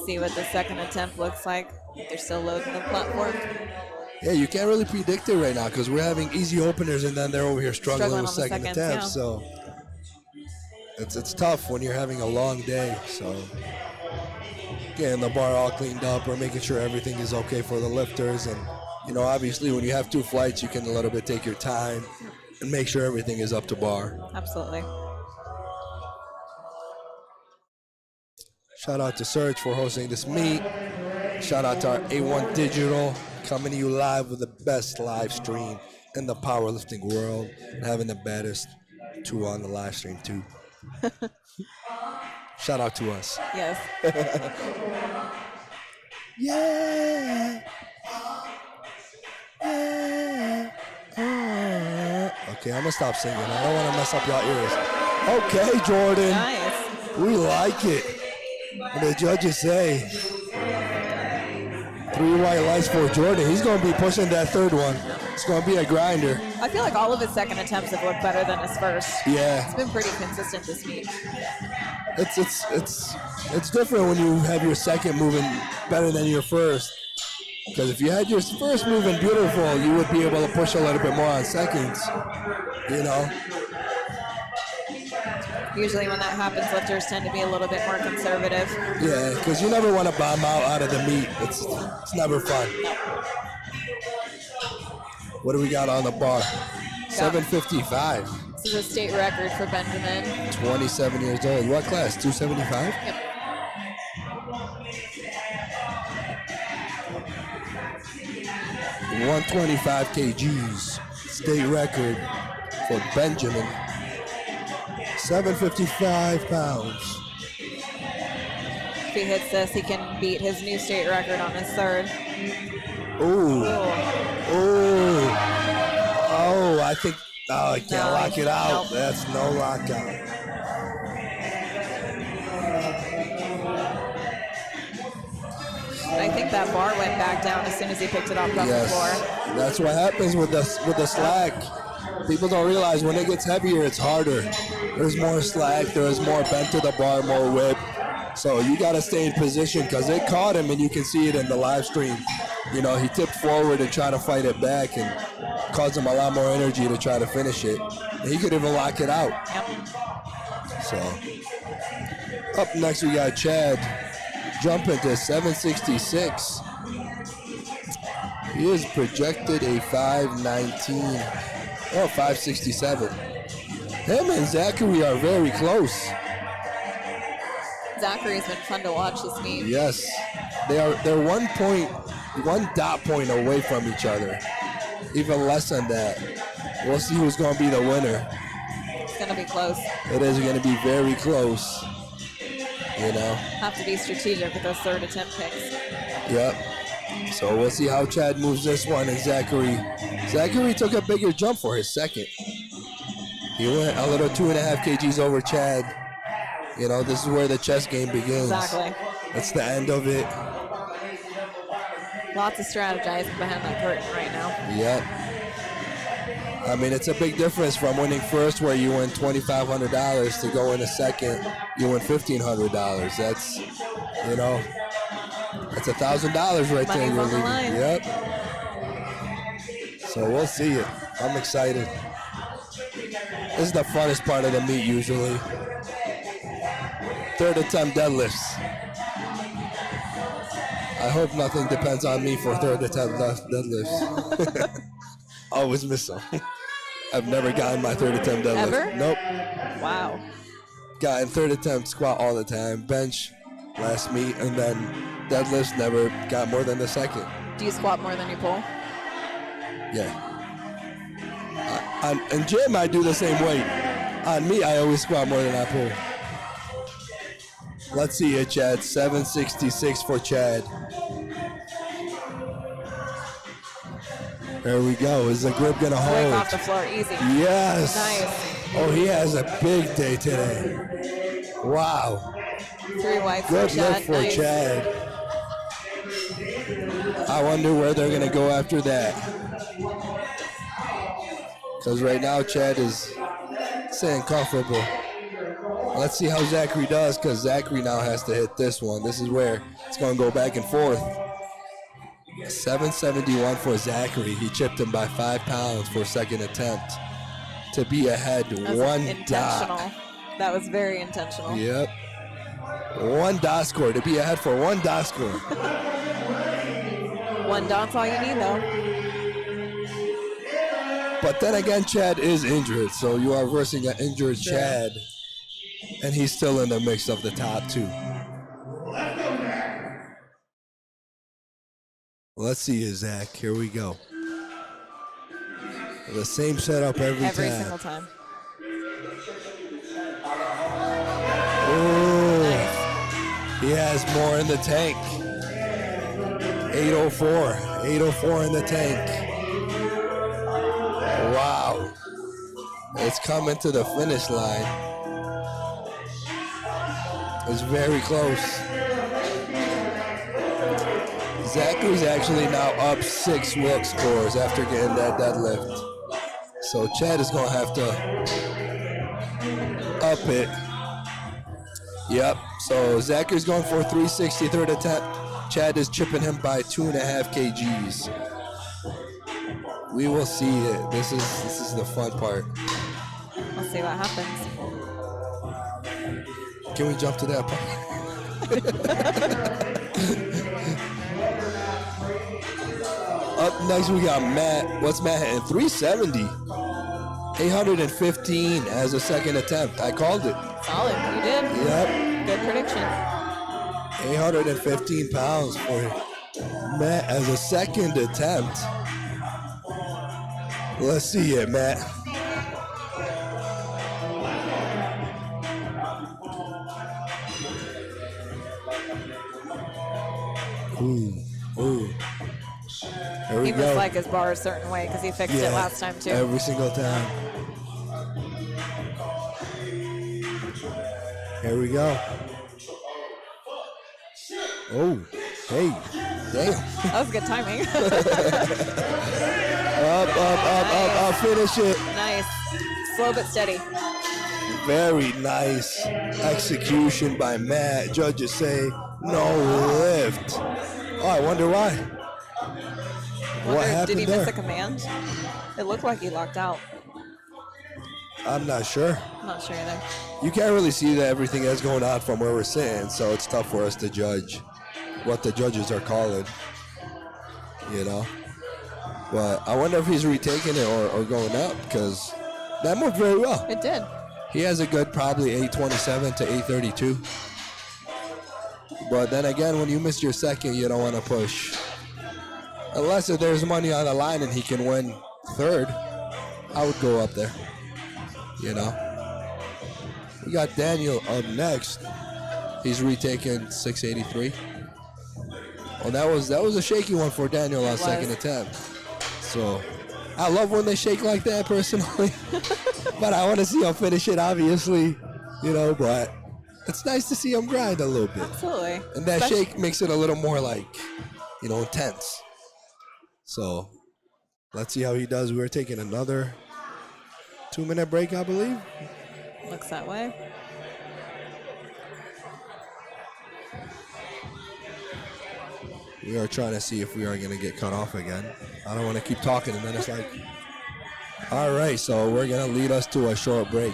See what the second attempt looks like. They're still loading the platform. Yeah, you can't really predict it right now because we're having easy openers and then they're over here struggling Struggling with on the second seconds, attempts. yeah. So it's tough when you're having a long day. So getting the bar all cleaned up, we're making sure everything is okay for the lifters. And, you know, obviously when you have 2 flights, you can a little bit take your time and make sure everything is up to bar. Absolutely. Shout out to Surge for hosting this meet. Shout out to our A1 Digital coming to you live with the best live stream in the powerlifting world and having the baddest 2 on the live stream too. Shout out to us. Yes. Yeah. Okay, I'm gonna stop singing. I don't want to mess up y'all ears. Okay, Jordan. Nice. We like it. And the judges say 3 white lights for Jordan. He's going to be pushing that 3rd one. It's going to be a grinder. I feel like all of his second attempts have looked better than his first. Yeah, It's been pretty consistent this meet. it's different when you have your second moving better than your first. Because if you had your first moving beautiful, you would be able to push a little bit more on seconds. You know. Usually when that happens, lifters tend to be a little bit more conservative. Yeah, because you never want to bomb out of the meet. It's never fun. What do we got on the bar? 755. This is a state record for Benjamin. 27 years old. What class? 275? Yep. 125 kgs. State record for Benjamin. 755 pounds. If he hits this, he can beat his new state record on his third. Ooh. Ooh. Oh, I think. Oh, I can't No, lock it out. nope. That's no lockout. I think that bar went back down as soon as he picked it up off the Yes, floor. that's what happens with the slack. People don't realize when it gets heavier, it's harder. There's more slack. There's more bend to the bar, more whip. So you got to stay in position because it caught him, and you can see it in the live stream. You know, he tipped forward and tried to fight it back, and caused him a lot more energy to try to finish it. And he could even lock it out. Yep. So up next, we got Chad jumping to 766. He is projected a 519 or 567. Him and Zachary are very close. Zachary's been fun to watch this meet. Yes, they're 1 dot point away from each other. Even less than that. We'll see who's going to be the winner. It's going to be close. It is going to be very close. You know. Have to be strategic with those third attempt picks. Yep. So we'll see how Chad moves this one, and Zachary took a bigger jump for his second. He went a little 2.5 kgs over Chad. You know, this is where the chess game begins. Exactly. That's the end of it. Lots of strategizing behind that curtain right now. Yep. I mean, it's a big difference from winning first, where you win $2,500, to go in a second, you win $1,500. That's, you know, that's $1,000 right there. Money's You're on the leaving. line. Yep. So we'll see it. I'm excited. This is the funnest part of the meet usually. Third attempt deadlifts. I hope nothing depends on me for third attempt deadlifts. Always miss them. I've never gotten my third attempt deadlift. Ever? Nope. Wow. Gotten third attempt squat all the time. Bench last meet, and then deadlifts never got more than the second. Do you squat more than you pull? Yeah. In gym, I do the same weight. On me, I always squat more than I pull. Let's see it, Chad. 766 for Chad. There we go. Is the grip gonna Quick hold? off the floor, easy. Yes. Nice. Oh, he has a big day today. Wow. 3 whites Good for lift Chad. for Nice. Chad. I wonder where they're gonna go after that. Because right now Chad is staying comfortable. Let's see how Zachary does, because Zachary now has to hit this one. This is where it's going to go back and forth. 771 for Zachary. He chipped him by 5 pounds for second attempt to be ahead. That was 1 intentional. dot. That was very intentional. Yep. 1 dot score. To be ahead for 1 dot score. 1 dot's all you need, though. But then again, Chad is injured, so you are versing an injured Chad, and he's still in the mix of the top 2. Let's see you, Zach. Here we go. The same setup every time. Single time. Oh, Nice. he has more in the tank. 804. 804 in the tank. Wow. It's coming to the finish line. It's very close. Zachary's actually now up 6 work scores after getting that deadlift. So Chad is going to have to up it. Yep. So Zachary's going for 360 third attempt. Chad is chipping him by 2.5 kgs. We will see it. This is the fun part. We'll see what happens. Can we jump to that part? Up next, we got Matt. What's Matt hitting? 370. 815 as a second attempt. I called it. Solid. You did. Yep. Good prediction. 815 pounds for Matt as a second attempt. Let's see it, Matt. Ooh, ooh. Here we He go. must like his bar a certain way because he fixed it last time too. Every single time. Here we go. Oh, hey, damn. That was good timing. Up, finish it. Nice. Slow but steady. Very nice execution by Matt. Judges say no lift. Oh, I wonder why. What happened Did he there? miss a command? It looked like he locked out. I'm not sure. I'm not sure either. You can't really see that everything that's going on from where we're sitting, so it's tough for us to judge what the judges are calling. You know? But I wonder if he's retaking it or going up, because that moved very well. It did. He has a good probably 827 to 832. But then again, when you miss your second, you don't want to push. Unless if there's money on the line and he can win third, I would go up there. You know? We got Daniel up next. He's retaking 683. Well, that was a shaky one for Daniel on second attempt. So I love when they shake like that personally. But I want to see him finish it, obviously. You know, but it's nice to see him grind a little bit. Absolutely. And that shake makes it a little more like, you know, intense. So let's see how he does. We're taking another 2-minute break, I believe. Looks that way. We are trying to see if we are going to get cut off again. I don't want to keep talking and then it's like, all right, so we're going to lead us to a short break.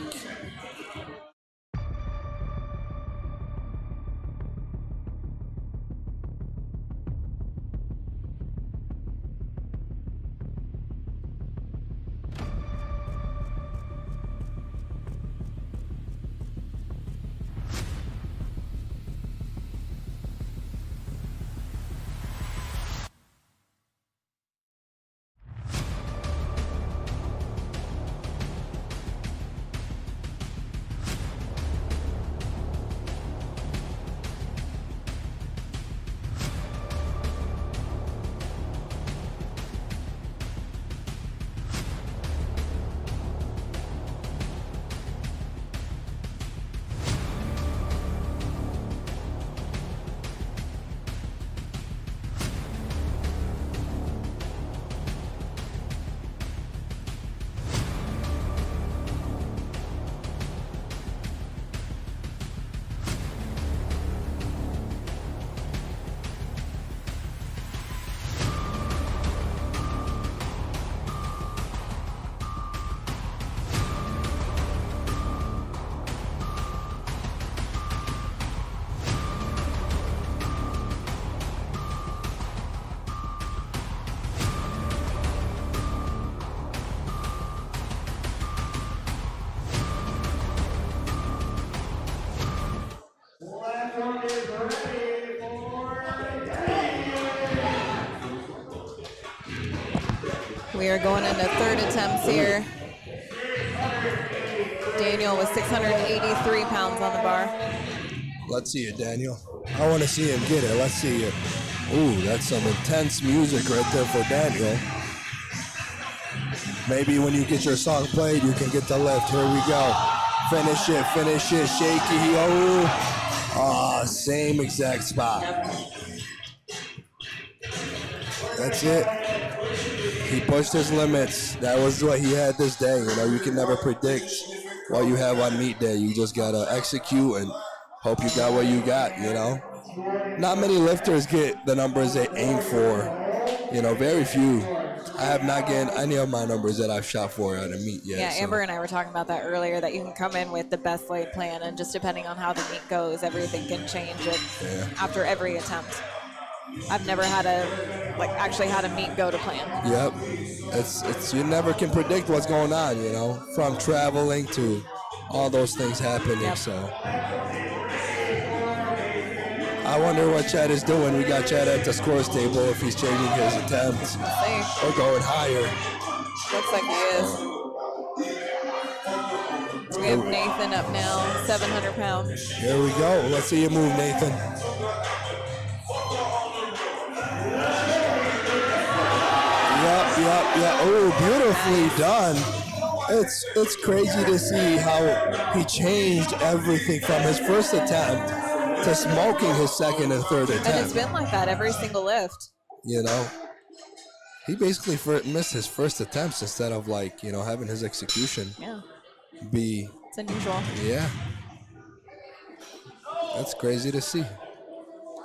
We are going into third attempts here. Daniel with 683 pounds on the bar. Let's see it, Daniel. I want to see him get it. Let's see it. Ooh, that's some intense music right there for Daniel. Maybe when you get your song played, you can get the lift. Here we go. Finish it, shaky. Oh, same exact spot. That's it. He pushed his limits. That was what he had this day. You know, you can never predict what you have on meet day. You just gotta execute and hope you got what you got, you know. Not many lifters get the numbers they aim for. You know, very few. I have not gotten any of my numbers that I've shot for at a meet yet. Yeah, so. Amber and I were talking about that earlier, that you can come in with the best laid plan, and just depending on how the meet goes, everything can change it after every attempt. I've never had actually had a meet go to plan. Yep. It's you never can predict what's going on, you know, from traveling to all those things happening. Yep. So I wonder what Chad is doing. We got Chad at the scores table, if he's changing his attempts or going higher. Looks like he is. We have Nathan up now, 700 pounds. Here we go. Let's see you move, Nathan. Yeah. Oh, beautifully done. It's crazy to see how he changed everything from his first attempt to smoking his second and third And it's attempt. been like that every single lift. You know, he basically missed his first attempts instead of having his execution Yeah, be it's unusual. yeah. That's crazy to see.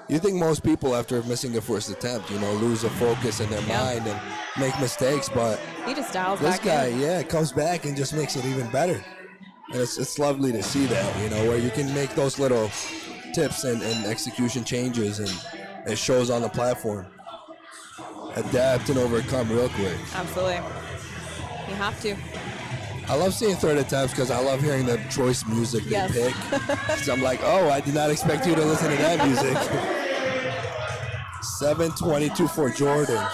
You think most people, after missing a first attempt, lose a focus in their Yeah. mind and make mistakes, but He just dials this back guy, in. comes back and just makes it even better. And it's lovely to see that, where you can make those little tips and execution changes, and it shows on the platform. Adapt and overcome real quick. Absolutely. You have to. I love seeing third attempts because I love hearing the choice music they Yes. pick. 'Cause I'm like, oh, I did not expect you to listen to that music. 7:22 for Jordan.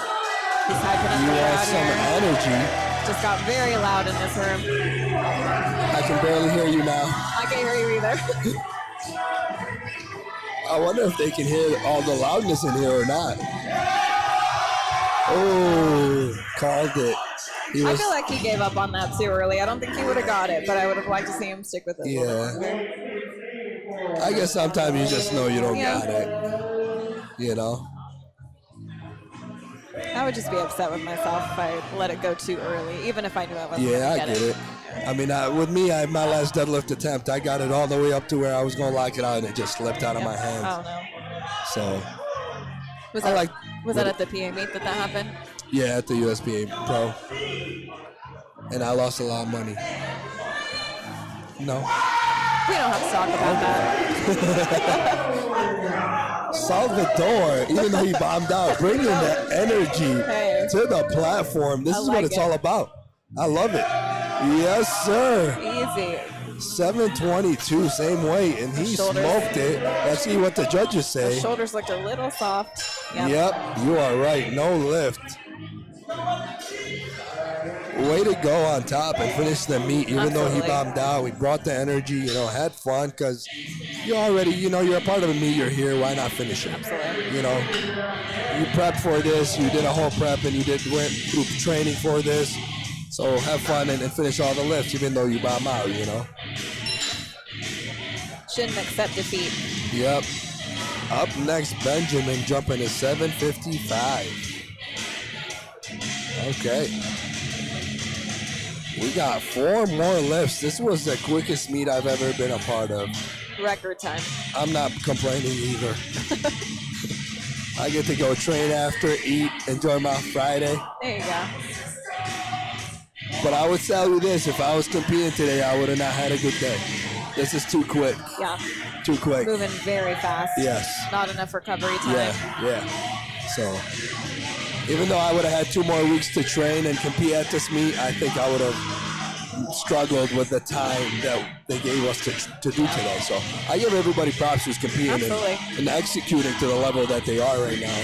He's hyping up You the want crowd some here. energy. Just got very loud in this room. I can barely hear you now. I can't hear you either. I wonder if they can hear all the loudness in here or not. Oh, called it. He I was, feel like he gave up on that too early. I don't think he would have got it, but I would have liked to see him stick with it a little Yeah. bit longer. I guess sometimes you just know you don't Yeah. got it. I would just be upset with myself if I let it go too early, even if I knew I wasn't Yeah, going I to get it. I mean, with me, my last deadlift attempt, I got it all the way up to where I was going to lock it out, and it just slipped out of my hands. Oh no. So, Was I that, like- was that at the PA meet that happened? yeah, at the USPA Pro. And I lost a lot of money. No. We don't have to talk about that. Salvador, even though he bombed out, bringing the energy Hey. to the platform. This I is what like it's it. all about. I love it. Yes, sir. Easy. 722, same weight, and he Shoulders. smoked it. Let's see what the judges The say. shoulders looked a little soft. Yep, you are right. No lift. Way to go on top and finish the meet, even though he Absolutely. bombed out. We brought the energy, had fun, because you already, you're a part of the meet. You're here. Why not finish it? Absolutely. You prepped for this. You did a whole prep, and you went through training for this. So have fun and finish all the lifts, even though you bomb out. Shouldn't accept defeat. Yep. Up next, Benjamin jumping to 755. Okay. We got 4 more lifts. This was the quickest meet I've ever been a part of. Record time. I'm not complaining either. I get to go train after, eat, enjoy my Friday. There you go. But I would tell you this, if I was competing today, I would have not had a good day. This is too quick. Yeah. Too quick. Moving very fast. Yes. Not enough recovery time. Yeah. So, even though I would have had 2 more weeks to train and compete at this meet, I think I would have struggled with the time that they gave us to do today. So, I give everybody props who's competing Absolutely. and executing to the level that they are right now.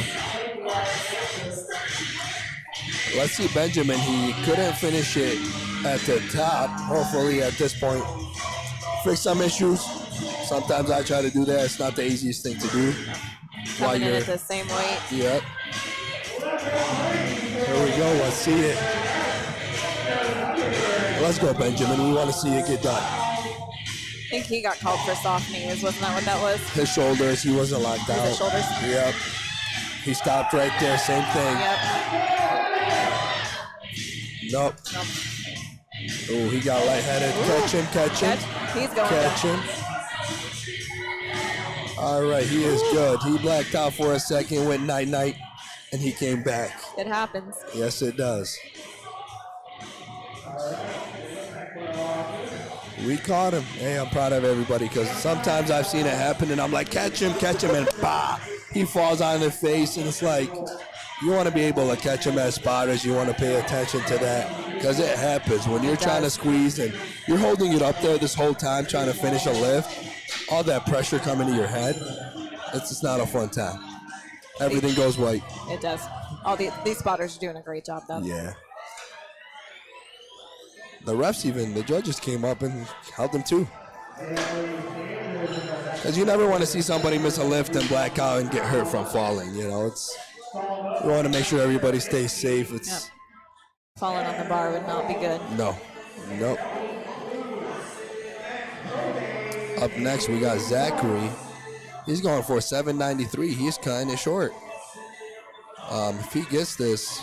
Let's see Benjamin. He couldn't finish it at the top. Hopefully, at this point, fix some issues. Sometimes I try to do that. It's not the easiest thing to do. While Coming in you're, at the same weight. yep. Here we go. Let's see it. Let's go, Benjamin. We want to see it get done. I think he got called for soft knees. Wasn't that what that was? His shoulders. He wasn't locked Was out. it shoulders? Yep. He stopped right there. Same thing. Yep. Nope. Nope. Oh, he got lightheaded. Catch him. He's going Catch down. him. All right, he is good. He blacked out for a second, went night-night, and he came back. It happens. Yes, it does. We caught him. Hey, I'm proud of everybody because sometimes I've seen it happen, and I'm like, catch him, and bah! He falls on the face, and it's like, you want to be able to catch him as spotters. You want to pay attention to that because it happens. When you're trying to squeeze and you're holding it up there this whole time trying to finish a lift, all that pressure coming to your head, it's just not a fun time. Everything goes white. It does. These spotters are doing a great job, though. Yeah. The refs the judges came up and held them too. Because you never want to see somebody miss a lift and black out and get hurt from falling. You want to make sure everybody stays safe. Falling on the bar would not be good. No. Nope. Up next, we got Zachary. He's going for 793. He's kind of short. If he gets this,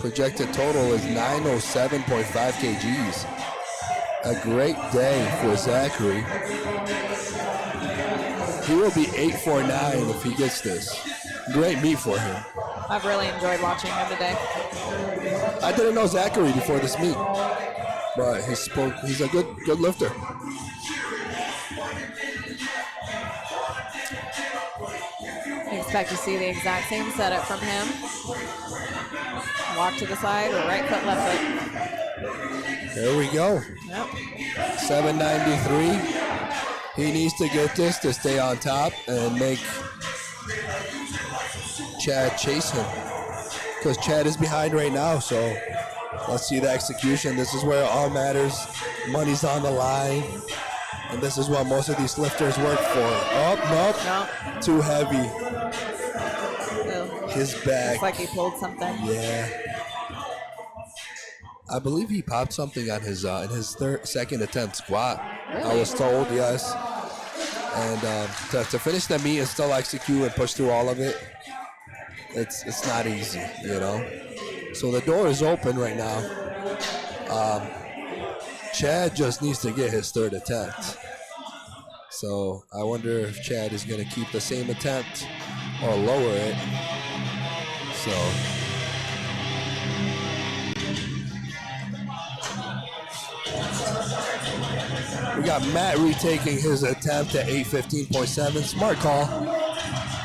projected total is 907.5 kgs. A great day for Zachary. He will be 849 if he gets this. Great meet for him. I've really enjoyed watching him today. I didn't know Zachary before this meet, but he's a good lifter. I expect to see the exact same setup from him. Walk to the side, right foot, left foot. There we go. Yep. 793. He needs to get this to stay on top and make Chad chase him. Because Chad is behind right now, so let's see the execution. This is where it all matters. Money's on the line. And this is what most of these lifters work for. Oh, nope. No. Too heavy. Ew. His back. Looks like he pulled something. Yeah. I believe he popped something on his in his second attempt squat. I was told, yes. And to finish the meet and still execute and push through all of it, it's not easy, you know. So the door is open right now. Chad just needs to get his third attempt. So I wonder if Chad is going to keep the same attempt or lower it. So we got Matt retaking his attempt at 815.7. Smart call,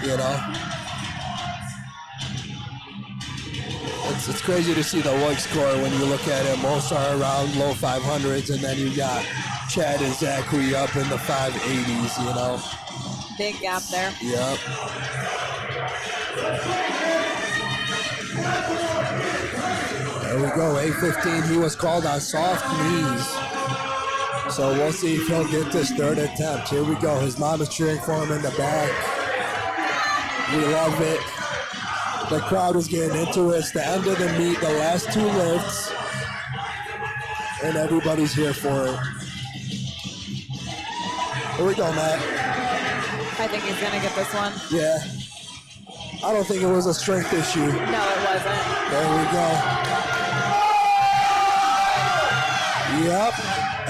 you know. It's crazy to see the WOIC score when you look at it. Most are around low 500s, and then you got Chad and Zachary up in the 580s, you know. Big gap there. Yep. There we go, 815. He was called on soft knees. So we'll see if he'll get this third attempt. Here we go. His mom is cheering for him in the back. We love it. The crowd is getting into it. It's the end of the meet, the last two lifts. And everybody's here for it. Here we go, Matt. I think he's going to get this one. Yeah. I don't think it was a strength issue. No, it wasn't. There we go. Yep.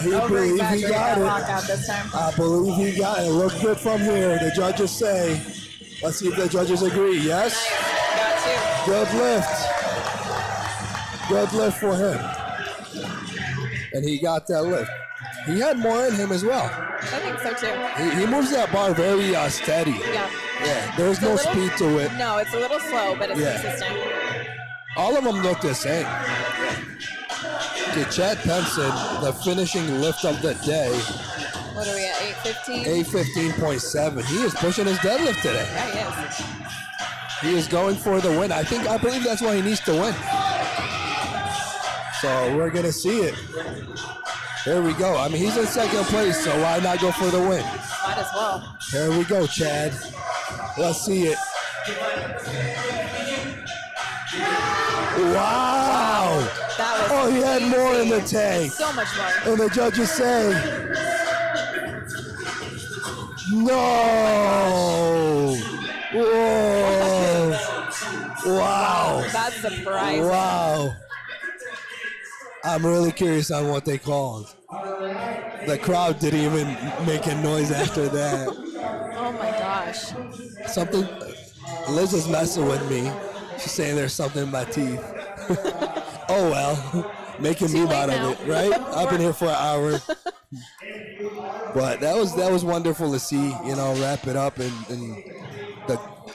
He believed he got it. Lockout this time. I believe he got it. Look good from here. The judges say. Let's see if the judges agree. Yes? Got two. Good lift. Good lift for him. And he got that lift. He had more in him as well. I think so too. He moves that bar very steady. Yeah. Yeah, there's no speed to it. No, it's a little slow, but it's consistent. All of them look the same. Okay, Chad Penson, the finishing lift of the day, What are we at, 815? 815.7. He is pushing his deadlift today. Yeah, he is. He is going for the win. I believe that's why he needs to win. So we're gonna see it. There we go. I mean, he's in second place, so why not go for the win? Might as well. Here we go, Chad. Let's see it. Wow! That was Oh, he had more in the tank. so much more. And the judges say, no! Whoa! Wow! That's surprising. Wow! I'm really curious on what they called. The crowd didn't even make a noise after that. Oh my gosh. Something, Liz is messing with me. She's saying there's something in my teeth. Oh well, make a move out of it, right? I've been here for an hour. But that was wonderful to see, you know, wrap it up, and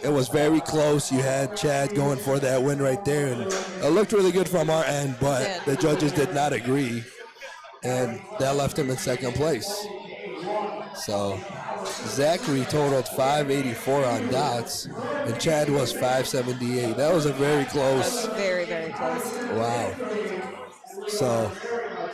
it was very close. You had Chad going for that win right there, and it looked really good from our end, but the judges did not agree, and that left him in second place. So Zachary totaled 584 on dots, and Chad was 578. That was a very close. That was very, very close. Wow. So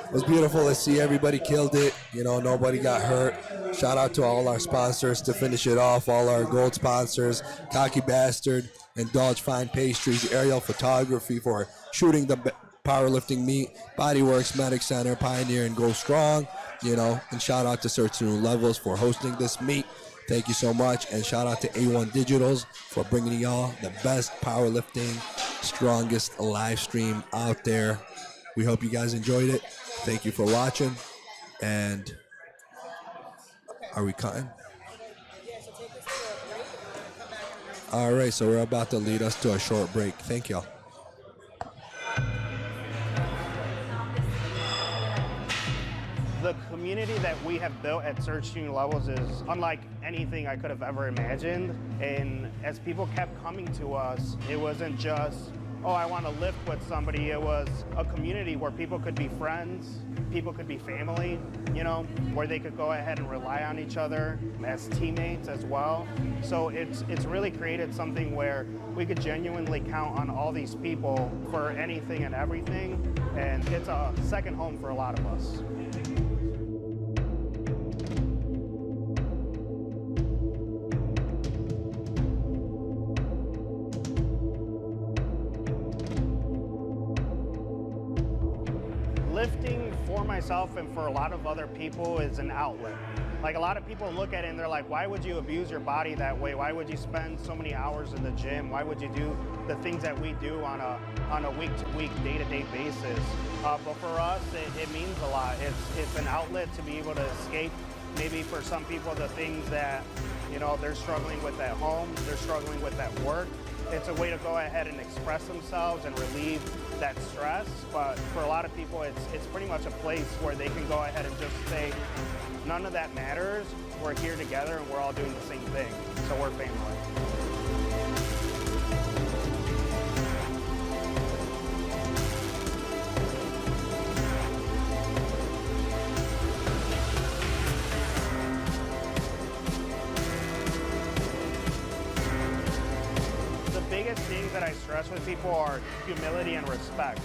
it was beautiful to see. Everybody killed it. You know, nobody got hurt. Shout out to all our sponsors to finish it off. All our gold sponsors, Cocky Bastard, Indulge Fine Pastries, Aerial Photography for shooting the powerlifting meet. Bodyworks Medic Center, Pioneer, and Go Strong. And shout out to Search to New Levels for hosting this meet. Thank you so much, and shout out to A1 Digitals for bringing y'all the best powerlifting, strongest live stream out there. We hope you guys enjoyed it. Thank you for watching. And are we cutting? All right, so we're about to lead us to a short break. Thank y'all. The community that we have built at Search to New Levels is unlike anything I could have ever imagined. And as people kept coming to us, it wasn't just, oh, I want to lift with somebody. It was a community where people could be friends, people could be family, where they could go ahead and rely on each other as teammates as well. So it's really created something where we could genuinely count on all these people for anything and everything. And it's a second home for a lot of us. Lifting for myself and for a lot of other people is an outlet. Like, a lot of people look at it and they're like, why would you abuse your body that way? Why would you spend so many hours in the gym? Why would you do the things that we do on a week-to-week, day-to-day basis? But for us, it means a lot. It's an outlet to be able to escape, maybe for some people, the things that they're struggling with at home, they're struggling with at work. It's a way to go ahead and express themselves and relieve that stress. But for a lot of people, it's pretty much a place where they can go ahead and just say, none of that matters. We're here together and we're all doing the same thing. So we're family. Biggest things that I stress with people are humility and respect,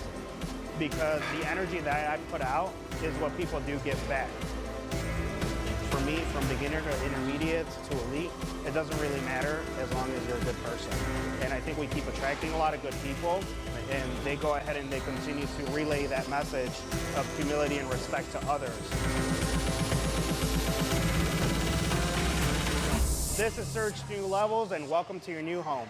because the energy that I put out is what people do give back. For me, from beginner to intermediate to elite, it doesn't really matter as long as you're a good person. And I think we keep attracting a lot of good people, and they go ahead and they continue to relay that message of humility and respect to others. This is Search to New Levels, and welcome to your new home.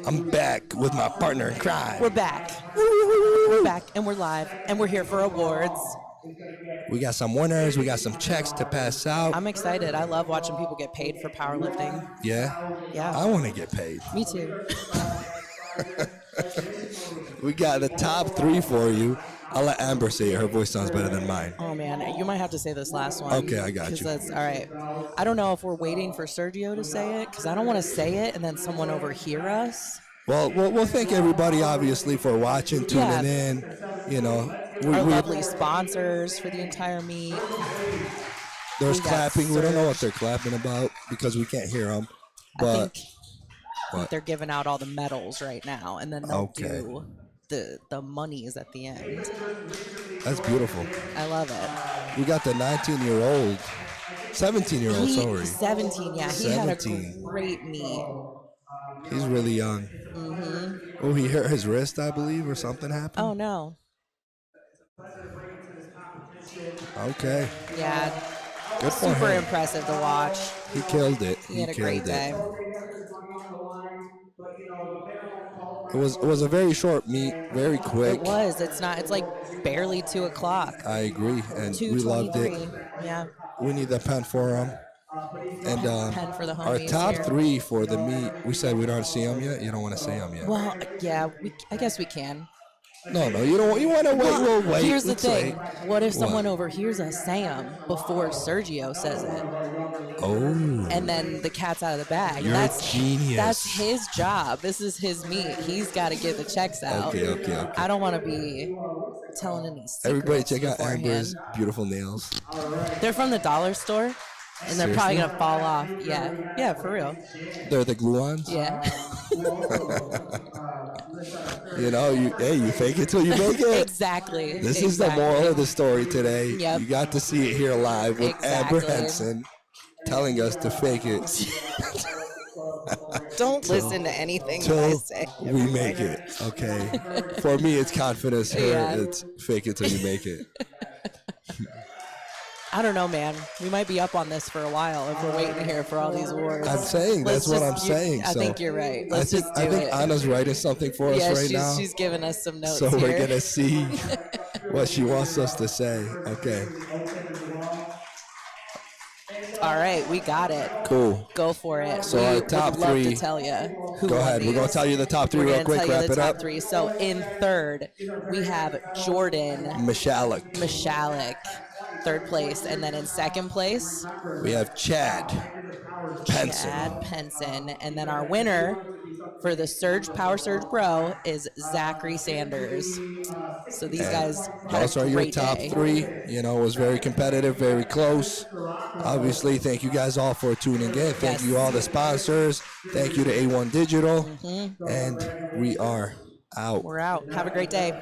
I'm back with my partner in crime. We're back. We're back, and we're live, and we're here for awards. We got some winners. We got some checks to pass out. I'm excited. I love watching people get paid for powerlifting. Yeah? Yeah. I want to get paid. Me too. We got the top 3 for you. I'll let Amber say it. Her voice sounds better than mine. Oh man, you might have to say this last one. Okay, I got 'cause you. That's all right. I don't know if we're waiting for Sergio to say it because I don't want to say it and then someone overhear us. Well, we'll thank everybody, obviously, for watching, tuning in. You know, Our lovely sponsors for the entire meet. there's we got clapping. We don't know what Surge. they're clapping about because we can't hear them. I But think they're giving out all the medals right now, and then they'll Okay. do the monies at the end. that's beautiful. I love it. We got the 19-year-old, 17-year-old, sorry. 17, yeah. He had a 17. great meet. He's really young. Oh, he hurt his wrist, I believe, or something happened. Oh no. Okay. Yeah. Good for Super him. impressive to watch. He killed it. He had a great killed it. day. It was a very short meet, very quick. It was. It's not. It's like barely 2 o'clock. I agree, and we loved 2:23. it. Yeah. We need the pen for him. And Pen for the our homies top here. 3 for the meet, we said we don't see them yet. You don't want to say them yet. Well, yeah. I guess we can. No, you don't. You want to wait? We'll wait. Here's the Let's thing. wait. What if What? someone overhears us say 'em before Sergio says it, Oh, and then the cat's out of the bag? You're a genius. That's his job. This is his meet. He's got to get the checks out. Okay. I don't want to be telling any secrets. Everybody, check out beforehand. Amber's beautiful nails. They're from the dollar store, and they're probably Seriously? gonna fall off. Yeah, for real. They're the glue-ons. Yeah. You know, you fake it till you make it. Exactly. This is the moral of the story today. Yep. You got to see it here live with Amber Exactly. Henson telling us to fake it Don't listen to anything that I till say. we make it. Okay. For me, it's confidence. Her, Yeah. it's fake it till you make it. I don't know, man. We might be up on this for a while if we're waiting here for all these awards. I'm saying Let's that's what just- I'm saying. I so think you're right. Let's just do I think it. Anna's writing something for us Yeah, right now. she's giving us some notes So here. we're gonna see what she wants us to say. Okay. All right, we got it. Cool. Go for it. So we our would top love 3 to tell you who Go won ahead. We're these. gonna tell you the top 3 We're real gonna quick. tell you Wrap the it top up. 3. So in third, we have Jordan Mishalik. Mishalik, third place, and then in second place, We have Chad Penson. Chad Penson, and then our winner for the Power Surge Pro is Zachary Sanders. So these guys had Those a are your great top day. 3. You know, it was very competitive, very close. Obviously, thank you guys all for tuning in. Thank Yes. you all the sponsors. Thank you to A1 Digital. Mm-hmm. And we are out. We're out. Have a great day.